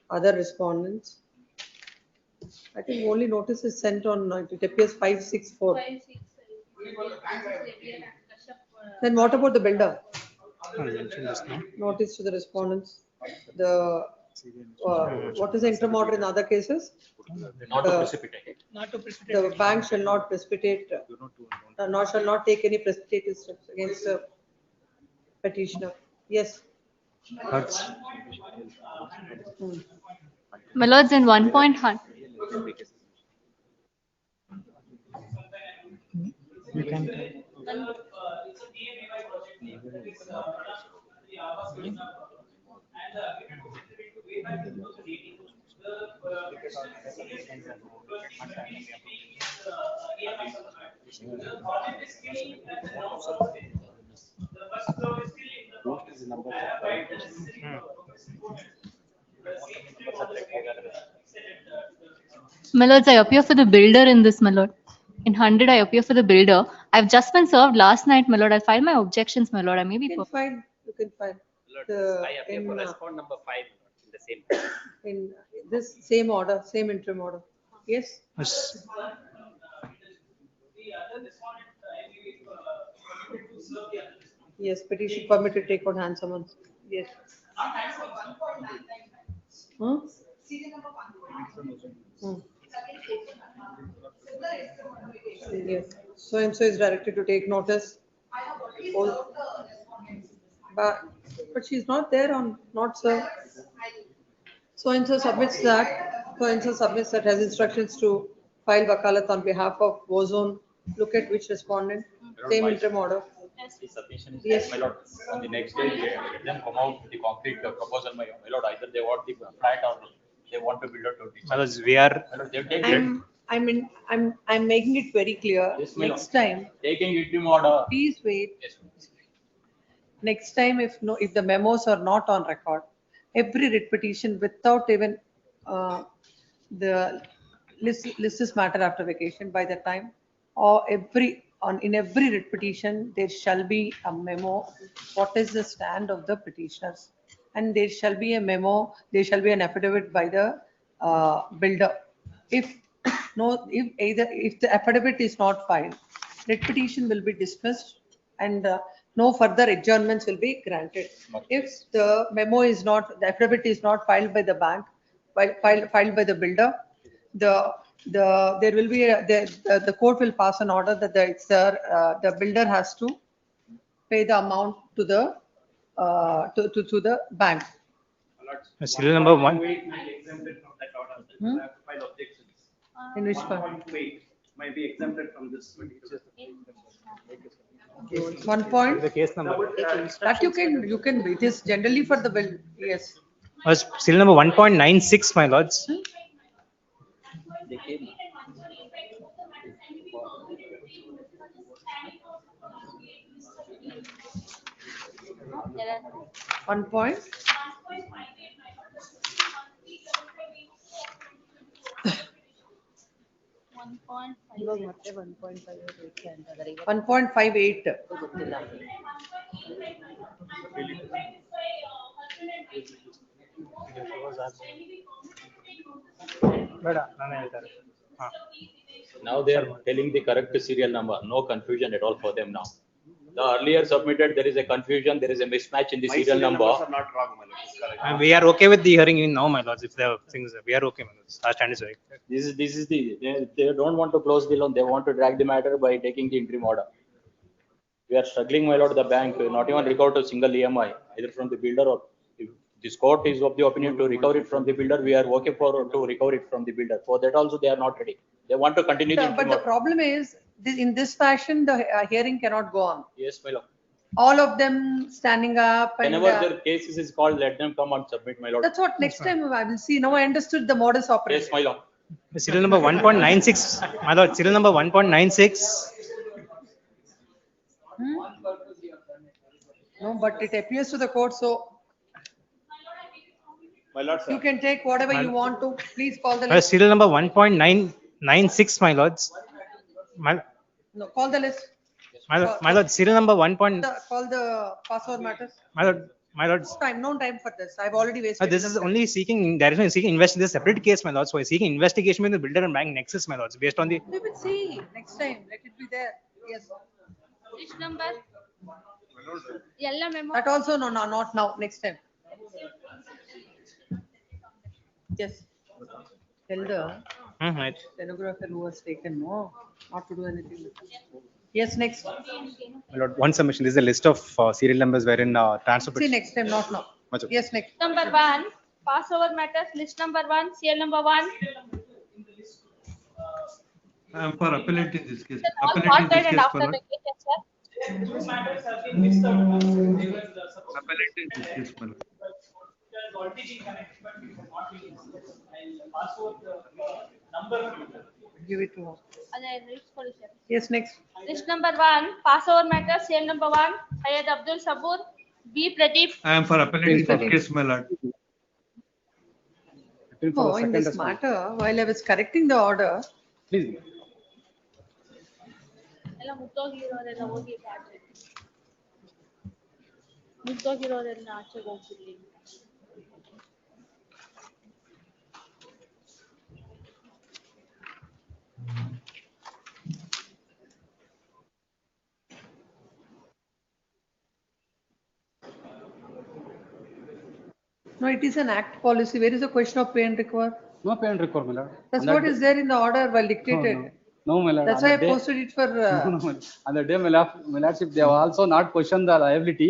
other respondents. I think only notice is sent on, it appears 564. Then what about the builder? Notice to the respondents. The what is the interim order in other cases? Not to precipitate. The bank shall not precipitate, nor shall not take any precipitative steps against the petitioner. Yes. My lords, in 1.100. You can. My lords, I appear for the builder in this, my lord. In 100, I appear for the builder. I've just been served last night, my lord. I'll file my objections, my lord. I may be. You can file. I appear for respond number 5 in the same. In this same order, same interim order. Yes. Yes, petition permitted to take on hand summons. Yes. Huh? Yes. So and so is directed to take notice. But she's not there on not served. So and so submits that. So and so submits that has instructions to file wakalat on behalf of Ozone. Look at which respondent. Same interim order. The submission is Yes. my lord. On the next day, let them come out with the concrete proposal, my lord. Either they want the flat or they want to build a 20. My lords, we are. My lord, they take it. I'm making it very clear. Yes, my Next lord. time, Taking it in order. please wait. Yes. Next time, if the memos are not on record, every writ petition without even the list is matter after vacation by the time, or in every writ petition there shall be a memo. What is the stand of the petitioners? And there shall be a memo. There shall be an affidavit by the builder. If the affidavit is not filed, writ petition will be dismissed and no further adjournments will be granted. If the memo is not, the affidavit is not filed by the bank, filed by the builder, there will be the court will pass an order that the builder has to pay the amount to the bank. Serial number 1. Exempted from that order. I have to file objections. In which part? 1.2 might be exempted from this. 1 point. The case number. That you can, it is generally for the bill, yes. Was serial number 1.96, my lords. They came. 1 point. ಮತ್ತೆ 1.58. Now they are telling the correct serial number. No confusion at all for them now. The earlier submitted, there is a confusion, there is a mismatch in the My serial number. numbers are not wrong, my lord. It's correct. And we are okay with the hearing in now, my lords. If the things we are okay, my lords. Our stand is right. This is they don't want to close the loan. They want to drag the matter by taking the interim order. We are struggling, my lord. The bank not even recover a single EMI either from the builder or if this court is of the opinion to recover it from the builder. We are working to recover it from the builder. For that also they are not ready. They want to continue the interim But the order. problem is, in this fashion, the hearing cannot go on. Yes, my lord. All of them standing up and. Whenever their cases is called, let them come and submit, my lord. That's what next time I will see. Now I understood the modus operandi. Yes, my lord. Serial number 1.96, my lord. Serial number 1.96. No, but it appears to the court, so My lord, sir. you can take whatever you want to. Please call the list. Serial number 1.996, my lords. No, call the list. My lord, serial number 1. Call the password matters. My lord. No time for this. I've already wasted. This is only seeking direction, seeking investigation. This is a separate case, my lords. So seeking investigation with the builder and bank nexus, my lords, based on the. We will see next time. Let it be there. Yes. Which number? Yellow memo. That also no, not now. Next time. Yes. Tell the stenographer who was taken, no, not to do anything with it. Yes, next. My lord, one submission. This is a list of serial numbers wherein transfer. See next time, not now. Yes, next. Number 1, passover matters, list number 1, CL number 1. I am for appellate in this case. All Appellate in sorted this and case, after my lord. vacation, sir. Appellate in this case, my lord. Give it to her. Other list for sir. Yes, next. List number 1, passover matters, CL number 1, Syed Abdul Sabur, B. Pradeep. I am for appellate in this case, my lord. No, in this matter, while I was correcting the order. Please. ಎಲ್ಲ ಮುದ್ದೋಗಿರೋರೆಲ್ಲ ಹೋಗಿ ಆಚೆ ಮುದ್ದೋಗಿರೋರೆಲ್ಲ ಆಚೆಗೆ ಹೋಗ್ಬಿಡ್ಲಿ. No, it is an act policy. Where is the question of pay and recover? No pay and recover, my lord. That's what is there in the order while dictated. No, my lord. That's why I posted it for. No, on the day, my lordship, they have also not questioned the liability.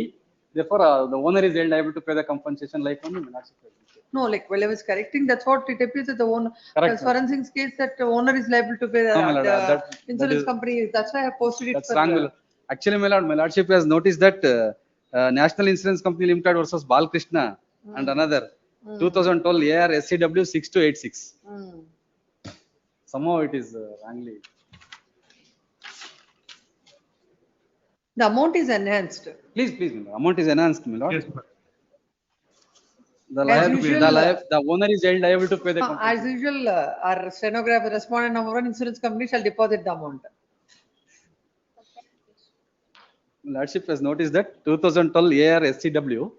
Therefore, the owner is held liable to pay the compensation like only, my lordship. No, like while I was correcting, that's what it appears that the owner. Correct. Forensics case that the owner is liable to pay the, No, my lord, the insurance company. That's why I posted it. That's for, wrong, my lord. Actually, my lordship has noticed that National Insurance Company Limited versus Balkrishna and another 2012 AR SCW 6286. Somehow it is wrongly. The amount is enhanced. Please, my lord. Amount is enhanced, my lord. Yes, The owner is held liable to pay the compensation. As usual, our stenographer, respondent number 1, insurance company shall deposit the amount. Lordship has noticed that 2012 AR SCW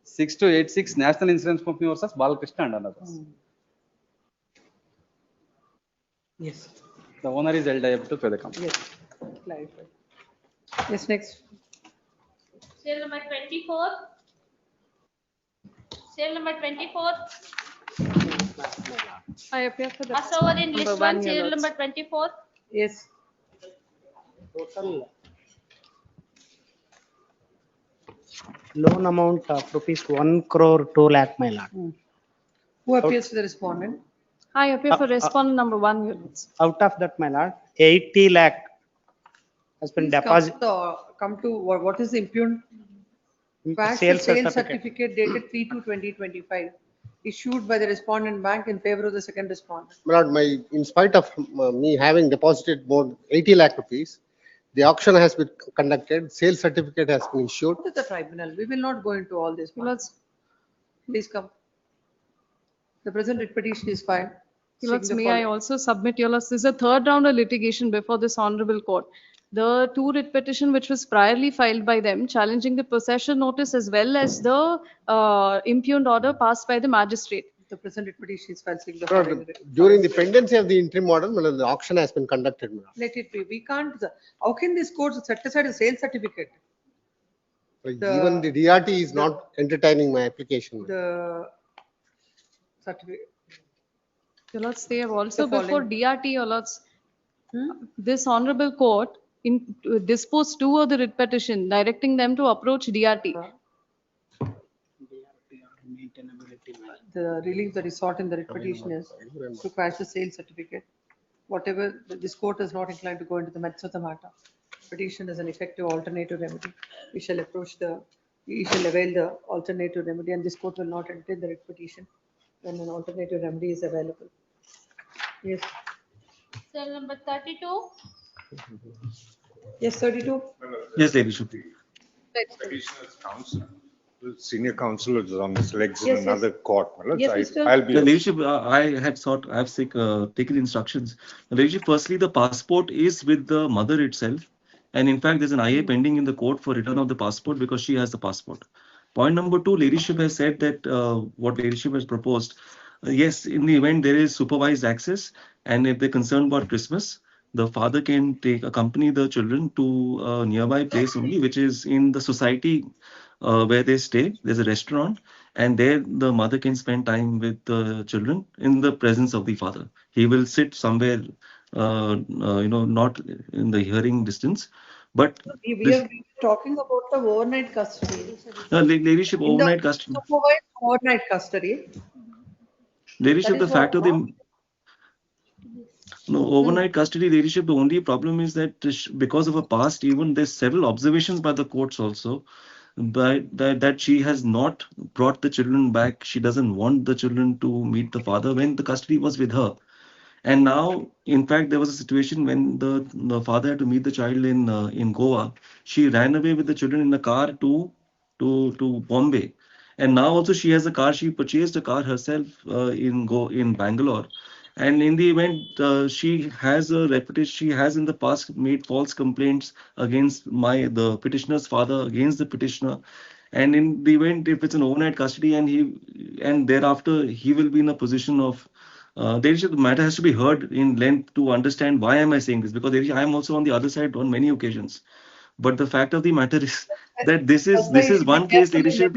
6286 National Insurance Company versus Balkrishna and others. Yes. The owner is held liable to pay the company. Yes. Clarified. Yes, next. Serial number 24. Serial number 24. I appear for the Passover in list number 1, one, serial your number lords. 24. Yes. Total loan amount of rupees 1 crore 2 lakh, my lord. Who appears to the respondent? I appear for respondent number 1, your lords. Out of that, my lord, 80 lakh has been Please deposited. come to what is the impugned? Quash Sale sale certificate. certificate dated 3/2/2025 issued by the respondent bank in favor of the second respondent. My lord, in spite of me having deposited more than 80 lakh rupees, the auction has been conducted, sale certificate has been issued. Go to the tribunal. We will not go into all this. Please come. The present writ petition is filed. Your Lords, Seeking the may I following. also submit, Your Lords, this is a third round of litigation before this honorable court. The two writ petition which was priorly filed by them challenging the possession notice as well as the impugned order passed by the magistrate. The present writ petition is filed. Seeking the My lord, following. during the pendency of the interim order, my lord, the auction has been conducted. My lord. Let it be. We can't. How can this court set aside a sale certificate? Even the DRT is not entertaining my application. My lord. The certificate. Your Lords, they have also The before following. DRT, Your Lords, this honorable court disposed two of the writ petition directing them to approach DRT. The relief that is sought in the writ petition is to quash the sale certificate. Whatever, this court is not inclined to go into the merits of the matter. Petition is an effective alternative remedy. We shall avail the alternative remedy, and this court will not entertain the writ petition when an alternative remedy is available. Yes. Cell number 32. Yes, 32. Yes, Ladyship. Petitioner's counsel, senior counsel is on his legs Yes, in another court. My lord. Yes, So Mr. I'll be. The Ladyship, I have taken instructions. The Ladyship, firstly, the passport is with the mother itself. And in fact, there's an IA pending in the court for return of the passport because she has the passport. Point number two, Ladyship has said that what Ladyship has proposed. Yes, in the event there is supervised access, and if they're concerned about Christmas, the father can accompany the children to a nearby place only, which is in the society where they stay. There's a restaurant, and there the mother can spend time with the children in the presence of the father. He will sit somewhere, not in the hearing distance, but We are talking about the overnight custody. Ladyship, In the overnight custody. supervised overnight custody. Ladyship, That the is fact what, of the overnight custody, Ladyship, the only problem is that because of a past, even there's several observations by the courts also that she has not brought the children back. She doesn't want the children to meet the father when the custody was with her. And now, in fact, there was a situation when the father had to meet the child in Goa. She ran away with the children in the car to Bombay. And now also she has a car. She purchased a car herself in Bangalore. And in the event, she has a reputation. She has in the past made false complaints against the petitioner's father, against the petitioner. And in the event, if it's an overnight custody and thereafter he will be in a position of the matter has to be heard in length to understand why am I saying this, because I am also on the other side on many occasions. But the fact of the matter is that this is one case, Ladyship.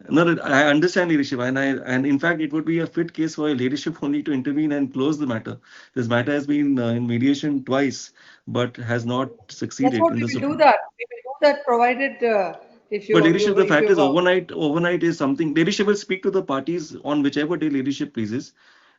No, I understand, Ladyship, and in fact it would be a fit case for a Ladyship only to intervene and close the matter. This matter has been in mediation twice, but has not succeeded. That's what we will do that. We will do that provided if you. But Ladyship, the fact is overnight is something. Ladyship will speak to the parties on whichever day Ladyship pleases.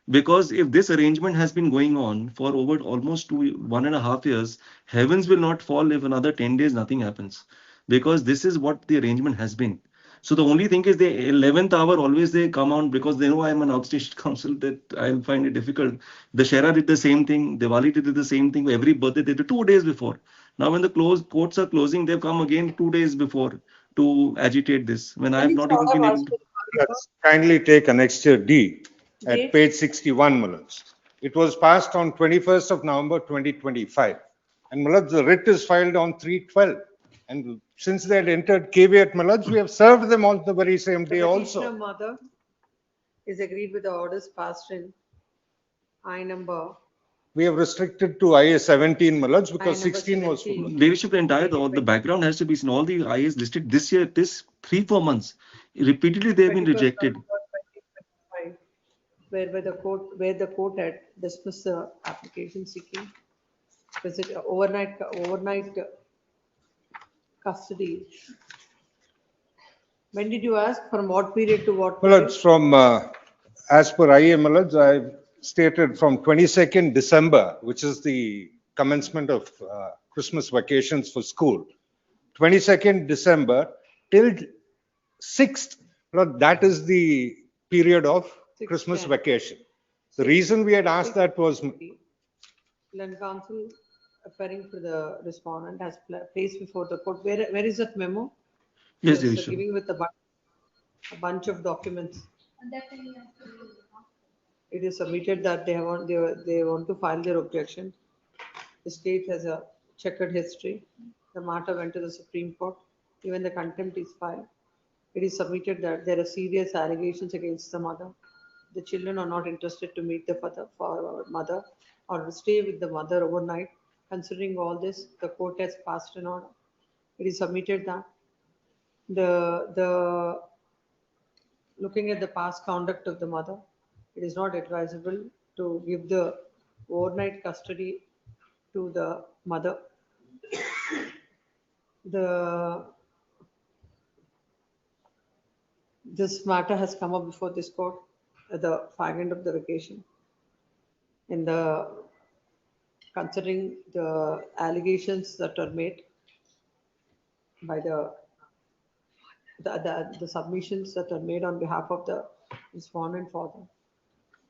Because if this arrangement has been going on for over almost 1.5 years, heavens will not fall if another 10 days nothing happens. Because this is what the arrangement has been. So the only thing is the 11th hour always they come on because they know I'm an outstation counsel that I'll find it difficult. The Shera did the same thing. Diwali did the same thing. Every birthday they did 2 days before. Now when the courts are closing, they've come again 2 days before to agitate this. When I have not even been able to. Let's kindly take annexure D at page 61, Mullins. It was passed on 21st of November 2025. And Mullins, the writ is filed on 3/12. And since they had entered caveat, Mullins, we have served them on the very same day also. The mother is agreed with the orders passed in I number. We have restricted to IA 17, Mullins, because 16 was. Leadership, the background has to be seen. All the IAs listed this year, 3-4 months. Repeatedly, they have been rejected. Where the court had dismissed the application seeking overnight custody. When did you ask? From what period to what period? Well, it's from, as per IA, Mullins, I've stated from 22nd December, which is the commencement of Christmas vacations for school. 22nd December till 6th, that is the period of Christmas vacation. The reason we had asked that was Land Council appearing for the respondent has placed before the court. Where is that memo? Yes, Yes, Your Worship. giving with a bunch of documents. It is submitted that they want to file their objection. The state has a checkered history. The matter went to the Supreme Court. Even the contempt is filed. It is submitted that there are serious allegations against the mother. The children are not interested to meet the mother or stay with the mother overnight. Considering all this, the court has passed an order. It is submitted that the looking at the past conduct of the mother, it is not advisable to give the overnight custody to the mother. This matter has come up before this court at the fag end of the vacation. Considering the allegations that are made by the submissions that are made on behalf of the respondent father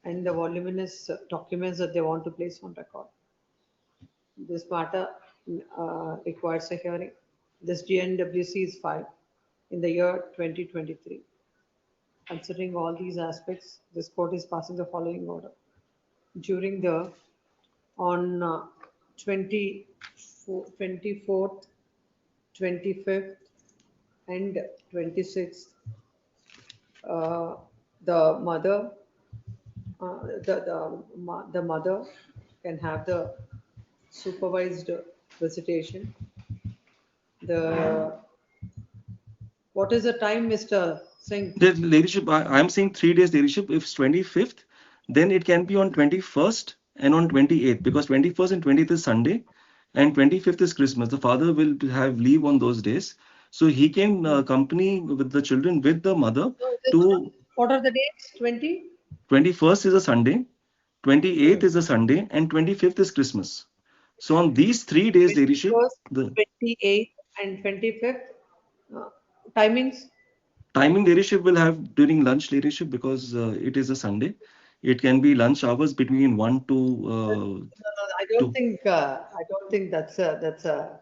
and the voluminous documents that they want to place on record. This matter requires a hearing. This GNWC is filed in the year 2023. Considering all these aspects, this court is passing the following order. During on 24th, 25th, and 26th, the mother can have the supervised visitation. What is the time, Mr. Singh? The leadership, I'm saying 3 days leadership. If it's 25th, then it can be on 21st and on 28th, because 21st and 20th is Sunday and 25th is Christmas. The father will have leave on those days. So he can accompany with the children with the mother to. What are the dates? 21st is a Sunday, 28th is a Sunday, and 25th is Christmas. So on these 3 days leadership, 28th and 25th, timings? Timing leadership will have during lunch leadership, because it is a Sunday. It can be lunch hours between 1 to. No, I don't think that's a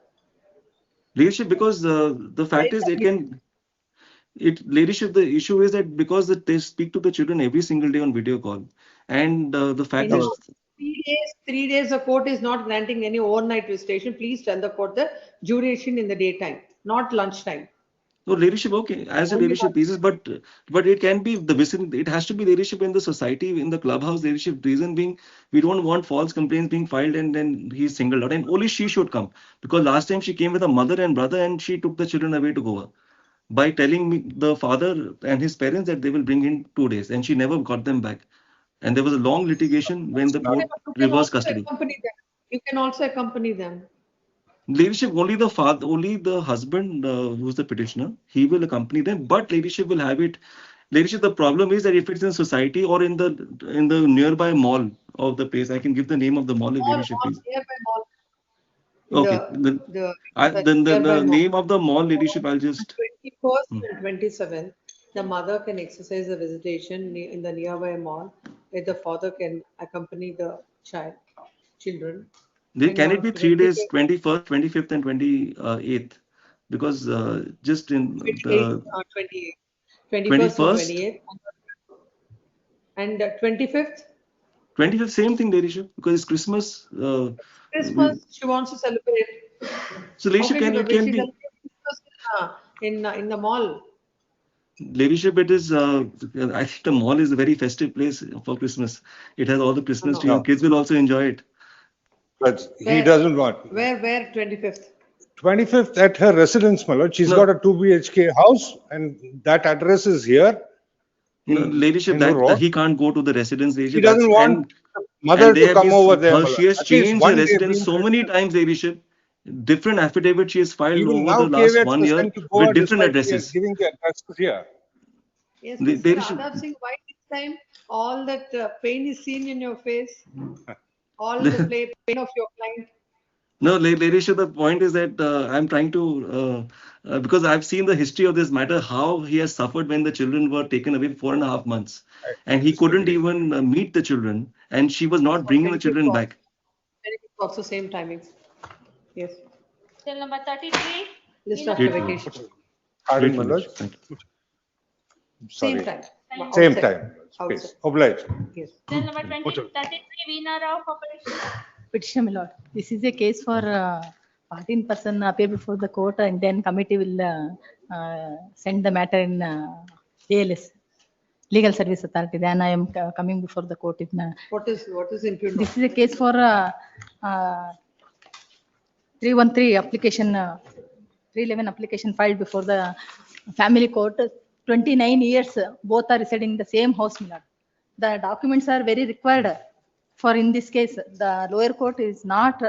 Leadership, because the fact is leadership, the issue is that because they speak to the children every single day on video call, and the fact is 3 days the court is not granting any overnight visitation. Please tell the court the duration in the daytime, not lunchtime. no leadership, okay, as a leadership pieces, but it can be the vicinity. It has to be leadership in the society, in the clubhouse leadership. Reason being, we don't want false complaints being filed and then he's singled out, and only she should come, because last time she came with a mother and brother and she took the children away to Goa by telling me, the father and his parents, that they will bring in 2 days, and she never got them back. And there was a long litigation when the court reversed custody. You can also accompany them. Leadership, only the father, only the husband who's the petitioner, he will accompany them, but leadership will have it. Leadership, the problem is that if it's in society or in the nearby mall of the place, I can give the name of the mall if leadership is. Okay, then the name of the mall leadership, I'll just. 21st and 27th, the mother can exercise the visitation in the nearby mall, where the father can accompany the children. Can it be 3 days, 21st, 25th, and 28th? Because just in the 21st to 28th, and 25th. 25th, same thing, leadership, because it's Christmas. Christmas, she wants to celebrate. So leadership can be in the mall. Leadership, it is. I think the mall is a very festive place for Christmas. It has all the Christmas trees. Kids will also enjoy it. But he doesn't want. Where 25th? 25th at her residence, my lord. She's got a 2 BHK house, and that address is here. Leadership, that he can't go to the residence. He doesn't want mother to come over there. She has changed her residence so many times, leadership. Different affidavits she has filed over the last 1 year with different addresses. Giving the addresses here. Yes, Mr. Adab Singh, why this time all that pain is seen in your face? All the pain of your client. No, Ladyship, the point is that I'm trying to, because I've seen the history of this matter, how he has suffered when the children were taken away for 4.5 months. And he couldn't even meet the children, and she was not bringing the children back. Also same timings. Yes. Till number 33. List Winner after of- vacation. Pardon, Great, my lord. Thank you. Same Sorry. time. Same Outside. time. Please, Outside. oblige. Yes. Till number 33. Winner of petition. Petition, my lord. This is a case for party in person appear before the court and then committee will send the matter in ALS, Legal Service Authority. Then I am coming before the court in. What is impugned? This is a case for 313 application, 311 application filed before the family court. 29 years, both are residing in the same house, my lord. The documents are very required. For in this case, the lower court is not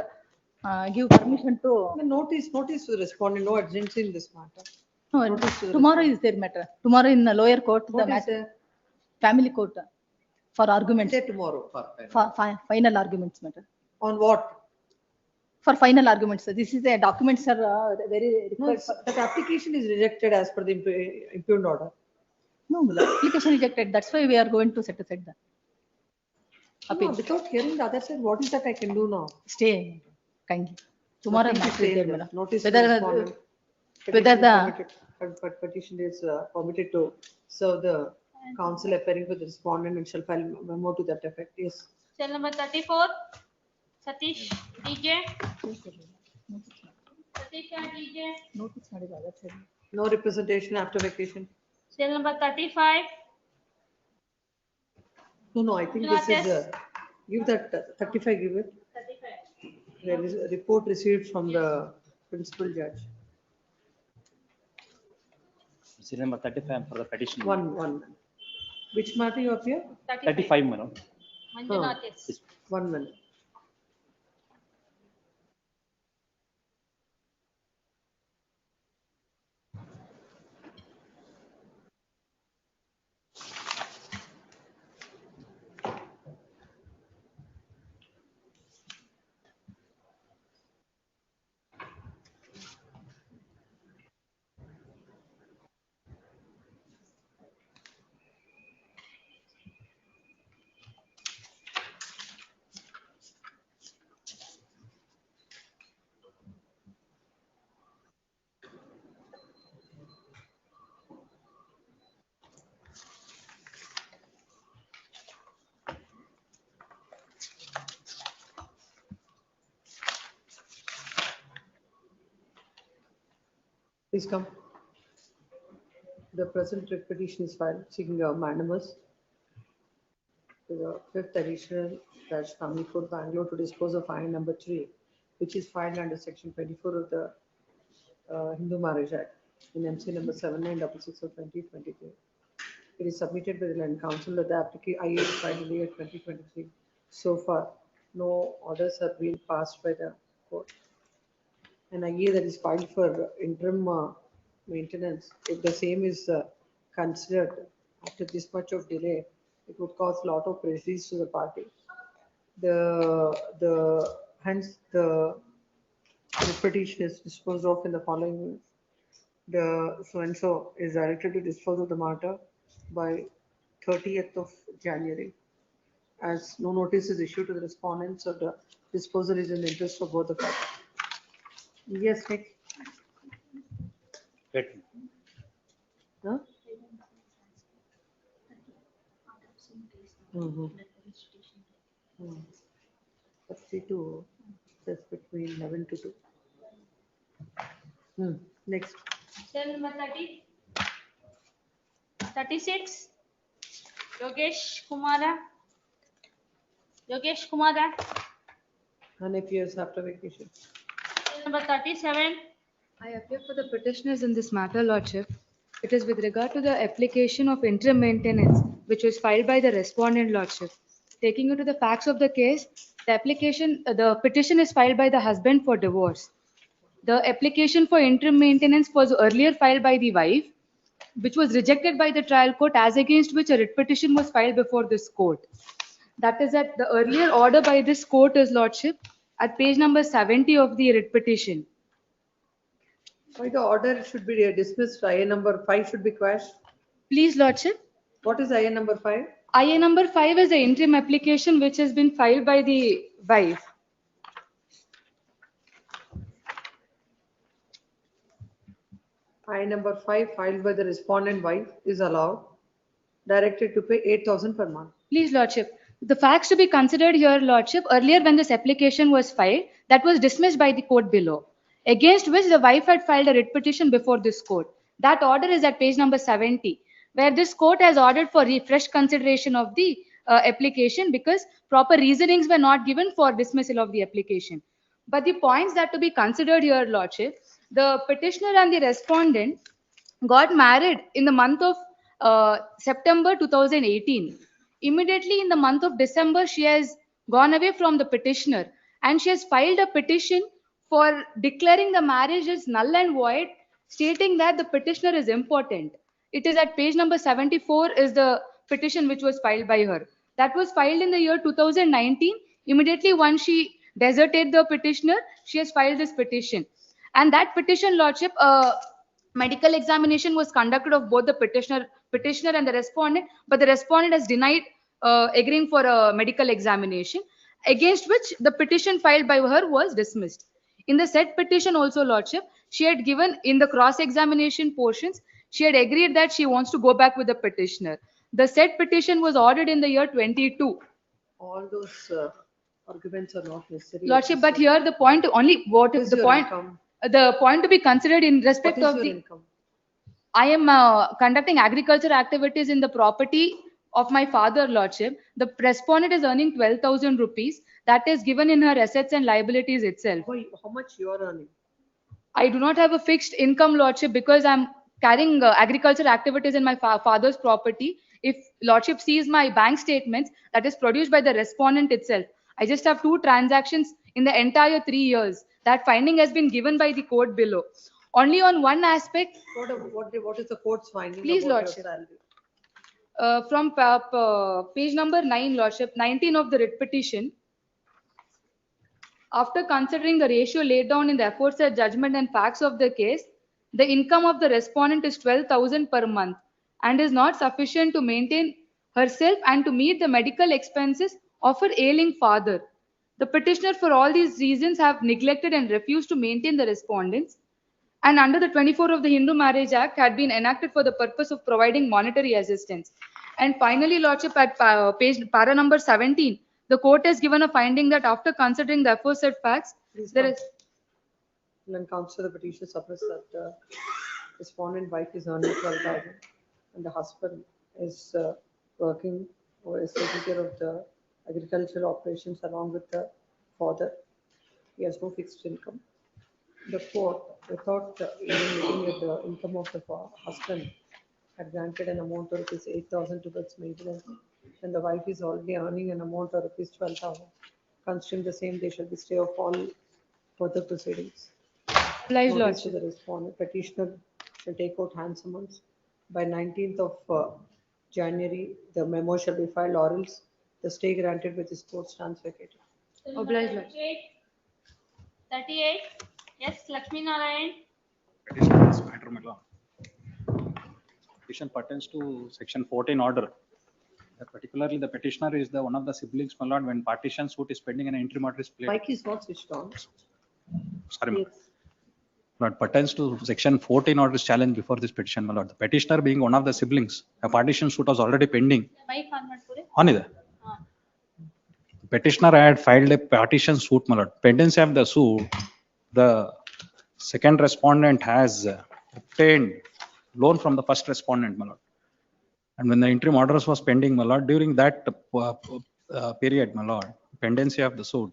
give permission to. The notice to the respondent, no urgency in this matter. No, Notice to the tomorrow is their matter. Tomorrow in the lower court, the What is matter, there? family court for arguments. Say tomorrow. For final arguments matter. On what? For final arguments. This is a documents are very No, required. that application is rejected as per the impugned order. No, the application rejected. That's why we are going to set aside the No, appeal. without hearing the other side, what is that I can do now? Stay kindly. Tomorrow Nothing to matter is say there, in madam. that. Notice to Whether respondent. whether Petition is the permitted- but petition is permitted to serve the counsel appearing for the respondent and shall file memo to that effect. Yes. Till number 34. Satish DJ. Satish and DJ. notice ಮಾಡಿಲ್ಲ, that's it. No representation after vacation. Till number 35. No, I think this is, give that 35, give it. 35. There is a report received from the principal judge. Serial number 35 for the petition. One. Which matter you appear? 35, madam. Manjunath, yes. 1 minute. Please come. The present writ petition is filed seeking a mandamus to the fifth additional Judge Family Court, Bangalore, to dispose of fine number 3, which is filed under section 24 of the Hindu Marriage Act in MC number 7966 of 2023. It is submitted by the land council that the application IA is filed in the year 2023. So far, no orders have been passed by the court. An IA that is filed for interim maintenance, if the same is considered after this much of delay, it would cause a lot of prejudice to the party. Hence the petition is disposed of in the following way. The so-and-so is directed to dispose of the matter by 30th of January. As no notice is issued to the respondents, so the disposal is in the interest of both the parties. Yes, next. Huh? Mm-hmm. 32, just between 11 to 2. Next. Cell number 30. 36. Yogesh Kumara. Yogesh Kumara. And appears after vacation. Cell number 37. I appear for the petitioners in this matter, Lordship. It is with regard to the application of interim maintenance, which was filed by the respondent, Lordship. Taking you to the facts of the case, the petition is filed by the husband for divorce. The application for interim maintenance was earlier filed by the wife, which was rejected by the trial court, as against which a writ petition was filed before this court. That is that the earlier order by this court is, Lordship, at page number 70 of the writ petition. Why the order should be dismissed, IA number 5 should be quashed? Please, Lordship. What is IA number 5? IA number 5 is the interim application which has been filed by the wife. IA number 5 filed by the respondent wife is allowed, directed to pay 8,000 per month. Please, Lordship. The facts to be considered here, Lordship, earlier when this application was filed, that was dismissed by the court below, against which the wife had filed a writ petition before this court. That order is at page number 70, where this court has ordered for fresh consideration of the application because proper reasonings were not given for dismissal of the application. But the points that to be considered here, Lordship, the petitioner and the respondent got married in the month of September 2018. Immediately in the month of December, she has gone away from the petitioner and she has filed a petition for declaring the marriage as null and void, stating that the petitioner is impotent. It is at page number 74 is the petition which was filed by her. That was filed in the year 2019. Immediately once she deserted the petitioner, she has filed this petition. And that petition, Lordship, medical examination was conducted of both the petitioner and the respondent, but the respondent has denied agreeing for a medical examination, against which the petition filed by her was dismissed. In the said petition also, Lordship, she had given in the cross-examination portions, she had agreed that she wants to go back with the petitioner. The said petition was ordered in the year 22. All those arguments are not necessary. Lordship, but here the point only what is the point? Income? The point to be considered in respect What is of your the income? I am conducting agriculture activities in the property of my father, Lordship. The respondent is earning 12,000 rupees. That is given in her assets and liabilities itself. How much you are earning? I do not have a fixed income, Lordship, because I'm carrying agriculture activities in my father's property. If Lordship sees my bank statements, that is produced by the respondent itself. I just have 2 transactions in the entire 3 years. That finding has been given by the court below. Only on one aspect. What is the court's finding? Please, about Lordship. your salary? From page number 9, Lordship, 19 of the writ petition. After considering the ratio laid down in the aforesaid judgment and facts of the case, the income of the respondent is 12,000 per month and is not sufficient to maintain herself and to meet the medical expenses of her ailing father. The petitioner for all these reasons have neglected and refused to maintain the respondents, and under the 24 of the Hindu Marriage Act had been enacted for the purpose of providing monetary assistance. And finally, Lordship, at para number 17, the court has given a finding that after considering the aforesaid facts, there is... Then counsel the petition suppress that respondent wife is earning 12,000 and the husband is working or is taking care of the agricultural operations along with the father. He has no fixed income. The court, without even looking at the income of the husband, had granted an amount of rupees 8,000 towards maintenance, and the wife is already earning an amount of rupees 12,000. Considering the same, they shall be stay of all further proceedings. Lies, Notice Lordship. to the respondent, petitioner shall take out handsome sums. By 19th of January, the memo shall be filed, or else the stay granted with this court stands vacated. Obliged, Lord. 38. Yes, Lakshmi Narayan. Petition in this matter, my lord. Petition pertains to section 14 order. Particularly, the petitioner is the one of the siblings, my lord, when partition suit is pending and an interim order is placed. Mic is not switched on. Sorry, my lord. Pertains to section 14 order is challenged before this petition, my lord. The petitioner being one of the siblings, a partition suit was already pending. Mic on ಮಾಡ್ಕೊಡಿ. On ಇದೆ. Petitioner had filed a partition suit, my lord. Pendency of the suit, the second respondent has obtained loan from the first respondent, my lord. And when the interim orders was pending, my lord, during that period, my lord, pendency of the suit,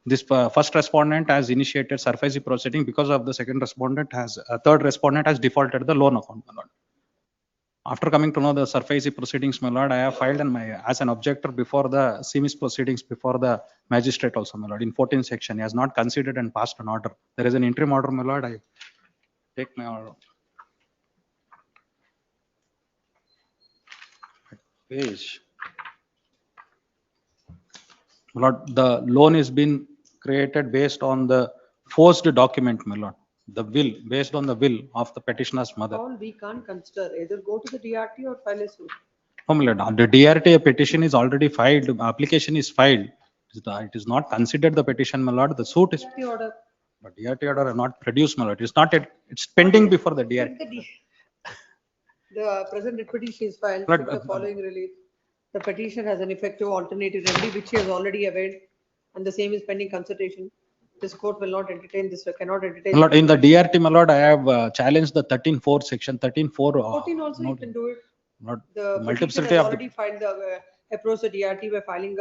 this first respondent has initiated SURFACE proceeding because of the second respondent has, third respondent has defaulted the loan account, my lord. After coming to know the SURFACE proceedings, my lord, I have filed as an objector before the CMIS proceedings before the magistrate also, my lord. In 14th section, he has not considered and passed an order. There is an interim order, my lord. I take my order. Page. My lord, the loan is been created based on the forged document, my lord. The will, based on the will of the petitioner's mother. All we can't consider, either go to the DRT or file a suit. Oh, my lord, the DRT petition is already filed, application is filed. It is not considered the petition, my lord. The suit is, The order. but DRT order are not produced, my lord. It's not yet, it's pending before the DRT. The present writ petition is filed But, with the following relief. The petition has an effective alternative remedy which he has already availed, and the same is pending consultation. This court will not entertain this, cannot entertain. My lord, in the DRT, my lord, I have challenged the 13(4), section 13(4). 14 also you can do it. Not The petition multiplicity has of already filed the, approached the DRT by filing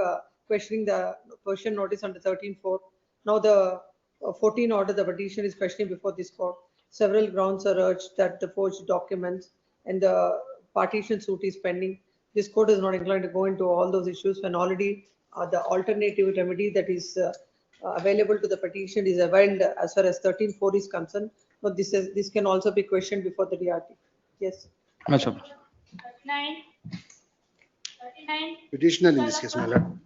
questioning the Persian notice under 13(4). Now the 14 order, the petition is questioning before this court. Several grounds are urged that the forged documents and the partition suit is pending. This court is not inclined to go into all those issues when already the alternative remedy that is available to the petition is availed as far as 13(4) is concerned. But this can also be questioned before the DRT. Yes. Much of. 39. 39. Petitioner in this case, my lord.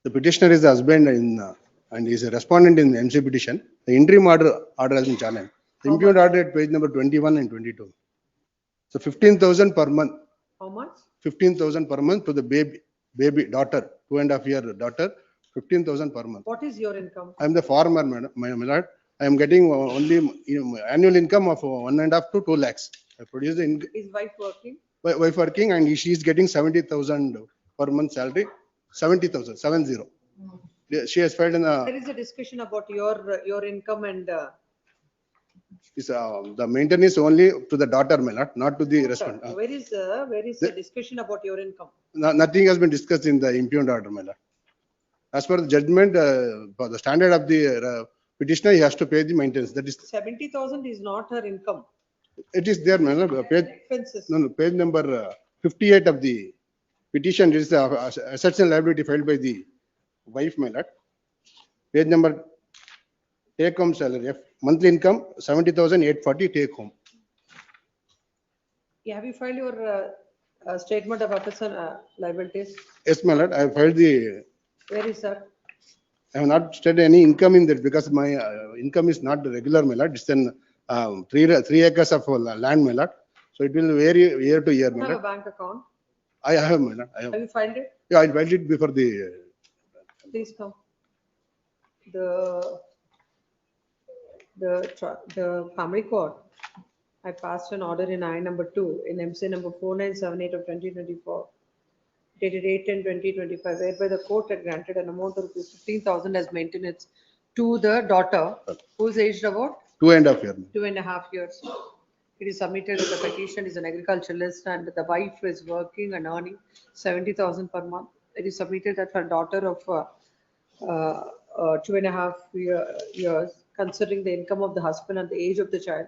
The petitioner is the husband and is a respondent in the MC petition. The interim order has been challenged. The impugned order at page number 21 and 22. So 15,000 per month. How much? 15,000 per month to the baby daughter, 2.5-year daughter, 15,000 per month. What is your income? I am the farmer, madam, my lord. I am getting only annual income of 1.5 to 2 lakhs. I produce the income. Is wife working? Wife working, and she is getting 70,000 per month salary. 70,000, 70. She has filed in There is a discussion about your income and the maintenance only to the daughter, my lord, not to the respondent. where is the discussion about your income? Nothing has been discussed in the impugned order, my lord. As per the judgment, for the standard of the petitioner, he has to pay the maintenance. That is 70,000 is not her income. It is there, my lord. Page, Expenses. no, page number 58 of the petition is the assets and liability filed by the wife, my lord. Page number take home salary, monthly income 70,840 take home. Have you filed your statement of assets and liabilities? Yes, my lord. I have filed the. Where is that? I have not stated any income in that because my income is not regular, my lord. It's an 3 acres of land, my lord. So it will vary year to year, You my have a lord. bank account? I have, my lord. I have. Have you filed it? Yeah, I filed it before the. Please come. The family court, I passed an order in I number 2 in MC number 4978 of 2024, dated 8/10/2025, whereby the court had granted an amount of 15,000 as maintenance to the daughter, who's aged about 2.5 years. 2.5 years. It is submitted that the petition is an agriculturalist and the wife is working and earning 70,000 per month. It is submitted that her daughter of 2.5 years, considering the income of the husband and the age of the child,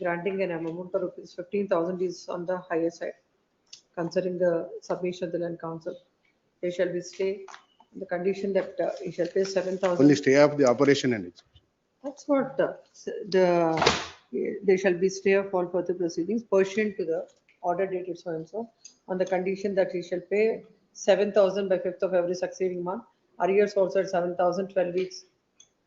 granting an amount of rupees 15,000 is on the higher side, considering the submission of the land council. They shall be stay, the condition that he shall pay 7,000. Only stay of the operation and it. That's what they shall be stay of all further proceedings pursuant to the order dated so and so, on the condition that he shall pay 7,000 by 5th of every succeeding month. Arrears also at 7,000, 12 weeks.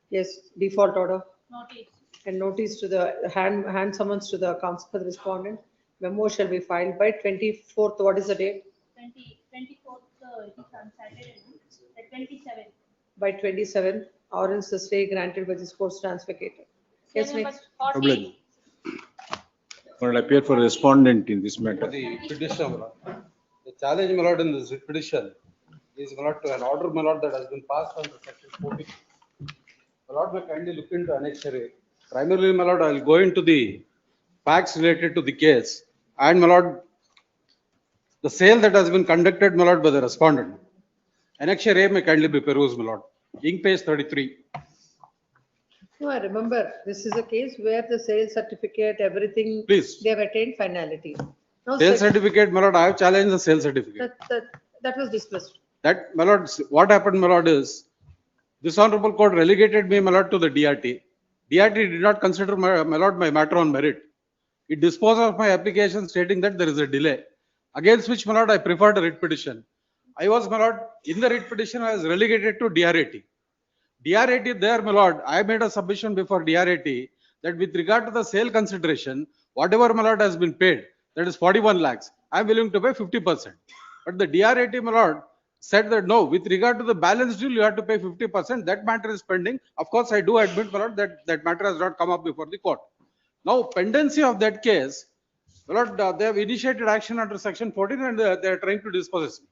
Yes, default order. Notice. And notice to the hand summons to the counsel for the respondent. Memo shall be filed by 24th. What is the date? 24th, it is on Saturday, no? The 27th. By 27th, or else the stay granted by this court stands vacated. Yes, Number next. 40. Will appear for respondent in this matter. The petitioner, my lord. The challenge, my lord, in this petition is, my lord, to an order, my lord, that has been passed under section 40. My lord, may kindly look into annexure A. Primarily, my lord, I will go into the facts related to the case, and my lord, the sale that has been conducted, my lord, by the respondent. Annexure A may kindly be perused, my lord. Ink page 33. No, I remember, this is a case where the sales certificate, everything. Please. They have attained finality. Now, Sale certificate, my lord, I have challenged the sale certificate. That was dismissed. That, my lord, what happened, my lord, is this honorable court relegated me, my lord, to the DRT. DRT did not consider my lord my matter on merit. It disposed of my application stating that there is a delay, against which, my lord, I preferred a writ petition. I was, my lord, in the writ petition, I was relegated to DRT. DRAT there, my lord, I made a submission before DRAT that with regard to the sale consideration, whatever my lord has been paid, that is 41 lakhs, I am willing to pay 50%. But the DRAT, my lord, said that no, with regard to the balance due, you have to pay 50%. That matter is pending. Of course, I do admit, my lord, that that matter has not come up before the court. Now, pendency of that case, my lord, they have initiated action under section 14 and they are trying to dispossess me.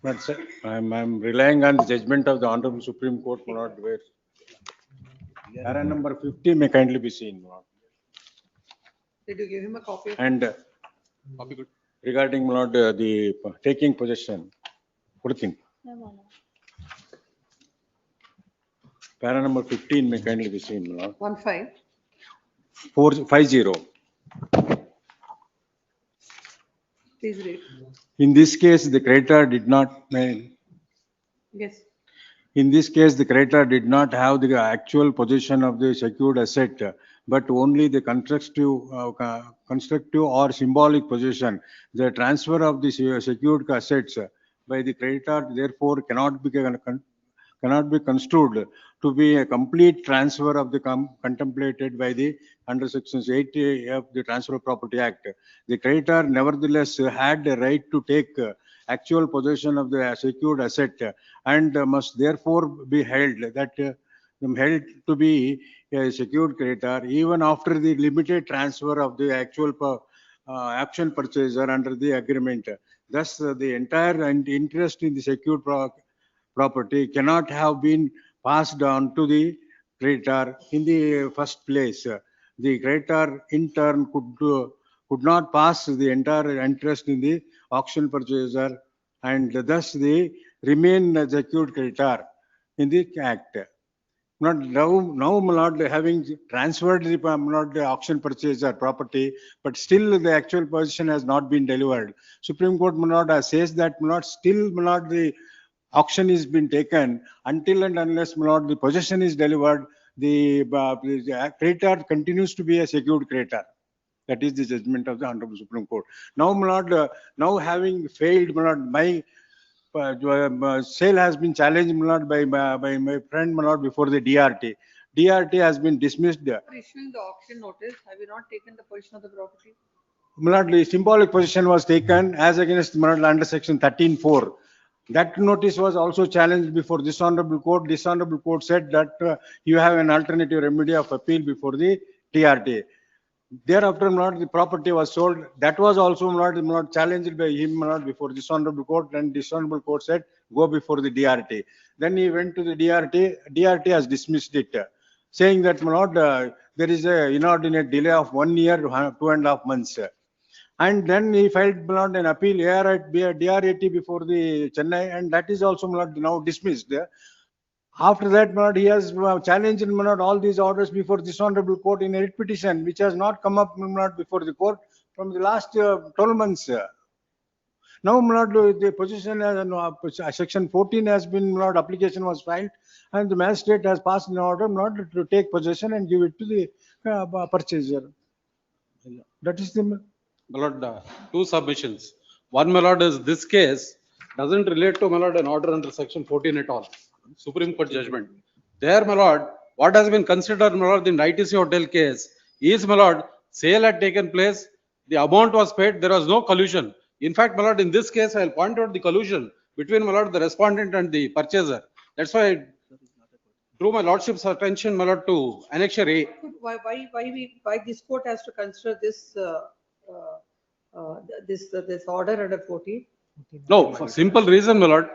But sir, I'm relying on the judgment of the Honorable Supreme Court, my lord, where para number 50 may kindly be seen, my lord. Did you give him a copy? And regarding, my lord, the taking possession, Purtin. Para number 15 may kindly be seen, my lord. 15. 450. Please read. In this case, the creditor did not, Yes. in this case, the creditor did not have the actual possession of the secured asset, but only the constructive or symbolic possession. The transfer of the secured assets by the creditor, therefore, cannot be construed to be a complete transfer of the contemplated by the under sections 80 of the Transfer of Property Act. The creditor nevertheless had the right to take actual possession of the secured asset and must therefore be held held to be a secured creditor even after the limited transfer of the actual option purchaser under the agreement. Thus, the entire interest in the secured property cannot have been passed on to the creditor in the first place. The creditor in turn could not pass the entire interest in the auction purchaser and thus they remain a secured creditor in the act. Not now, my lord, having transferred the auction purchaser property, but still the actual possession has not been delivered. Supreme Court, my lord, says that, my lord, still, my lord, the auction is been taken until and unless, my lord, the possession is delivered, the creditor continues to be a secured creditor. That is the judgment of the Honorable Supreme Court. Now, my lord, now having failed, my lord, my sale has been challenged, my lord, by my friend, my lord, before the DRT. DRT has been dismissed. For issuing the auction notice, have you not taken the possession of the property? My lord, the symbolic possession was taken as against, my lord, under section 13(4). That notice was also challenged before this honorable court. This honorable court said that you have an alternative remedy of appeal before the TRT. Thereafter, my lord, the property was sold. That was also, my lord, challenged by him, my lord, before this honorable court, and this honorable court said go before the DRT. Then he went to the DRT. DRT has dismissed it, saying that, my lord, there is a inordinate delay of 1 year, 2.5 months. And then he filed, my lord, an appeal here at DRAT before the Chennai, and that is also, my lord, now dismissed. After that, my lord, he has challenged, my lord, all these orders before this honorable court in a writ petition, which has not come up, my lord, before the court from the last 12 months. Now, my lord, the position section 14 has been, my lord, application was filed, and the magistrate has passed an order, my lord, to take possession and give it to the purchaser. That is the. My lord, two submissions. One, my lord, is this case doesn't relate to, my lord, an order under section 14 at all. Supreme Court judgment. There, my lord, what has been considered, my lord, in ITC hotel case is, my lord, sale had taken place, the amount was paid, there was no collusion. In fact, my lord, in this case, I'll point out the collusion between, my lord, the respondent and the purchaser. That's why I drew my lordship's attention, my lord, to annexure A. Why this court has to consider this this order under 14? No, for simple reason, my lord.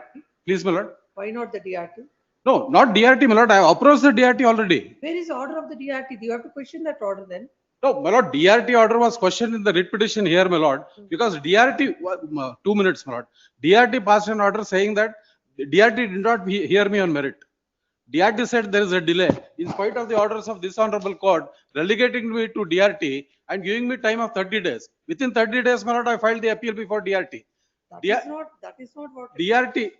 Please, my lord. Why not the DRT? No, not DRT, my lord. I have approached the DRT already. Where is the order of the DRT? Do you have to question that order then? No, my lord, DRT order was questioned in the writ petition here, my lord, because DRT, 2 minutes, my lord. DRT passed an order saying that DRT did not hear me on merit. DRT said there is a delay in spite of the orders of this honorable court relegating me to DRT and giving me time of 30 days. Within 30 days, my lord, I filed the appeal before DRT. That is not what. DRT,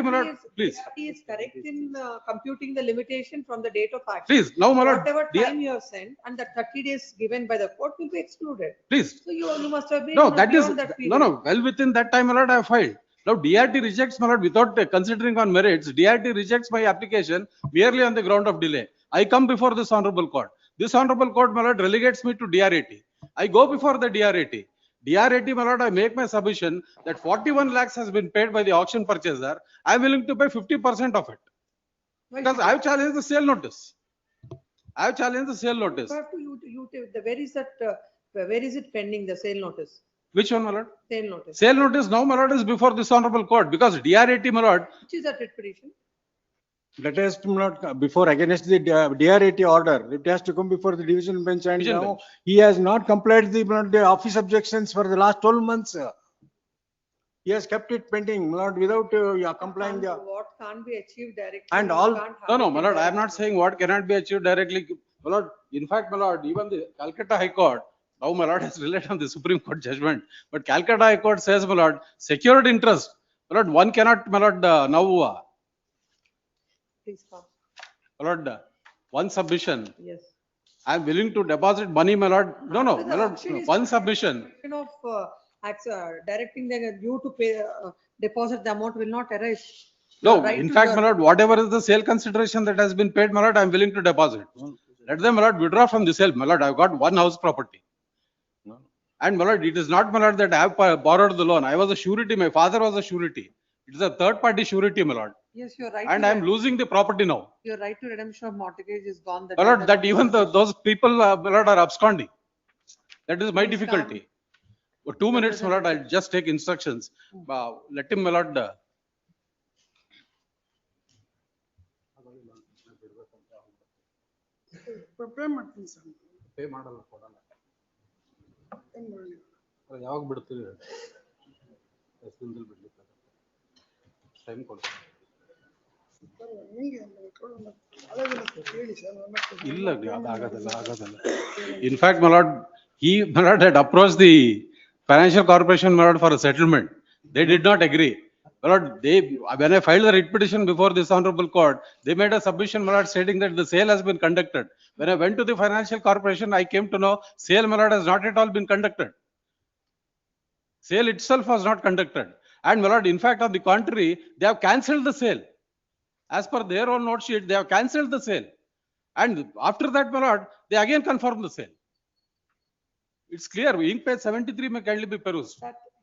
my lord, please. DRT is correct in computing the limitation from the date of action. Please, now, my lord. Whatever time you have sent and the 30 days given by the court will be excluded. Please. So you must have been no, that is beyond that period. no, well within that time, my lord, I have filed. Now DRT rejects, my lord, without considering on merits, DRT rejects my application merely on the ground of delay. I come before this honorable court. This honorable court, my lord, relegates me to DRAT. I go before the DRAT. DRAT, my lord, I make my submission that 41 lakhs has been paid by the auction purchaser. I am willing to pay 50% of it. Because I have challenged the sale notice. I have challenged the sale notice. Where is that, where is it pending, the sale notice? Which one, my lord? Sale notice. Sale notice now, my lord, is before this honorable court because DRAT, my lord. Which is that writ petition? That has to not before against the DRAT order. It has to come before the division bench, and Division now bench. he has not complied the office objections for the last 12 months. He has kept it pending, my lord, without complying. What can't be achieved directly? And you all- can't have No, no, it my lord, I am not indirectly. saying what cannot be achieved directly. My lord, in fact, my lord, even the Calcutta High Court, now my lord has relied on the Supreme Court judgment, but Calcutta High Court says, my lord, secured interest. My lord, one cannot, my lord, now, Please come. my lord, one submission. Yes. I am willing to deposit money, my lord. No, no, After the my lord, auction is one completed, submission. question of directing you to pay, deposit the amount will not arise. No, Your right in to fact, your- my lord, whatever is the sale consideration that has been paid, my lord, I am willing to deposit. Let them, my lord, withdraw from the sale. My lord, I've got one house property. And my lord, it is not, my lord, that I have borrowed the loan. I was a surety. My father was a surety. It is a third party surety, my lord. Yes, your right. And to I am losing the property now. Your right to redemption of mortgage is gone. My lord, that even those people, my lord, are absconding. That is my Please come. difficulty. For 2 minutes, my lord, I'll just take instructions. Let him, my lord. Pay ಮಾಡಲ್ಲ ಕೊಡಲ್ಲ. ಯಾವಾಗ ಬಿಡ್ತೀವಿ? ಎಷ್ಟು ದಿನದಲ್ಲಿ ಬಿಡ್ಲಿಕ್ಕೆ time ಕೊಡಿ. ಇಲ್ಲ ಆಗೋದಲ್ಲ. In fact, my lord, my lord had approached the financial corporation, my lord, for a settlement. They did not agree. My lord, when I filed the writ petition before this honorable court, they made a submission, my lord, stating that the sale has been conducted. When I went to the financial corporation, I came to know sale, my lord, has not at all been conducted. Sale itself was not conducted. And my lord, in fact, on the contrary, they have cancelled the sale. As per their own note sheet, they have cancelled the sale. And after that, my lord, they again confirmed the sale. It's clear. Ink page 73 may kindly be perused.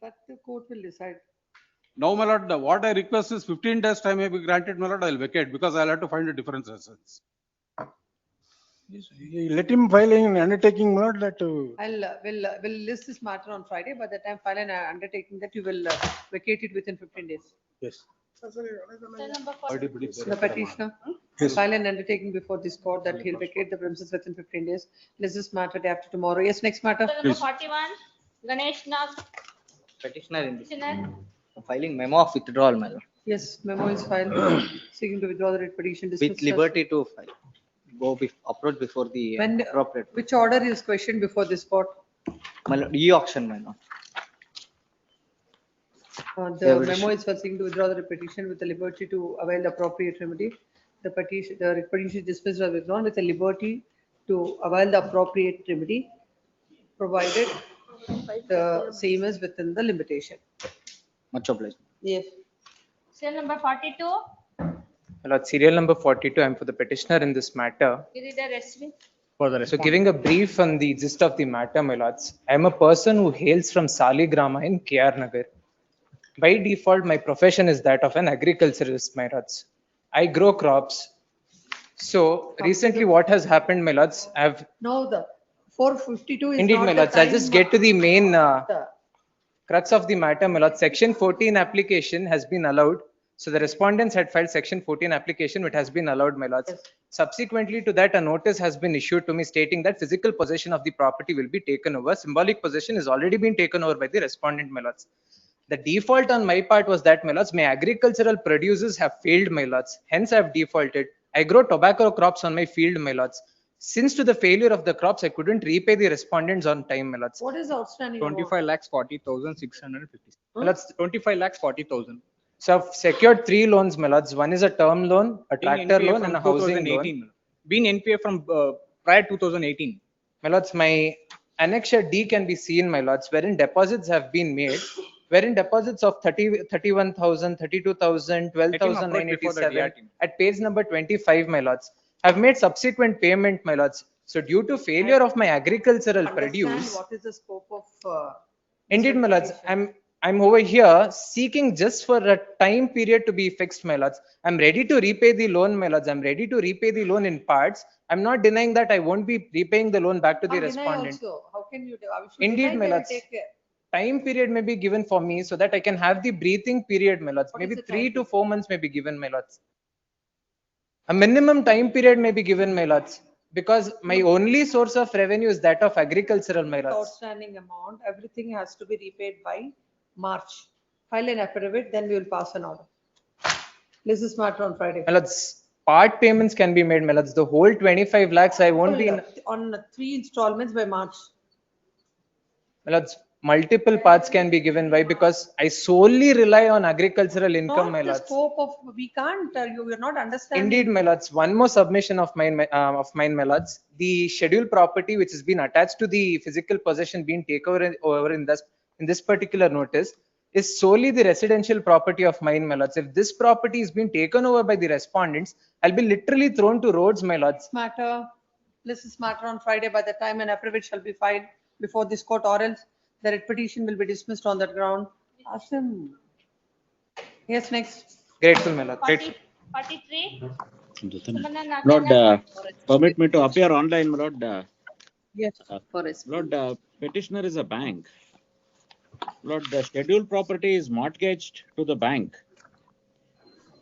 But the court will decide. Now, my lord, what I request is 15 days time may be granted, my lord, I'll vacate because I'll have to find a different residence. Let him file an undertaking, my lord, that. We'll list this matter on Friday. By the time file an undertaking that you will vacate it within 15 days. Yes. The petitioner file an undertaking before this court that he'll vacate the premises within 15 days. List this matter day after tomorrow. Yes, next matter. Number 41, Ganesh Nag, Petitioner in this. petitioner. Filing memo of withdrawal, my lord. Yes, memo is filed seeking to withdraw the writ petition. With dismissed. liberty to file. Approach before the When, appropriate. which order is questioned before this court? My lord, e-auction, my lord. The memo is for seeking to withdraw the writ petition with the liberty to avail the appropriate remedy. The writ petition is dismissed or withdrawn with the liberty to avail the appropriate remedy, provided the same is within the limitation. Much obliged. Yes. Serial number 42, My lord, serial number 42, I'm for the petitioner in this matter. you read the rest of it. So giving a brief on the gist of the matter, my lords, I am a person who hails from Saligrama in KR Nagar. By default, my profession is that of an agriculturist, my lords. I grow crops. So recently what has happened, my lords, I've Now the 452 is indeed, not my the lords, I'll just time get to the main the- crux of the matter, my lord. Section 14 application has been allowed. So the respondents had filed section 14 application, which has been allowed, my lords. Subsequently to that, a notice has been issued to me stating that physical possession of the property will be taken over. Symbolic possession has already been taken over by the respondent, my lords. The default on my part was that, my lords, my agricultural producers have failed, my lords. Hence, I have defaulted. I grow tobacco crops on my field, my lords. Since to the failure of the crops, I couldn't repay the respondents on time, my lords. What is outstanding? 25 lakhs 40,650. My lords, 25 lakhs 40,000. So I've secured 3 loans, my lords. One is a term loan, a tractor loan, and a housing loan. Been NPA from prior 2018. My lords, my annexure D can be seen, my lords, wherein deposits have been made wherein deposits of 30, 31,000, 32,000, Let him approach before the 12,987 DRT. at page number 25, my lords, have made subsequent payment, my lords. So due to failure of my agricultural Understand produce, what is the scope of indeed, my lords, I'm over here seeking just for a time period to be fixed, my lords. I'm ready to repay the loan, my lords. I'm ready to repay the loan in parts. I'm not denying that I won't be repaying the loan back to the Deny respondent. also. How can you do? Should Indeed, deny, my they will lords. take care. Time period may be given for me so that I can have the breathing period, my lords. What Maybe is the 3 time to 4 months may be given, my lords. A minimum time period may be given, my lords, because my only source of revenue is that of agricultural, my lords. Outstanding amount, everything has to be repaid by March. File an affidavit, then we will pass an order. This is matter on Friday. My lords, part payments can be made, my lords. The whole 25 lakhs, I won't be in. On 3 installments by March. My lords, multiple parts can be given. Why? Because I solely rely on agricultural income, my Not the lords. scope of, we can't, you're not understanding. Indeed, my lords. One more submission of mine, my lords. The scheduled property which has been attached to the physical possession being taken over in this particular notice is solely the residential property of mine, my lords. If this property is being taken over by the respondents, I'll be literally thrown to roads, my lords. This is matter on Friday. By the time an affidavit shall be filed before this court, or else the writ petition will be dismissed on that ground. Ask him. Yes, next. Grateful, my lord. 43. Lord, permit me to appear online, my lord. Yes, Lord, petitioner is a bank. Lord, the scheduled property is mortgaged to the bank.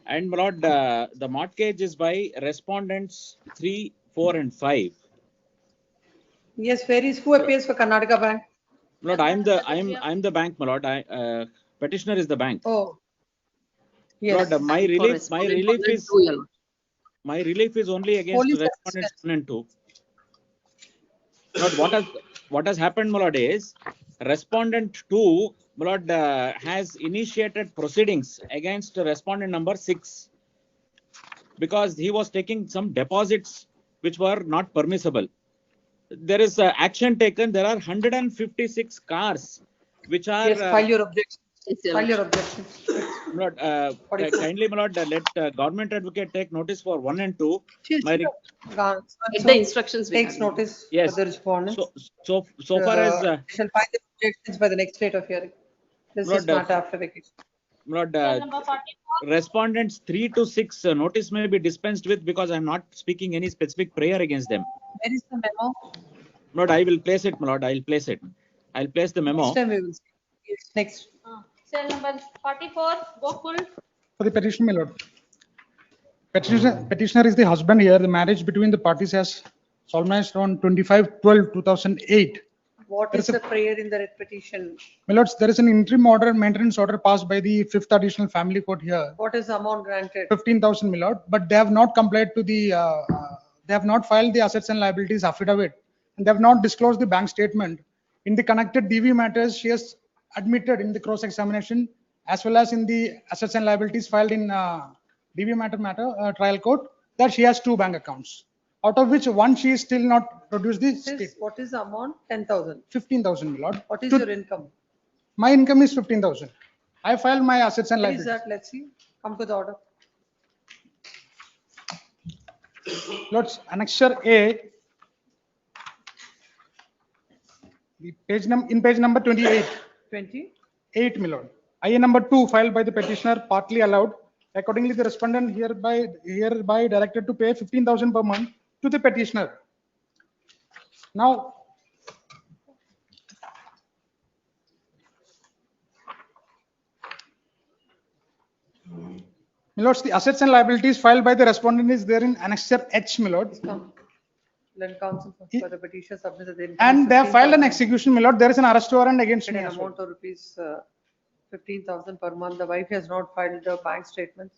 And my lord, the mortgage is by respondents 3, 4, and 5. Yes, who appears for Karnataka Bank? Lord, I'm the bank, my lord. Petitioner is the bank. Oh. Yes. Lord, my relief is only against Police respondents 1 and 2. Lord, what has happened, my lord, is respondent 2, my lord, has initiated proceedings against respondent number 6 because he was taking some deposits which were not permissible. There is action taken. There are 156 cars which are. Yes, file your objection. File your objection. Lord, kindly, my lord, let government advocate take notice for 1 and 2. Get the instructions. Takes notice Yes. for the respondent. So far as shall file the objections by the next date of hearing. This is matter after vacation. Lord, respondents 3 to 6 notice may be dispensed with because I'm not speaking any specific prayer against them. Where is the memo? Lord, I will place it, my lord. I'll place it. I'll place the memo. Next time we will see. Yes, next. Cell number 44, Gokul. For the petition, my lord. Petitioner is the husband here. The marriage between the parties has solemnized on 25/12/2008. What is the prayer in the writ petition? My lords, there is an interim order, maintenance order passed by the 5th Additional Family Court here. What is the amount granted? 15,000, my lord, but they have not complied to the, they have not filed the assets and liabilities affidavit, and they have not disclosed the bank statement. In the connected DV matters, she has admitted in the cross-examination as well as in the assets and liabilities filed in DV matter trial court that she has 2 bank accounts, out of which one she is still not produced the statement. What is the amount? 10,000. 15,000, my lord. What is your income? My income is 15,000. I filed my assets and What is liabilities. that? Let's see. Come to the order. Lords, Annexure A, the page in page number 28. 28, my lord. IA number 2 filed by the petitioner partly allowed. Accordingly, the respondent hereby directed to pay 15,000 per month to the petitioner. Now, my lords, the assets and liabilities filed by the respondent is there in Annexure H, my lord. Then counsel for the petition submitted. The And they have filed an execution, my lord. There is an arrest warrant against me. an as well. amount of rupees 15,000 per month. The wife has not filed the bank statements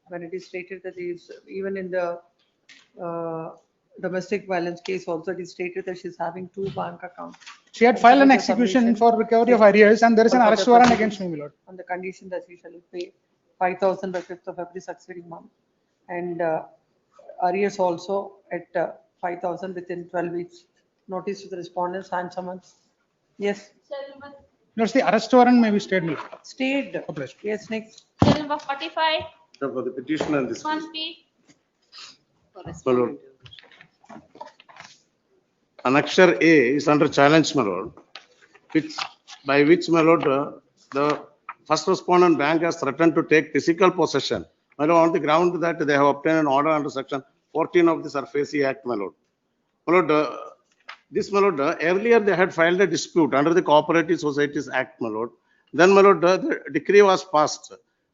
when it is stated that is even in the domestic violence case also it is stated that she's having 2 bank accounts. She had filed an execution for recovery of arrears, and there is an arrest warrant against me, my lord. On the condition that she shall pay 5,000 by 5th of every succeeding month, and arrears also at 5,000 within 12 weeks. Notice to the respondents and summons. Yes. That's the arrest warrant may be stayed, my lord. Stayed. Obliged. Yes, next. Bill number 45, For the petitioner in this case. 1P. My lord. Annexure A is under challenge, my lord, by which, my lord, the first respondent bank has threatened to take physical possession, my lord, on the ground that they have obtained an order under section 14 of the SARFAESI Act, my lord. My lord, this, my lord, earlier they had filed a dispute under the Cooperative Societies Act, my lord. Then, my lord, the decree was passed.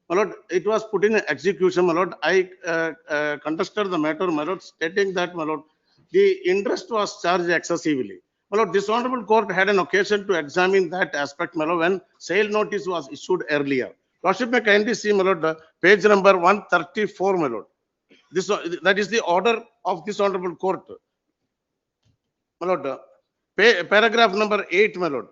My lord, it was put in execution, my lord. I contested the matter, my lord, stating that, my lord, the interest was charged excessively. My lord, this honorable court had an occasion to examine that aspect, my lord, when sale notice was issued earlier. Lordship may kindly see, my lord, page number 134, my lord. This, that is the order of this honorable court. My lord, paragraph number 8, my lord,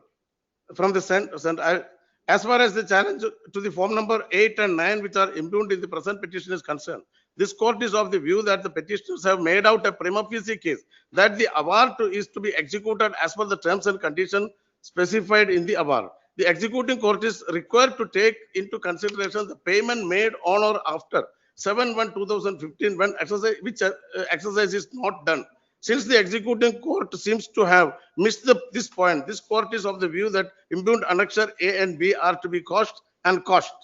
from the as far as the challenge to the form number 8 and 9, which are impugned in the present petition is concerned, this court is of the view that the petitioners have made out a prima facie case that the award is to be executed as per the terms and conditions specified in the award. The executing court is required to take into consideration the payment made on or after 7/1/2015 when exercise is not done. Since the executing court seems to have missed this point, this court is of the view that impugned annexure A and B are to be cost and cost.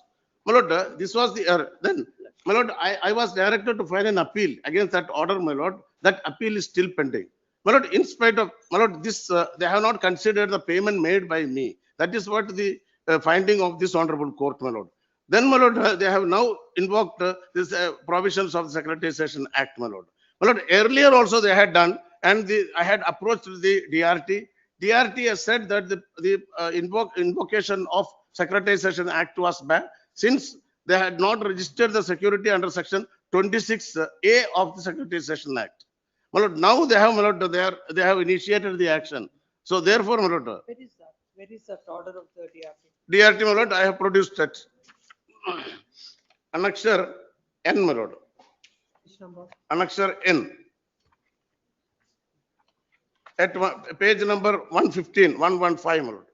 My lord, this was the error. Then, my lord, I was directed to file an appeal against that order, my lord. That appeal is still pending. My lord, in spite of, my lord, this, they have not considered the payment made by me. That is what the finding of this honorable court, my lord. Then, my lord, they have now invoked this provisions of the Securitization Act, my lord. My lord, earlier also they had done, and I had approached the DRT. DRT has said that the invocation of Securitization Act was bad, since they had not registered the security under section 26A of the Securitization Act. My lord, now they have, my lord, they have initiated the action. So therefore, my lord, Where is that? Where is that order of the DRT? DRT, my lord, I have produced that. Annexure N, my lord. Which number? Annexure N. At page number 115, 115, my lord.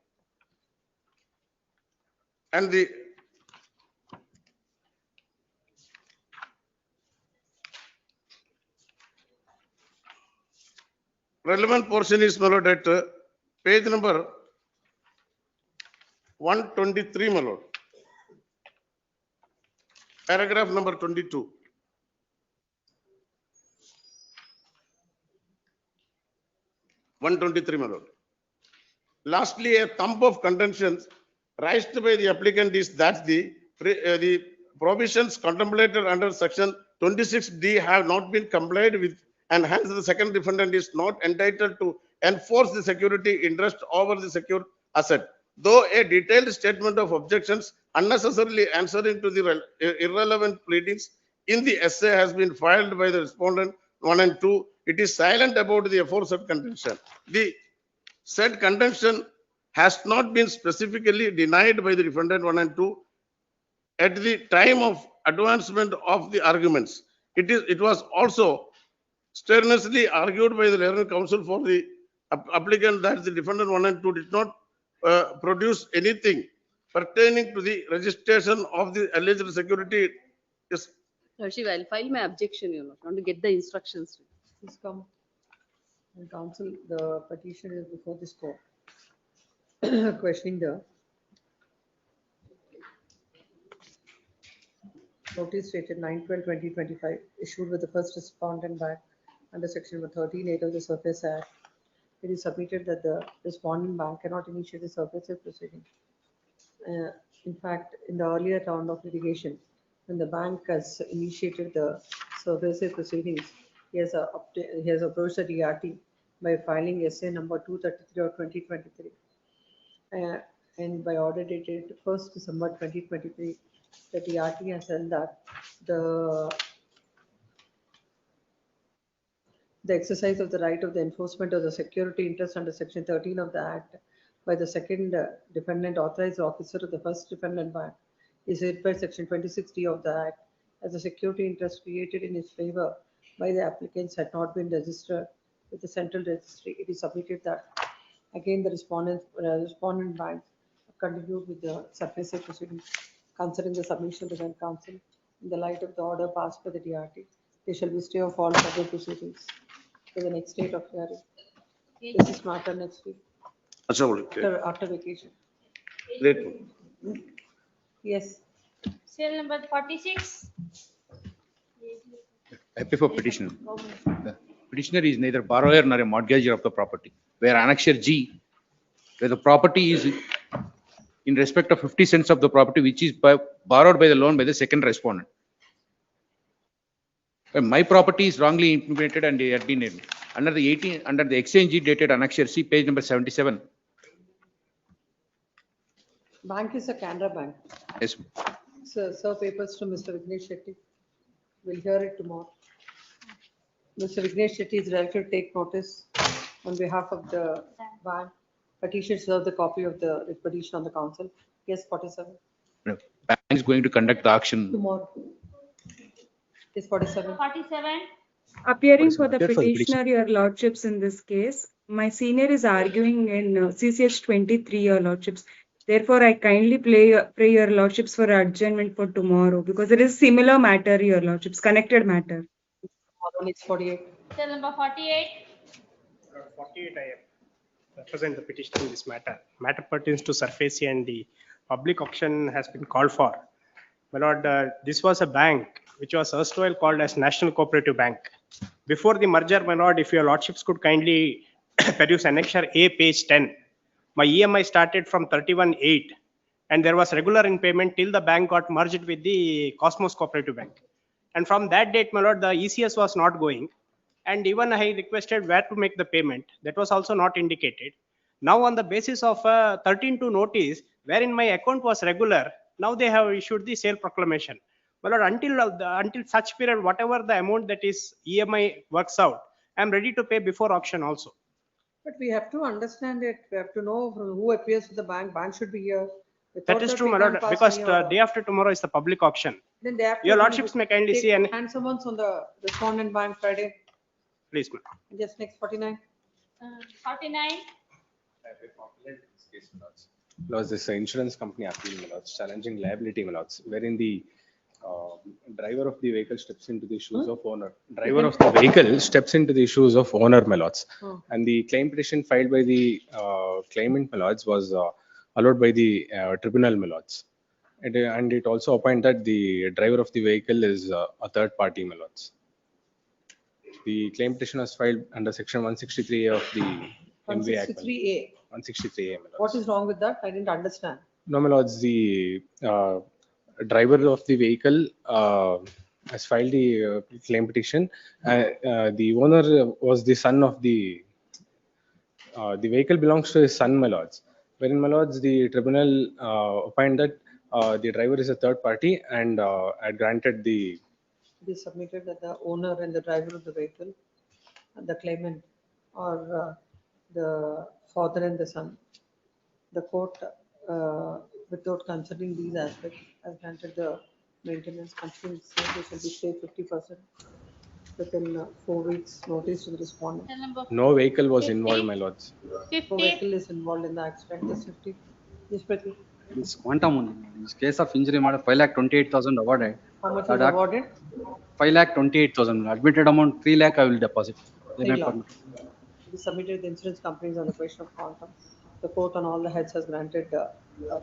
And the relevant portion is, my lord, at page number 123, my lord. Paragraph number 22. My lord. Lastly, a thumb of contentions raised by the applicant is that the provisions contemplated under section 26D have not been complied with, and hence the second defendant is not entitled to enforce the security interest over the secured asset. Though a detailed statement of objections unnecessarily answering to the irrelevant pleadings in the essay has been filed by the respondent 1 and 2, it is silent about the aforesaid contention. The said contention has not been specifically denied by the defendant 1 and 2 at the time of advancement of the arguments. It was also strenuously argued by the learned counsel for the applicant that the defendant 1 and 2 did not produce anything pertaining to the registration of the alleged security. Yes. Lordship, I'll file my objection, want to get the instructions. Please come. And counsel, the petition is before this court. Questioning the notice dated 9/12/2025 issued with the first respondent bank under section 13(8) of the Surface Act. It is submitted that the respondent bank cannot initiate the surface proceeding. In fact, in the earlier round of litigation, when the bank has initiated the surface proceedings, he has approached the DRT by filing essay number 233 of 2023. And by order dated 1st December 2023, the DRT has held that the exercise of the right of the enforcement of the security interest under section 13 of the Act by the second defendant authorized officer of the first defendant bank is held by section 26D of the Act, as the security interest created in his favor by the applicants had not been registered with the central registry. It is submitted that again the respondent bank continued with the surface proceedings. Considering the submission to the council, in the light of the order passed by the DRT, there shall be stay of all further proceedings to the next date of hearing. This is matter next week, after vacation. Yes. Serial number 46. Happy for petitioner. The petitioner is neither borrower nor a mortgager of the property. Where annexure G, where the property is in respect of 50 cents of the property which is borrowed by the loan by the second respondent. When my property is wrongly implemented and it had been in, under the exchange G dated annexure C, page number 77. Bank is a Canara Bank. Yes. So, serve papers to Mr. Vignesh Shetty. We'll hear it tomorrow. Mr. Vignesh Shetty is directed to take notice on behalf of the bank. Petition serve the copy of the petition on the council. Yes, 47. No, bank is going to conduct the auction. Tomorrow. Yes, 47. 47. Appearing for the Appear for the petitioner, your lordships, in this case, my senior is arguing in CCH-23, your lordships. Therefore, I kindly pray your lordships for adjournment for tomorrow because it is similar matter, your lordships, connected matter. Tomorrow is 48. Serial number 48. 48 I represent the petitioner in this matter. Matter pertains to surface and the public auction has been called for. My lord, this was a bank which was erstwhile called as National Cooperative Bank. Before the merger, my lord, if your lordships could kindly produce annexure A, page 10. My EMI started from 31/8 and there was regular in payment till the bank got merged with the Cosmos Cooperative Bank. And from that date, my lord, the ECS was not going. And even I requested where to make the payment. That was also not indicated. Now on the basis of 13-2 notice, wherein my account was regular, now they have issued the sale proclamation. My lord, until such period, whatever the amount that is EMI works out, I am ready to pay before auction also. But we have to understand it. We have to know from who appears to the bank. Bank should be here. That is true, my lord, because day after tomorrow is the public auction. Then they have to Your lordships may kindly see and hand summons on the respondent bank Friday. please, ma'am. Just next 49. 49. Laws, this insurance company appeal, challenging liability, wherein the driver of the vehicle steps into the shoes of owner. Driver of the vehicle steps into the shoes of owner, and the claim petition filed by the claimant, was allowed by the tribunal, and it also opined that the driver of the vehicle is a third party, The claim petition was filed under section 163A of the MV Act. 163A. 163A, What is wrong with that? I didn't understand. No, the driver of the vehicle has filed the claim petition. The owner was the son of the vehicle belongs to his son, wherein, the tribunal opined that the driver is a third party and had granted the. They submitted that the owner and the driver of the vehicle, the claimant, or the father and the son. The court, without considering these aspects, has granted the maintenance considering they shall be stay 50% within 4 weeks notice to the respondent. No vehicle was involved, No vehicle is involved in the accident. This 50. This pretty. It's quantum. In this case of injury, 5,28,000 awarded. How much was awarded? 5,28,000. Admitted amount 3 lakh I will deposit. 3 lakh. We submitted the insurance companies on the question of quantum. The court on all the heads has granted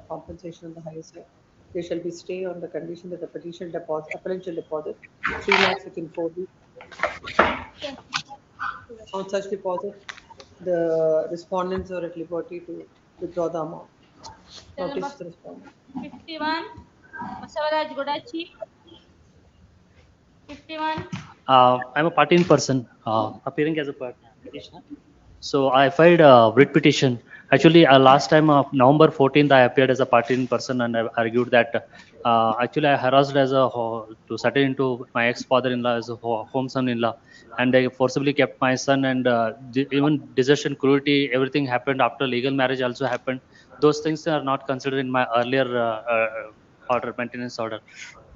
compensation on the highest side. There shall be stay on the condition that the petition deposit, appellant shall deposit 3 lakhs within 4 weeks. On such deposit, the respondents are at liberty to withdraw the amount. Notice the respondent. 51. Basavaraj Godachi. 51. I'm a party in person, appearing as a petitioner. So I filed a writ petition. Actually, last time, November 14th, I appeared as a party in person and I argued that actually I harassed as to settle into my ex-father-in-law as a home son-in-law, and they forcibly kept my son, and even desertion, cruelty, everything happened after legal marriage also happened. Those things are not considered in my earlier order, maintenance order.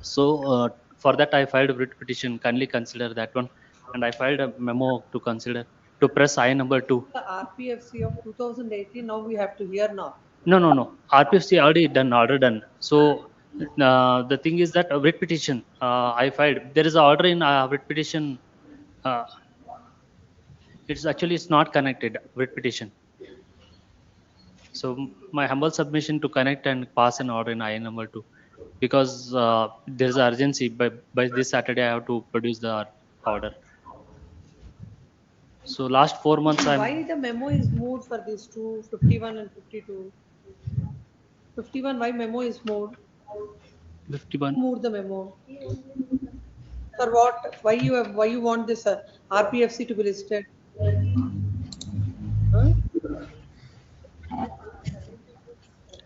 So for that, I filed a writ petition. Kindly consider that one, and I filed a memo to consider to press I number 2. The RPFC of 2018, now we have to hear now. No. RPFC already done, order done. So the thing is that writ petition I filed. There is an order in writ petition. Uh, it's not connected writ petition. So my humble submission to connect and pass an order in IN number 2, because there is urgency. By this Saturday I have to produce the order. So last 4 months Why the memo is moved for these two, 51 and 52? 51, why memo is moved? 51. Moved the memo. For what? Why you want this RPFC to be listed? Huh?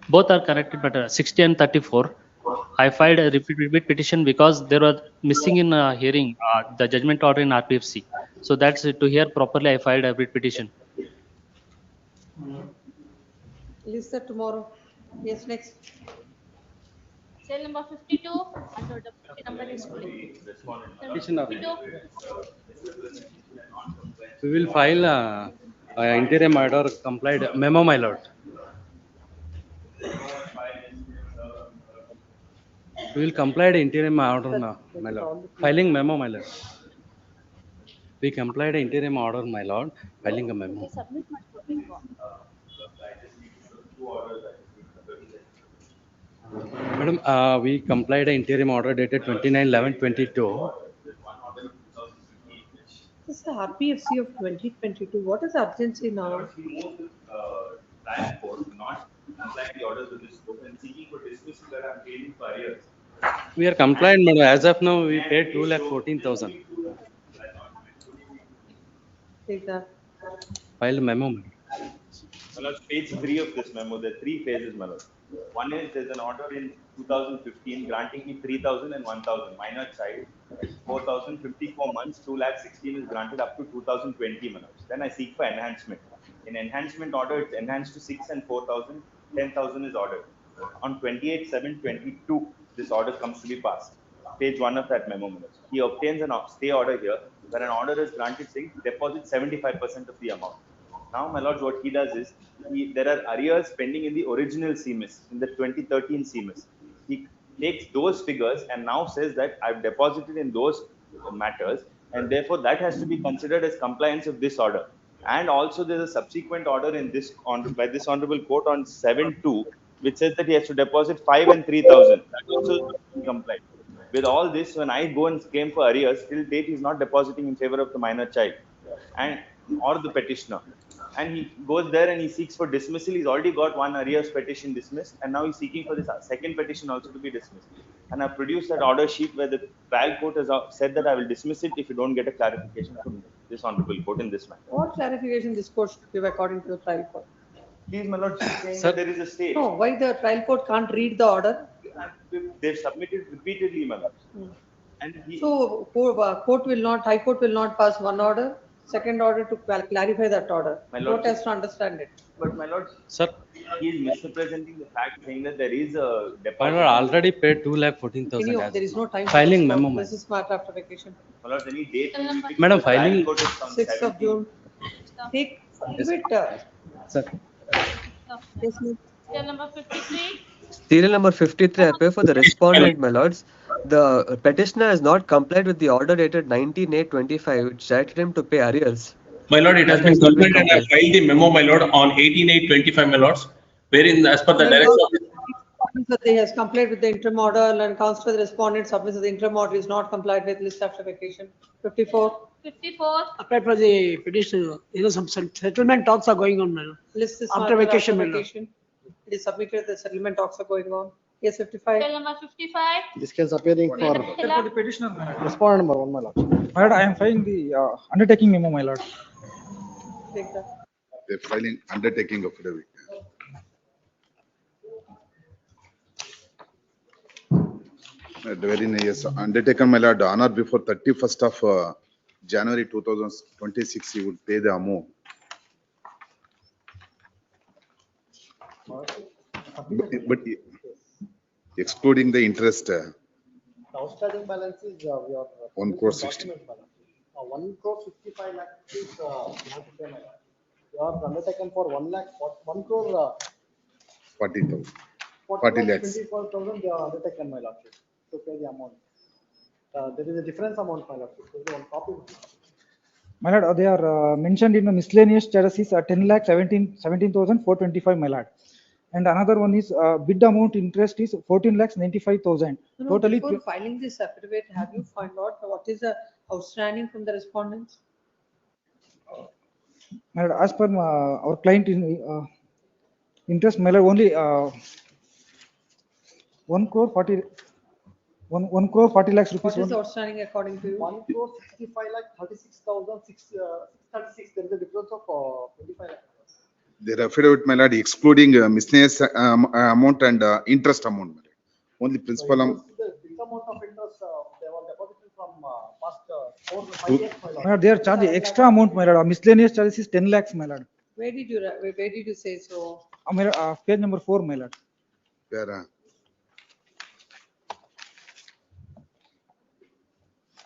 Both are connected, but 60 and 34. I filed a repeat petition because there was missing in hearing the judgment order in RPFC. So that's to hear properly. I filed a writ petition. Listed tomorrow. Yes, next. Cell number 52, under the petition number is fully. Petition of- 52. We will file interim order complied memo, my lord. We will comply the interim order now, my lord. Filing memo, my lord. We complied the interim order, my lord. Filing a memo. Submit ಮಾಡ್ಕೊಡ್ಬೇಕು. Madam, we complied the interim order dated 29/11/22. This is the RPFC of 2022. What is urgency now? We are compliant, madam. As of now, we paid 2,14,000. Take that. File memo, madam. Page 3 of this memo, there are 3 phases, my lord. One is there's an order in 2015 granting me 3,000 and 1,000. Minor child, 4,054 months, 2,16,000 is granted up to 2020, my lord. Then I seek for enhancement. In enhancement order, it's enhanced to 6 and 4,000, 10,000 is ordered. On 28/7/22, this order comes to be passed. Page 1 of that memo, my lord. He obtains an stay order here, where an order is granted saying deposit 75% of the amount. Now, my lord, what he does is, there are arrears pending in the original CMIS, in the 2013 CMIS. He takes those figures and now says that I've deposited in those matters, and therefore that has to be considered as compliance of this order. And also there's a subsequent order in this by this honorable court on 7/2, which says that he has to deposit 5 and 3,000. That also complied. With all this, when I go and claim for arrears, till date he's not depositing in favor of the minor child and or the petitioner. And he goes there and he seeks for dismissal. He's already got one arrears petition dismissed, and now he's seeking for this second petition also to be dismissed. And I've produced that order sheet where the trial court has said that I will dismiss it if you don't get a clarification from this honorable court in this matter. What clarification this court should give according to the trial court? Please, my lord, she's saying Sir, that there is a stay. No, why the trial court can't read the order? They've submitted repeatedly, my lord. And So court will not, High Court will not pass one order, second order to clarify that order. My lord, Court has to understand it. But my lord, Sir, he is misrepresenting the fact, saying that there is a deposit. my lord, already paid 2,14,000. Any of, there is no time. Filing to memo, This is matter after vacation. My lord, any date? Madam, filing. 6th of June. Take, give it. Sir. Yes, ma'am. Cell number 53. Serial number 53, I pay for the respondent, my lords. The petitioner has not complied with the order dated 19/8/25, which directed him to pay arrears. My lord, it has been complied and I filed the memo, my lord, on 18/8/25, my lords, wherein as per the directive. That he has complied with the interim order and counts to the respondent submits that the interim order is not complied with, list after vacation. 54. 54. Applied for the petition, some settlement talks are going on, madam. List this After matter vacation, madam. vacation. It is submitted, the settlement talks are going on. Yes, 55. Cell number 55. This case appearing for For the petitioner. respondent number 1, my lord. My lord, I am filing the undertaking memo, my lord. Take that. They're filing undertaking affidavit. Wherein yes, undertaken, my lord, on or before 31st of January 2026, he would pay the amount. But excluding the interest, The outstanding balance is your 1 crore 60. 1 crore 65 lakh is you have to pay, my lord. You are undertaken for 1 lakh, 1 crore 40,000, 40 lakhs. 24,000 they are undertaken, my lordship, to pay the amount. There is a difference amount, my lordship. There is one copy. My lord, they are mentioned in the miscellaneous charges 10 lakh 17,425, my lord. And another one is bid amount interest is 14 lakhs 95,000. No, Totally. before filing this affidavit, have you found out what is the outstanding from the respondents? My lord, as per our client interest, my lord, only 1 crore 40 lakhs rupees. What is only. the outstanding according to you? 1 crore 65 lakh 36,636. There is a difference of 25 lakh. The affidavit, my lord, excluding miscellaneous amount and interest amount, my lord. Only principal amount. The big amount of interest they were deposited from past 4 to 5 years, my lord. My lord, they are charging extra amount, my lord. Miscellaneous charges is 10 lakhs, my lord. Where did you say so? My lord, page number 4, my lord. Where,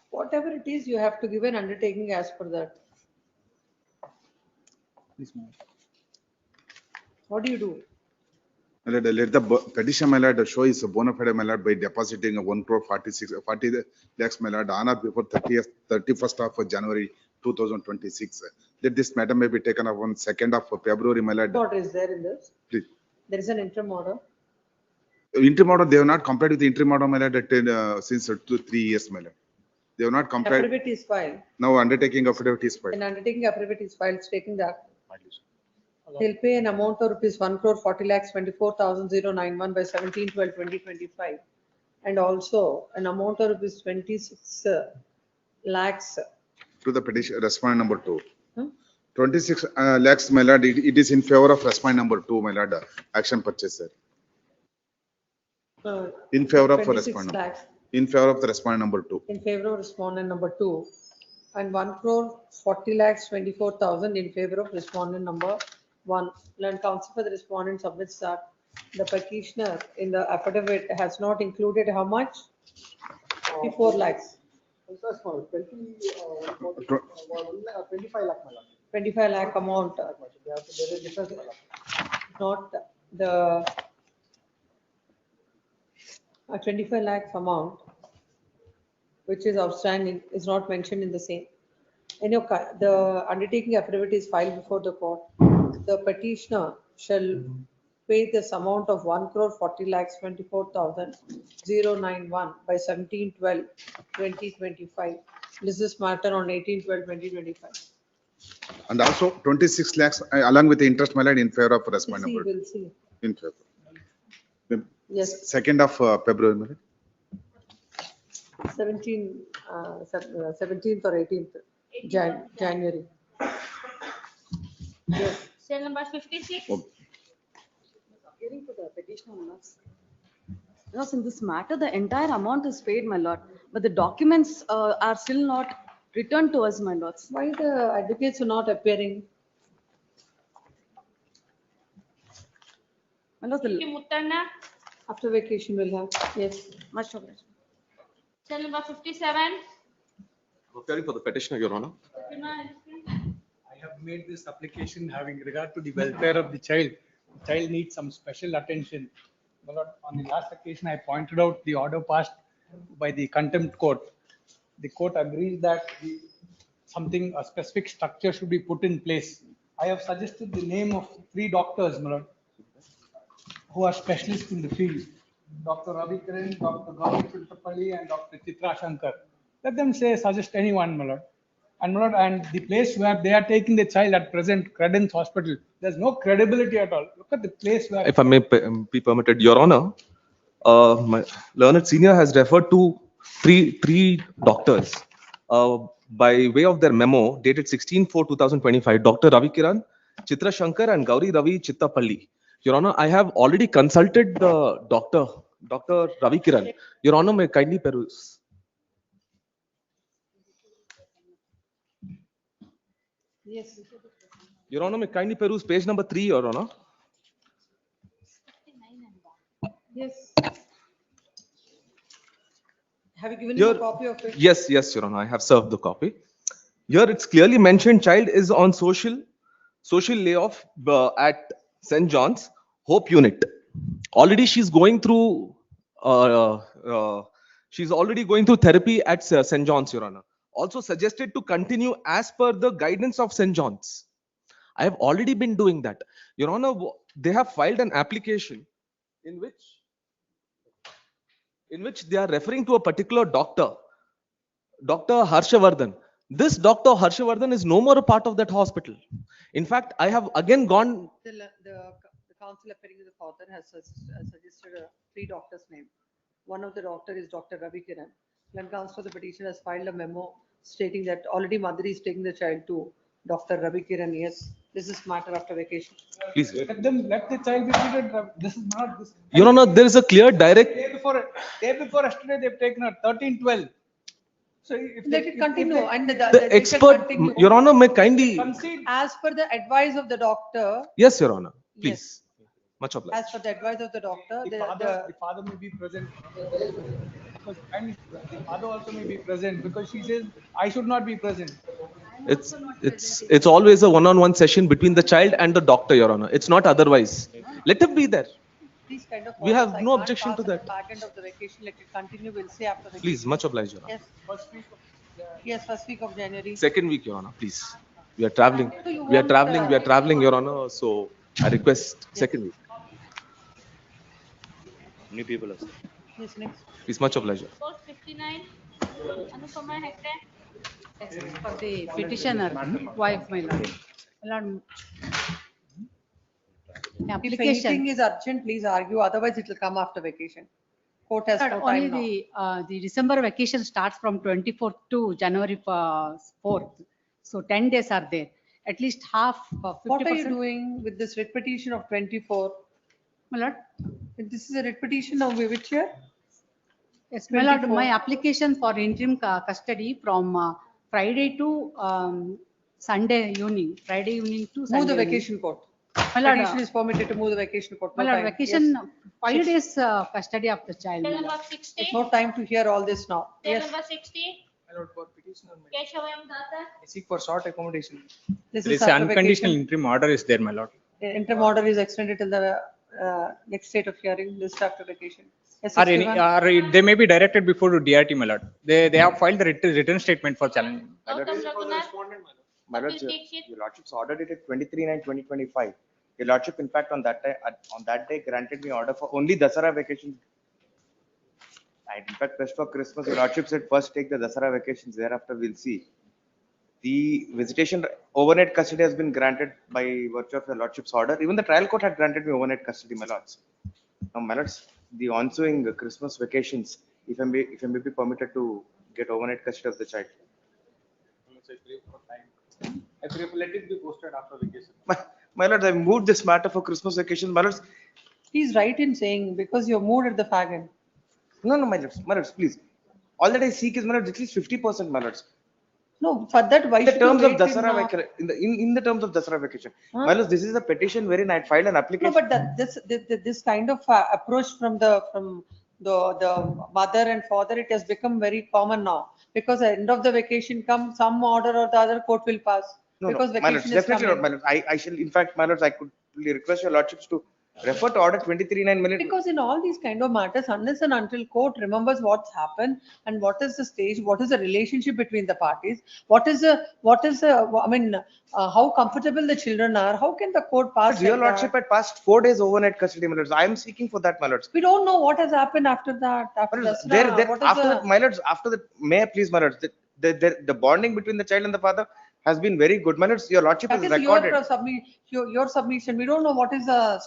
Whatever it is, you have to give an undertaking as per that. Please, my lord. What do you do? my lord, let the petition, my lord, show is a bona fide, my lord, by depositing 1 crore 40 lakhs, my lord, on or before 31st of January 2026. That this matter may be taken up on 2nd of February, my lord. Order is there in this? Please. There is an interim order. Interim order, they have not complied with the interim order, my lord, since 2 to 3 years, my lord. They have not complied. Affidavit is filed. Now undertaking affidavit is filed. An undertaking affidavit is filed stating that they'll pay an amount of rupees 1 crore 40 lakhs 24,091 by 17/12/2025, and also an amount of rupees 26 lakhs. To the petition, respondent number 2. Hmm? 26 lakhs, my lord, it is in favor of respondent number 2, my lord, action purchaser. In favor of 26 respondent. lakhs In favor of the respondent number 2. in favor of respondent number 2, and 1 crore 40 lakhs 24,000 in favor of respondent number 1. Learned counsel for the respondent submits that the petitioner in the affidavit has not included how much? 54 lakhs. 25 lakh, my lord. 25 lakh amount, There is a difference, my lord. not the 25 lakhs amount, which is outstanding, is not mentioned in the same. The undertaking affidavit is filed before the court. The petitioner shall pay this amount of 1 crore 40 lakhs 24,091 by 17/12/2025. This is matter on 18/12/2025. And also 26 lakhs along with the interest, my lord, in favor of respondent number 2. We'll see. In favor. Yes. 2nd of February, my lord. 17th or 18th January. Yes. Cell number 56. Appearing for the petitioner, my lords. Because in this matter, the entire amount is paid, my lord, but the documents are still not returned to us, my lords. Why the advocates are not appearing? My lords, Thank you, Muttanna. After vacation we'll have, yes. much obliged. Cell number 57. Appearing for the petitioner, Your Honor. I have made this application having regard to the welfare of the child. The child needs some special attention. My lord, on the last occasion, I pointed out the order passed by the contempt court. The court agrees that a specific structure should be put in place. I have suggested the name of 3 doctors, my lord, who are specialists in the field. Dr. Ravi Kiran, Dr. Gauri Chittapalli, and Dr. Chitra Shankar. Let them suggest anyone, my lord. And my lord, and the place where they are taking the child at present, Credence Hospital, there's no credibility at all. Look at the place where. If I may be permitted, Your Honor, my learned senior has referred to three doctors by way of their memo dated 16/4/2025. Dr. Ravi Kiran, Chitra Shankar, and Gauri Ravi Chittapalli. Your Honor, I have already consulted the Dr. Ravi Kiran. Your Honor, may kindly peruse. Yes. Your Honor, may kindly peruse page number 3, Your Honor. Yes. Have you given Here- him a copy of it? Yes, Your Honor, I have served the copy. Here it's clearly mentioned child is on social layoff at St. John's Hope Unit. Already she's going through, she's already going through therapy at St. John's, Your Honor. Also suggested to continue as per the guidance of St. John's. I have already been doing that. Your Honor, they have filed an application in which they are referring to a particular doctor, Dr. Harshavardhan. This Dr. Harshavardhan is no more a part of that hospital. In fact, I have again gone. The council appearing to the father has suggested three doctors' name. One of the doctor is Dr. Ravi Kiran. Land council for the petition has filed a memo stating that already mother is taking the child to Dr. Ravi Kiran. Yes, this is matter after vacation. Please. Let the child be treated. This is not this. Your Honor, there is a clear direct. Day before yesterday, they've taken her 13-12. So if Let it continue. And The expert, Your Honor, may kindly. As per the advice of the doctor. Yes, Your Honor. Please. Much obliged. As per the advice of the doctor, the father may be present. Because, and the father also may be present because she says, I should not be present. It's always a one-on-one session between the child and the doctor, Your Honor. It's not otherwise. Let him be there. These kind of We have orders, no I can't objection pass to at the that. back end of the vacation, let it continue, we'll say after vacation. Please, much obliged, Your Honor. Yes, first week of January. Second week, Your Honor, please. We are traveling. So you We are want, traveling, Your Honor. So I request second week. New people are. Yes, next. Please, much obliged. Post 59, Anupama Hegde. For the petitioner, wife, my lord. My lord, If application. anything is urgent, please argue, otherwise it will come after vacation. Court has Sir, no only time now. the December vacation starts from 24th to January 4th. So 10 days are there. At least half, 50%. What are you doing with this writ petition of 24? My lord? This is a writ petition of which year? Yes, my lord, 24. my application for interim custody from Friday to Sunday evening, Friday evening to Sunday Move the evening. vacation court. My lord, Petition is permitted to move the vacation court. my No lord, time. vacation, Yes. 5 days custody of the child. my Table lord. number 60. No time to hear all this now. Table Yes. number 60. Keshavam Datar. I seek for short accommodation. This There is is an after unconditional vacation. interim order is there, my lord. Interim order is extended till the next date of hearing, this after vacation. Yes, Or any, 61. or they may be directed before to DRT, my lord. They have filed the written statement for challenging. Gautam Raghunath. My lord, your lordship's order dated 23/9/2025. Your lordship, in fact, on that day granted me order for only Dasara vacations. I in fact pressed for Christmas. Your lordship said first take the Dasara vacations, thereafter we'll see. The visitation overnight custody has been granted by virtue of your lordship's order. Even the trial court had granted me overnight custody, my lords. Now, my lords, the ensuing Christmas vacations, if I may be permitted to get overnight custody of the child. I pray for let it be posted after vacation. My lords, I moved this matter for Christmas vacation. My lords, He's right in saying because you're moved at the fag end. no, my lords, please. All that I seek is, my lords, at least 50%, my lords. No, for that, why In the should you terms of wait till Dasara now? vacation, in the terms of Dasara vacation, Huh? my lords, this is a petition wherein I filed an No, application. but this kind of approach from the mother and father, it has become very common now. Because at the end of the vacation comes, some order or the other court will pass. Because my lords, vacation is definitely not, coming. my lords. I shall, in fact, my lords, I could request your lordships to refer to order 23/9. Because in all these kind of matters, unless and until court remembers what's happened and what is the stage, what is the relationship between the parties, I mean, how comfortable the children are, how can the court pass Your like that? lordship had passed 4 days overnight custody, my lords. I am seeking for that, my lords. We don't know what has happened after that, after Dasra. There, What is after the- that, my lords, after that, may I please, my lords, the bonding between the child and the father has been very good. My lords, your lordship That has is recorded. your submission. We don't know what is the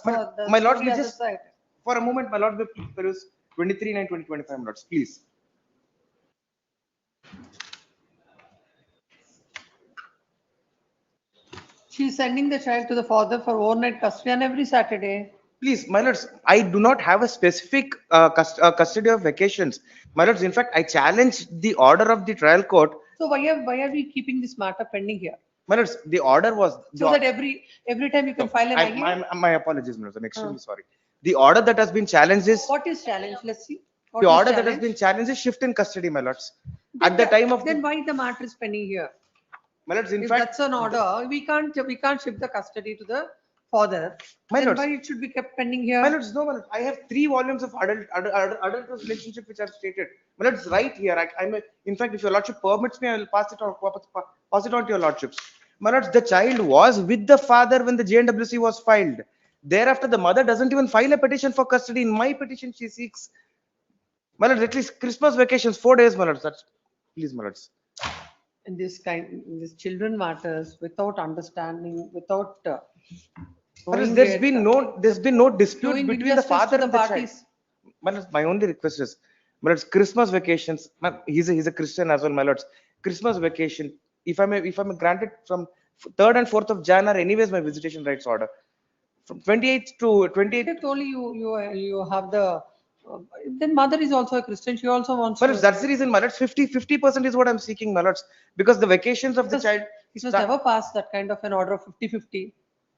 My lords, story we other just, side. for a moment, my lords, please peruse 23/9/2025, my lords, please. She's sending the child to the father for overnight custody on every Saturday. Please, my lords, I do not have a specific custody of vacations. My lords, in fact, I challenged the order of the trial court. So why are we keeping this matter pending here? My lords, the order was. So that every time you can file an IU? My apologies, my lords, I'm extremely sorry. The order that has been challenged is. What is challenge? Let's see. What The is order that has challenge? been challenged is shift in custody, my lords. Then At the time of. Then why the matter is pending here? My lords, in If fact. that's an order, we can't shift the custody to the father, My then lords. why it should be kept pending here? My lords, no, my lords, I have 3 volumes of adult relationship which I've stated. My lords, right here, in fact, if your lordship permits me, I will pass it on to your lordships. My lords, the child was with the father when the JNWC was filed. Thereafter, the mother doesn't even file a petition for custody. In my petition, she seeks, my lords, at least Christmas vacations, 4 days, my lords. Please, my lords. In this children matters, without understanding, without. My lords, there's been no dispute Doing between the injustice father to and the the child. parties. My lords, my only request is, my lords, Christmas vacations. He's a Christian as well, my lords. Christmas vacation. If I'm granted from 3rd and 4th of Jan are anyways my visitation rights order. From 28th to 28th. Only you have the. Then mother is also a Christian. She also wants. My lords, that's the reason, my lords. 50% is what I'm seeking, my lords, because the vacations of the child. It was never passed that kind of an order of 50-50.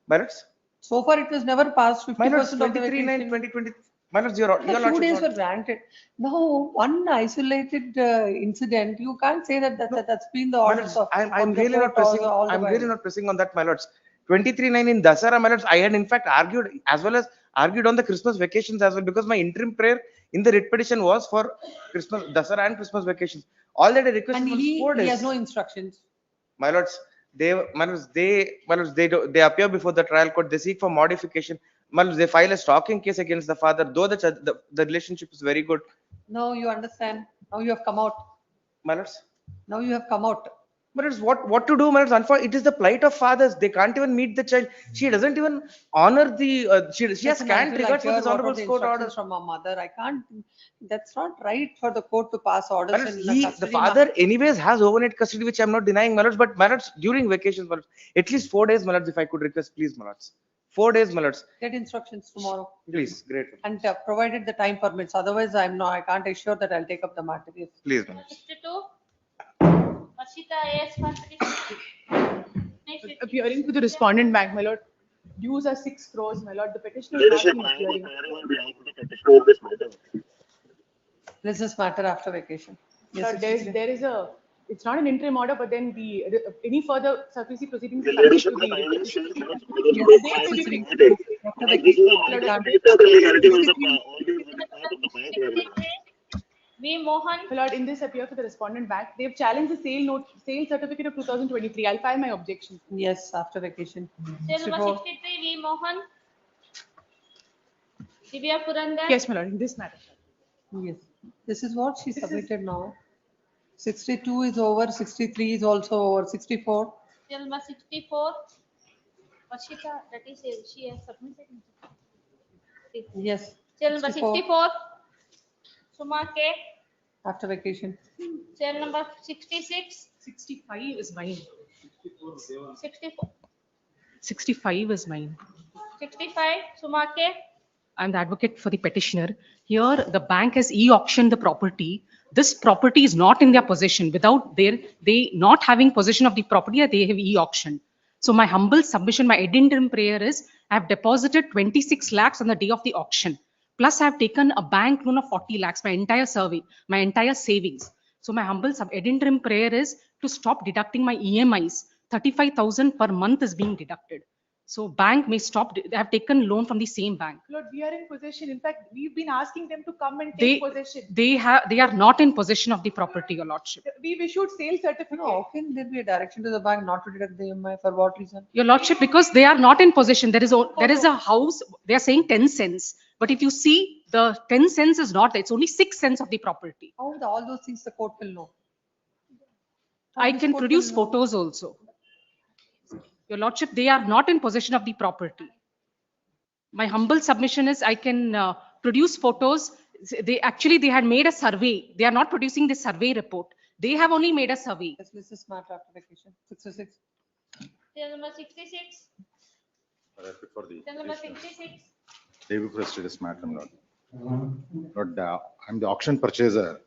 My lords. So far, it was never passed. 50% My lords, of the 23/9/2020. My lords, your The few lordships days order. were granted. No, one isolated incident. You can't say that's been the My order. lords, I'm really not pressing. I'm really not pressing on that, my lords. 23/9 in Dasara, my lords. I had in fact argued on the Christmas vacations as well, because my interim prayer in the writ petition was for Christmas, Dasara and Christmas vacations. All that I requested And was 4 days. he has no instructions. My lords, they appear before the trial court. They seek for modification. My lords, they file a stalking case against the father, though the relationship is very good. Now you understand. Now you have come out. My lords. Now you have come out. But it's what to do, my lords? Unfortunately, it is the plight of fathers. They can't even meet the child. She doesn't even honor the. She has Listen, scant until I regards for hear this what honorable are the court order. instructions from a mother, I can't. That's not right for the court to pass orders. My lords, in the the custody father anyways has overnight custody, which I'm not denying, my lords. But my lords, during vacations, my lords, at least 4 days, my lords, if I could request, please, my lords. 4 days, my lords. Get instructions tomorrow. Please, great. And provided the time permits. Otherwise, I can't assure that I'll take up the matter. Yes. Please, my lords. 62. Varshita AS 136. Appearing to the respondent bank, my lord. Dues are 6 crores, my lord. The petitioner is not been appearing. This is matter after vacation. Sir, there is a, it's not an interim order, but then any further sufficiency proceedings. V. Mohan. My lord, in this appear for the respondent bank, they have challenged the sale certificate of 2023. I'll file my objection. Yes, after vacation. Sale number 63, V. Mohan. Divya Purandar. Yes, my lord, in this matter. Yes. This is what she submitted now. 62 is over, 63 is also over, 64. Sale number 64. Varshita, that is, she has submitted. Yes. Sale number 64. Suma K. After vacation. Sale number 66. 65 is mine. 64. 65 is mine. 65. Suma K. I'm the advocate for the petitioner. Here, the bank has e-auctioned the property. This property is not in their possession. Without they not having possession of the property, they have e-auctioned. So my humble submission, my interim prayer is, I have deposited 26 lakhs on the day of the auction. Plus, I have taken a bank loan of 40 lakhs, my entire savings. So my humble interim prayer is to stop deducting my EMIs. 35,000 per month is being deducted. So bank may stop. They have taken loan from the same bank. Lord, we are in possession. In fact, we've been asking them to come and take possession. They are not in possession of the property, your lordship. We've issued sale certificate. No, how can there be a direction to the bank not to deduct the EMI? For what reason? Your lordship, because they are not in possession. There is a house. They are saying 10 cents. But if you see, the 10 cents is not there. It's only 6 cents of the property. How all those things the court will know? I can produce photos also. Your lordship, they are not in possession of the property. My humble submission is I can produce photos. They had made a survey. They are not producing the survey report. They have only made a survey. Yes, this is matter after vacation. 66. Sale number 66. For the Sale number 66. David Prestigious matter, Lord. Lord, I'm the auction purchaser.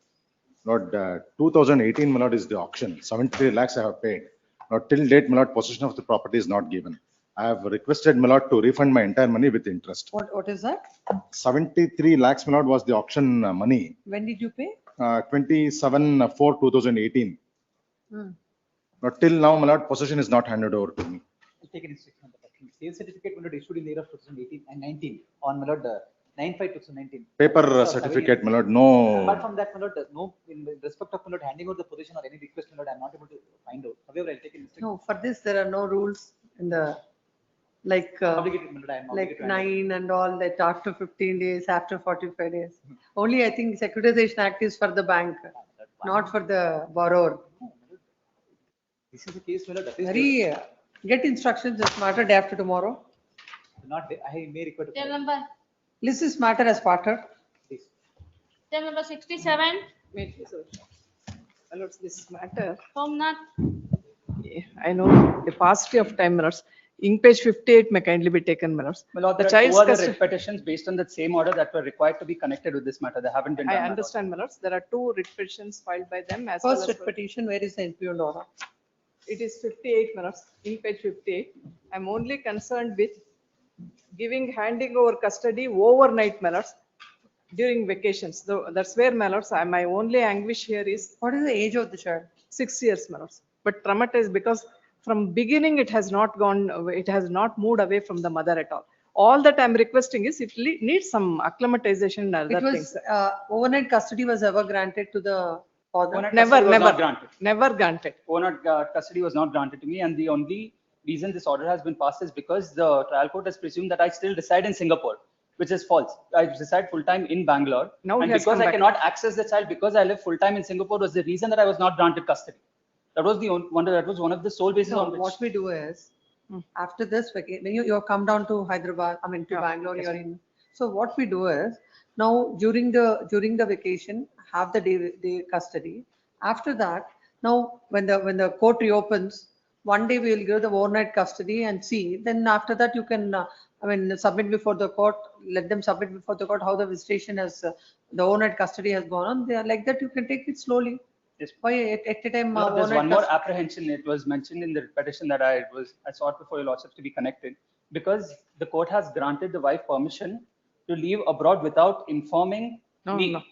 Lord, 2018, my lord, is the auction. 73 lakhs I have paid. Lord, till date, my lord, possession of the property is not given. I have requested, my lord, to refund my entire money with interest. What is that? 73 lakhs, my lord, was the auction money. When did you pay? 27/4/2018. Not till now, my lord, possession is not handed over to me. sale certificate my lord issued in the year of 2018 and 19 on my lord 9/5/2019. Paper So, certificate, 7 my years. lord, no. Apart from that, my lord, no, in respect of my lord handing over the position or any request, my lord, I'm not able to find out. However, I'll take it. No, for this, there are no rules in the, like, Obligated, my lord, I am obligated like to hand over. 9 and all that after 15 days, after 45 days. Only I think Securitization Act is for the bank, not for the borrower. This is the case, my lord. That is Very, get instructions this matter day after tomorrow. not, I may require to. Tell number, List this matter as partner. tell number 67, Wait, sir. My lords, this matter, Somnath. I know the paucity of time, my lords. In page 58 may kindly be taken, my lords. My lord, The there are two child's other custody. writ petitions based on that same order that were required to be connected with this matter. They haven't been done. I my lord. understand, my lords. There are two writ petitions filed by them as well First as. writ petition, where is the NPO order? It is 58 minutes, in page 58. I'm only concerned with handing over custody overnight, my lords, during vacations. That's where, my lords, my only anguish here is. What is the age of the child? 6 years, my lords. But traumatized because from beginning it has not gone, it has not moved away from the mother at all. All that I'm requesting is it needs some acclimatization and other It was, things. overnight custody was ever granted to the father? Overnight Never, custody was never, not granted. never granted. Overnight custody was not granted to me, and the only reason this order has been passed is because the trial court has presumed that I still reside in Singapore, which is false. I reside full time in Bangalore, Now he and has because come I back. cannot access the child because I live full time in Singapore was the reason that I was not granted custody. That was the one. That was one of the sole bases No, on which. what we do is, after this, when you come down to Hyderabad, I mean to Bangalore, yes, you're in. So what we do is, now during the vacation, have the day custody. After that, now when the court reopens, one day we will give the overnight custody and see. Then after that, you can, submit before the court. Let them submit before the court how the visitation has, the overnight custody has gone on. They are like that. You can take it slowly. Yes. Why at a time? No, there's overnight one more custody? apprehension. It was mentioned in the petition that I sought before your lordships to be connected, because the court has granted the wife permission to leave abroad without informing me. No.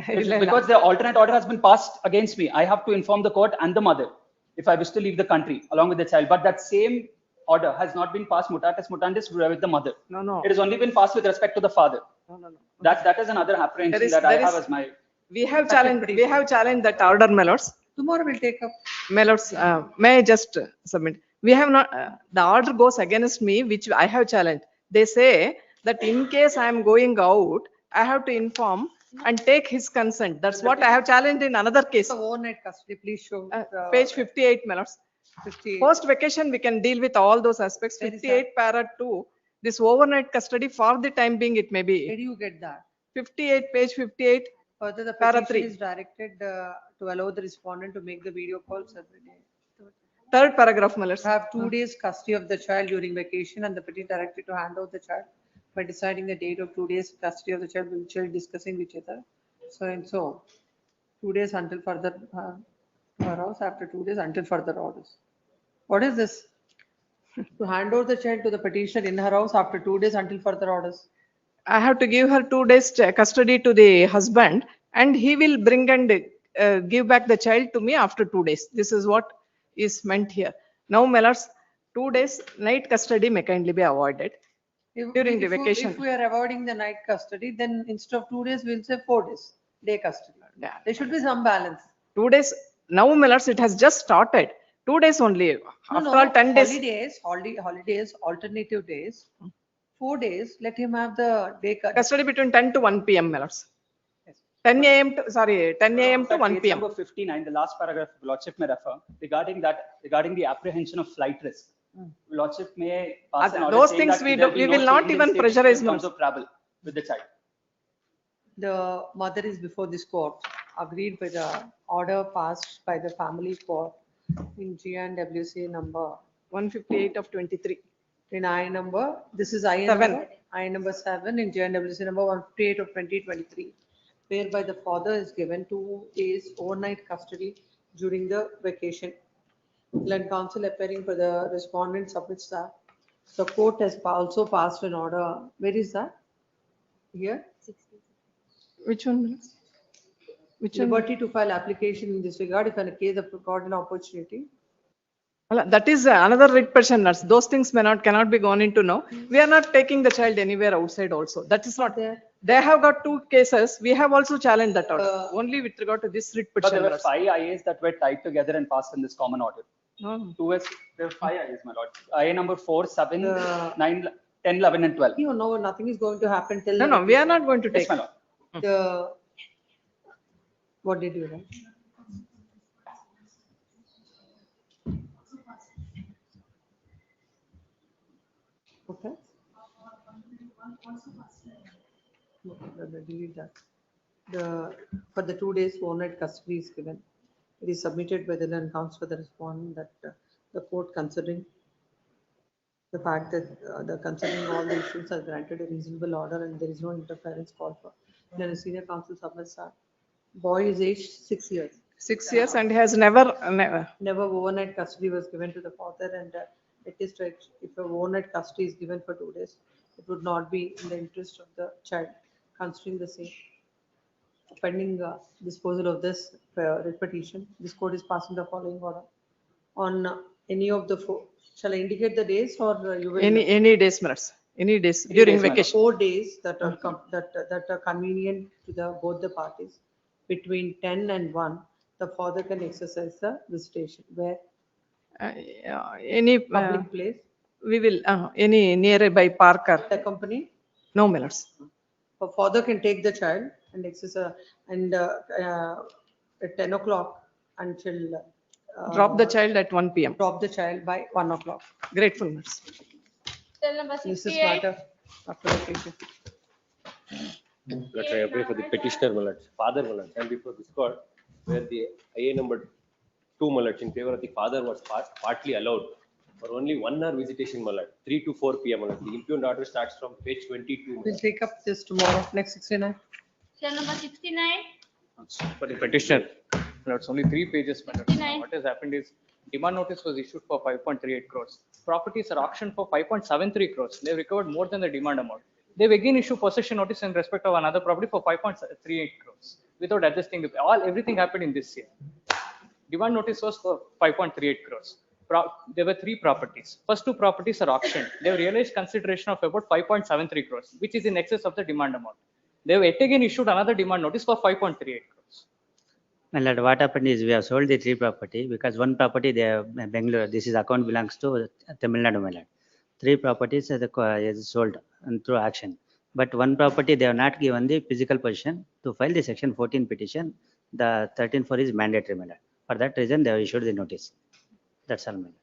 Because the alternate order has been passed against me. I have to inform the court and the mother if I wish to leave the country along with the child. But that same order has not been passed mutatis mutandis with the mother. No. It has only been passed with respect to the father. No. That is another apprehension that I have as my. We have challenged that order, my lords. Tomorrow we'll take up. My lords, may I just submit? We have not, the order goes against me, which I have challenged. They say that in case I am going out, I have to inform and take his consent. That's what I have challenged in another case. The overnight custody, please show. Page 58, my lords. 58. Post vacation, we can deal with all those aspects. Where is 58 para 2, this overnight custody for the time being, it may be. Where do you get that? 58, page 58. Further, the Para petition 3. is directed to allow the respondent to make the video calls every day. Third paragraph, my lords. Have 2 days custody of the child during vacation, and the petition directed to hand out the child by deciding the date of 2 days custody of the child with child discussing with each other. So and so, 2 days until further house, after 2 days until further orders. What is this? To hand over the child to the petitioner in her house after 2 days until further orders. I have to give her 2 days custody to the husband, and he will bring and give back the child to me after 2 days. This is what is meant here. Now, my lords, 2 days night custody may kindly be avoided during the vacation. If we are avoiding the night custody, then instead of 2 days, we'll say 4 days day custody. Yeah. There should be some balance. 2 days. Now, my lords, it has just started. 2 days only. After all, 10 days. Holidays, alternative days. 4 days, let him have the day Custody between 10 to 1 p.m. my lords. 10 a.m. to 1 Page p.m. number 59, the last paragraph, Lordship may refer regarding the apprehension of flight risk. Lordship may pass an order Those saying things that we there be will no not change in even status pressurize in terms of travel with the child. The mother is before this court, agreed by the order passed by the family court in GNWC number 158 of 23. In I number, this is I number 7 in GNWC number 158 of 2023, whereby the father is given 2 days overnight custody during the vacation. Land counsel appearing for the respondent submits that. The court has also passed an order. Where is that? Here? Which one? Which one? Liberty to file application in this regard if in a case of got an opportunity. Well, that is another writ petition. Those things cannot be gone into now. We are not taking the child anywhere outside also. That is not there. They have got 2 cases. We have also challenged that order. Only with regard to this writ But petition. there were 5 IAs that were tied together and passed in this common order. No. There were 5 IAs, my lord. IA number 4, 7, 9, 10, 11, and 12. You know, nothing is going to happen till. No, we are not going to Yes, take. my lord. The, what did you write? Okay. Delete that. For the 2 days overnight custody is given. It is submitted by the land counsel for the respondent that the court considering the fact that considering all the issues are granted a reasonable order and there is no interference called for. Then a senior counsel submits that. Boy is aged 6 years. 6 years and has never. Never overnight custody was given to the father, and it is to, if a overnight custody is given for 2 days, it would not be in the interest of the child, considering the same. Pending disposal of this petition, this court is passing the following order on any of the 4. Shall I indicate the days or you will? Any days, minutes. Any days during vacation. 4 days that are that are convenient to both the parties. Between 10 and 1, the father can exercise the visitation. Where? Any Public place. We will any nearby park or company. No, minutes. A father can take the child and exercise and at 10 o'clock until. Drop the child at 1 p.m. Drop the child by 1 o'clock. Grateful, minutes. Till number This is 68. matter after vacation. Let's say apply for the petitioner, my lords, father, my lords, and before this court, where the IA number 2, my lords, in favor of the father was partly allowed for only 1 hour visitation, my lord, 3 to 4 p.m. my lord. The impugned order starts from page 22. We'll take up this tomorrow. Next 69. Till number 69. For the petitioner, it's only 3 pages. Madam. 69. What has happened is demand notice was issued for 5.38 crores. Properties are auctioned for 5.73 crores. They've recovered more than the demand amount. They've again issued possession notice in respect of another property for 5.38 crores without adjusting the everything happened in this year. Demand notice was for 5.38 crores. There were 3 properties. First 2 properties are auctioned. They've realized consideration of about 5.73 crores, which is in excess of the demand amount. They've yet again issued another demand notice for 5.38 crores. My lord, what happened is we have sold the 3 property because 1 property they have Bangalore. This is account belongs to Tamil Nadu, my lord. 3 properties is sold and through action, but 1 property they have not given the physical possession to file the section 14 petition. The 13(4) is mandatory, my lord. For that reason, they have issued the notice. That's all, my lord.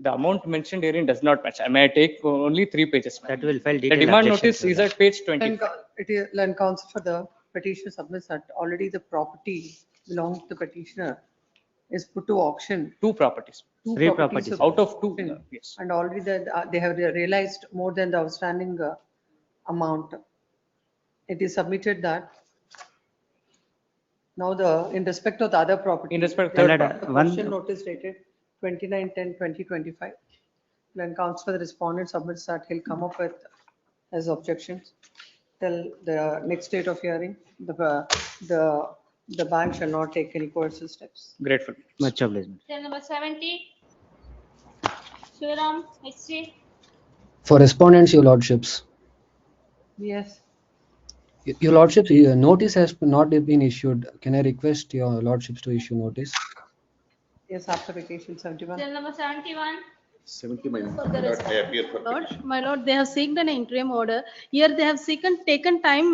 The amount mentioned herein does not match. I may take only 3 pages. That will file The detailed demand objection notice to is that. at page 20. Land counsel for the petitioner submits that already the property belongs to the petitioner is put to auction. 2 properties. 3 properties. are Out of 2, auctioned. yes. And already they have realized more than the outstanding amount. It is submitted that now in respect of the other property. In respect of the third property. possession notice dated 29/10/2025. Land counsel for the respondent submits that he'll come up with his objections till the next date of hearing. The bank shall not take any coercive steps. Grateful. Much obliged. Till number 70. Shivaram, history. For respondents, your lordships. Yes. Your lordships, notice has not been issued. Can I request your lordships to issue notice? Yes, after vacation 71. Till number 71. 70, my For the lord, I appear for Lord, petition. my lord, they have seeked an interim order. Here they have taken time.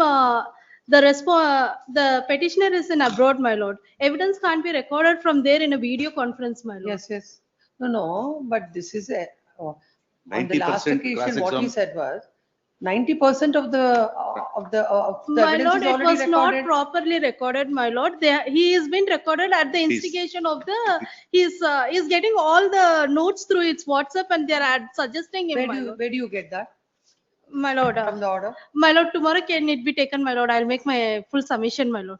The petitioner is in abroad, my lord. Evidence can't be recorded from there in a video conference, my lord. Yes, yes. No, but this is on the last 90% occasion, what he cross-exam. said was 90% of the My evidence lord, is it already was not recorded. properly recorded, my lord. He has been recorded at the instigation of the. He's getting all the notes through its WhatsApp, and they're suggesting him. Where do you get that? My lord. From the order? My lord, tomorrow can it be taken, my lord? I'll make my full submission, my lord.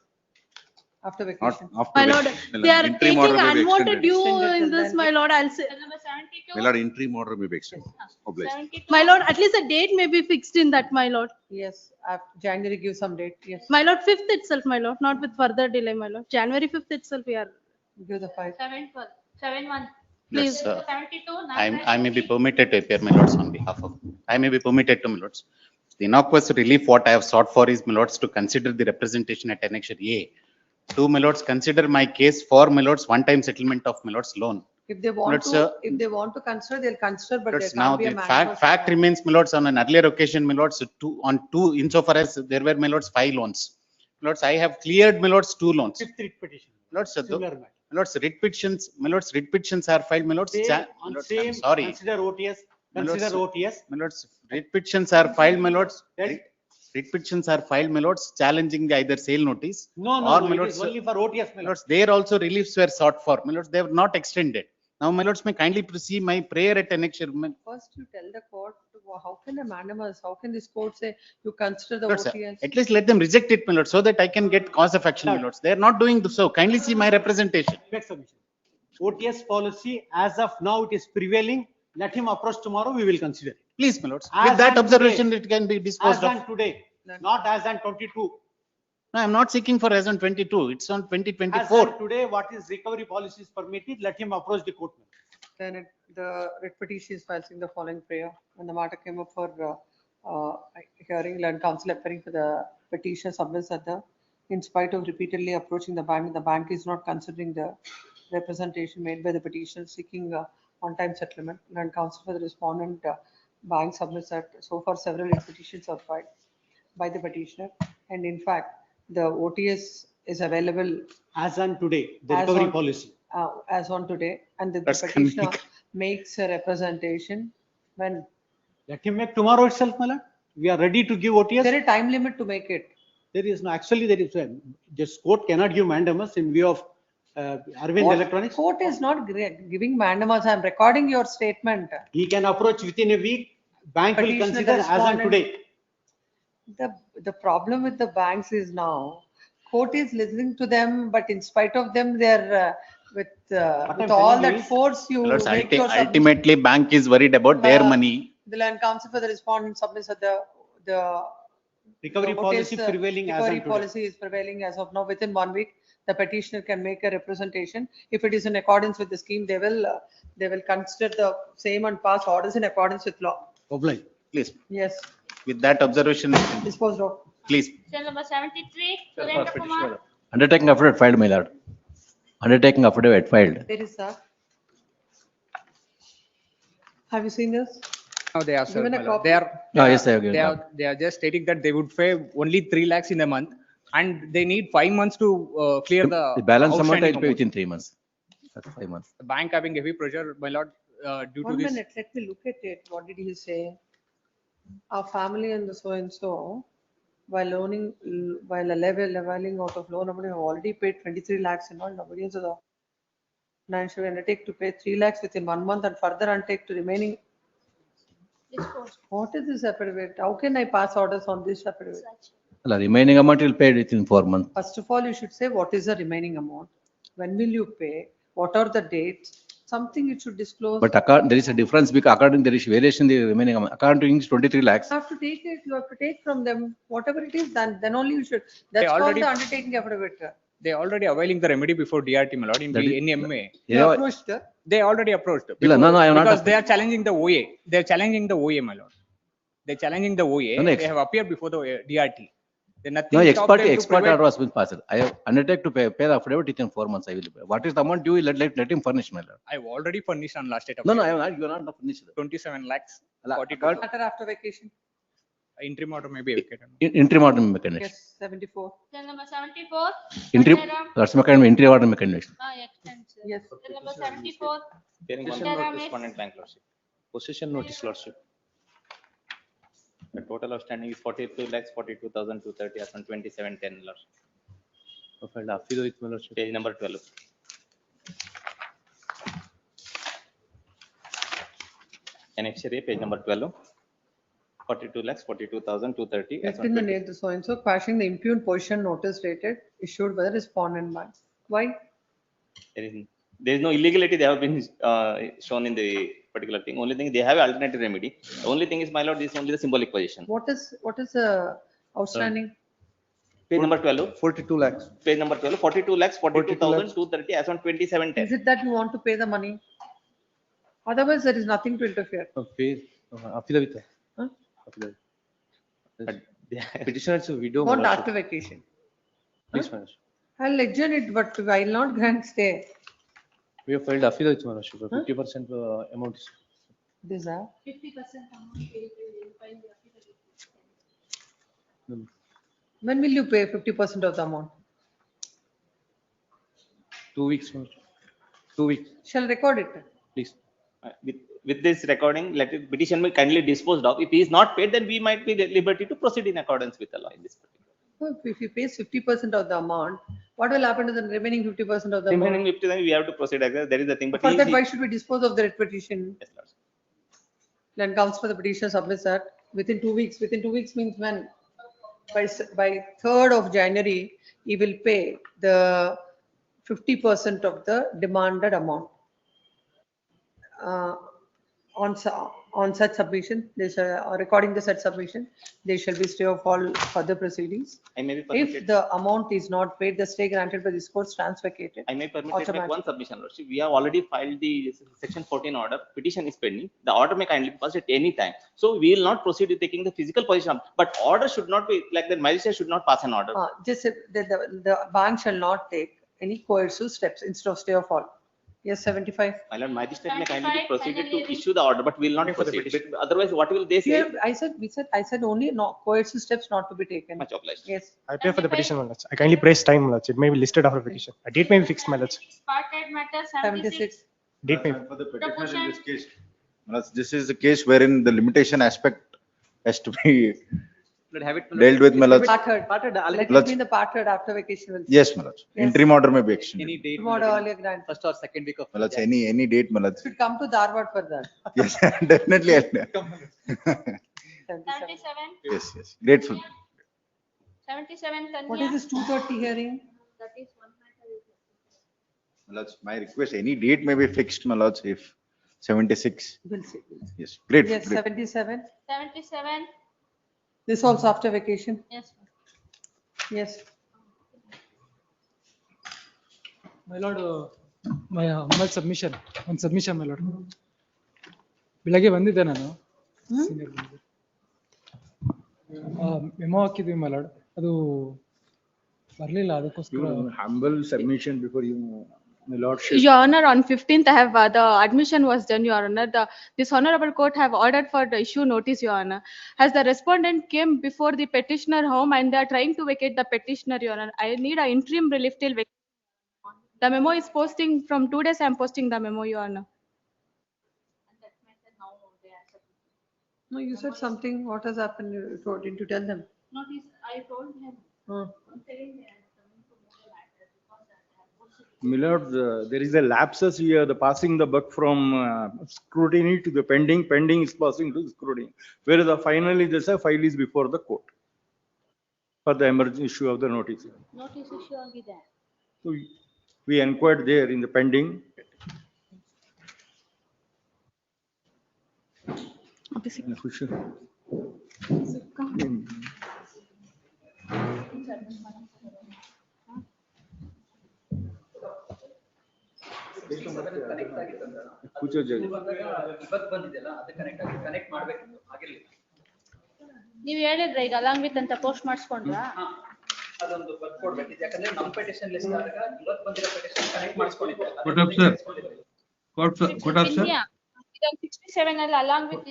After vacation. My lord, they are taking unwanted due in this, my lord. I'll say. Till number 72. My lord, interim order may be extended. Obliged. 72. My lord, at least a date may be fixed in that, my lord. Yes, after January give some date, yes. My lord, 5th itself, my lord, not with further delay, my lord. January 5th itself, we are. Give the 5. 7-1. Please. Let's, 72, I may be permitted to appear, my lords, on behalf of, I may be permitted to, my lords. The innocuous relief what I have sought for is, my lords, to consider the representation at Annexure A. Two, my lords, consider my case for, my lords, one-time settlement of, my lords, loan. If they want Let's, to, if they want to consider, they'll consider, but there Let's now, can't be a the mandamus. fact remains, my lords, on an earlier occasion, my lords, insofar as there were, my lords, 5 loans. My lords, I have cleared, my lords, 2 loans. Fifth writ petition. Lords, Similar matter. my lords, writ petitions, my lords, writ petitions are filed, my lords. Same, My on lords, same, I'm sorry. consider OTS, My lords, consider OTS. My lords, writ petitions are filed, my lords. Writ petitions are filed, my lords, challenging the either sale notice. No, or, no, my it lords, is only for OTS, my my lord. lords, there also reliefs were sought for. My lords, they were not extended. Now, my lords, may kindly proceed my prayer at Annexure. First, you tell the court, how can a mandamus, how can this court say you consider the Lords, OTS? at least let them reject it, my lords, so that I can get cause of action, my lords. They are not doing so. Kindly see my representation. Make submission. OTS policy, as of now, it is prevailing. Let him approach tomorrow, we will consider it. Please, my lords. As With that on observation, today. it can be disposed As of. on today, not as on 22. No, I'm not seeking for as on 22. It's on As 2024. on today, what is recovery policy is permitted, let him approach the court. Then the writ petition is filing the following prayer. When the matter came up for hearing, land counsel appearing for the petition submits that in spite of repeatedly approaching the bank is not considering the representation made by the petitioner seeking on-time settlement. Land counsel for the respondent bank submits that so far several writ petitions are filed by the petitioner, and in fact the OTS is available as on today, the as recovery on- policy. as on today, and the That's petitioner makes a representation when Let him make tomorrow itself, my lord. We are ready to give OTS. there is a time limit to make it. There is no, actually, there is, this court cannot give mandamus in view of Arvind Electronics. Court is not giving mandamus. I am recording your statement. He can approach within a week. Bank will Petitioner, consider the as on respondent- today. The problem with the banks is now court is listening to them, but in spite of them, they're with I'm all telling that you is- force you Lords, make your submission. ultimately, bank is worried about their Uh, money. The land counsel for the respondent submits that the Recovery policy prevailing as on recovery today. policy is prevailing as of now. Within 1 week, the petitioner can make a representation. If it is in accordance with the scheme, they will consider the same and pass orders in accordance with law. Obliged. Please, Yes, with that observation, disposed of. please. Cell number 73, Surendra Kumar. Undertaking affidavit filed, my lord. Undertaking affidavit filed. There is that. Have you seen this? No, they are, sir. Given a my lord. copy. They are. No, yes, I have given They are, copy. they are just stating that they would pay only 3 lakhs in a month and they need 5 months to clear The balance amount I outstanding will pay amount. within 3 months. That's 5 months. The bank having heavy pressure, my lord, due to 1 this. minute, let me look at it. What did he say? Our family and the so and so, while leveling out of loan, nobody have already paid 23 lakhs and all. Nobody has a financial undertake to pay 3 lakhs within 1 month and further undertake to remaining. Disposed. What is this affidavit? How can I pass orders on this affidavit? The remaining amount will pay within 4 months. First of all, you should say what is the remaining amount? When will you pay? What are the dates? Something you should disclose. But there is a difference because according there is variation in the remaining amount. According to English 23 lakhs. You have to take it, you have to take from them, whatever it is, then only you should. That's called already- the undertaking affidavit. They already availing the remedy before DRT, my lord, in That the is- NMA. You approached her. They already approached. No, no, I am not Because they are approached. challenging the OA. They are challenging the OA, my lord. They're challenging the OA. No, no, They have appeared before the DRT. Then nothing No, stopped them to expert provide- order was been passed. I have undertake to pay the affidavit within 4 months. I will pay. What is the amount due? Let him furnish, my lord. I've already furnished on last date of. No, I am not. You are not furnished. 27 lakhs. Allah, 42. Matter after vacation. Interim order may be vacated. Interim order mechanism. Yes, 74. Cell number 74, Interim, Sundaram. that's mechanism, interim order mechanism. Extends. Yes. Cell number 74, Hearing one Sundaram notice, is- one in bank lordship. Possession notice lordship. The total outstanding is 42 lakhs 42,230 as on 27/10 lordship. Filed affidavit, my lordship. Page number 12. Annexure A, page number 12. 42 lakhs 42,230 as Yet on in the 20. name, the so and so quashing the impugned position notice dated issued by the respondent bank. Why? There is no illegality they have been shown in the particular thing. Only thing they have alternative remedy. The only thing is, my lord, this is only the symbolic position. What is the outstanding? Page number 12. 42 lakhs. Page number 12. 42 lakhs 42,230 as on 27/10. Is it that you want to pay the money? Otherwise, there is nothing to interfere. Affidavit. Huh? Affidavit. Petitioner's widow. Want my lordship. after vacation. Please, my lordship. I'll adjourn it, but I will not grant stay. We have filed affidavit, my lordship. 50% amount is. This, 50% amount paid, file the affidavit. when will you pay 50% of the amount? 2 weeks, my lordship. 2 weeks, Shall record it. please. With this recording, let it petition be kindly disposed of. If he is not paid, then we might be at liberty to proceed in accordance with the law in this particular. If he pays 50% of the amount, what will happen to the remaining 50% of the Remaining amount? 50, then we have to proceed. There is the thing, but For he- that, why should we dispose of the petition? Yes, Lord. Then comes for the petitioner submits that within 2 weeks. Within 2 weeks means when? By 3rd of January, he will pay the 50% of the demanded amount. On such submission, they shall, recording the such submission, they shall be stay of all further proceedings. I may be If permitted. the amount is not paid, the stay granted by this court stands vacated. I may permit to make Automatic. one submission, Lordship. We have already filed the section 14 order. Petition is pending. The order may kindly be passed at any time. So we will not proceed with taking the physical position. But order should not be like the magistrate should not pass an order. Just the bank shall not take any coercive steps instead of stay of all. Yes, 75. My lord, magistrate may kindly be 75, proceeded to finally. issue the order, but we will not proceed. But otherwise, what will they say? Yeah, I said only no coercive steps not to be taken. Much obliged. Yes. I pay for the petition, my lords. I kindly praise time, my lords. It may be listed after petition. A date may be fixed, my lords. Parted matter 76. Date may. For the petitioner Proportion. in this case, this is the case wherein the limitation aspect has to be Have it. dealt with, my lords. Parted. Parted, Let it Lords. be in the parted after vacation. Will Yes, my lords. Yes. Interim order may be extended. Any date. Tomorrow earlier grant. First or second week of. My lords, any date, my lords. Should come to Dharwad for that. Yes, definitely. 77. 77. Yes. Grateful. 77 Tanya. What is this 230 hearing? That is one matter. My lords, my request, any date may be fixed, my lords, if 76. We'll see. Yes, grateful. Yes, 77. 77. This also after vacation. Yes. Yes. My lord, one submission, my lord. ಬೆಳಗ್ಗೆ ಬಂದಿದ್ದೆ ನಾನು memo ಹಾಕಿದ್ವಿ my lord. ಅದು ಬರ್ಲಿಲ್ಲ ಅದಕ್ಕೋಸ್ಕರ. Humble submission before you, my lordship. Your Honor, on 15th, I have the admission was done, Your Honor. This honorable court have ordered for the issue notice, Your Honor. As the respondent came before the petitioner home and they are trying to vacate the petitioner, Your Honor, I need an interim relief till vacation. The memo is posting from 2 days. I am posting the memo, Your Honor. No, you said something. What has happened? You didn't you tell them? Notice, I told him. Hmm. I'm telling him coming to more matter because I have posted. My lord, there is a lapses here, the passing the buck from scrutiny to the pending is passing to scrutiny. Whereas the finally, there's a file is before the court for the emergency issue of the notice. Notice issue ಆಗಿದೆ. So we inquired there in the pending. ಕೂಚೋ ಜಾಗ. ಇವತ್ತು ಬಂದಿದೆಯಲ್ಲ ಅದು connect ಮಾಡ್ಬೇಕು ಆಗಿರ್ಲಿ. ನೀವ್ ಹೇಳಿದ್ರೆ ಈಗ ಅಲಾಂಗ್ ವಿತ್ ಅಂತ ಪೋಸ್ಟ್ ಮಾಡಿಸ್ಕೊಂಡ್ರಾ? ಅದೊಂದು ವರ್ಕ್ ಕೊಡ್ಬೇಕಿದೆ ಯಾಕಂದ್ರೆ ನಮ್ಮ ಪೆಟಿಷನ್ ಲಿಸ್ಟ್ ಆದಾಗ ಇವತ್ತು ಬಂದಿರೋ ಪೆಟಿಷನ್ ಕನೆಕ್ಟ್ ಮಾಡಿಸ್ಕೊಂಡಿದ್ದೆ. What up, sir? What up, sir? ಈಗ 67 ಅಲ್ಲಿ ಅಲಾಂಗ್ ವಿತ್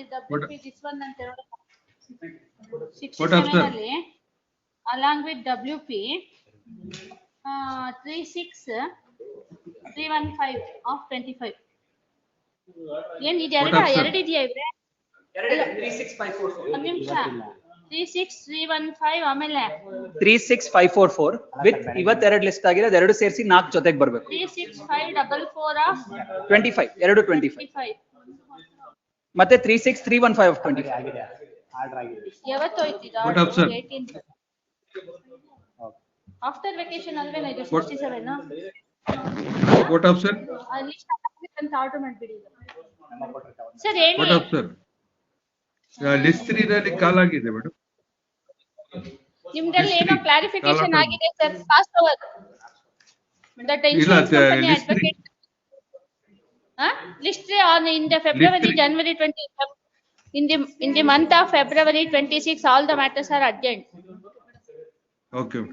this one ಅಂತ ಹೇಳೋದು. What up, 67 sir? ಅಲ್ಲಿ ಅಲಾಂಗ್ ವಿತ್ WP 36315 of 25. ಏನ್ ಇದು ಎರಡಿದೆಯಾ ಇವ್ರೆ? 36544 ಒಂದ್ ನಿಮಿಷ. 36315 ಆಮೇಲೆ 36544 ವಿತ್ ಇವತ್ತು ಎರಡು ಲಿಸ್ಟ್ ಆಗಿದೆ, ಅದೆರಡು ಸೇರಿಸಿ 4 ಜೊತೆಗೆ ಬರಬೇಕು. 36544 of 25 ಎರಡು 25 25. ಮತ್ತೆ 36315 of 25. ಯಾವತ್ತು ಹೋಯ್ತಿದ? What up, sir? 18th. After vacation ಅಲ್ವೇನಾ ಇದು? What? 67 What up, sir? ಅಲ್ಲಿ ಅಂತ ಆರ್ಡರ್ ಮಾಡ್ಬಿಡಿ ಸರ್. ಹೇಳಿ What up, sir? ಲಿಸ್ಟ್ 3 ರಲ್ಲಿ ಕಾಲ್ ಆಗಿದೆ ಮೇಡಮ್. ನಿಮ್ದ್ರಲ್ಲಿ ಏನೋ ಕ್ಲಾರಿಫಿಕೇಶನ್ ಆಗಿದೆ ಸರ್. ಫಾಸ್ಟ್ ಓವರ್ ದಟ್ ಇಲ್ಲ, insurance company list three. Advocate List on in the February, List- January 20, in the month of February 26, all the matters are adjourned. Okay.